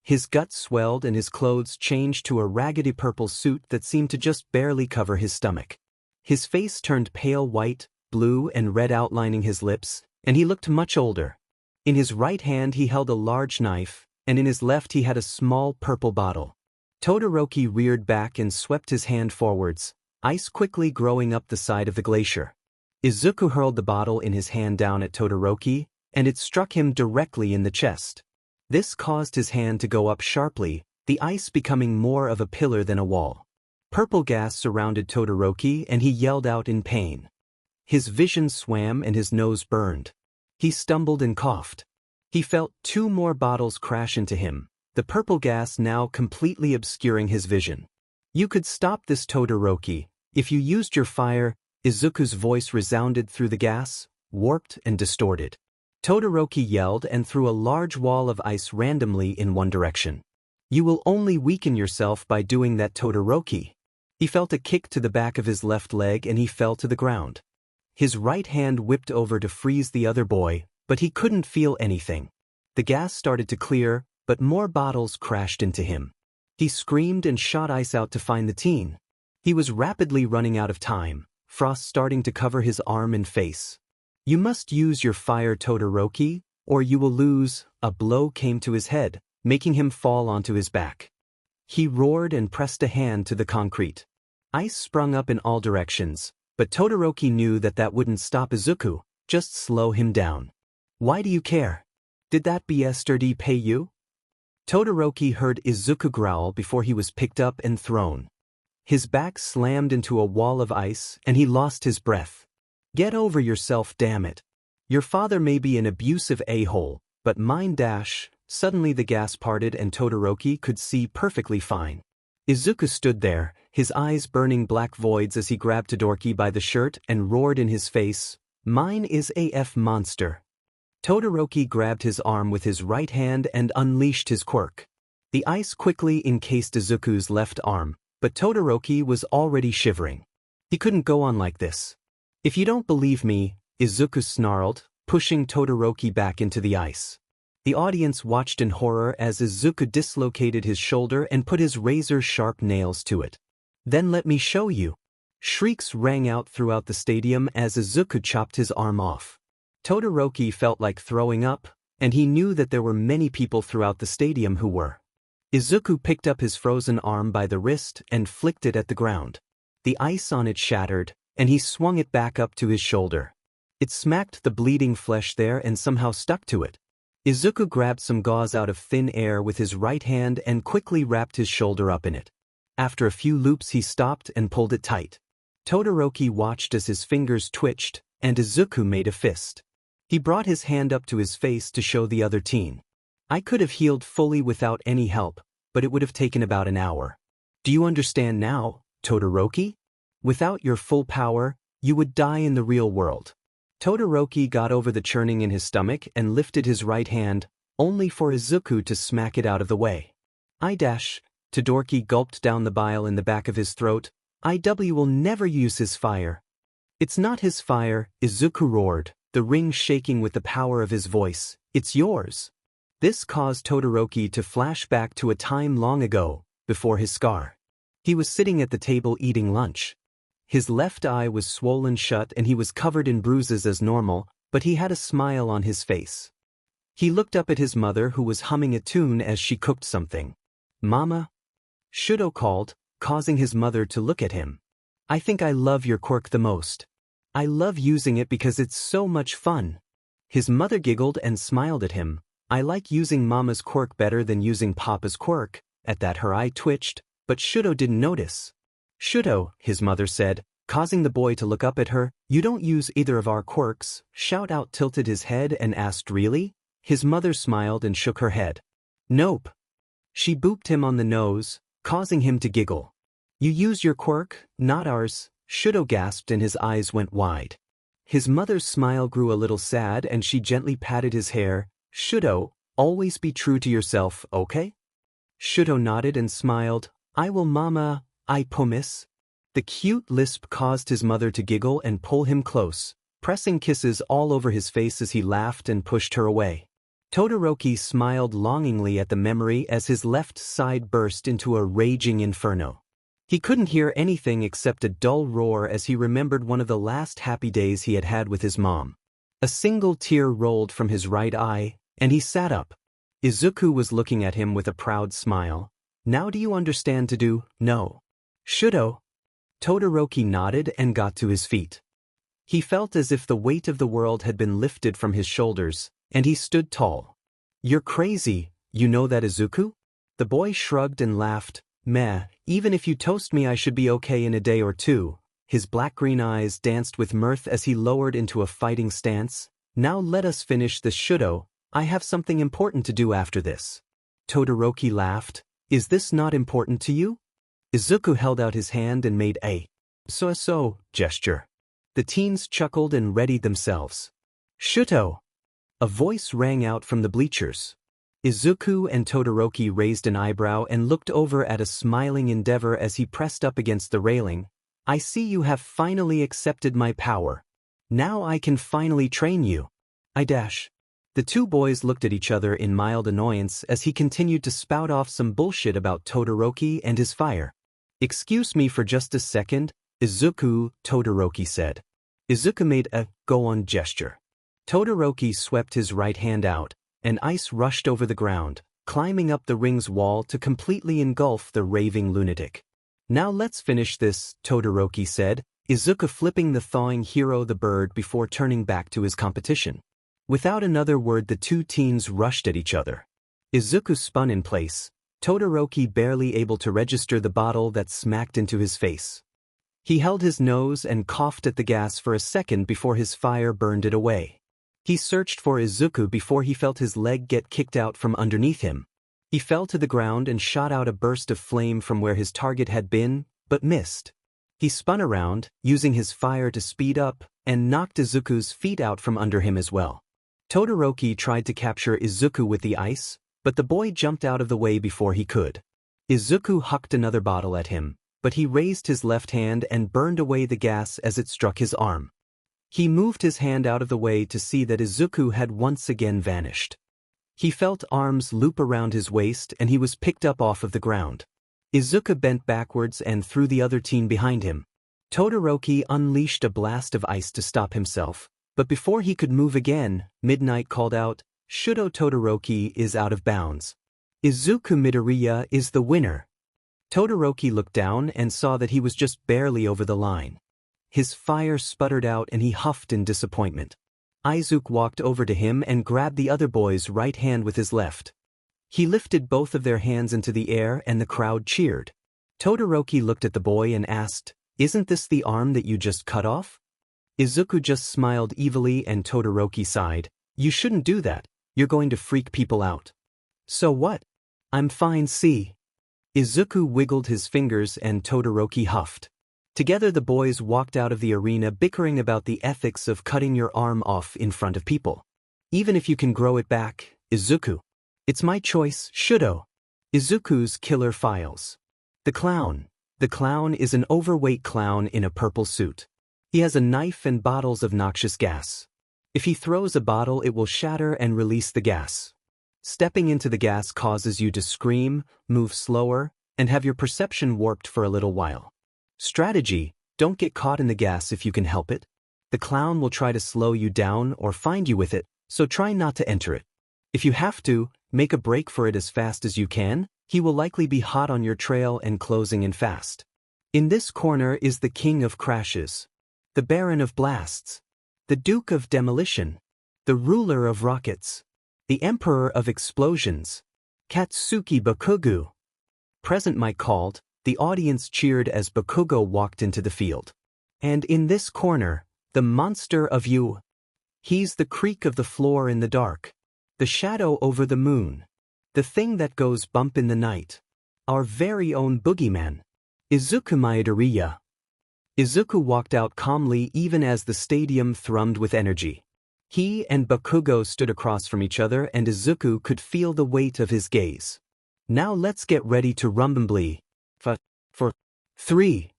His guts swelled and his clothes changed to a raggedy purple suit that seemed to just barely cover his stomach. His face turned pale white, blue and red outlining his lips, and he looked much older. In his right hand he held a large knife, and in his left he had a small purple bottle. Todoroki reared back and swept his hand forwards, ice quickly growing up the side of the glacier. Izuku hurled the bottle in his hand down at Todoroki, and it struck him directly in the chest. This caused his hand to go up sharply, the ice becoming more of a pillar than a wall. Purple gas surrounded Todoroki and he yelled out in pain. His vision swam and his nose burned. He stumbled and coughed. He felt 2 more bottles crash into him, the purple gas now completely obscuring his vision. You could stop this, Todoroki, if you used your fire. Izuku's voice resounded through the gas, warped and distorted. Todoroki yelled and threw a large wall of ice randomly in one direction. You will only weaken yourself by doing that, Todoroki. He felt a kick to the back of his left leg and he fell to the ground. His right hand whipped over to freeze the other boy, but he couldn't feel anything. The gas started to clear, but more bottles crashed into him. He screamed and shot ice out to find the teen. He was rapidly running out of time, frost starting to cover his arm and face. You must use your fire, Todoroki, or you will lose. A blow came to his head, making him fall onto his back. He roared and pressed a hand to the concrete. Ice sprung up in all directions, but Todoroki knew that that wouldn't stop Izuku, just slow him down. Why do you care? Did that BSRD pay you? Todoroki heard Izuku growl before he was picked up and thrown. His back slammed into a wall of ice and he lost his breath. Get over yourself, damn it. Your father may be an abusive a-hole, but mine dash. Suddenly the gas parted and Todoroki could see perfectly fine. Izuku stood there, his eyes burning black voids as he grabbed Todoroki by the shirt and roared in his face, "Mine is AF monster." Todoroki grabbed his arm with his right hand and unleashed his quirk. The ice quickly encased Izuku's left arm, but Todoroki was already shivering. He couldn't go on like this. If you don't believe me, Izuku snarled, pushing Todoroki back into the ice. The audience watched in horror as Izuku dislocated his shoulder and put his razor-sharp nails to it. Then let me show you. Shrieks rang out throughout the stadium as Izuku chopped his arm off. Todoroki felt like throwing up, and he knew that there were many people throughout the stadium who were. Izuku picked up his frozen arm by the wrist and flicked it at the ground. The ice on it shattered, and he swung it back up to his shoulder. It smacked the bleeding flesh there and somehow stuck to it. Izuku grabbed some gauze out of thin air with his right hand and quickly wrapped his shoulder up in it. After a few loops he stopped and pulled it tight. Todoroki watched as his fingers twitched, and Izuku made a fist. He brought his hand up to his face to show the other teen. I could have healed fully without any help, but it would have taken about an hour. Do you understand now, Todoroki? Without your full power, you would die in the real world. Todoroki got over the churning in his stomach and lifted his right hand, only for Izuku to smack it out of the way. Todoroki gulped down the bile in the back of his throat. IW will never use his fire. It's not his fire, Izuku roared, the ring shaking with the power of his voice. It's yours. This caused Todoroki to flash back to a time long ago, before his scar. He was sitting at the table eating lunch. His left eye was swollen shut and he was covered in bruises as normal, but he had a smile on his face. He looked up at his mother who was humming a tune as she cooked something. "Mama?" Shudo called, causing his mother to look at him. "I think I love your quirk the most. I love using it because it's so much fun." His mother giggled and smiled at him. "I like using Mama's quirk better than using Papa's quirk." At that her eye twitched, but Shudo didn't notice. "Shudo," his mother said, causing the boy to look up at her, "you don't use either of our quirks." Shout Out tilted his head and asked, "Really?" His mother smiled and shook her head. "Nope." She booped him on the nose, causing him to giggle. "You use your quirk, not ours." Shudo gasped and his eyes went wide. His mother's smile grew a little sad and she gently patted his hair. "Shudo, always be true to yourself, okay?" Shudo nodded and smiled. "I will, Mama, I promise." The cute lisp caused his mother to giggle and pull him close, pressing kisses all over his face as he laughed and pushed her away. Todoroki smiled longingly at the memory as his left side burst into a raging inferno. He couldn't hear anything except a dull roar as he remembered one of the last happy days he had had with his mom. A single tear rolled from his right eye, and he sat up. Izuku was looking at him with a proud smile. "Now do you understand to do, no?" "Shudo." Todoroki nodded and got to his feet. He felt as if the weight of the world had been lifted from his shoulders, and he stood tall. "You're crazy, you know that, Izuku?" The boy shrugged and laughed. "Meh, even if you toast me I should be okay in a day or two." His black-green eyes danced with mirth as he lowered into a fighting stance. "Now let us finish this, Shudo. I have something important to do after this." Todoroki laughed. "Is this not important to you?" Izuku held out his hand and made a so gesture. The teens chuckled and readied themselves. "Shuto!" A voice rang out from the bleachers. Izuku and Todoroki raised an eyebrow and looked over at a smiling Endeavor as he pressed up against the railing. "I see you have finally accepted my power. Now I can finally train you. I dash." The two boys looked at each other in mild annoyance as he continued to spout off some bullshit about Todoroki and his fire. "Excuse me for just a second, Izuku," Todoroki said. Izuku made a go-on gesture. Todoroki swept his right hand out, and ice rushed over the ground, climbing up the ring's wall to completely engulf the raving lunatic. "Now let's finish this," Todoroki said, Izuku flipping the thawing hero the bird before turning back to his competition. Without another word the two teens rushed at each other. Izuku spun in place, Todoroki barely able to register the bottle that smacked into his face. He held his nose and coughed at the gas for a second before his fire burned it away. He searched for Izuku before he felt his leg get kicked out from underneath him. He fell to the ground and shot out a burst of flame from where his target had been, but missed. He spun around, using his fire to speed up, and knocked Izuku's feet out from under him as well. Todoroki tried to capture Izuku with the ice, but the boy jumped out of the way before he could. Izuku hucked another bottle at him, but he raised his left hand and burned away the gas as it struck his arm. He moved his hand out of the way to see that Izuku had once again vanished. He felt arms loop around his waist and he was picked up off of the ground. Izuku bent backwards and threw the other teen behind him. Todoroki unleashed a blast of ice to stop himself, but before he could move again, Midnight called out, "Shudo Todoroki is out of bounds. Izuku Midoriya is the winner." Todoroki looked down and saw that he was just barely over the line. His fire sputtered out and he huffed in disappointment. Izuku walked over to him and grabbed the other boy's right hand with his left. He lifted both of their hands into the air and the crowd cheered. Todoroki looked at the boy and asked, "Isn't this the arm that you just cut off?" Izuku just smiled evilly and Todoroki sighed. "You shouldn't do that, you're going to freak people out." "So what? I'm fine, see." Izuku wiggled his fingers and Todoroki huffed. Together the boys walked out of the arena bickering about the ethics of cutting your arm off in front of people. "Even if you can grow it back, Izuku. It's my choice, Shudo." Izuku's killer files. The clown. The clown is an overweight clown in a purple suit. He has a knife and bottles of noxious gas. If he throws a bottle it will shatter and release the gas. Stepping into the gas causes you to scream, move slower, and have your perception warped for a little while. Strategy: Don't get caught in the gas if you can help it. The clown will try to slow you down or find you with it, so try not to enter it. If you have to, make a break for it as fast as you can. He will likely be hot on your trail and closing in fast. In this corner is the King of Crashes, the Baron of Blasts, the Duke of Demolition, the Ruler of Rockets, the Emperor of Explosions, Katsuki Bakugo. Present mic called, the audience cheered as Bakugo walked into the field. And in this corner, the monster of you. He's the creak of the floor in the dark, the shadow over the moon, the thing that goes bump in the night. Our very own boogeyman, Izuku Maedoriya. Izuku walked out calmly even as the stadium thrummed with energy. He and Bakugo stood across from each other and Izuku could feel the weight of his gaze. Now let's get ready to rumble. For 3.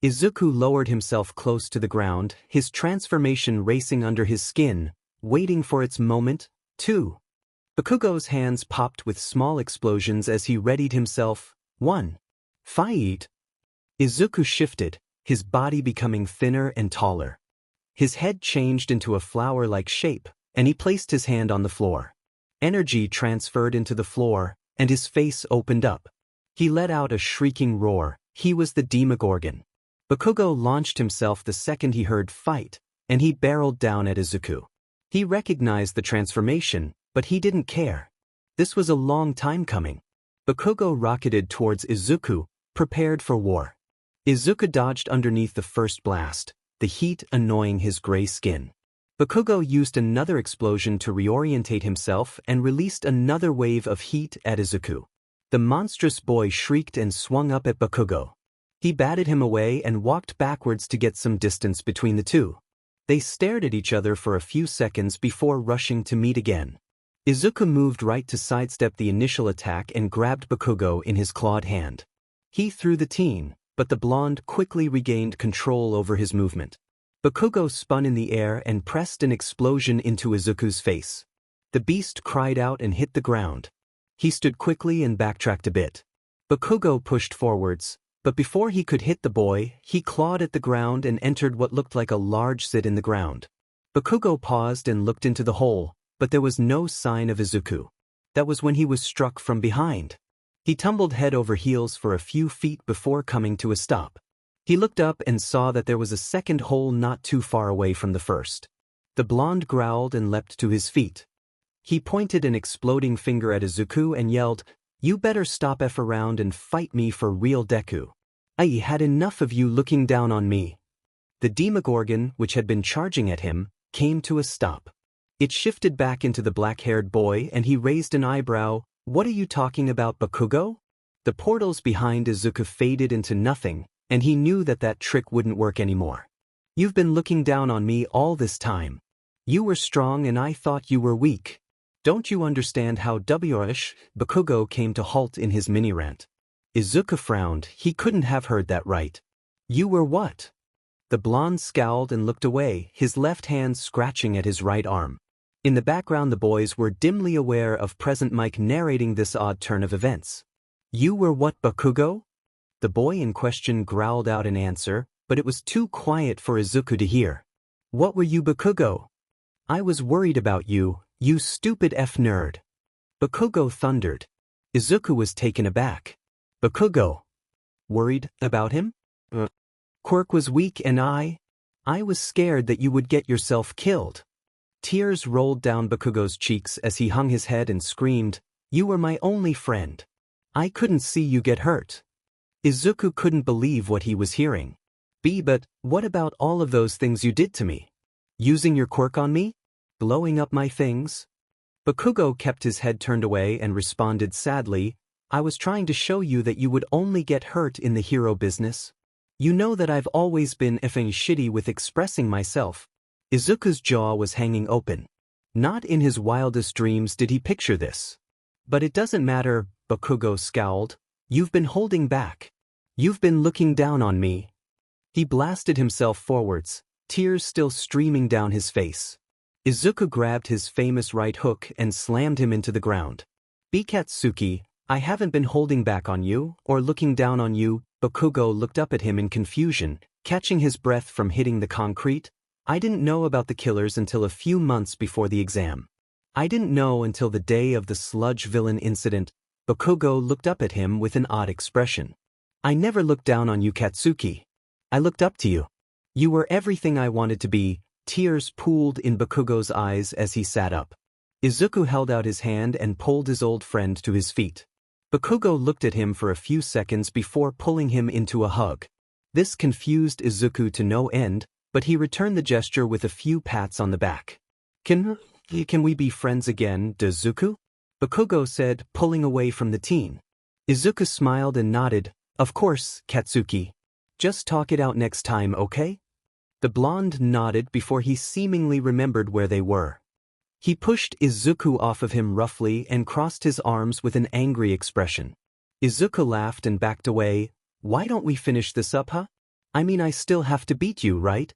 Izuku lowered himself close to the ground, his transformation racing under his skin, waiting for its moment. 2. Bakugo's hands popped with small explosions as he readied himself. 1. Fight! Izuku shifted, his body becoming thinner and taller. His head changed into a flower-like shape, and he placed his hand on the floor. Energy transferred into the floor, and his face opened up. He let out a shrieking roar. He was the Demogorgon. Bakugo launched himself the second he heard fight, and he barreled down at Izuku. He recognized the transformation, but he didn't care. This was a long time coming. Bakugo rocketed towards Izuku, prepared for war. Izuku dodged underneath the first blast, the heat annoying his gray skin. Bakugo used another explosion to reorientate himself and released another wave of heat at Izuku. The monstrous boy shrieked and swung up at Bakugo. He batted him away and walked backwards to get some distance between the two. They stared at each other for a few seconds before rushing to meet again. Izuku moved right to sidestep the initial attack and grabbed Bakugo in his clawed hand. He threw the teen, but the blonde quickly regained control over his movement. Bakugo spun in the air and pressed an explosion into Izuku's face. The beast cried out and hit the ground. He stood quickly and backtracked a bit. Bakugo pushed forwards, but before he could hit the boy, he clawed at the ground and entered what looked like a large sit in the ground. Bakugo paused and looked into the hole, but there was no sign of Izuku. That was when he was struck from behind. He tumbled head over heels for a few feet before coming to a stop. He looked up and saw that there was a second hole not too far away from the first. The blonde growled and leapt to his feet. He pointed an exploding finger at Izuku and yelled, "You better stop F around and fight me for real, Deku. I had enough of you looking down on me." The Demogorgon, which had been charging at him, came to a stop. It shifted back into the black-haired boy and he raised an eyebrow. "What are you talking about, Bakugo?" The portals behind Izuku faded into nothing, and he knew that that trick wouldn't work anymore. "You've been looking down on me all this time. You were strong and I thought you were weak. Don't you understand how WRish?" Bakugo came to halt in his mini-rant. Izuku frowned. He couldn't have heard that right. "You were what?" The blonde scowled and looked away, his left hand scratching at his right arm. In the background the boys were dimly aware of present Mike narrating this odd turn of events. "You were what, Bakugo?" The boy in question growled out an answer, but it was too quiet for Izuku to hear. "What were you, Bakugo?" "I was worried about you, you stupid F nerd." Bakugo thundered. Izuku was taken aback. "Bakugo? Worried about him? Quirk was weak and I was scared that you would get yourself killed." Tears rolled down Bakugo's cheeks as he hung his head and screamed, "You were my only friend. I couldn't see you get hurt." Izuku couldn't believe what he was hearing. But what about all of those things you did to me? Using your quirk on me? Blowing up my things?" Bakugo kept his head turned away and responded sadly, "I was trying to show you that you would only get hurt in the hero business. You know that I've always been effing shitty with expressing myself." Izuku's jaw was hanging open. Not in his wildest dreams did he picture this. "But it doesn't matter," Bakugo scowled. "You've been holding back. You've been looking down on me." He blasted himself forwards, tears still streaming down his face. Izuku grabbed his famous right hook and slammed him into the ground. "Bikatsuki, I haven't been holding back on you or looking down on you, Bakugo looked up at him in confusion, catching his breath from hitting the concrete. I didn't know about the killers until a few months before the exam. I didn't know until the day of the Sludge Villain incident. Bakugo looked up at him with an odd expression. I never looked down on you, Katsuki. I looked up to you. You were everything I wanted to be. Tears pooled in Bakugo's eyes as he sat up. Izuku held out his hand and pulled his old friend to his feet. Bakugo looked at him for a few seconds before pulling him into a hug. This confused Izuku to no end, but he returned the gesture with a few pats on the back. Can we be friends again, Izuku? Bakugo said, pulling away from the teen. Izuku smiled and nodded. Of course, Katsuki. Just talk it out next time, okay? The blonde nodded before he seemingly remembered where they were. He pushed Izuku off of him roughly and crossed his arms with an angry expression. Izuku laughed and backed away. Why don't we finish this up, huh? I mean, I still have to beat you, right?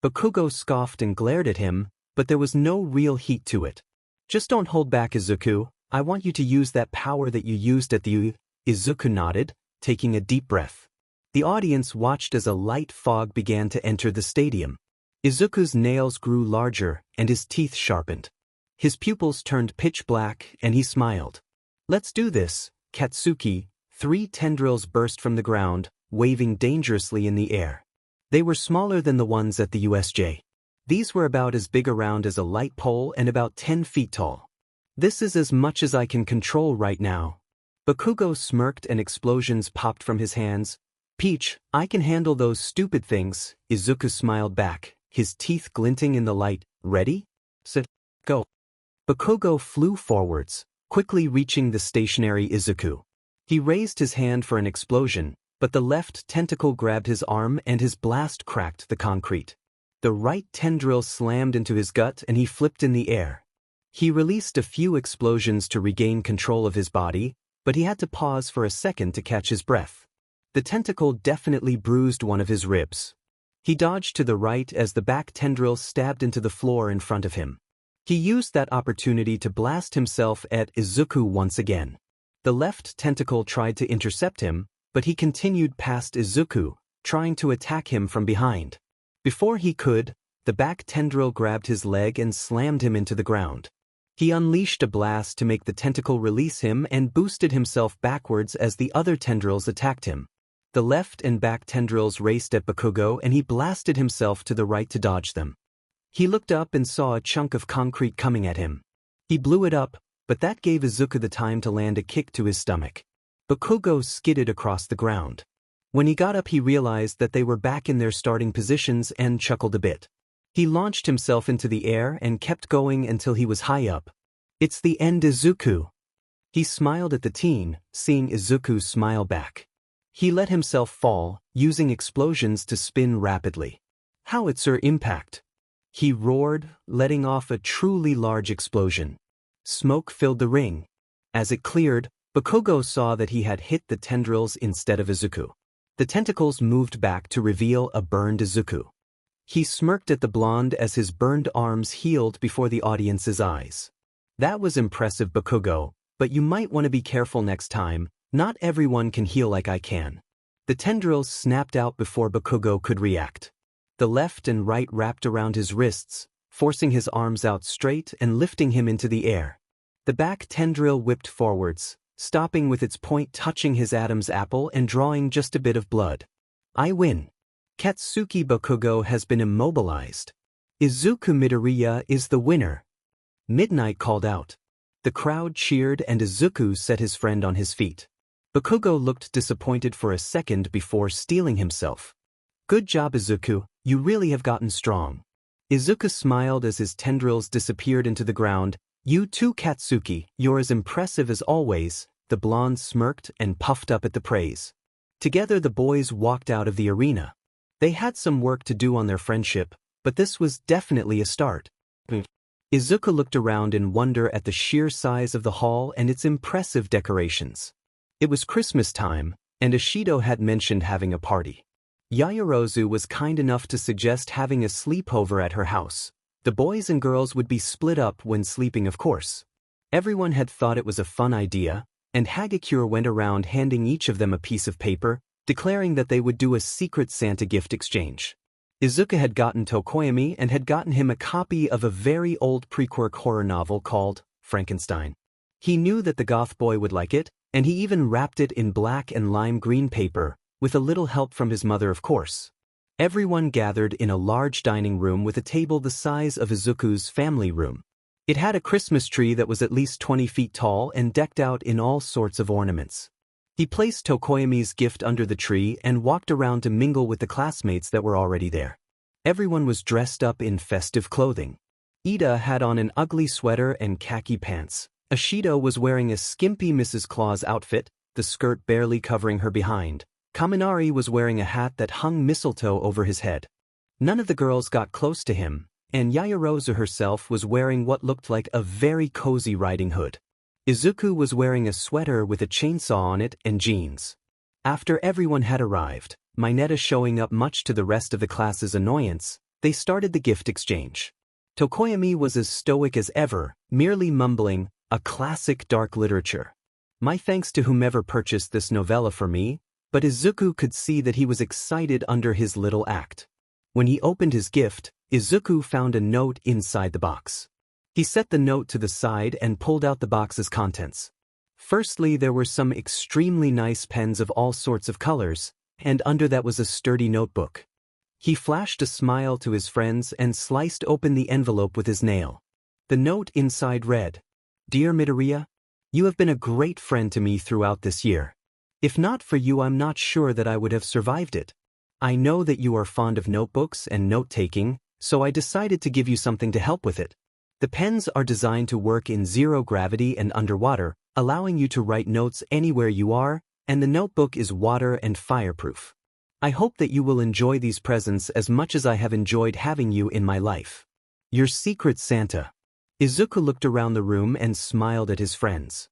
Bakugo scoffed and glared at him, but there was no real heat to it. Just don't hold back, Izuku. I want you to use that power that you used at the Izuku nodded, taking a deep breath. The audience watched as a light fog began to enter the stadium. Izuku's nails grew larger and his teeth sharpened. His pupils turned pitch black and he smiled. Let's do this, Katsuki. 3 tendrils burst from the ground, waving dangerously in the air. They were smaller than the ones at the USJ. These were about as big around as a light pole and about 10 feet tall. This is as much as I can control right now. Bakugo smirked and explosions popped from his hands. Peach, I can handle those stupid things, Izuku smiled back, his teeth glinting in the light. Ready? Set. Go. Bakugo flew forwards, quickly reaching the stationary Izuku. He raised his hand for an explosion, but the left tentacle grabbed his arm and his blast cracked the concrete. The right tendril slammed into his gut and he flipped in the air. He released a few explosions to regain control of his body, but he had to pause for a second to catch his breath. The tentacle definitely bruised one of his ribs. He dodged to the right as the back tendril stabbed into the floor in front of him. He used that opportunity to blast himself at Izuku once again. The left tentacle tried to intercept him, but he continued past Izuku, trying to attack him from behind. Before he could, the back tendril grabbed his leg and slammed him into the ground. He unleashed a blast to make the tentacle release him and boosted himself backwards as the other tendrils attacked him. The left and back tendrils raced at Bakugo and he blasted himself to the right to dodge them. He looked up and saw a chunk of concrete coming at him. He blew it up, but that gave Izuku the time to land a kick to his stomach. Bakugo skidded across the ground. When he got up he realized that they were back in their starting positions and chuckled a bit. He launched himself into the air and kept going until he was high up. It's the end, Izuku. He smiled at the teen, seeing Izuku smile back. He let himself fall, using explosions to spin rapidly. Howitzer impact. He roared, letting off a truly large explosion. Smoke filled the ring. As it cleared, Bakugo saw that he had hit the tendrils instead of Izuku. The tentacles moved back to reveal a burned Izuku. He smirked at the blonde as his burned arms healed before the audience's eyes. That was impressive, Bakugo, but you might want to be careful next time. Not everyone can heal like I can. The tendrils snapped out before Bakugo could react. The left and right wrapped around his wrists, forcing his arms out straight and lifting him into the air. The back tendril whipped forwards, stopping with its point touching his Adam's apple and drawing just a bit of blood. I win. Katsuki Bakugo has been immobilized. Izuku Midoriya is the winner. Midnight called out. The crowd cheered and Izuku set his friend on his feet. Bakugo looked disappointed for a second before steeling himself. Good job, Izuku, you really have gotten strong. Izuku smiled as his tendrils disappeared into the ground. You too, Katsuki, you're as impressive as always. The blonde smirked and puffed up at the praise. Together the boys walked out of the arena. They had some work to do on their friendship, but this was definitely a start. Izuku looked around in wonder at the sheer size of the hall and its impressive decorations. It was Christmas time, and Ashido had mentioned having a party. Yaoyorozu was kind enough to suggest having a sleepover at her house. The boys and girls would be split up when sleeping, of course. Everyone had thought it was a fun idea, and Hagakure went around handing each of them a piece of paper. declaring that they would do a secret Santa gift exchange. Izuku had gotten Tokoyami and had gotten him a copy of a very old pre-Quirk horror novel called Frankenstein. He knew that the goth boy would like it, and he even wrapped it in black and lime green paper, with a little help from his mother of course. Everyone gathered in a large dining room with a table the size of Izuku's family room. It had a Christmas tree that was at least 20 feet tall and decked out in all sorts of ornaments. He placed Tokoyami's gift under the tree and walked around to mingle with the classmates that were already there. Everyone was dressed up in festive clothing. Iida had on an ugly sweater and khaki pants. Ashido was wearing a skimpy Mrs. Claus outfit, the skirt barely covering her behind. Kaminari was wearing a hat that hung mistletoe over his head. None of the girls got close to him, and Yaoyorozu herself was wearing what looked like a very cozy riding hood. Izuku was wearing a sweater with a chainsaw on it and jeans. After everyone had arrived, Mineta showing up much to the rest of the class's annoyance, they started the gift exchange. Tokoyami was as stoic as ever, merely mumbling, "A classic dark literature. My thanks to whomever purchased this novella for me," but Izuku could see that he was excited under his little act. When he opened his gift, Izuku found a note inside the box. He set the note to the side and pulled out the box's contents. Firstly, there were some extremely nice pens of all sorts of colors, and under that was a sturdy notebook. He flashed a smile to his friends and sliced open the envelope with his nail. The note inside read, "Dear Midoriya, you have been a great friend to me throughout this year. If not for you, I'm not sure that I would have survived it. I know that you are fond of notebooks and note-taking, so I decided to give you something to help with it. The pens are designed to work in zero gravity and underwater, allowing you to write notes anywhere you are, and the notebook is water and fireproof. I hope that you will enjoy these presents as much as I have enjoyed having you in my life. Your Secret Santa." Izuku looked around the room and smiled at his friends.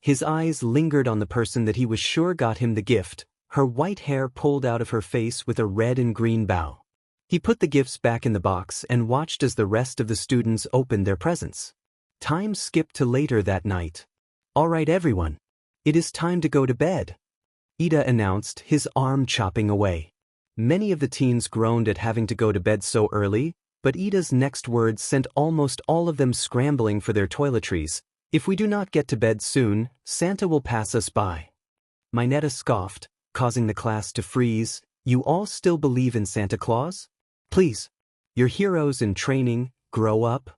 His eyes lingered on the person that he was sure got him the gift, her white hair pulled out of her face with a red and green bow. He put the gifts back in the box and watched as the rest of the students opened their presents. Time skipped to later that night. "All right, everyone. It is time to go to bed," Iida announced, his arm chopping away. Many of the teens groaned at having to go to bed so early, but Iida's next words sent almost all of them scrambling for their toiletries. "If we do not get to bed soon, Santa will pass us by." Mineta scoffed, causing the class to freeze. "You all still believe in Santa Claus? Please. You're heroes in training, grow up."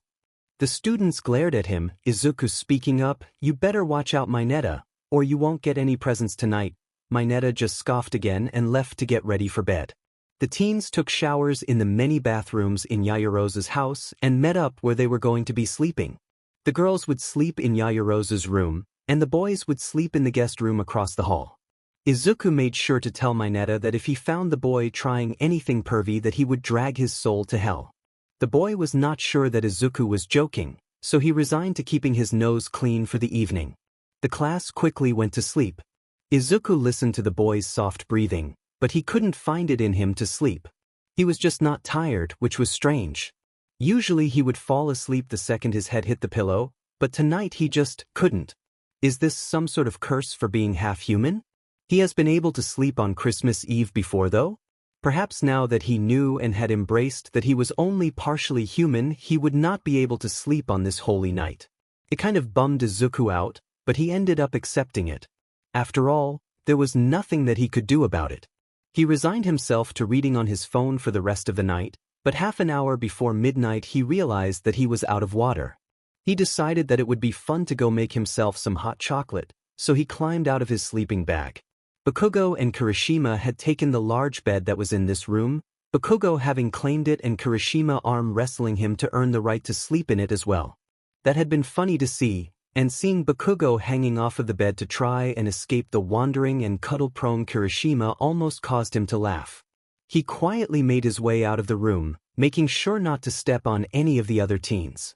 The students glared at him, Izuku speaking up, "You better watch out, Mineta, or you won't get any presents tonight." Mineta just scoffed again and left to get ready for bed. The teens took showers in the many bathrooms in Yaoyorozu's house and met up where they were going to be sleeping. The girls would sleep in Yaoyorozu's room, and the boys would sleep in the guest room across the hall. Izuku made sure to tell Mineta that if he found the boy trying anything pervy that he would drag his soul to hell. The boy was not sure that Izuku was joking, so he resigned to keeping his nose clean for the evening. The class quickly went to sleep. Izuku listened to the boy's soft breathing, but he couldn't find it in him to sleep. He was just not tired, which was strange. Usually he would fall asleep the second his head hit the pillow, but tonight he just couldn't. Is this some sort of curse for being half human? He has been able to sleep on Christmas Eve before, though? Perhaps now that he knew and had embraced that he was only partially human, he would not be able to sleep on this holy night. It kind of bummed Izuku out, but he ended up accepting it. After all, there was nothing that he could do about it. He resigned himself to reading on his phone for the rest of the night, but half an hour before midnight he realized that he was out of water. He decided that it would be fun to go make himself some hot chocolate, so he climbed out of his sleeping bag. Bakugo and Kirishima had taken the large bed that was in this room, Bakugo having claimed it and Kirishima arm wrestling him to earn the right to sleep in it as well. That had been funny to see, and seeing Bakugo hanging off of the bed to try and escape the wandering and cuddle-prone Kirishima almost caused him to laugh. He quietly made his way out of the room, making sure not to step on any of the other teens.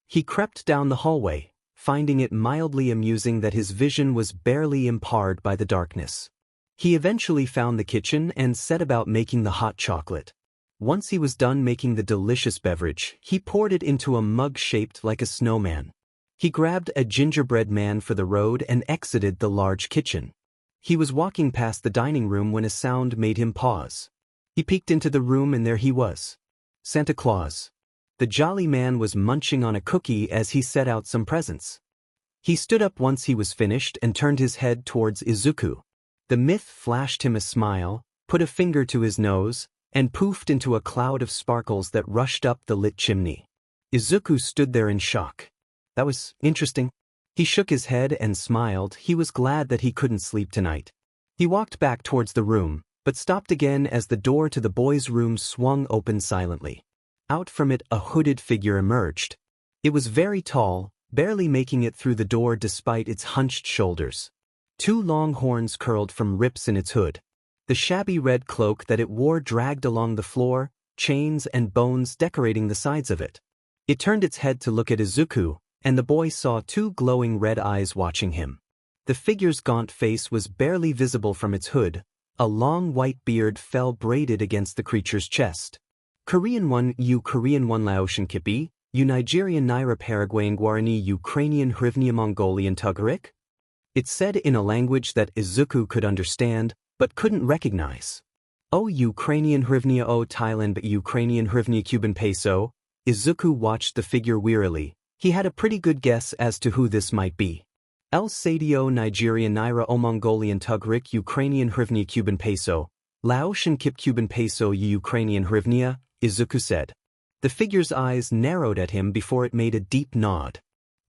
He crept down the hallway, finding it mildly amusing that his vision was barely imparted by the darkness. He eventually found the kitchen and set about making the hot chocolate. Once he was done making the delicious beverage, he poured it into a mug shaped like a snowman. He grabbed a gingerbread man for the road and exited the large kitchen. He was walking past the dining room when a sound made him pause. He peeked into the room and there he was. Santa Claus. The jolly man was munching on a cookie as he set out some presents. He stood up once he was finished and turned his head towards Izuku. The myth flashed him a smile, put a finger to his nose, and poofed into a cloud of sparkles that rushed up the lit chimney. Izuku stood there in shock. That was interesting. He shook his head and smiled. He was glad that he couldn't sleep tonight. He walked back towards the room, but stopped again as the door to the boys' room swung open silently. Out from it a hooded figure emerged. It was very tall, barely making it through the door despite its hunched shoulders. Two long horns curled from rips in its hood. The shabby red cloak that it wore dragged along the floor, chains and bones decorating the sides of it. It turned its head to look at Izuku, and the boy saw two glowing red eyes watching him. The figure's gaunt face was barely visible from its hood. A long white beard fell braided against the creature's chest. Korean 1 U Korean 1 Laotian Kipi, U Nigerian Naira Paraguayan Guarani Ukrainian Hryvnia Mongolian Togarik? It said in a language that Izuku could understand, but couldn't recognize. O Ukrainian Hryvnia O Thailand but Ukrainian Hryvnia Cuban Peso. Izuku watched the figure wearily. He had a pretty good guess as to who this might be. El Sadio Nigerian Naira O Mongolian Tugrik Ukrainian Hryvnia Cuban Peso, Laotian Kip Cuban Peso Ukrainian Hryvnia, Izuku said. The figure's eyes narrowed at him before it made a deep nod.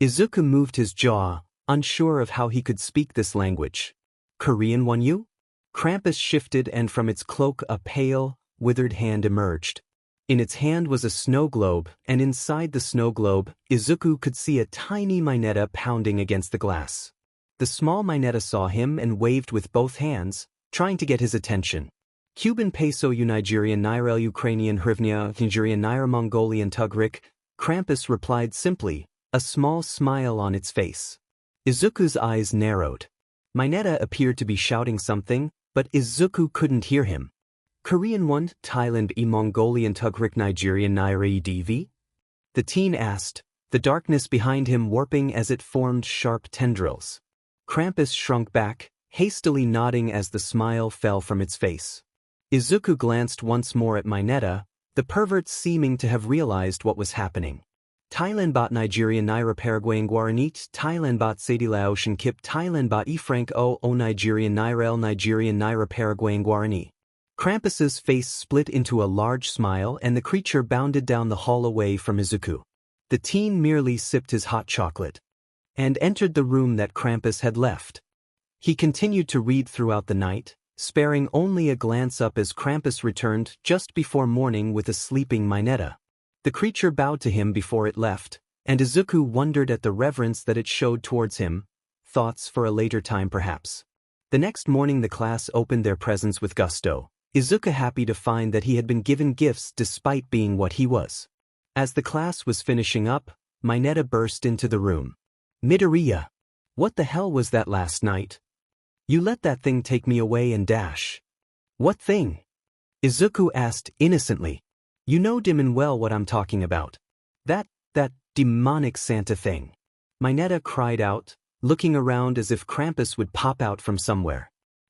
Izuku moved his jaw, unsure of how he could speak this language. Korean 1 U? Krampus shifted and from its cloak a pale, withered hand emerged. In its hand was a snow globe, and inside the snow globe, Izuku could see a tiny Mineta pounding against the glass. The small Mineta saw him and waved with both hands, trying to get his attention. Cuban Peso U Nigerian Naira Ukrainian Hryvnia Nigerian Naira Mongolian Tugrik, Krampus replied simply, a small smile on its face. Izuku's eyes narrowed. Mineta appeared to be shouting something, but Izuku couldn't hear him. Korean 1 Thailand E Mongolian Tugrik Nigerian Naira EDV? The teen asked, the darkness behind him warping as it formed sharp tendrils. Krampus shrunk back, hastily nodding as the smile fell from its face. Izuku glanced once more at Mineta, the pervert seeming to have realized what was happening. Thailand bot Nigerian Naira Paraguayan Guaranit, Thailand bot Sadi Laotian Kip, Thailand bot E Franc O Nigerian Naira Nigerian Naira Paraguayan Guarani. Krampus's face split into a large smile and the creature bounded down the hall away from Izuku. The teen merely sipped his hot chocolate and entered the room that Krampus had left. He continued to read throughout the night, sparing only a glance up as Krampus returned just before morning with a sleeping Mineta. The creature bowed to him before it left, and Izuku wondered at the reverence that it showed towards him, thoughts for a later time perhaps. The next morning the class opened their presents with gusto. Izuku happy to find that he had been given gifts despite being what he was. As the class was finishing up, Mineta burst into the room. Midoriya! What the hell was that last night? You let that thing take me away and dash. What thing? Izuku asked innocently. You know dim and well what I'm talking about. That demonic Santa thing. Mineta cried out, looking around as if Krampus would pop out from somewhere.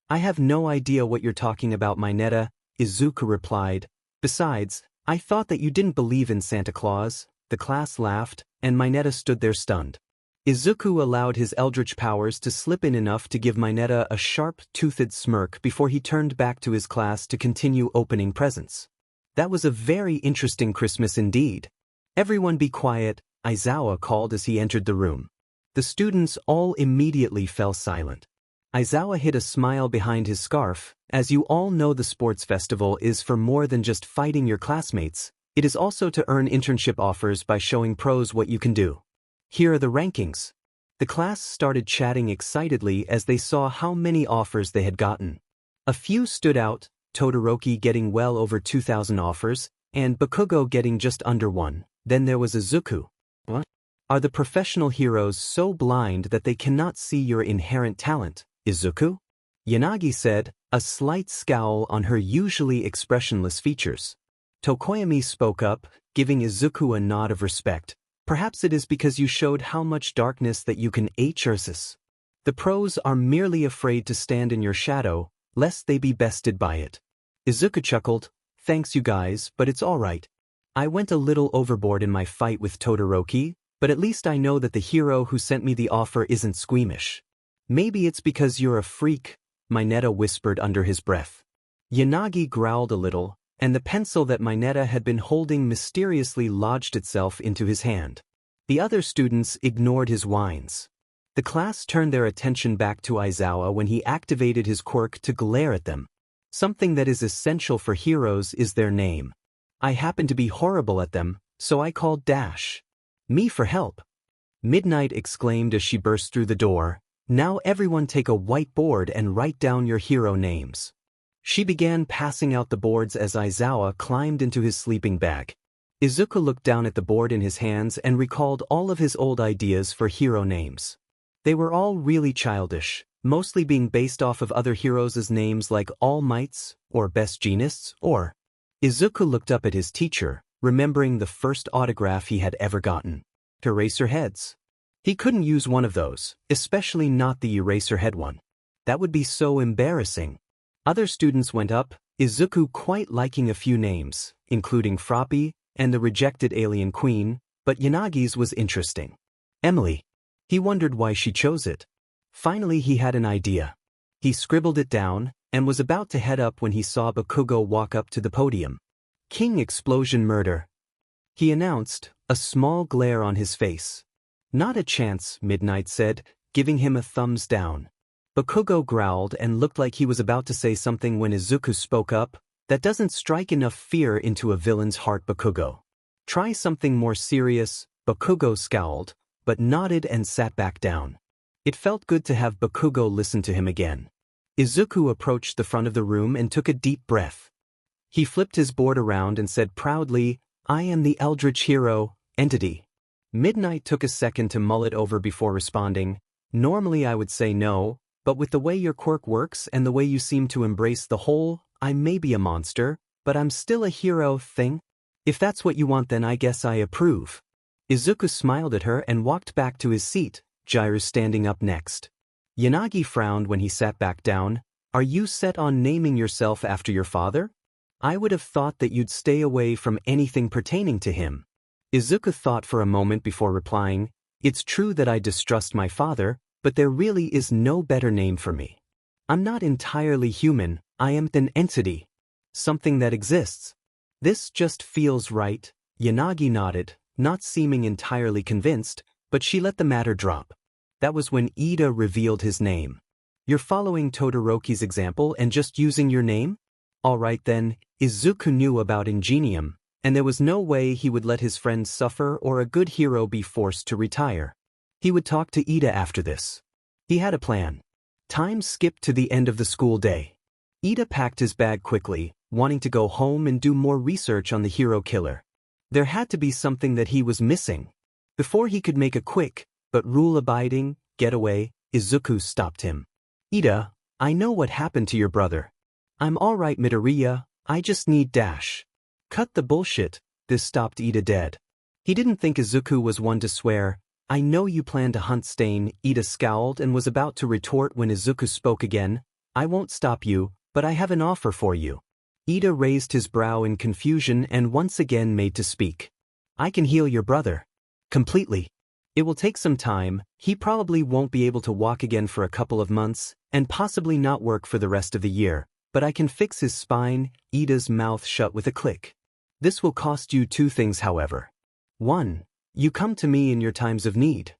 I have no idea what you're talking about, Mineta, Izuku replied. Besides, I thought that you didn't believe in Santa Claus. The class laughed, and Mineta stood there stunned. Izuku allowed his eldritch powers to slip in enough to give Mineta a sharp-toothed smirk before he turned back to his class to continue opening presents. That was a very interesting Christmas indeed. Everyone be quiet, Aizawa called as he entered the room. The students all immediately fell silent. Aizawa hid a smile behind his scarf. As you all know, the sports festival is for more than just fighting your classmates. It is also to earn internship offers by showing pros what you can do. Here are the rankings. The class started chatting excitedly as they saw how many offers they had gotten. A few stood out, Todoroki getting well over 2,000 offers, and Bakugo getting just under 1. Then there was Izuku. What? Are the professional heroes so blind that they cannot see your inherent talent, Izuku? Yanagi said, a slight scowl on her usually expressionless features. Tokoyami spoke up, giving Izuku a nod of respect. Perhaps it is because you showed how much darkness that you can HRSS. The pros are merely afraid to stand in your shadow, lest they be bested by it. Izuku chuckled, thanks you guys, but it's alright. I went a little overboard in my fight with Todoroki, but at least I know that the hero who sent me the offer isn't squeamish. Maybe it's because you're a freak, Mineta whispered under his breath. Yanagi growled a little, and the pencil that Mineta had been holding mysteriously lodged itself into his hand. The other students ignored his whines. The class turned their attention back to Aizawa when he activated his quirk to glare at them. Something that is essential for heroes is their name. I happen to be horrible at them, so I called Dash. Me for help. Midnight exclaimed as she burst through the door, now everyone take a whiteboard and write down your hero names. She began passing out the boards as Aizawa climbed into his sleeping bag. Izuku looked down at the board in his hands and recalled all of his old ideas for hero names. They were all really childish, mostly being based off of other heroes' names like All Mights, or Best Genists, or... Izuku looked up at his teacher, remembering the first autograph he had ever gotten. Eraserheads. He couldn't use one of those, especially not the Eraserhead one. That would be so embarrassing. Other students went up, Izuku quite liking a few names, including Froppy and the rejected alien queen, but Yanagi's was interesting. Emily. He wondered why she chose it. Finally he had an idea. He scribbled it down, and was about to head up when he saw Bakugo walk up to the podium. King Explosion Murder. He announced, a small glare on his face. Not a chance, Midnight said, giving him a thumbs down. Bakugo growled and looked like he was about to say something when Izuku spoke up, that doesn't strike enough fear into a villain's heart, Bakugo. Try something more serious, Bakugo scowled, but nodded and sat back down. It felt good to have Bakugo listen to him again. Izuku approached the front of the room and took a deep breath. He flipped his board around and said proudly, I am the Eldritch Hero, Entity. Midnight took a second to mull it over before responding, normally I would say no, but with the way your quirk works and the way you seem to embrace the whole, I may be a monster, but I'm still a hero thing. If that's what you want then I guess I approve. Izuku smiled at her and walked back to his seat, Jiraiya standing up next. Yanagi frowned when he sat back down. Are you set on naming yourself after your father? I would have thought that you'd stay away from anything pertaining to him. Izuku thought for a moment before replying, it's true that I distrust my father, but there really is no better name for me. I'm not entirely human, I am an entity. Something that exists. This just feels right. Yanagi nodded, not seeming entirely convinced, but she let the matter drop. That was when Iida revealed his name. You're following Todoroki's example and just using your name? Alright then, Izuku knew about Ingenium, and there was no way he would let his friends suffer or a good hero be forced to retire. He would talk to Iida after this. He had a plan. Time skipped to the end of the school day. Iida packed his bag quickly, wanting to go home and do more research on the hero killer. There had to be something that he was missing. Before he could make a quick, but rule-abiding, getaway, Izuku stopped him. Iida, I know what happened to your brother. I'm alright Midoriya, I just need Dash. Cut the bullshit, this stopped Iida dead. He didn't think Izuku was one to swear. I know you plan to hunt Stain. Iida scowled and was about to retort when Izuku spoke again. I won't stop you, but I have an offer for you. Iida raised his brow in confusion and once again made to speak. I can heal your brother. Completely. It will take some time, he probably won't be able to walk again for a couple of months, and possibly not work for the rest of the year, but I can fix his spine. Iida's mouth shut with a click. This will cost you two things however. 1. You come to me in your times of need.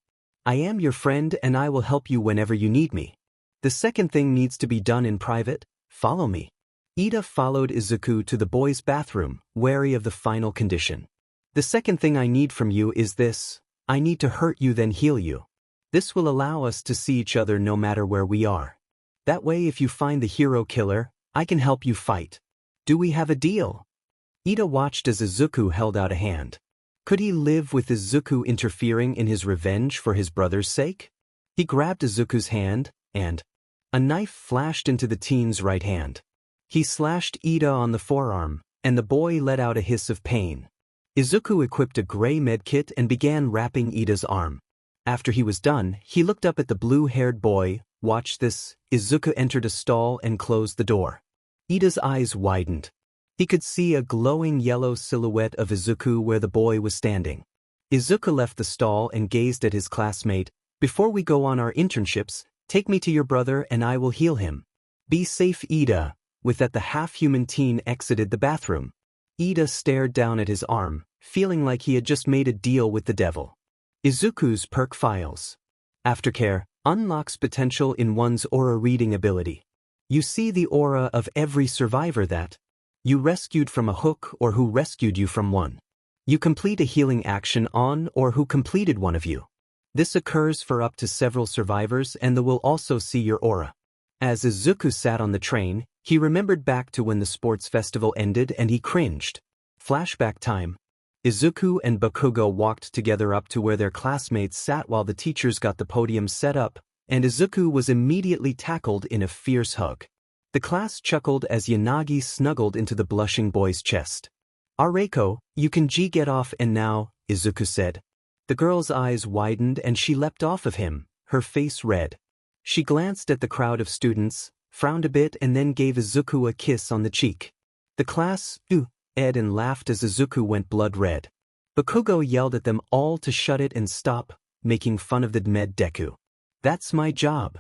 I am your friend and I will help you whenever you need me. The second thing needs to be done in private. Follow me. Iida followed Izuku to the boys' bathroom, wary of the final condition. The second thing I need from you is this. I need to hurt you then heal you. This will allow us to see each other no matter where we are. That way if you find the hero killer, I can help you fight. Do we have a deal? Iida watched as Izuku held out a hand. Could he live with Izuku interfering in his revenge for his brother's sake? He grabbed Izuku's hand, and a knife flashed into the teen's right hand. He slashed Iida on the forearm, and the boy let out a hiss of pain. Izuku equipped a gray medkit and began wrapping Iida's arm. After he was done, he looked up at the blue-haired boy. Watch this. Izuku entered a stall and closed the door. Iida's eyes widened. He could see a glowing yellow silhouette of Izuku where the boy was standing. Izuku left the stall and gazed at his classmate. Before we go on our internships, take me to your brother and I will heal him. Be safe, Iida. With that, the half-human teen exited the bathroom. Iida stared down at his arm, feeling like he had just made a deal with the devil. Izuku's perk files. Aftercare unlocks potential in one's aura reading ability. You see the aura of every survivor that you rescued from a hook or who rescued you from one. You complete a healing action on or who completed one of you. This occurs for up to several survivors and they will also see your aura. As Izuku sat on the train, he remembered back to when the sports festival ended and he cringed. Flashback time. Izuku and Bakugo walked together up to where their classmates sat while the teachers got the podium set up, and Izuku was immediately tackled in a fierce hug. The class chuckled as Yanagi snuggled into the blushing boy's chest. Areko, you can get off and now, Izuku said. The girl's eyes widened and she leapt off of him, her face red. She glanced at the crowd of students, frowned a bit and then gave Izuku a kiss on the cheek. The class, Ed and laughed as Izuku went blood red. Bakugo yelled at them all to shut it and stop, making fun of the med Deku. That's my job.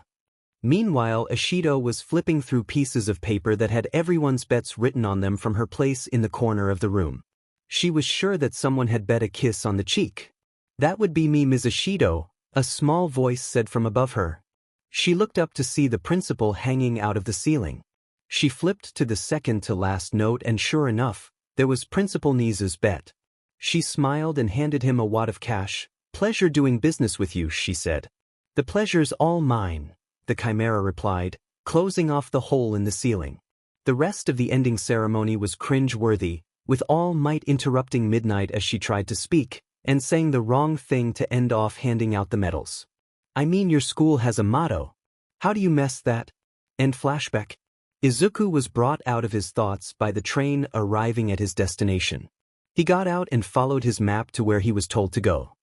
Meanwhile, Ishido was flipping through pieces of paper that had everyone's bets written on them from her place in the corner of the room. She was sure that someone had bet a kiss on the cheek. That would be me, Ms. Ishido, a small voice said from above her. She looked up to see the principal hanging out of the ceiling. She flipped to the second to last note and sure enough, there was Principal Nizu's bet. She smiled and handed him a wad of cash. Pleasure doing business with you, she said. The pleasure's all mine, the Chimera replied, closing off the hole in the ceiling. The rest of the ending ceremony was cringe-worthy, with All Might interrupting Midnight as she tried to speak, and saying the wrong thing to end off handing out the medals. I mean, your school has a motto. How do you mess that? End flashback. Izuku was brought out of his thoughts by the train arriving at his destination. He got out and followed his map to where he was told to go.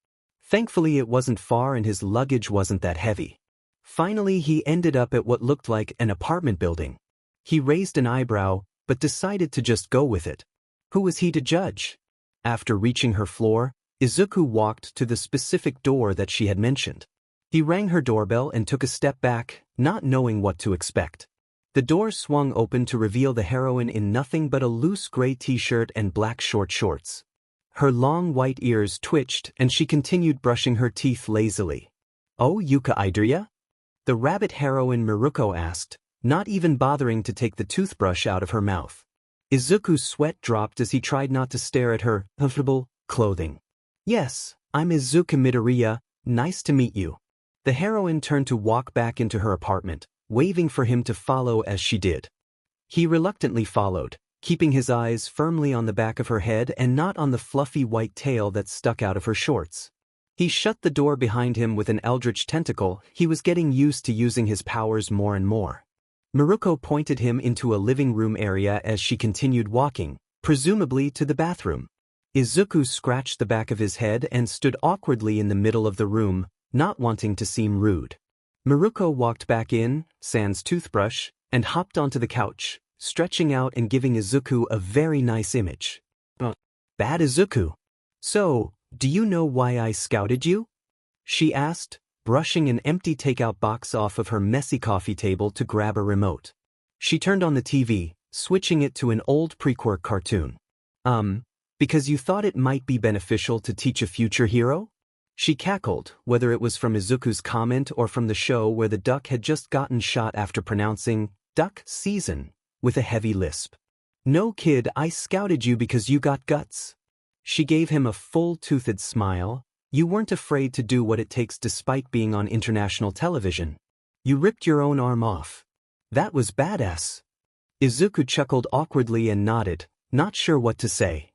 Thankfully it wasn't far and his luggage wasn't that heavy. Finally he ended up at what looked like an apartment building. He raised an eyebrow, but decided to just go with it. Who was he to judge? After reaching her floor, Izuku walked to the specific door that she had mentioned. He rang her doorbell and took a step back, not knowing what to expect. The door swung open to reveal the heroine in nothing but a loose gray t-shirt and black short shorts. Her long white ears twitched and she continued brushing her teeth lazily. Oh, Yuka Idria? The rabbit heroine Miruko asked, not even bothering to take the toothbrush out of her mouth. Izuku's sweat dropped as he tried not to stare at her comfortable clothing. Yes, I'm Izuku Midoriya, nice to meet you. The heroine turned to walk back into her apartment, waving for him to follow as she did. He reluctantly followed, keeping his eyes firmly on the back of her head and not on the fluffy white tail that stuck out of her shorts. He shut the door behind him with an eldritch tentacle. He was getting used to using his powers more and more. Miruko pointed him into a living room area as she continued walking, presumably to the bathroom. Izuku scratched the back of his head and stood awkwardly in the middle of the room, not wanting to seem rude. Miruko walked back in, sans toothbrush, and hopped onto the couch, stretching out and giving Izuku a very nice image. Bad Izuku. So, do you know why I scouted you? She asked, brushing an empty takeout box off of her messy coffee table to grab a remote. She turned on the TV, switching it to an old pre-Quirk cartoon. Because you thought it might be beneficial to teach a future hero? She cackled, whether it was from Izuku's comment or from the show where the duck had just gotten shot after pronouncing duck season with a heavy lisp. No kid, I scouted you because you got guts. She gave him a full-toothed smile. You weren't afraid to do what it takes despite being on international television. You ripped your own arm off. That was badass. Izuku chuckled awkwardly and nodded, not sure what to say.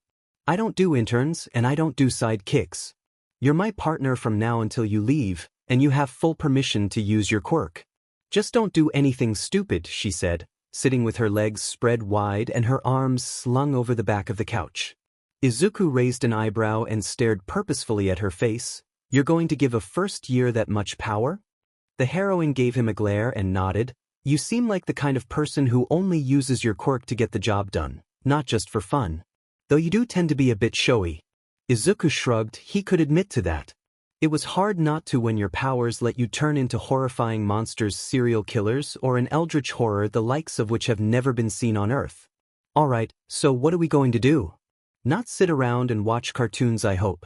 I don't do interns and I don't do sidekicks. You're my partner from now until you leave, and you have full permission to use your quirk. Just don't do anything stupid, she said, sitting with her legs spread wide and her arms slung over the back of the couch. Izuku raised an eyebrow and stared purposefully at her face. You're going to give a first year that much power? The heroine gave him a glare and nodded. You seem like the kind of person who only uses your quirk to get the job done, not just for fun. Though you do tend to be a bit showy. Izuku shrugged. He could admit to that. It was hard not to when your powers let you turn into horrifying monsters, serial killers, or an eldritch horror the likes of which have never been seen on Earth. Alright, so what are we going to do? Not sit around and watch cartoons, I hope.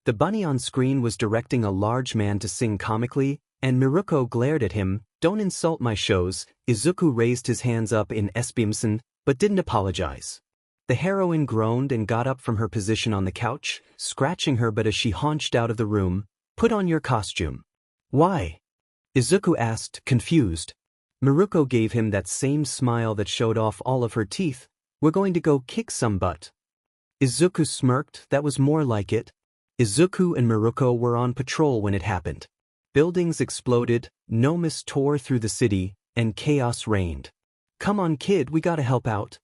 The bunny on screen was directing a large man to sing comically, and Miruko glared at him. Don't insult my shows. Izuku raised his hands up in Esbimson, but didn't apologize. The heroine groaned and got up from her position on the couch, scratching her butt as she haunched out of the room. Put on your costume. Why? Izuku asked, confused. Miruko gave him that same smile that showed off all of her teeth. We're going to go kick some butt. Izuku smirked. That was more like it. Izuku and Miruko were on patrol when it happened. Buildings exploded, Nomus tore through the city, and chaos reigned. Come on kid, we gotta help out.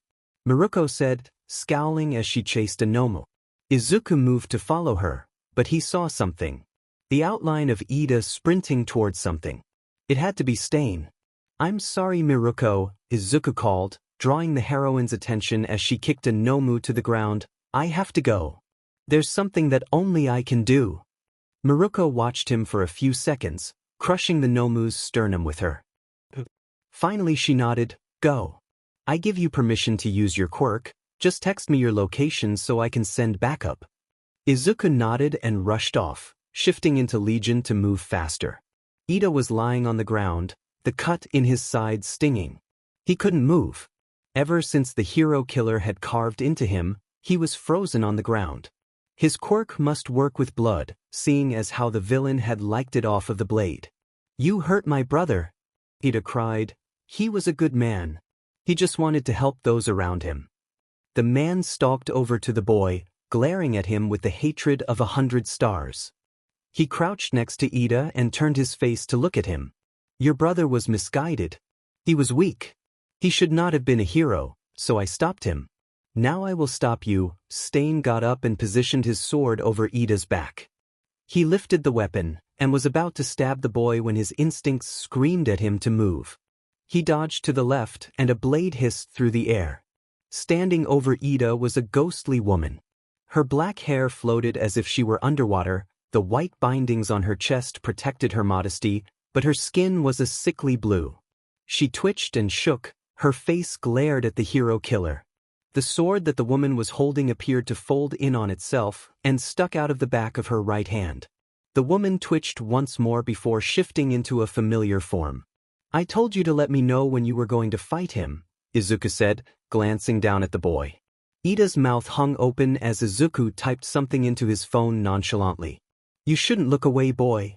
Miruko said, scowling as she chased a Nomu. Izuku moved to follow her, but he saw something. The outline of Iida sprinting towards something. It had to be Stain. I'm sorry Miruko, Izuku called, drawing the heroine's attention as she kicked a Nomu to the ground. I have to go. There's something that only I can do. Miruko watched him for a few seconds, crushing the Nomu's sternum with her. Finally she nodded. Go. I give you permission to use your quirk, just text me your location so I can send backup. Izuku nodded and rushed off, shifting into Legion to move faster. Iida was lying on the ground, the cut in his side stinging. He couldn't move. Ever since the hero killer had carved into him, he was frozen on the ground. His quirk must work with blood, seeing as how the villain had liked it off of the blade. You hurt my brother, Iida cried. He was a good man. He just wanted to help those around him. The man stalked over to the boy, glaring at him with the hatred of 100 stars. He crouched next to Iida and turned his face to look at him. Your brother was misguided. He was weak. He should not have been a hero, so I stopped him. Now I will stop you. Stain got up and positioned his sword over Iida's back. He lifted the weapon, and was about to stab the boy when his instincts screamed at him to move. He dodged to the left and a blade hissed through the air. Standing over Iida was a ghostly woman. Her black hair floated as if she were underwater, the white bindings on her chest protected her modesty, but her skin was a sickly blue. She twitched and shook, her face glared at the hero killer. The sword that the woman was holding appeared to fold in on itself and stuck out of the back of her right hand. The woman twitched once more before shifting into a familiar form. I told you to let me know when you were going to fight him, Izuku said, glancing down at the boy. Iida's mouth hung open as Izuku typed something into his phone nonchalantly. You shouldn't look away, boy,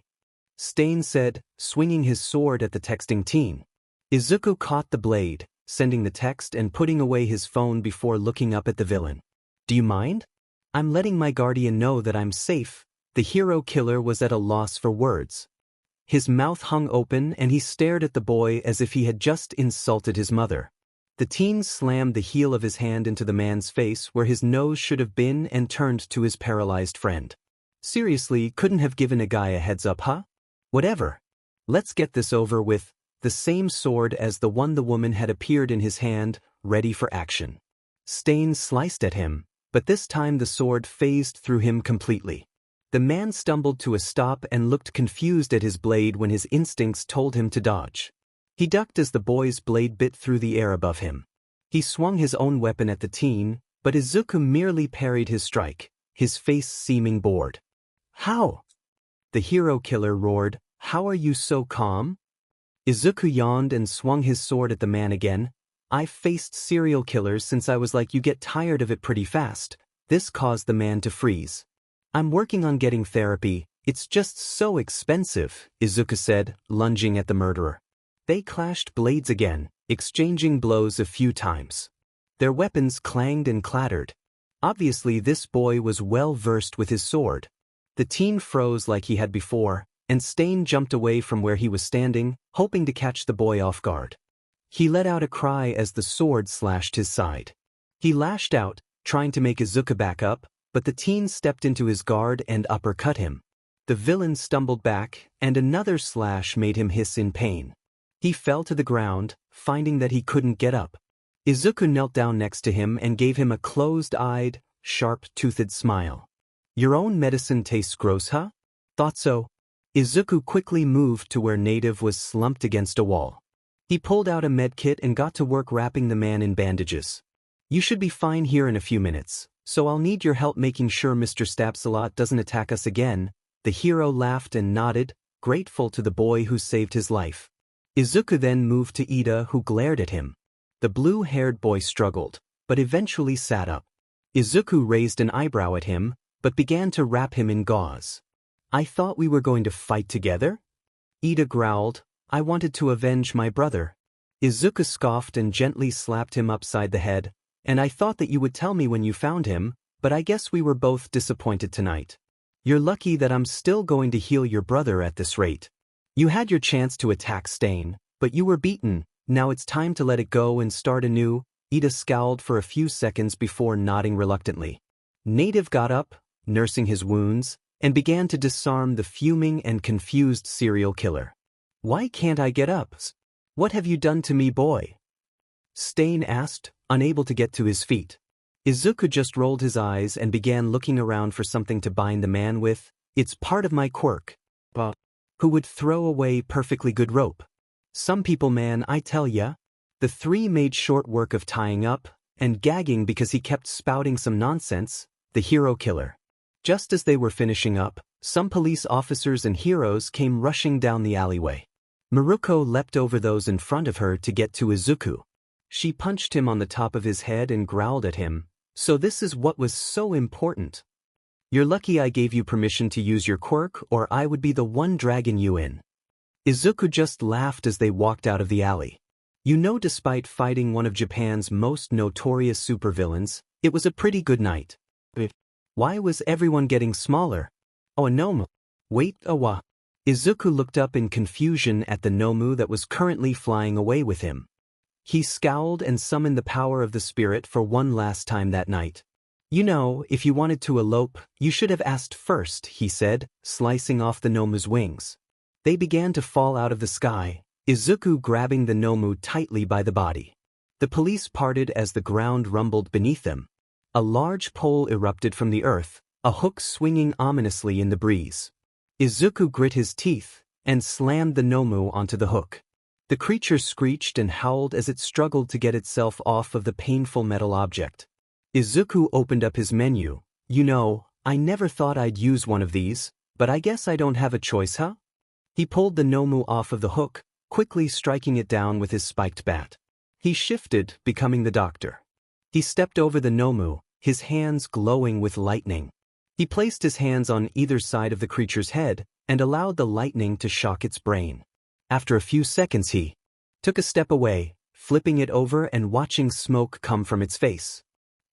Stain said, swinging his sword at the texting teen. Izuku caught the blade, sending the text and putting away his phone before looking up at the villain. Do you mind? I'm letting my guardian know that I'm safe. The hero killer was at a loss for words. His mouth hung open and he stared at the boy as if he had just insulted his mother. The teen slammed the heel of his hand into the man's face where his nose should have been and turned to his paralyzed friend. Seriously, couldn't have given a guy a heads up, huh? Whatever. Let's get this over with. The same sword as the one the woman had appeared in his hand, ready for action. Stain sliced at him, but this time the sword phased through him completely. The man stumbled to a stop and looked confused at his blade when his instincts told him to dodge. He ducked as the boy's blade bit through the air above him. He swung his own weapon at the teen, but Izuku merely parried his strike, his face seeming bored. How? The hero killer roared. How are you so calm? Izuku yawned and swung his sword at the man again. I've faced serial killers since I was like you get tired of it pretty fast. This caused the man to freeze. I'm working on getting therapy, it's just so expensive, Izuku said, lunging at the murderer. They clashed blades again, exchanging blows a few times. Their weapons clanged and clattered. Obviously this boy was well versed with his sword. The teen froze like he had before, and Stain jumped away from where he was standing, hoping to catch the boy off guard. He let out a cry as the sword slashed his side. He lashed out, trying to make Izuku back up, but the teen stepped into his guard and uppercut him. The villain stumbled back, and another slash made him hiss in pain. He fell to the ground, finding that he couldn't get up. Izuku knelt down next to him and gave him a closed-eyed, sharp-toothed smile. "Your own medicine tastes gross, huh?" "Thought so." Izuku quickly moved to where Native was slumped against a wall. He pulled out a medkit and got to work wrapping the man in bandages. "You should be fine here in a few minutes, so I'll need your help making sure Mr. Stabsalot doesn't attack us again." The hero laughed and nodded, grateful to the boy who saved his life. Izuku then moved to Iida, who glared at him. The blue-haired boy struggled, but eventually sat up. Izuku raised an eyebrow at him, but began to wrap him in gauze. "I thought we were going to fight together?" Iida growled, "I wanted to avenge my brother." Izuku scoffed and gently slapped him upside the head. "And I thought that you would tell me when you found him, but I guess we were both disappointed tonight. You're lucky that I'm still going to heal your brother at this rate. You had your chance to attack Stain, but you were beaten. Now it's time to let it go and start anew." Iida scowled for a few seconds before nodding reluctantly. Native got up, nursing his wounds, and began to disarm the fuming and confused serial killer. "Why can't I get up? What have you done to me, boy?" Stain asked, unable to get to his feet. Izuku just rolled his eyes and began looking around for something to bind the man with. "It's part of my quirk. But who would throw away perfectly good rope? Some people, man, I tell ya." The three made short work of tying up and gagging because he kept spouting some nonsense, the hero killer. Just as they were finishing up, some police officers and heroes came rushing down the alleyway. Maruko leapt over those in front of her to get to Izuku. She punched him on the top of his head and growled at him. "So this is what was so important. You're lucky I gave you permission to use your quirk, or I would be the one dragging you in." Izuku just laughed as they walked out of the alley. "You know, despite fighting one of Japan's most notorious supervillains, it was a pretty good night. But why was everyone getting smaller? Oh, a Nomu. Wait, what?" Izuku looked up in confusion at the Nomu that was currently flying away with him. He scowled and summoned the power of the spirit for one last time that night. "You know, if you wanted to elope, you should have asked first," he said, slicing off the Nomu's wings. They began to fall out of the sky, Izuku grabbing the Nomu tightly by the body. The police parted as the ground rumbled beneath them. A large pole erupted from the earth, a hook swinging ominously in the breeze. Izuku grit his teeth and slammed the Nomu onto the hook. The creature screeched and howled as it struggled to get itself off of the painful metal object. Izuku opened up his menu. "You know, I never thought I'd use one of these, but I guess I don't have a choice, huh?" He pulled the Nomu off of the hook, quickly striking it down with his spiked bat. He shifted, becoming the doctor. He stepped over the Nomu, his hands glowing with lightning. He placed his hands on either side of the creature's head and allowed the lightning to shock its brain. After a few seconds he took a step away, flipping it over and watching smoke come from its face.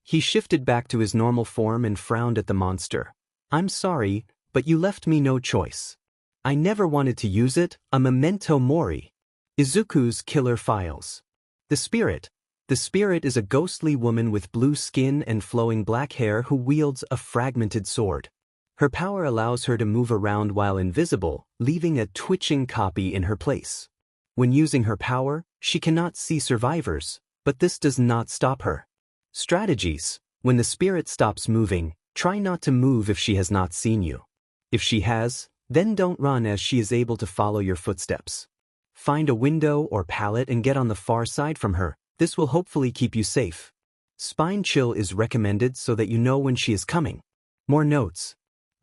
He shifted back to his normal form and frowned at the monster. "I'm sorry, but you left me no choice. I never wanted to use it, a memento mori." Izuku's killer files. The spirit. The spirit is a ghostly woman with blue skin and flowing black hair who wields a fragmented sword. Her power allows her to move around while invisible, leaving a twitching copy in her place. When using her power, she cannot see survivors, but this does not stop her. Strategies. When the spirit stops moving, try not to move if she has not seen you. If she has, then don't run as she is able to follow your footsteps. Find a window or pallet and get on the far side from her. This will hopefully keep you safe. Spine chill is recommended so that you know when she is coming. More notes.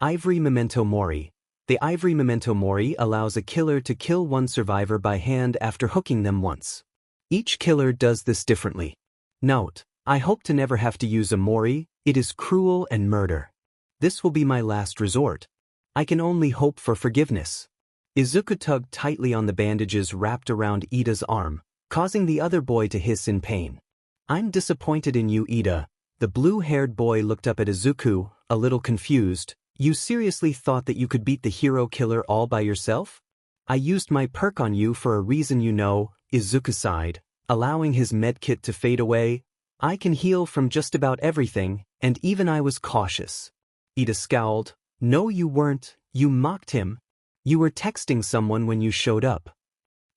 Ivory Memento Mori. The Ivory Memento Mori allows a killer to kill one survivor by hand after hooking them once. Each killer does this differently. Note, I hope to never have to use a Mori. It is cruel and murder. This will be my last resort. I can only hope for forgiveness. Izuku tugged tightly on the bandages wrapped around Iida's arm, causing the other boy to hiss in pain. "I'm disappointed in you, Iida." The blue-haired boy looked up at Izuku, a little confused. "You seriously thought that you could beat the hero killer all by yourself? I used my perk on you for a reason, you know." Izuku sighed, allowing his medkit to fade away. "I can heal from just about everything, and even I was cautious." Iida scowled. "No, you weren't. You mocked him? You were texting someone when you showed up.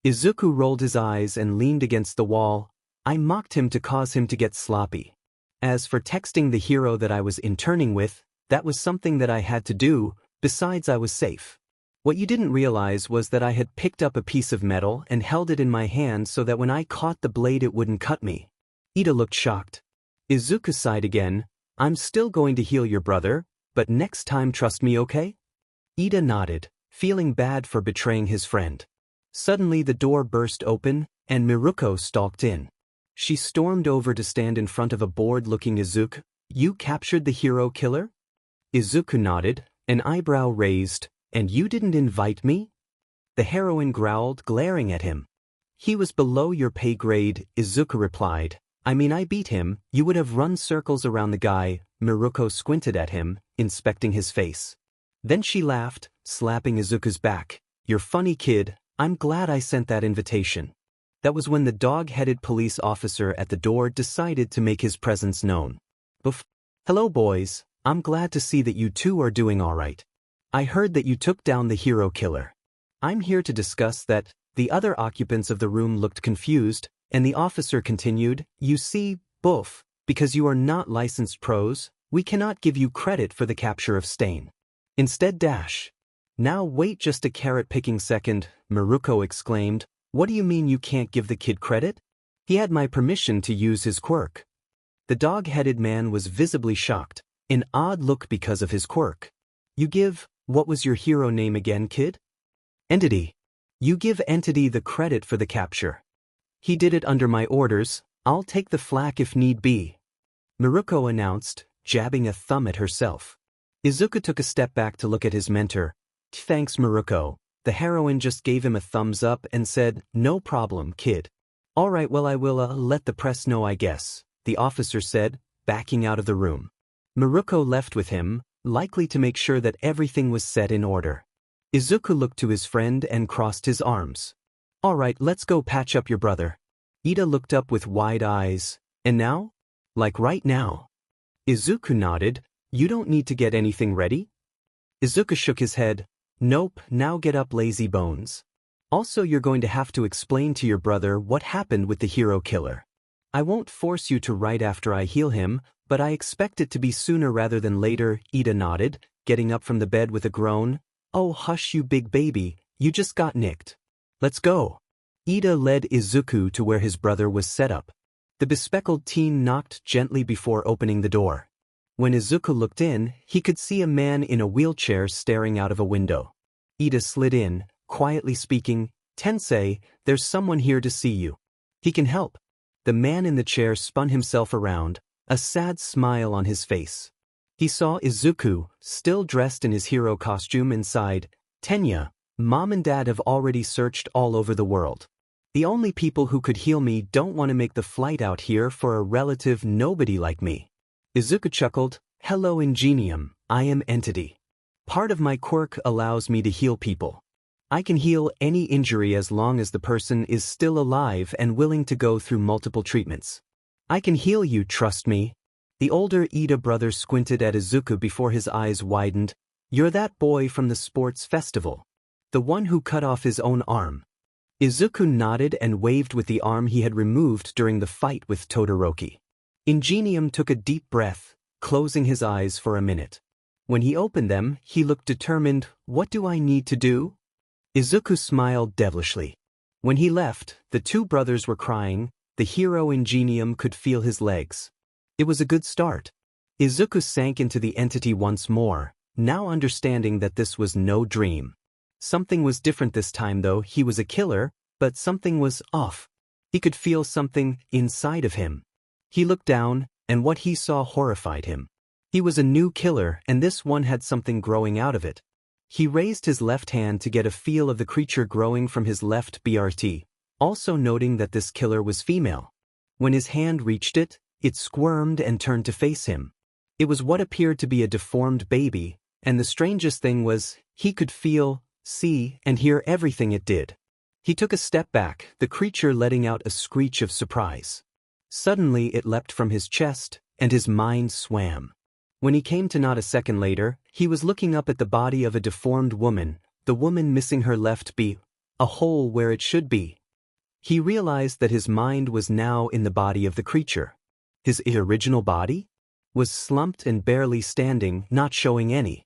Izuku rolled his eyes and leaned against the wall. I mocked him to cause him to get sloppy. As for texting the hero that I was interning with, that was something that I had to do, besides I was safe. What you didn't realize was that I had picked up a piece of metal and held it in my hand so that when I caught the blade it wouldn't cut me. Iida looked shocked. Izuku sighed again. I'm still going to heal your brother, but next time trust me, okay? Iida nodded, feeling bad for betraying his friend. Suddenly the door burst open, and Miruko stalked in. She stormed over to stand in front of a bored-looking Izuku. You captured the hero killer? Izuku nodded, an eyebrow raised. And you didn't invite me? The heroine growled, glaring at him. He was below your pay grade, Izuku replied. I mean, I beat him. You would have run circles around the guy. Miruko squinted at him, inspecting his face. Then she laughed, slapping Izuku's back. You're funny, kid. I'm glad I sent that invitation. That was when the dog-headed police officer at the door decided to make his presence known. Hello, boys. I'm glad to see that you two are doing all right. I heard that you took down the hero killer. I'm here to discuss that. The other occupants of the room looked confused, and the officer continued, You see, Boof, because you are not licensed pros, we cannot give you credit for the capture of Stain. Instead dash. Now wait just a carrot-picking second, Miruko exclaimed. What do you mean you can't give the kid credit? He had my permission to use his quirk. The dog-headed man was visibly shocked, an odd look because of his quirk. You give, what was your hero name again, kid? Entity. You give Entity the credit for the capture. He did it under my orders, I'll take the flak if need be. Miruko announced, jabbing a thumb at herself. Izuku took a step back to look at his mentor. Thanks, Miruko. The heroine just gave him a thumbs up and said, No problem, kid. All right, well I will let the press know, I guess, the officer said, backing out of the room. Miruko left with him, likely to make sure that everything was set in order. Izuku looked to his friend and crossed his arms. All right, let's go patch up your brother. Iida looked up with wide eyes. And now? Like right now. Izuku nodded. You don't need to get anything ready? Izuku shook his head. Nope, now get up, lazy bones. Also, you're going to have to explain to your brother what happened with the hero killer. I won't force you to right after I heal him, but I expect it to be sooner rather than later, Iida nodded, getting up from the bed with a groan. Oh hush you big baby, you just got nicked. Let's go. Iida led Izuku to where his brother was set up. The bespectacled teen knocked gently before opening the door. When Izuku looked in, he could see a man in a wheelchair staring out of a window. Iida slid in, quietly speaking, Tensei, there's someone here to see you. He can help. The man in the chair spun himself around, a sad smile on his face. He saw Izuku, still dressed in his hero costume, and sighed, Tenya, Mom and Dad have already searched all over the world. The only people who could heal me don't want to make the flight out here for a relative nobody like me. Izuku chuckled, Hello Ingenium, I am Entity. Part of my quirk allows me to heal people. I can heal any injury as long as the person is still alive and willing to go through multiple treatments. I can heal you, trust me. The older Iida brother squinted at Izuku before his eyes widened. You're that boy from the sports festival. The one who cut off his own arm. Izuku nodded and waved with the arm he had removed during the fight with Todoroki. Ingenium took a deep breath, closing his eyes for a minute. When he opened them, he looked determined. What do I need to do? Izuku smiled devilishly. When he left, the two brothers were crying. The hero Ingenium could feel his legs. It was a good start. Izuku sank into the entity once more, now understanding that this was no dream. Something was different this time though. He was a killer, but something was off. He could feel something inside of him. He looked down, and what he saw horrified him. He was a new killer, and this one had something growing out of it. He raised his left hand to get a feel of the creature growing from his left BRT, also noting that this killer was female. When his hand reached it, it squirmed and turned to face him. It was what appeared to be a deformed baby, and the strangest thing was, he could feel, see, and hear everything it did. He took a step back, the creature letting out a screech of surprise. Suddenly it leapt from his chest, and his mind swam. When he came to not a second later, he was looking up at the body of a deformed woman, the woman missing her left beak, a hole where it should be. He realized that his mind was now in the body of the creature. His original body was slumped and barely standing, not showing any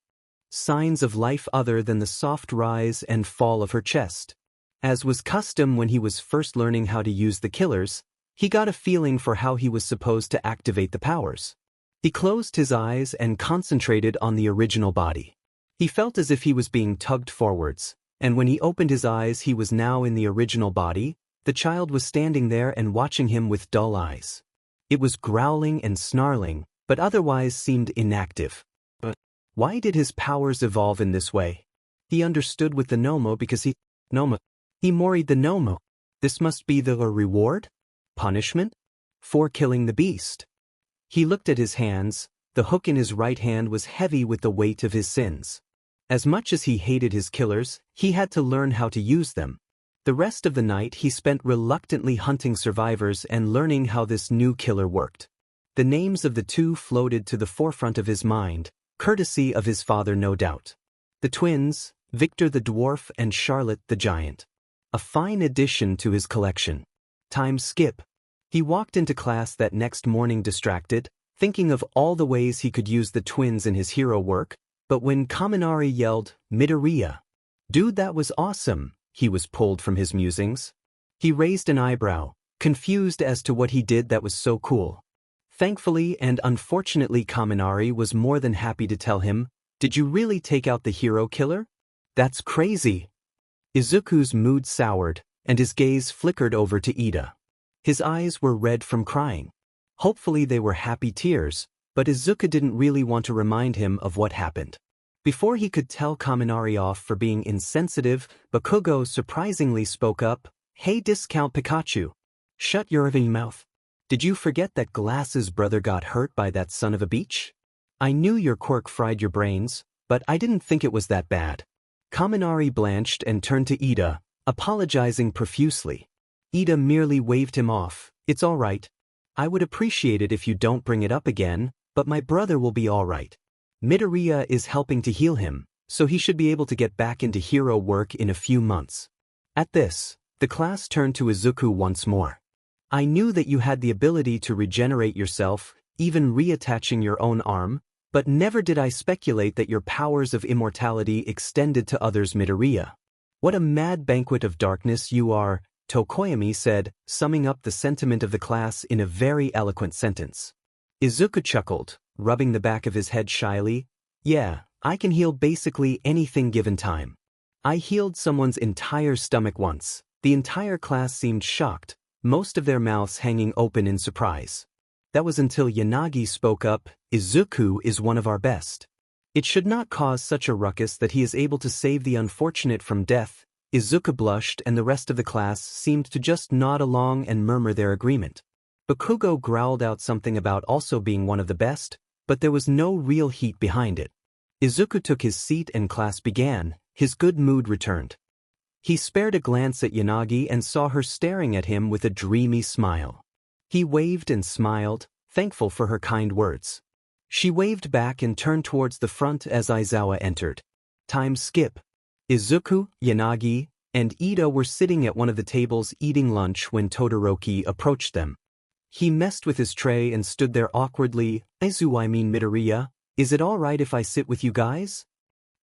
signs of life other than the soft rise and fall of her chest. As was custom when he was first learning how to use the killers, he got a feeling for how he was supposed to activate the powers. He closed his eyes and concentrated on the original body. He felt as if he was being tugged forwards, and when he opened his eyes he was now in the original body. The child was standing there and watching him with dull eyes. It was growling and snarling, but otherwise seemed inactive. But why did his powers evolve in this way? He understood with the Nomu because he moried the Nomu. This must be the reward? Punishment? For killing the beast. He looked at his hands. The hook in his right hand was heavy with the weight of his sins. As much as he hated his killers, he had to learn how to use them. The rest of the night he spent reluctantly hunting survivors and learning how this new killer worked. The names of the two floated to the forefront of his mind, courtesy of his father no doubt. The twins, Victor the dwarf and Charlotte the giant. A fine addition to his collection. Time skip. He walked into class that next morning distracted, thinking of all the ways he could use the twins in his hero work, but when Kaminari yelled, "Midoriya! Dude, that was awesome!" he was pulled from his musings. He raised an eyebrow, confused as to what he did that was so cool. Thankfully and unfortunately Kaminari was more than happy to tell him, "Did you really take out the hero killer? That's crazy." Izuku's mood soured, and his gaze flickered over to Iida. His eyes were red from crying. Hopefully they were happy tears, but Izuku didn't really want to remind him of what happened. Before he could tell Kaminari off for being insensitive, Bakugo surprisingly spoke up, "Hey Discount Pikachu! Shut your mouth. Did you forget that Glass's brother got hurt by that son of a bitch? I knew your quirk fried your brains, but I didn't think it was that bad." Kaminari blanched and turned to Iida, apologizing profusely. Iida merely waved him off. "It's all right. I would appreciate it if you don't bring it up again, but my brother will be all right. Midoriya is helping to heal him, so he should be able to get back into hero work in a few months." At this, the class turned to Izuku once more. "I knew that you had the ability to regenerate yourself, even reattaching your own arm, but never did I speculate that your powers of immortality extended to others. Midoriya. What a mad banquet of darkness you are," Tokoyami said, summing up the sentiment of the class in a very eloquent sentence. Izuku chuckled, rubbing the back of his head shyly. "Yeah, I can heal basically anything given time. I healed someone's entire stomach once." The entire class seemed shocked, most of their mouths hanging open in surprise. That was until Yanagi spoke up, "Izuku is one of our best. It should not cause such a ruckus that he is able to save the unfortunate from death." Izuku blushed and the rest of the class seemed to just nod along and murmur their agreement. Bakugo growled out something about also being one of the best, but there was no real heat behind it. Izuku took his seat and class began. His good mood returned. He spared a glance at Yanagi and saw her staring at him with a dreamy smile. He waved and smiled, thankful for her kind words. She waved back and turned towards the front as Aizawa entered. Time skip. Izuku, Yanagi, and Iida were sitting at one of the tables eating lunch when Todoroki approached them. He messed with his tray and stood there awkwardly. Midoriya, is it all right if I sit with you guys?"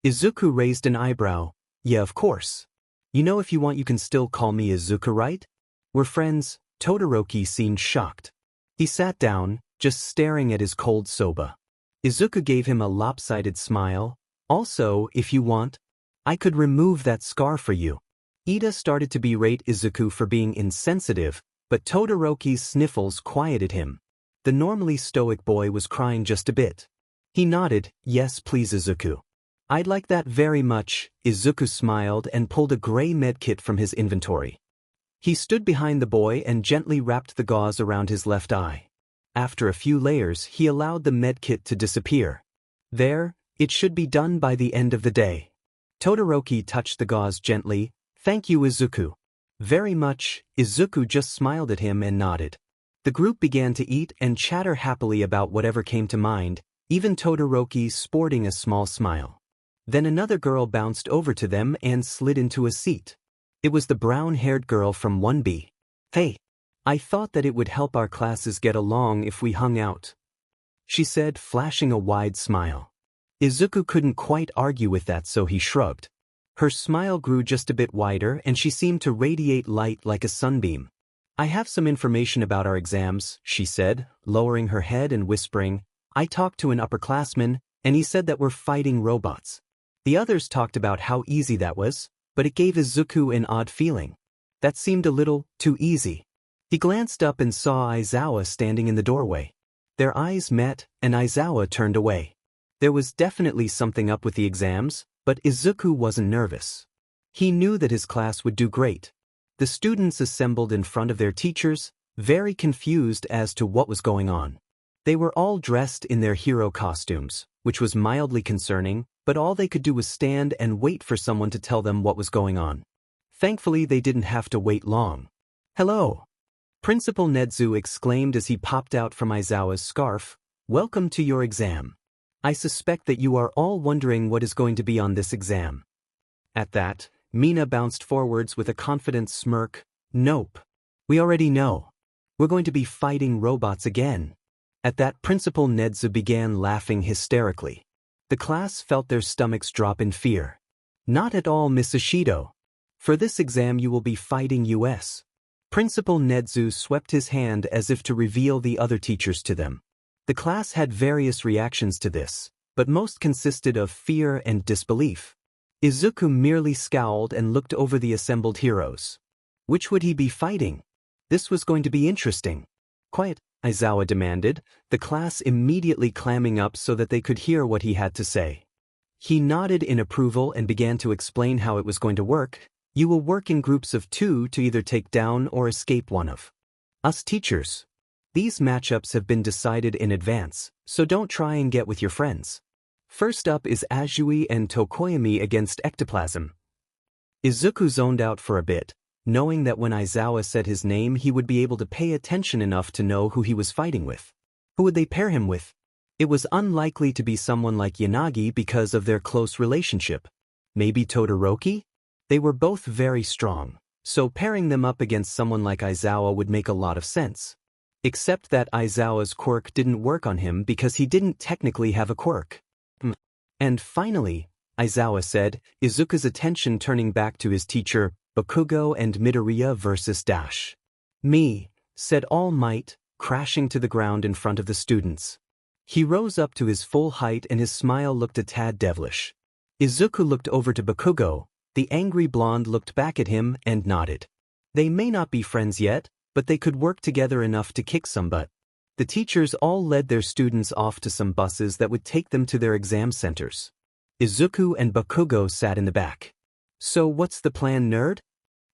Izuku raised an eyebrow. "Yeah, of course. You know, if you want you can still call me Izuku, right? We're friends." Todoroki seemed shocked. He sat down, just staring at his cold soba. Izuku gave him a lopsided smile. "Also, if you want, I could remove that scar for you." Iida started to berate Izuku for being insensitive, but Todoroki's sniffles quieted him. The normally stoic boy was crying just a bit. He nodded, "Yes please Izuku. I'd like that very much." Izuku smiled and pulled a gray medkit from his inventory. He stood behind the boy and gently wrapped the gauze around his left eye. After a few layers he allowed the medkit to disappear. "There, it should be done by the end of the day." Todoroki touched the gauze gently. "Thank you Izuku." "Very much." Izuku just smiled at him and nodded. The group began to eat and chatter happily about whatever came to mind. even Todoroki sporting a small smile. Then another girl bounced over to them and slid into a seat. It was the brown-haired girl from 1B. "Hey, I thought that it would help our classes get along if we hung out," she said, flashing a wide smile. Izuku couldn't quite argue with that, so he shrugged. Her smile grew just a bit wider and she seemed to radiate light like a sunbeam. "I have some information about our exams," she said, lowering her head and whispering, "I talked to an upperclassman, and he said that we're fighting robots." The others talked about how easy that was, but it gave Izuku an odd feeling. That seemed a little too easy. He glanced up and saw Aizawa standing in the doorway. Their eyes met, and Aizawa turned away. There was definitely something up with the exams, but Izuku wasn't nervous. He knew that his class would do great. The students assembled in front of their teachers, very confused as to what was going on. They were all dressed in their hero costumes, which was mildly concerning, but all they could do was stand and wait for someone to tell them what was going on. Thankfully, they didn't have to wait long. "Hello!" Principal Nedzu exclaimed as he popped out from Aizawa's scarf. "Welcome to your exam. I suspect that you are all wondering what is going to be on this exam." At that, Mina bounced forwards with a confident smirk. "Nope. We already know. We're going to be fighting robots again." At that, Principal Nedzu began laughing hysterically. The class felt their stomachs drop in fear. "Not at all, Miss Ishido. For this exam you will be fighting US." Principal Nedzu swept his hand as if to reveal the other teachers to them. The class had various reactions to this, but most consisted of fear and disbelief. Izuku merely scowled and looked over the assembled heroes. Which would he be fighting? This was going to be interesting. "Quiet," Aizawa demanded, the class immediately clamming up so that they could hear what he had to say. He nodded in approval and began to explain how it was going to work. "You will work in groups of 2 to either take down or escape one of us teachers. These matchups have been decided in advance, so don't try and get with your friends. First up is Azui and Tokoyami against Ectoplasm." Izuku zoned out for a bit, knowing that when Aizawa said his name he would be able to pay attention enough to know who he was fighting with. Who would they pair him with? It was unlikely to be someone like Yanagi because of their close relationship. Maybe Todoroki? They were both very strong, so pairing them up against someone like Aizawa would make a lot of sense. Except that Aizawa's quirk didn't work on him because he didn't technically have a quirk. And finally, Aizawa said, Izuku's attention turning back to his teacher, Bakugo and Midoriya versus Dash. "Me," said All Might, crashing to the ground in front of the students. He rose up to his full height and his smile looked a tad devilish. Izuku looked over to Bakugo, the angry blonde looked back at him and nodded. They may not be friends yet, but they could work together enough to kick some butt. The teachers all led their students off to some buses that would take them to their exam centers. Izuku and Bakugo sat in the back. "So what's the plan, nerd?"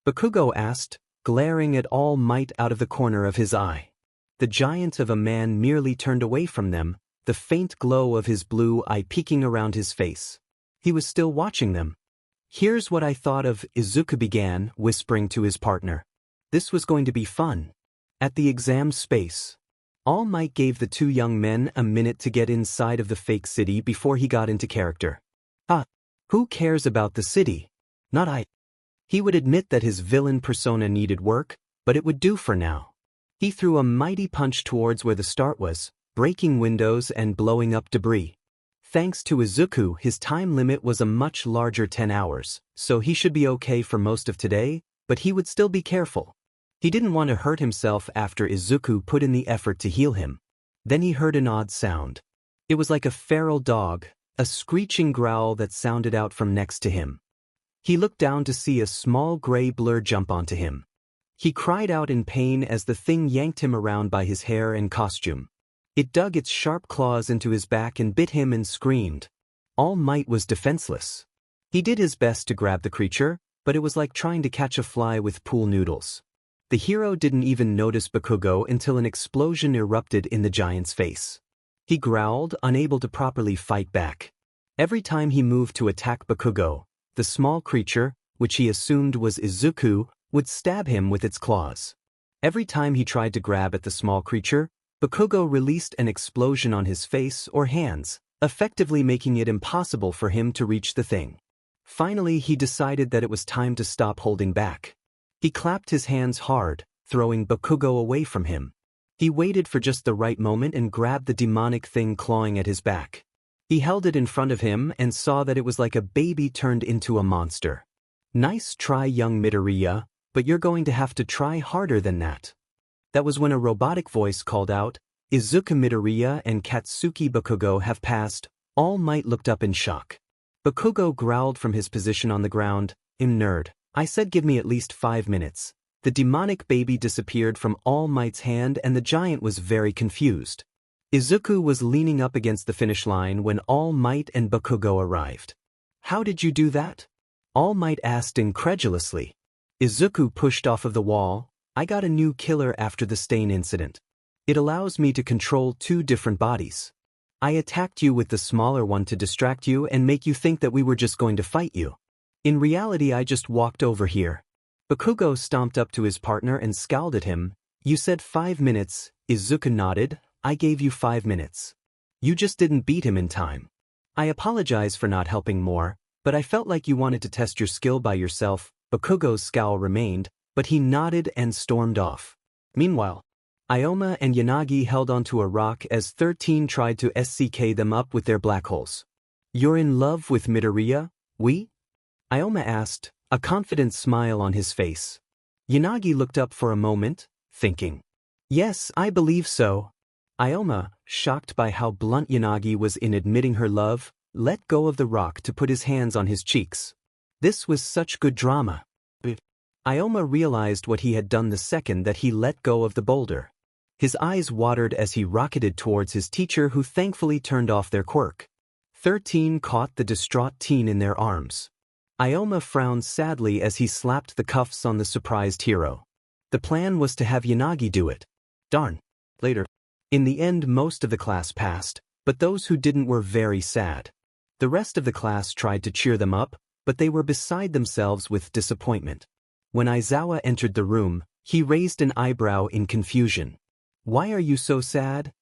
Bakugo asked, glaring at All Might out of the corner of his eye. The giant of a man merely turned away from them, the faint glow of his blue eye peeking around his face. He was still watching them. "Here's what I thought of," Izuku began, whispering to his partner. This was going to be fun. At the exam space, All Might gave the 2 young men a minute to get inside of the fake city before he got into character. Who cares about the city? Not I. He would admit that his villain persona needed work, but it would do for now. He threw a mighty punch towards where the start was, breaking windows and blowing up debris. Thanks to Izuku, his time limit was a much larger 10 hours, so he should be okay for most of today, but he would still be careful. He didn't want to hurt himself after Izuku put in the effort to heal him. Then he heard an odd sound. It was like a feral dog, a screeching growl that sounded out from next to him. He looked down to see a small gray blur jump onto him. He cried out in pain as the thing yanked him around by his hair and costume. It dug its sharp claws into his back and bit him and screamed. All Might was defenseless. He did his best to grab the creature, but it was like trying to catch a fly with pool noodles. The hero didn't even notice Bakugo until an explosion erupted in the giant's face. He growled, unable to properly fight back. Every time he moved to attack Bakugo, the small creature, which he assumed was Izuku, would stab him with its claws. Every time he tried to grab at the small creature, Bakugo released an explosion on his face or hands, effectively making it impossible for him to reach the thing. Finally, he decided that it was time to stop holding back. He clapped his hands hard, throwing Bakugo away from him. He waited for just the right moment and grabbed the demonic thing clawing at his back. He held it in front of him and saw that it was like a baby turned into a monster. Nice try, young Midoriya, but you're going to have to try harder than that. That was when a robotic voice called out, Izuku Midoriya and Katsuki Bakugo have passed. All Might looked up in shock. Bakugo growled from his position on the ground, nerd, I said give me at least 5 minutes. The demonic baby disappeared from All Might's hand and the giant was very confused. Izuku was leaning up against the finish line when All Might and Bakugo arrived. How did you do that? All Might asked incredulously. Izuku pushed off of the wall. I got a new killer after the stain incident. It allows me to control 2 different bodies. I attacked you with the smaller one to distract you and make you think that we were just going to fight you. In reality, I just walked over here. Bakugo stomped up to his partner and scowled at him. You said 5 minutes, Izuku nodded. I gave you 5 minutes. You just didn't beat him in time. I apologize for not helping more, but I felt like you wanted to test your skill by yourself. Bakugo's scowl remained, but he nodded and stormed off. Meanwhile, Ioma and Yanagi held onto a rock as 13 tried to SCK them up with their black holes. You're in love with Midoriya, we? Ioma asked, a confident smile on his face. Yanagi looked up for a moment, thinking. Yes, I believe so. Ioma, shocked by how blunt Yanagi was in admitting her love, let go of the rock to put his hands on his cheeks. This was such good drama. Ioma realized what he had done the second that he let go of the boulder. His eyes watered as he rocketed towards his teacher, who thankfully turned off their quirk. 13 caught the distraught teen in their arms. Ioma frowned sadly as he slapped the cuffs on the surprised hero. The plan was to have Yanagi do it. Darn. Later. In the end, most of the class passed, but those who didn't were very sad. The rest of the class tried to cheer them up, but they were beside themselves with disappointment. When Aizawa entered the room, he raised an eyebrow in confusion. Why are you so sad?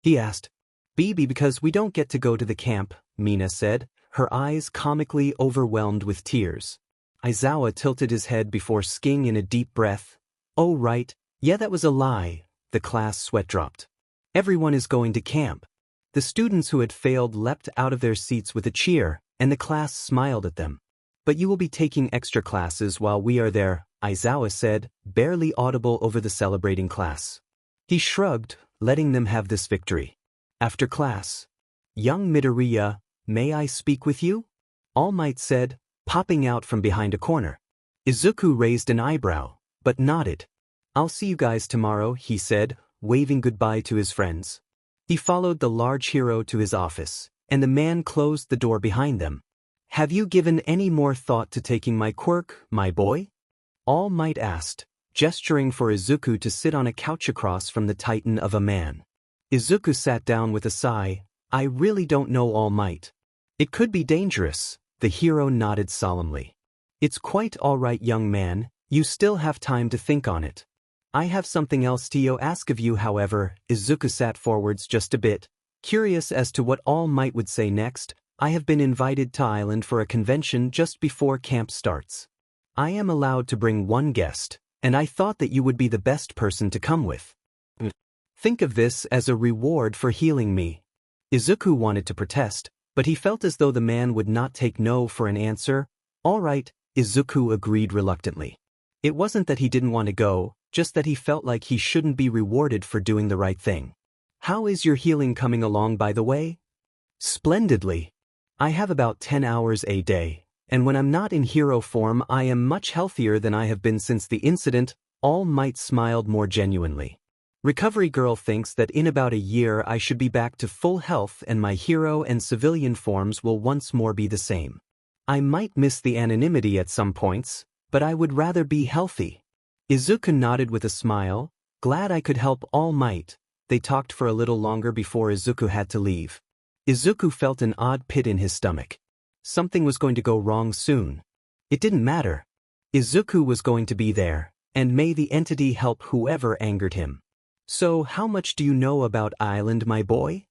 He asked. Because we don't get to go to the camp, Mina said, her eyes comically overwhelmed with tears. Aizawa tilted his head before skiing in a deep breath. Oh right, yeah, that was a lie. The class sweat dropped. Everyone is going to camp. The students who had failed leapt out of their seats with a cheer, and the class smiled at them. But you will be taking extra classes while we are there, Aizawa said, barely audible over the celebrating class. He shrugged, letting them have this victory. After class. Young Midoriya, may I speak with you? All Might said, popping out from behind a corner. Izuku raised an eyebrow, but nodded. I'll see you guys tomorrow, he said, waving goodbye to his friends. He followed the large hero to his office, and the man closed the door behind them. Have you given any more thought to taking my quirk, my boy? All Might asked, gesturing for Izuku to sit on a couch across from the titan of a man. Izuku sat down with a sigh. I really don't know, All Might. It could be dangerous, the hero nodded solemnly. It's quite all right, young man, you still have time to think on it. I have something else to ask of you, however. Izuku sat forwards just a bit, curious as to what All Might would say next. I have been invited to Island for a convention just before camp starts. I am allowed to bring one guest, and I thought that you would be the best person to come with. Think of this as a reward for healing me. Izuku wanted to protest, but he felt as though the man would not take no for an answer. All right, Izuku agreed reluctantly. It wasn't that he didn't want to go, just that he felt like he shouldn't be rewarded for doing the right thing. How is your healing coming along, by the way? Splendidly. I have about 10 hours a day, and when I'm not in hero form I am much healthier than I have been since the incident. All Might smiled more genuinely. Recovery Girl thinks that in about a year I should be back to full health and my hero and civilian forms will once more be the same. I might miss the anonymity at some points, but I would rather be healthy. Izuku nodded with a smile, glad I could help. All Might. They talked for a little longer before Izuku had to leave. Izuku felt an odd pit in his stomach. Something was going to go wrong soon. It didn't matter. Izuku was going to be there, and may the entity help whoever angered him. So how much do you know about Island, my boy?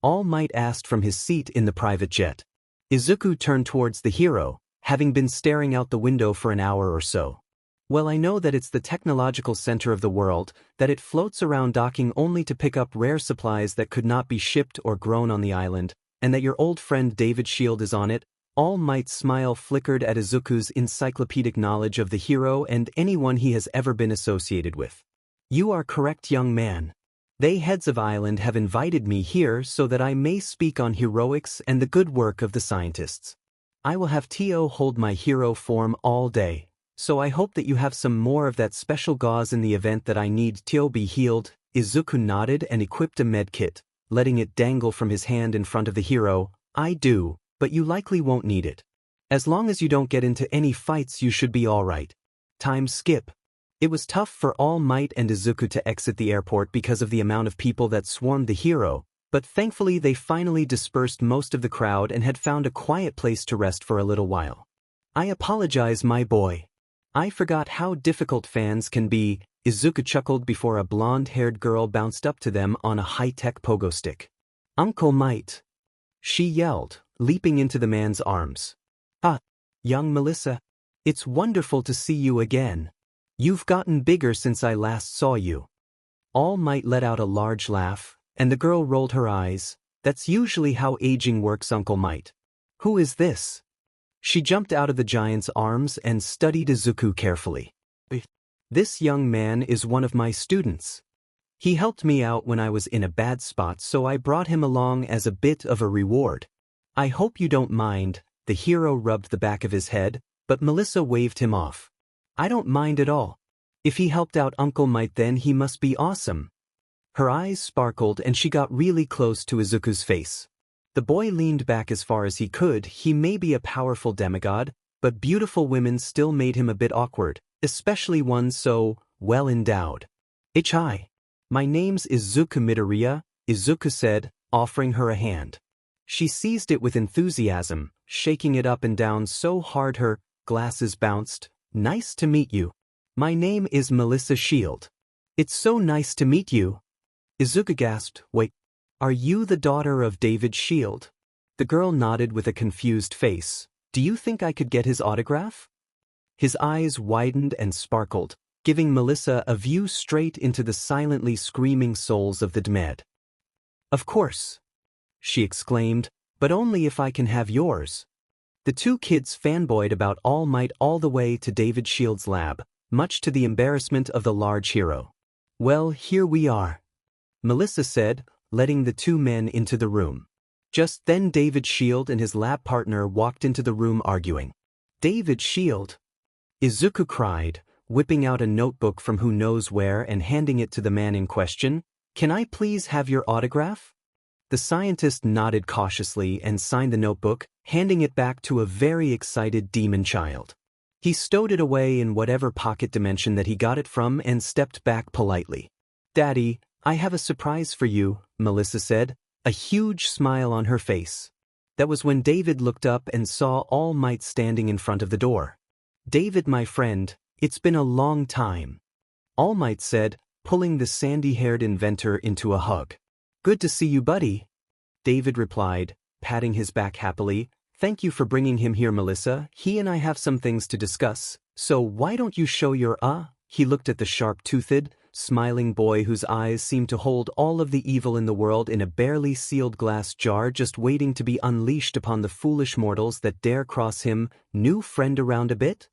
All Might asked from his seat in the private jet. Izuku turned towards the hero, having been staring out the window for an hour or so. Well, I know that it's the technological center of the world, that it floats around docking only to pick up rare supplies that could not be shipped or grown on the island, and that your old friend David Shield is on it. All Might's smile flickered at Izuku's encyclopedic knowledge of the hero and anyone he has ever been associated with. You are correct, young man. They heads of Island have invited me here so that I may speak on heroics and the good work of the scientists. I will have Tio hold my hero form all day, so I hope that you have some more of that special gauze in the event that I need Tio be healed. Izuku nodded and equipped a medkit, letting it dangle from his hand in front of the hero. I do, but you likely won't need it. As long as you don't get into any fights, you should be alright. Time skip. It was tough for All Might and Izuku to exit the airport because of the amount of people that swarmed the hero, but thankfully they finally dispersed most of the crowd and had found a quiet place to rest for a little while. I apologize, my boy. I forgot how difficult fans can be, Izuku chuckled before a blonde-haired girl bounced up to them on a high-tech pogo stick. Uncle Might, she yelled, leaping into the man's arms. Ah, young Melissa. It's wonderful to see you again. You've gotten bigger since I last saw you. All Might let out a large laugh, and the girl rolled her eyes. That's usually how aging works, Uncle Might. Who is this? She jumped out of the giant's arms and studied Izuku carefully. This young man is one of my students. He helped me out when I was in a bad spot, so I brought him along as a bit of a reward. I hope you don't mind. The hero rubbed the back of his head, but Melissa waved him off. I don't mind at all. If he helped out Uncle Might, then he must be awesome. Her eyes sparkled and she got really close to Izuku's face. The boy leaned back as far as he could. He may be a powerful demigod, but beautiful women still made him a bit awkward, especially one so well endowed. Hi. My name's Izuku Midoriya, Izuku said, offering her a hand. She seized it with enthusiasm, shaking it up and down so hard her glasses bounced. Nice to meet you. My name is Melissa Shield. It's so nice to meet you. Izuku gasped. Wait, are you the daughter of David Shield? The girl nodded with a confused face. Do you think I could get his autograph? His eyes widened and sparkled, giving Melissa a view straight into the silently screaming souls of the Dmed. Of course, she exclaimed, but only if I can have yours. The two kids fanboyed about All Might all the way to David Shield's lab, much to the embarrassment of the large hero. Well, here we are, Melissa said, letting the two men into the room. Just then David Shield and his lab partner walked into the room arguing. David Shield! Izuku cried, whipping out a notebook from who knows where and handing it to the man in question. Can I please have your autograph? The scientist nodded cautiously and signed the notebook, handing it back to a very excited demon child. He stowed it away in whatever pocket dimension that he got it from and stepped back politely. Daddy, I have a surprise for you, Melissa said, a huge smile on her face. That was when David looked up and saw All Might standing in front of the door. David, my friend, it's been a long time, All Might said, pulling the sandy-haired inventor into a hug. Good to see you, buddy, David replied, patting his back happily. Thank you for bringing him here, Melissa. He and I have some things to discuss, so why don't you show your He looked at the sharp-toothed, smiling boy whose eyes seemed to hold all of the evil in the world in a barely sealed glass jar just waiting to be unleashed upon the foolish mortals that dare cross him. New friend around a bit?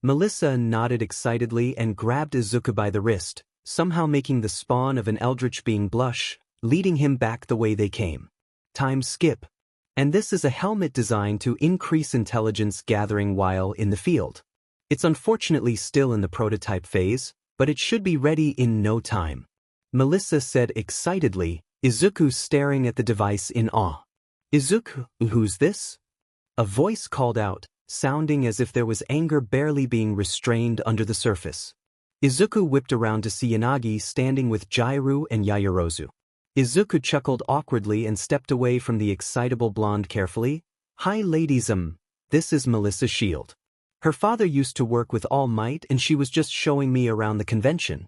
Melissa nodded excitedly and grabbed Izuku by the wrist, somehow making the spawn of an eldritch being blush, leading him back the way they came. Time skip. And this is a helmet designed to increase intelligence gathering while in the field. It's unfortunately still in the prototype phase, but it should be ready in no time, Melissa said excitedly, Izuku staring at the device in awe. Izuku, who's this? A voice called out, sounding as if there was anger barely being restrained under the surface. Izuku whipped around to see Yanagi standing with Jairu and Yaoyorozu. Izuku chuckled awkwardly and stepped away from the excitable blonde carefully. Hi ladies, this is Melissa Shield. Her father used to work with All Might and she was just showing me around the convention.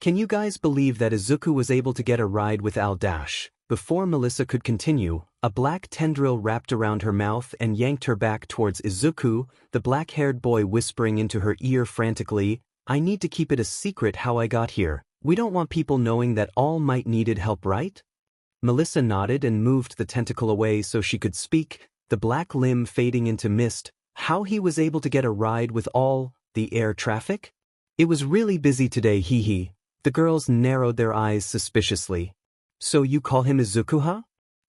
Can you guys believe that Izuku was able to get a ride with Al Dash? Before Melissa could continue, a black tendril wrapped around her mouth and yanked her back towards Izuku, the black-haired boy whispering into her ear frantically, "I need to keep it a secret how I got here. We don't want people knowing that All Might needed help, right?" Melissa nodded and moved the tentacle away so she could speak, the black limb fading into mist. How he was able to get a ride with all the air traffic? It was really busy today, hee. The girls narrowed their eyes suspiciously. "So you call him Izuku, huh?"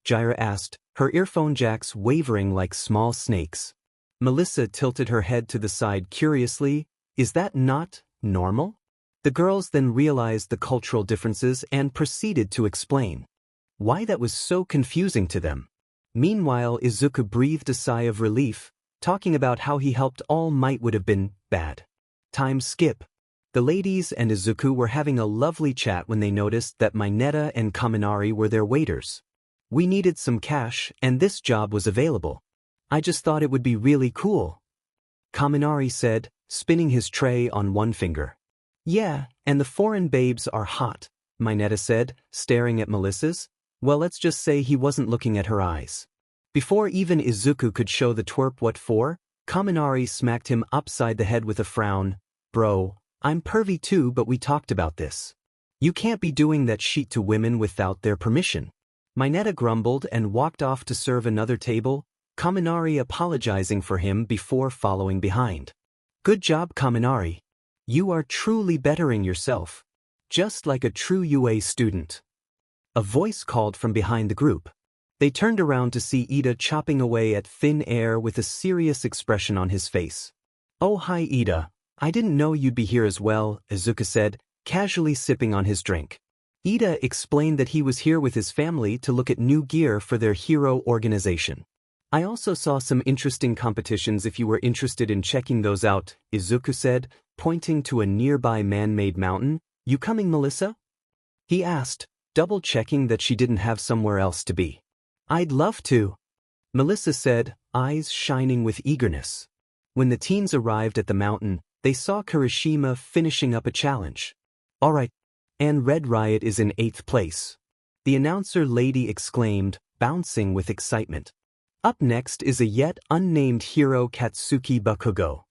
Jaira asked, her earphone jacks wavering like small snakes. Melissa tilted her head to the side curiously. "Is that not normal?" The girls then realized the cultural differences and proceeded to explain why that was so confusing to them. Meanwhile, Izuku breathed a sigh of relief, talking about how he helped All Might would have been bad. Time skip. The ladies and Izuku were having a lovely chat when they noticed that Mineta and Kaminari were their waiters. "We needed some cash, and this job was available. I just thought it would be really cool," Kaminari said, spinning his tray on one finger. "Yeah, and the foreign babes are hot," Mineta said, staring at Melissa's. Well, let's just say he wasn't looking at her eyes. Before even Izuku could show the twerp what for, Kaminari smacked him upside the head with a frown. "Bro, I'm pervy too, but we talked about this. You can't be doing that shit to women without their permission." Mineta grumbled and walked off to serve another table, Kaminari apologizing for him before following behind. "Good job, Kaminari. You are truly bettering yourself. Just like a true UA student." A voice called from behind the group. They turned around to see Iida chopping away at thin air with a serious expression on his face. "Oh, hi Iida. I didn't know you'd be here as well," Izuku said, casually sipping on his drink. Iida explained that he was here with his family to look at new gear for their hero organization. "I also saw some interesting competitions if you were interested in checking those out," Izuku said, pointing to a nearby man-made mountain. "You coming, Melissa?" he asked, double-checking that she didn't have somewhere else to be. "I'd love to," Melissa said, eyes shining with eagerness. When the teens arrived at the mountain, they saw Kirishima finishing up a challenge. "All right, and Red Riot is in 8th place," the announcer lady exclaimed, bouncing with excitement. "Up next is a yet unnamed hero, Katsuki Bakugo."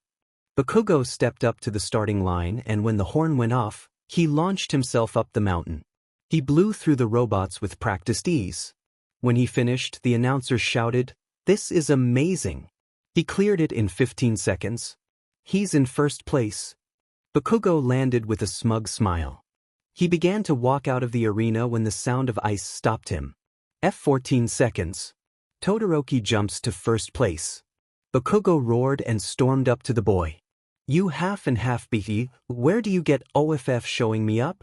Bakugo stepped up to the starting line, and when the horn went off, he launched himself up the mountain. He blew through the robots with practiced ease. When he finished, the announcer shouted, "This is amazing." He cleared it in 15 seconds. "He's in 1st place." Bakugo landed with a smug smile. He began to walk out of the arena when the sound of ice stopped him. 14 seconds. Todoroki jumps to 1st place. Bakugo roared and stormed up to the boy. "You half and half beefy, where do you get OFF showing me up?"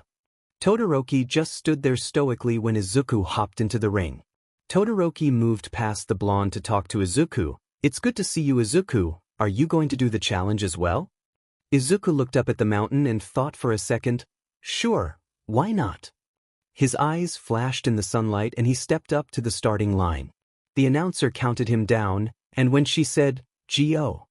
Todoroki just stood there stoically when Izuku hopped into the ring. Todoroki moved past the blonde to talk to Izuku. "It's good to see you, Izuku. Are you going to do the challenge as well?" Izuku looked up at the mountain and thought for a second. "Sure, why not?" His eyes flashed in the sunlight and he stepped up to the starting line. The announcer counted him down, and when she said, "Go,"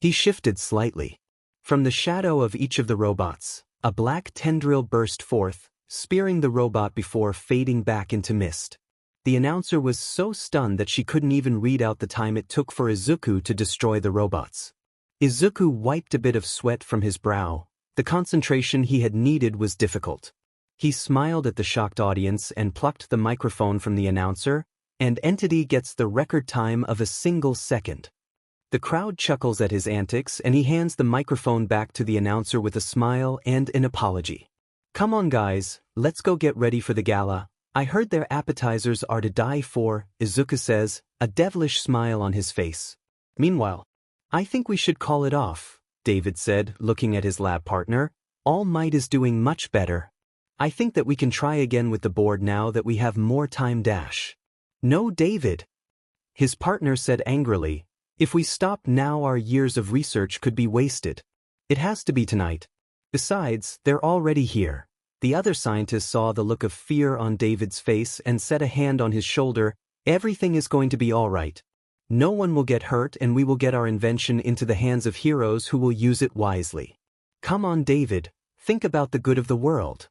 he shifted slightly. From the shadow of each of the robots, a black tendril burst forth, spearing the robot before fading back into mist. The announcer was so stunned that she couldn't even read out the time it took for Izuku to destroy the robots. Izuku wiped a bit of sweat from his brow. The concentration he had needed was difficult. He smiled at the shocked audience and plucked the microphone from the announcer, and Entity gets the record time of a single second. The crowd chuckles at his antics and he hands the microphone back to the announcer with a smile and an apology. "Come on guys, let's go get ready for the gala. I heard their appetizers are to die for," Izuku says, a devilish smile on his face. "Meanwhile, I think we should call it off," David said, looking at his lab partner. "All Might is doing much better. I think that we can try again with the board now that we have more time dash." "No, David," his partner said angrily. "If we stop now, our years of research could be wasted. It has to be tonight. Besides, they're already here." The other scientist saw the look of fear on David's face and set a hand on his shoulder. "Everything is going to be all right. No one will get hurt and we will get our invention into the hands of heroes who will use it wisely. Come on, David, think about the good of the world."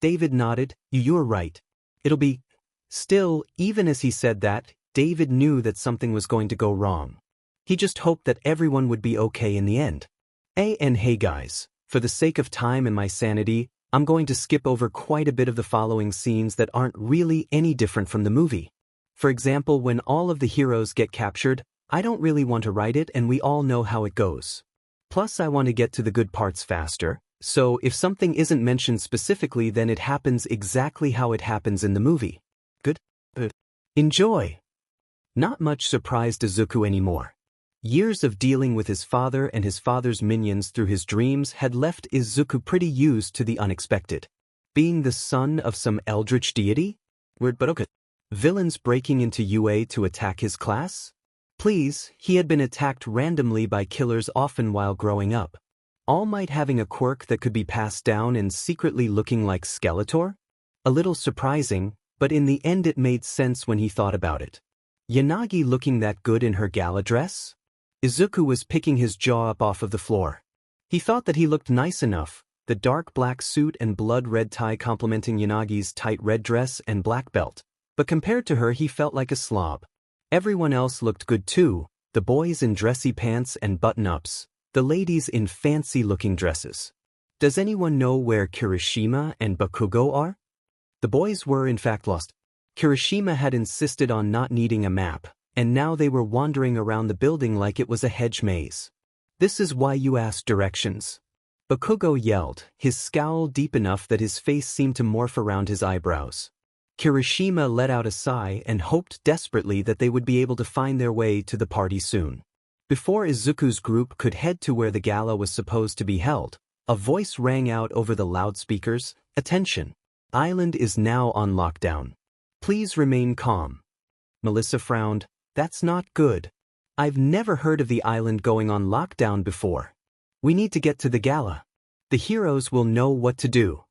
David nodded. You're right. It'll be. Still, even as he said that, David knew that something was going to go wrong. He just hoped that everyone would be okay in the end. And hey guys, for the sake of time and my sanity, I'm going to skip over quite a bit of the following scenes that aren't really any different from the movie. For example, when all of the heroes get captured, I don't really want to write it and we all know how it goes. Plus I want to get to the good parts faster, so if something isn't mentioned specifically then it happens exactly how it happens in the movie. Good? Enjoy! Not much surprised Izuku anymore. Years of dealing with his father and his father's minions through his dreams had left Izuku pretty used to the unexpected. Being the son of some eldritch deity? Weird but okay. Villains breaking into UA to attack his class? Please, he had been attacked randomly by killers often while growing up. All Might having a quirk that could be passed down and secretly looking like Skeletor? A little surprising, but in the end it made sense when he thought about it. Yanagi looking that good in her gala dress? Izuku was picking his jaw up off of the floor. He thought that he looked nice enough, the dark black suit and blood-red tie complementing Yanagi's tight red dress and black belt. But compared to her he felt like a slob. Everyone else looked good too, the boys in dressy pants and button-ups, the ladies in fancy-looking dresses. Does anyone know where Kirishima and Bakugo are? The boys were in fact lost. Kirishima had insisted on not needing a map, and now they were wandering around the building like it was a hedge maze. This is why you asked directions. Bakugo yelled, his scowl deep enough that his face seemed to morph around his eyebrows. Kirishima let out a sigh and hoped desperately that they would be able to find their way to the party soon. Before Izuku's group could head to where the gala was supposed to be held, a voice rang out over the loudspeakers, "Attention! Island is now on lockdown. Please remain calm." Melissa frowned. That's not good. I've never heard of the island going on lockdown before. We need to get to the gala. The heroes will know what to do.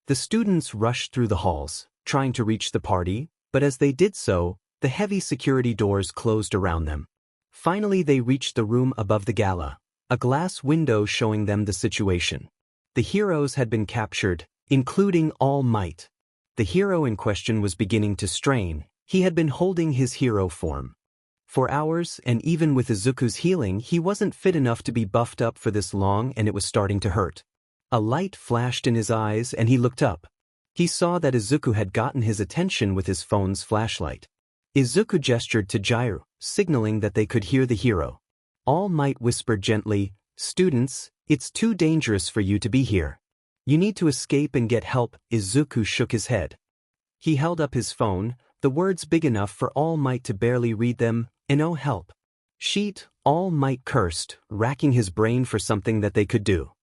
The students rushed through the halls, trying to reach the party, but as they did so, the heavy security doors closed around them. Finally they reached the room above the gala, a glass window showing them the situation. The heroes had been captured, including All Might. The hero in question was beginning to strain. He had been holding his hero form. For hours, and even with Izuku's healing, he wasn't fit enough to be buffed up for this long and it was starting to hurt. A light flashed in his eyes and he looked up. He saw that Izuku had gotten his attention with his phone's flashlight. Izuku gestured to Jiraiya, signaling that they could hear the hero. All Might whispered gently, "Students, it's too dangerous for you to be here. You need to escape and get help." Izuku shook his head. He held up his phone, the words big enough for All Might to barely read them. "No help." "Sheet," All Might cursed, racking his brain for something that they could do.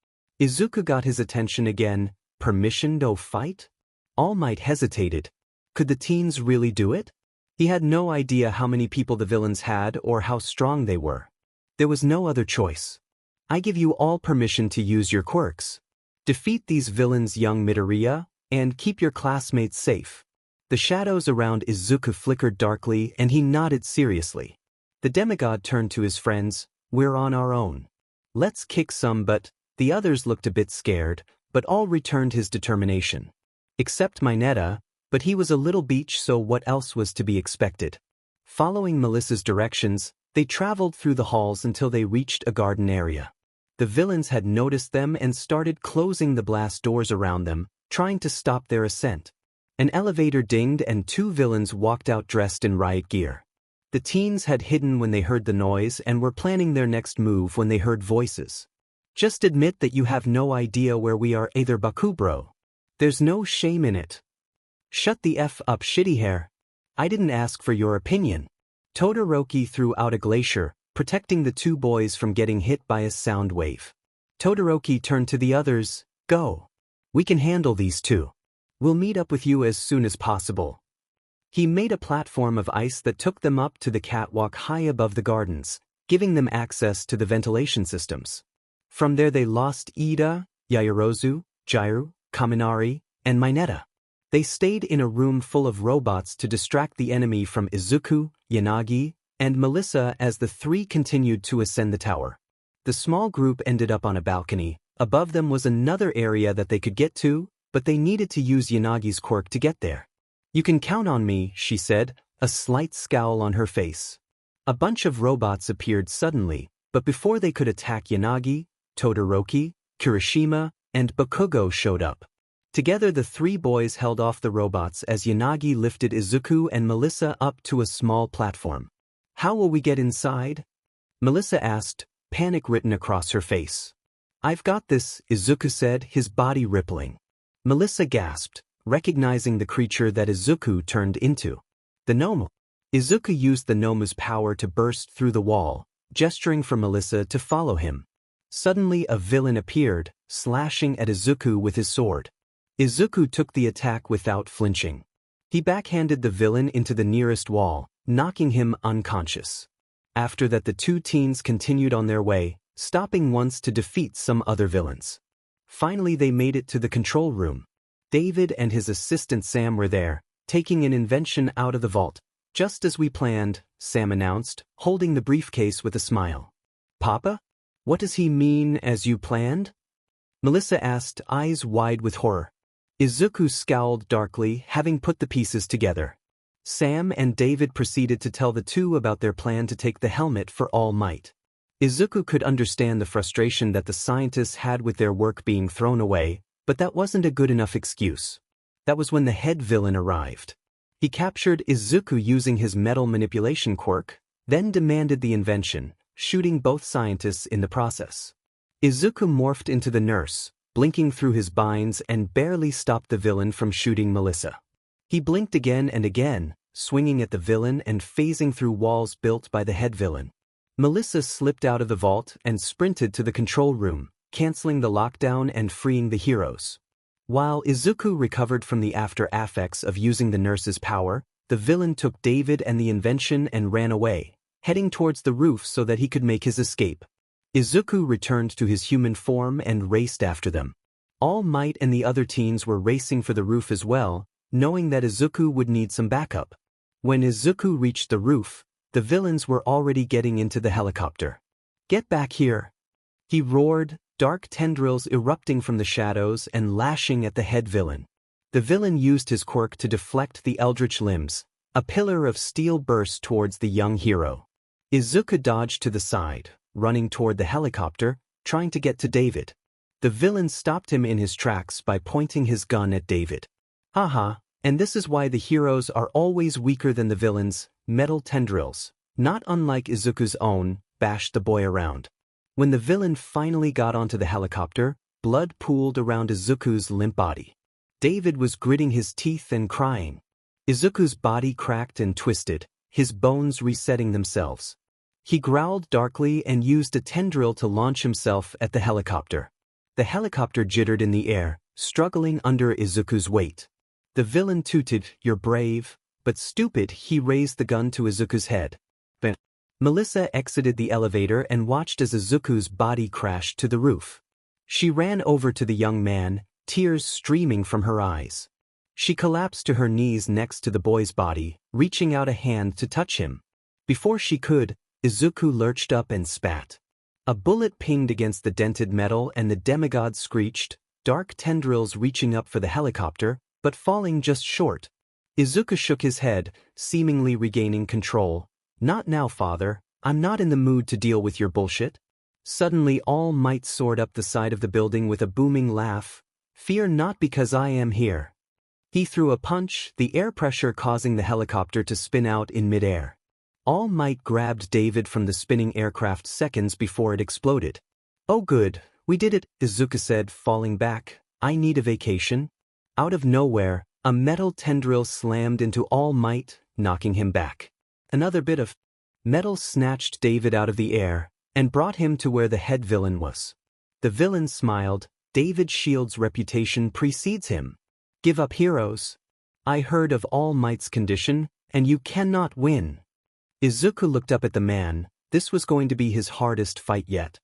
Izuku got his attention again. "Permission to fight?" All Might hesitated. Could the teens really do it? He had no idea how many people the villains had or how strong they were. There was no other choice. "I give you all permission to use your quirks. Defeat these villains, young Midoriya, and keep your classmates safe." The shadows around Izuku flickered darkly and he nodded seriously. The demigod turned to his friends. "We're on our own. Let's kick some butt." The others looked a bit scared, but all returned his determination. Except Mineta, but he was a little beach, so what else was to be expected? Following Melissa's directions, they traveled through the halls until they reached a garden area. The villains had noticed them and started closing the blast doors around them, trying to stop their ascent. An elevator dinged and two villains walked out dressed in riot gear. The teens had hidden when they heard the noise and were planning their next move when they heard voices. "Just admit that you have no idea where we are either, Bakubro. There's no shame in it." "Shut the F up, shitty hair. I didn't ask for your opinion." Todoroki threw out a glacier, protecting the two boys from getting hit by a sound wave. Todoroki turned to the others. "Go. We can handle these two. We'll meet up with you as soon as possible." He made a platform of ice that took them up to the catwalk high above the gardens, giving them access to the ventilation systems. From there they lost Iida, Yaoyorozu, Jiraiya, Kaminari, and Mineta. They stayed in a room full of robots to distract the enemy from Izuku, Yanagi, and Melissa as the three continued to ascend the tower. The small group ended up on a balcony. Above them was another area that they could get to, but they needed to use Yanagi's quirk to get there. "You can count on me," she said, a slight scowl on her face. A bunch of robots appeared suddenly, but before they could attack Yanagi, Todoroki, Kirishima, and Bakugo showed up. Together the three boys held off the robots as Yanagi lifted Izuku and Melissa up to a small platform. "How will we get inside?" Melissa asked, panic written across her face. "I've got this," Izuku said, his body rippling. Melissa gasped, recognizing the creature that Izuku turned into. The Nomu. Izuku used the Nomu's power to burst through the wall, gesturing for Melissa to follow him. Suddenly a villain appeared, slashing at Izuku with his sword. Izuku took the attack without flinching. He backhanded the villain into the nearest wall, knocking him unconscious. After that the two teens continued on their way, stopping once to defeat some other villains. Finally they made it to the control room. David and his assistant Sam were there, taking an invention out of the vault. "Just as we planned," Sam announced, holding the briefcase with a smile. "Papa? What does he mean, as you planned?" Melissa asked, eyes wide with horror. Izuku scowled darkly, having put the pieces together. Sam and David proceeded to tell the two about their plan to take the helmet for All Might. Izuku could understand the frustration that the scientists had with their work being thrown away, but that wasn't a good enough excuse. That was when the head villain arrived. He captured Izuku using his metal manipulation quirk, then demanded the invention, shooting both scientists in the process. Izuku morphed into the nurse, blinking through his binds and barely stopped the villain from shooting Melissa. He blinked again and again, swinging at the villain and phasing through walls built by the head villain. Melissa slipped out of the vault and sprinted to the control room, canceling the lockdown and freeing the heroes. While Izuku recovered from the after effects of using the nurse's power, the villain took David and the invention and ran away, heading towards the roof so that he could make his escape. Izuku returned to his human form and raced after them. All Might and the other teens were racing for the roof as well, knowing that Izuku would need some backup. When Izuku reached the roof, the villains were already getting into the helicopter. "Get back here!" he roared, dark tendrils erupting from the shadows and lashing at the head villain. The villain used his quirk to deflect the eldritch limbs. A pillar of steel burst towards the young hero. Izuku dodged to the side, running toward the helicopter, trying to get to David. The villain stopped him in his tracks by pointing his gun at David. "Haha, and this is why the heroes are always weaker than the villains," metal tendrils, not unlike Izuku's own, bashed the boy around. When the villain finally got onto the helicopter, blood pooled around Izuku's limp body. David was gritting his teeth and crying. Izuku's body cracked and twisted, his bones resetting themselves. He growled darkly and used a tendril to launch himself at the helicopter. The helicopter jittered in the air, struggling under Izuku's weight. The villain tooted, "You're brave, but stupid." He raised the gun to Izuku's head. But Melissa exited the elevator and watched as Izuku's body crashed to the roof. She ran over to the young man, tears streaming from her eyes. She collapsed to her knees next to the boy's body, reaching out a hand to touch him. Before she could, Izuku lurched up and spat. A bullet pinged against the dented metal and the demigod screeched, dark tendrils reaching up for the helicopter, but falling just short. Izuku shook his head, seemingly regaining control. "Not now, father. I'm not in the mood to deal with your bullshit." Suddenly All Might soared up the side of the building with a booming laugh. "Fear not, because I am here." He threw a punch, the air pressure causing the helicopter to spin out in midair. All Might grabbed David from the spinning aircraft seconds before it exploded. "Oh good, we did it," Izuku said, falling back. "I need a vacation." Out of nowhere, a metal tendril slammed into All Might, knocking him back. Another bit of metal snatched David out of the air and brought him to where the head villain was. The villain smiled. "David Shield's reputation precedes him. Give up, heroes. I heard of All Might's condition, and you cannot win." Izuku looked up at the man. This was going to be his hardest fight yet.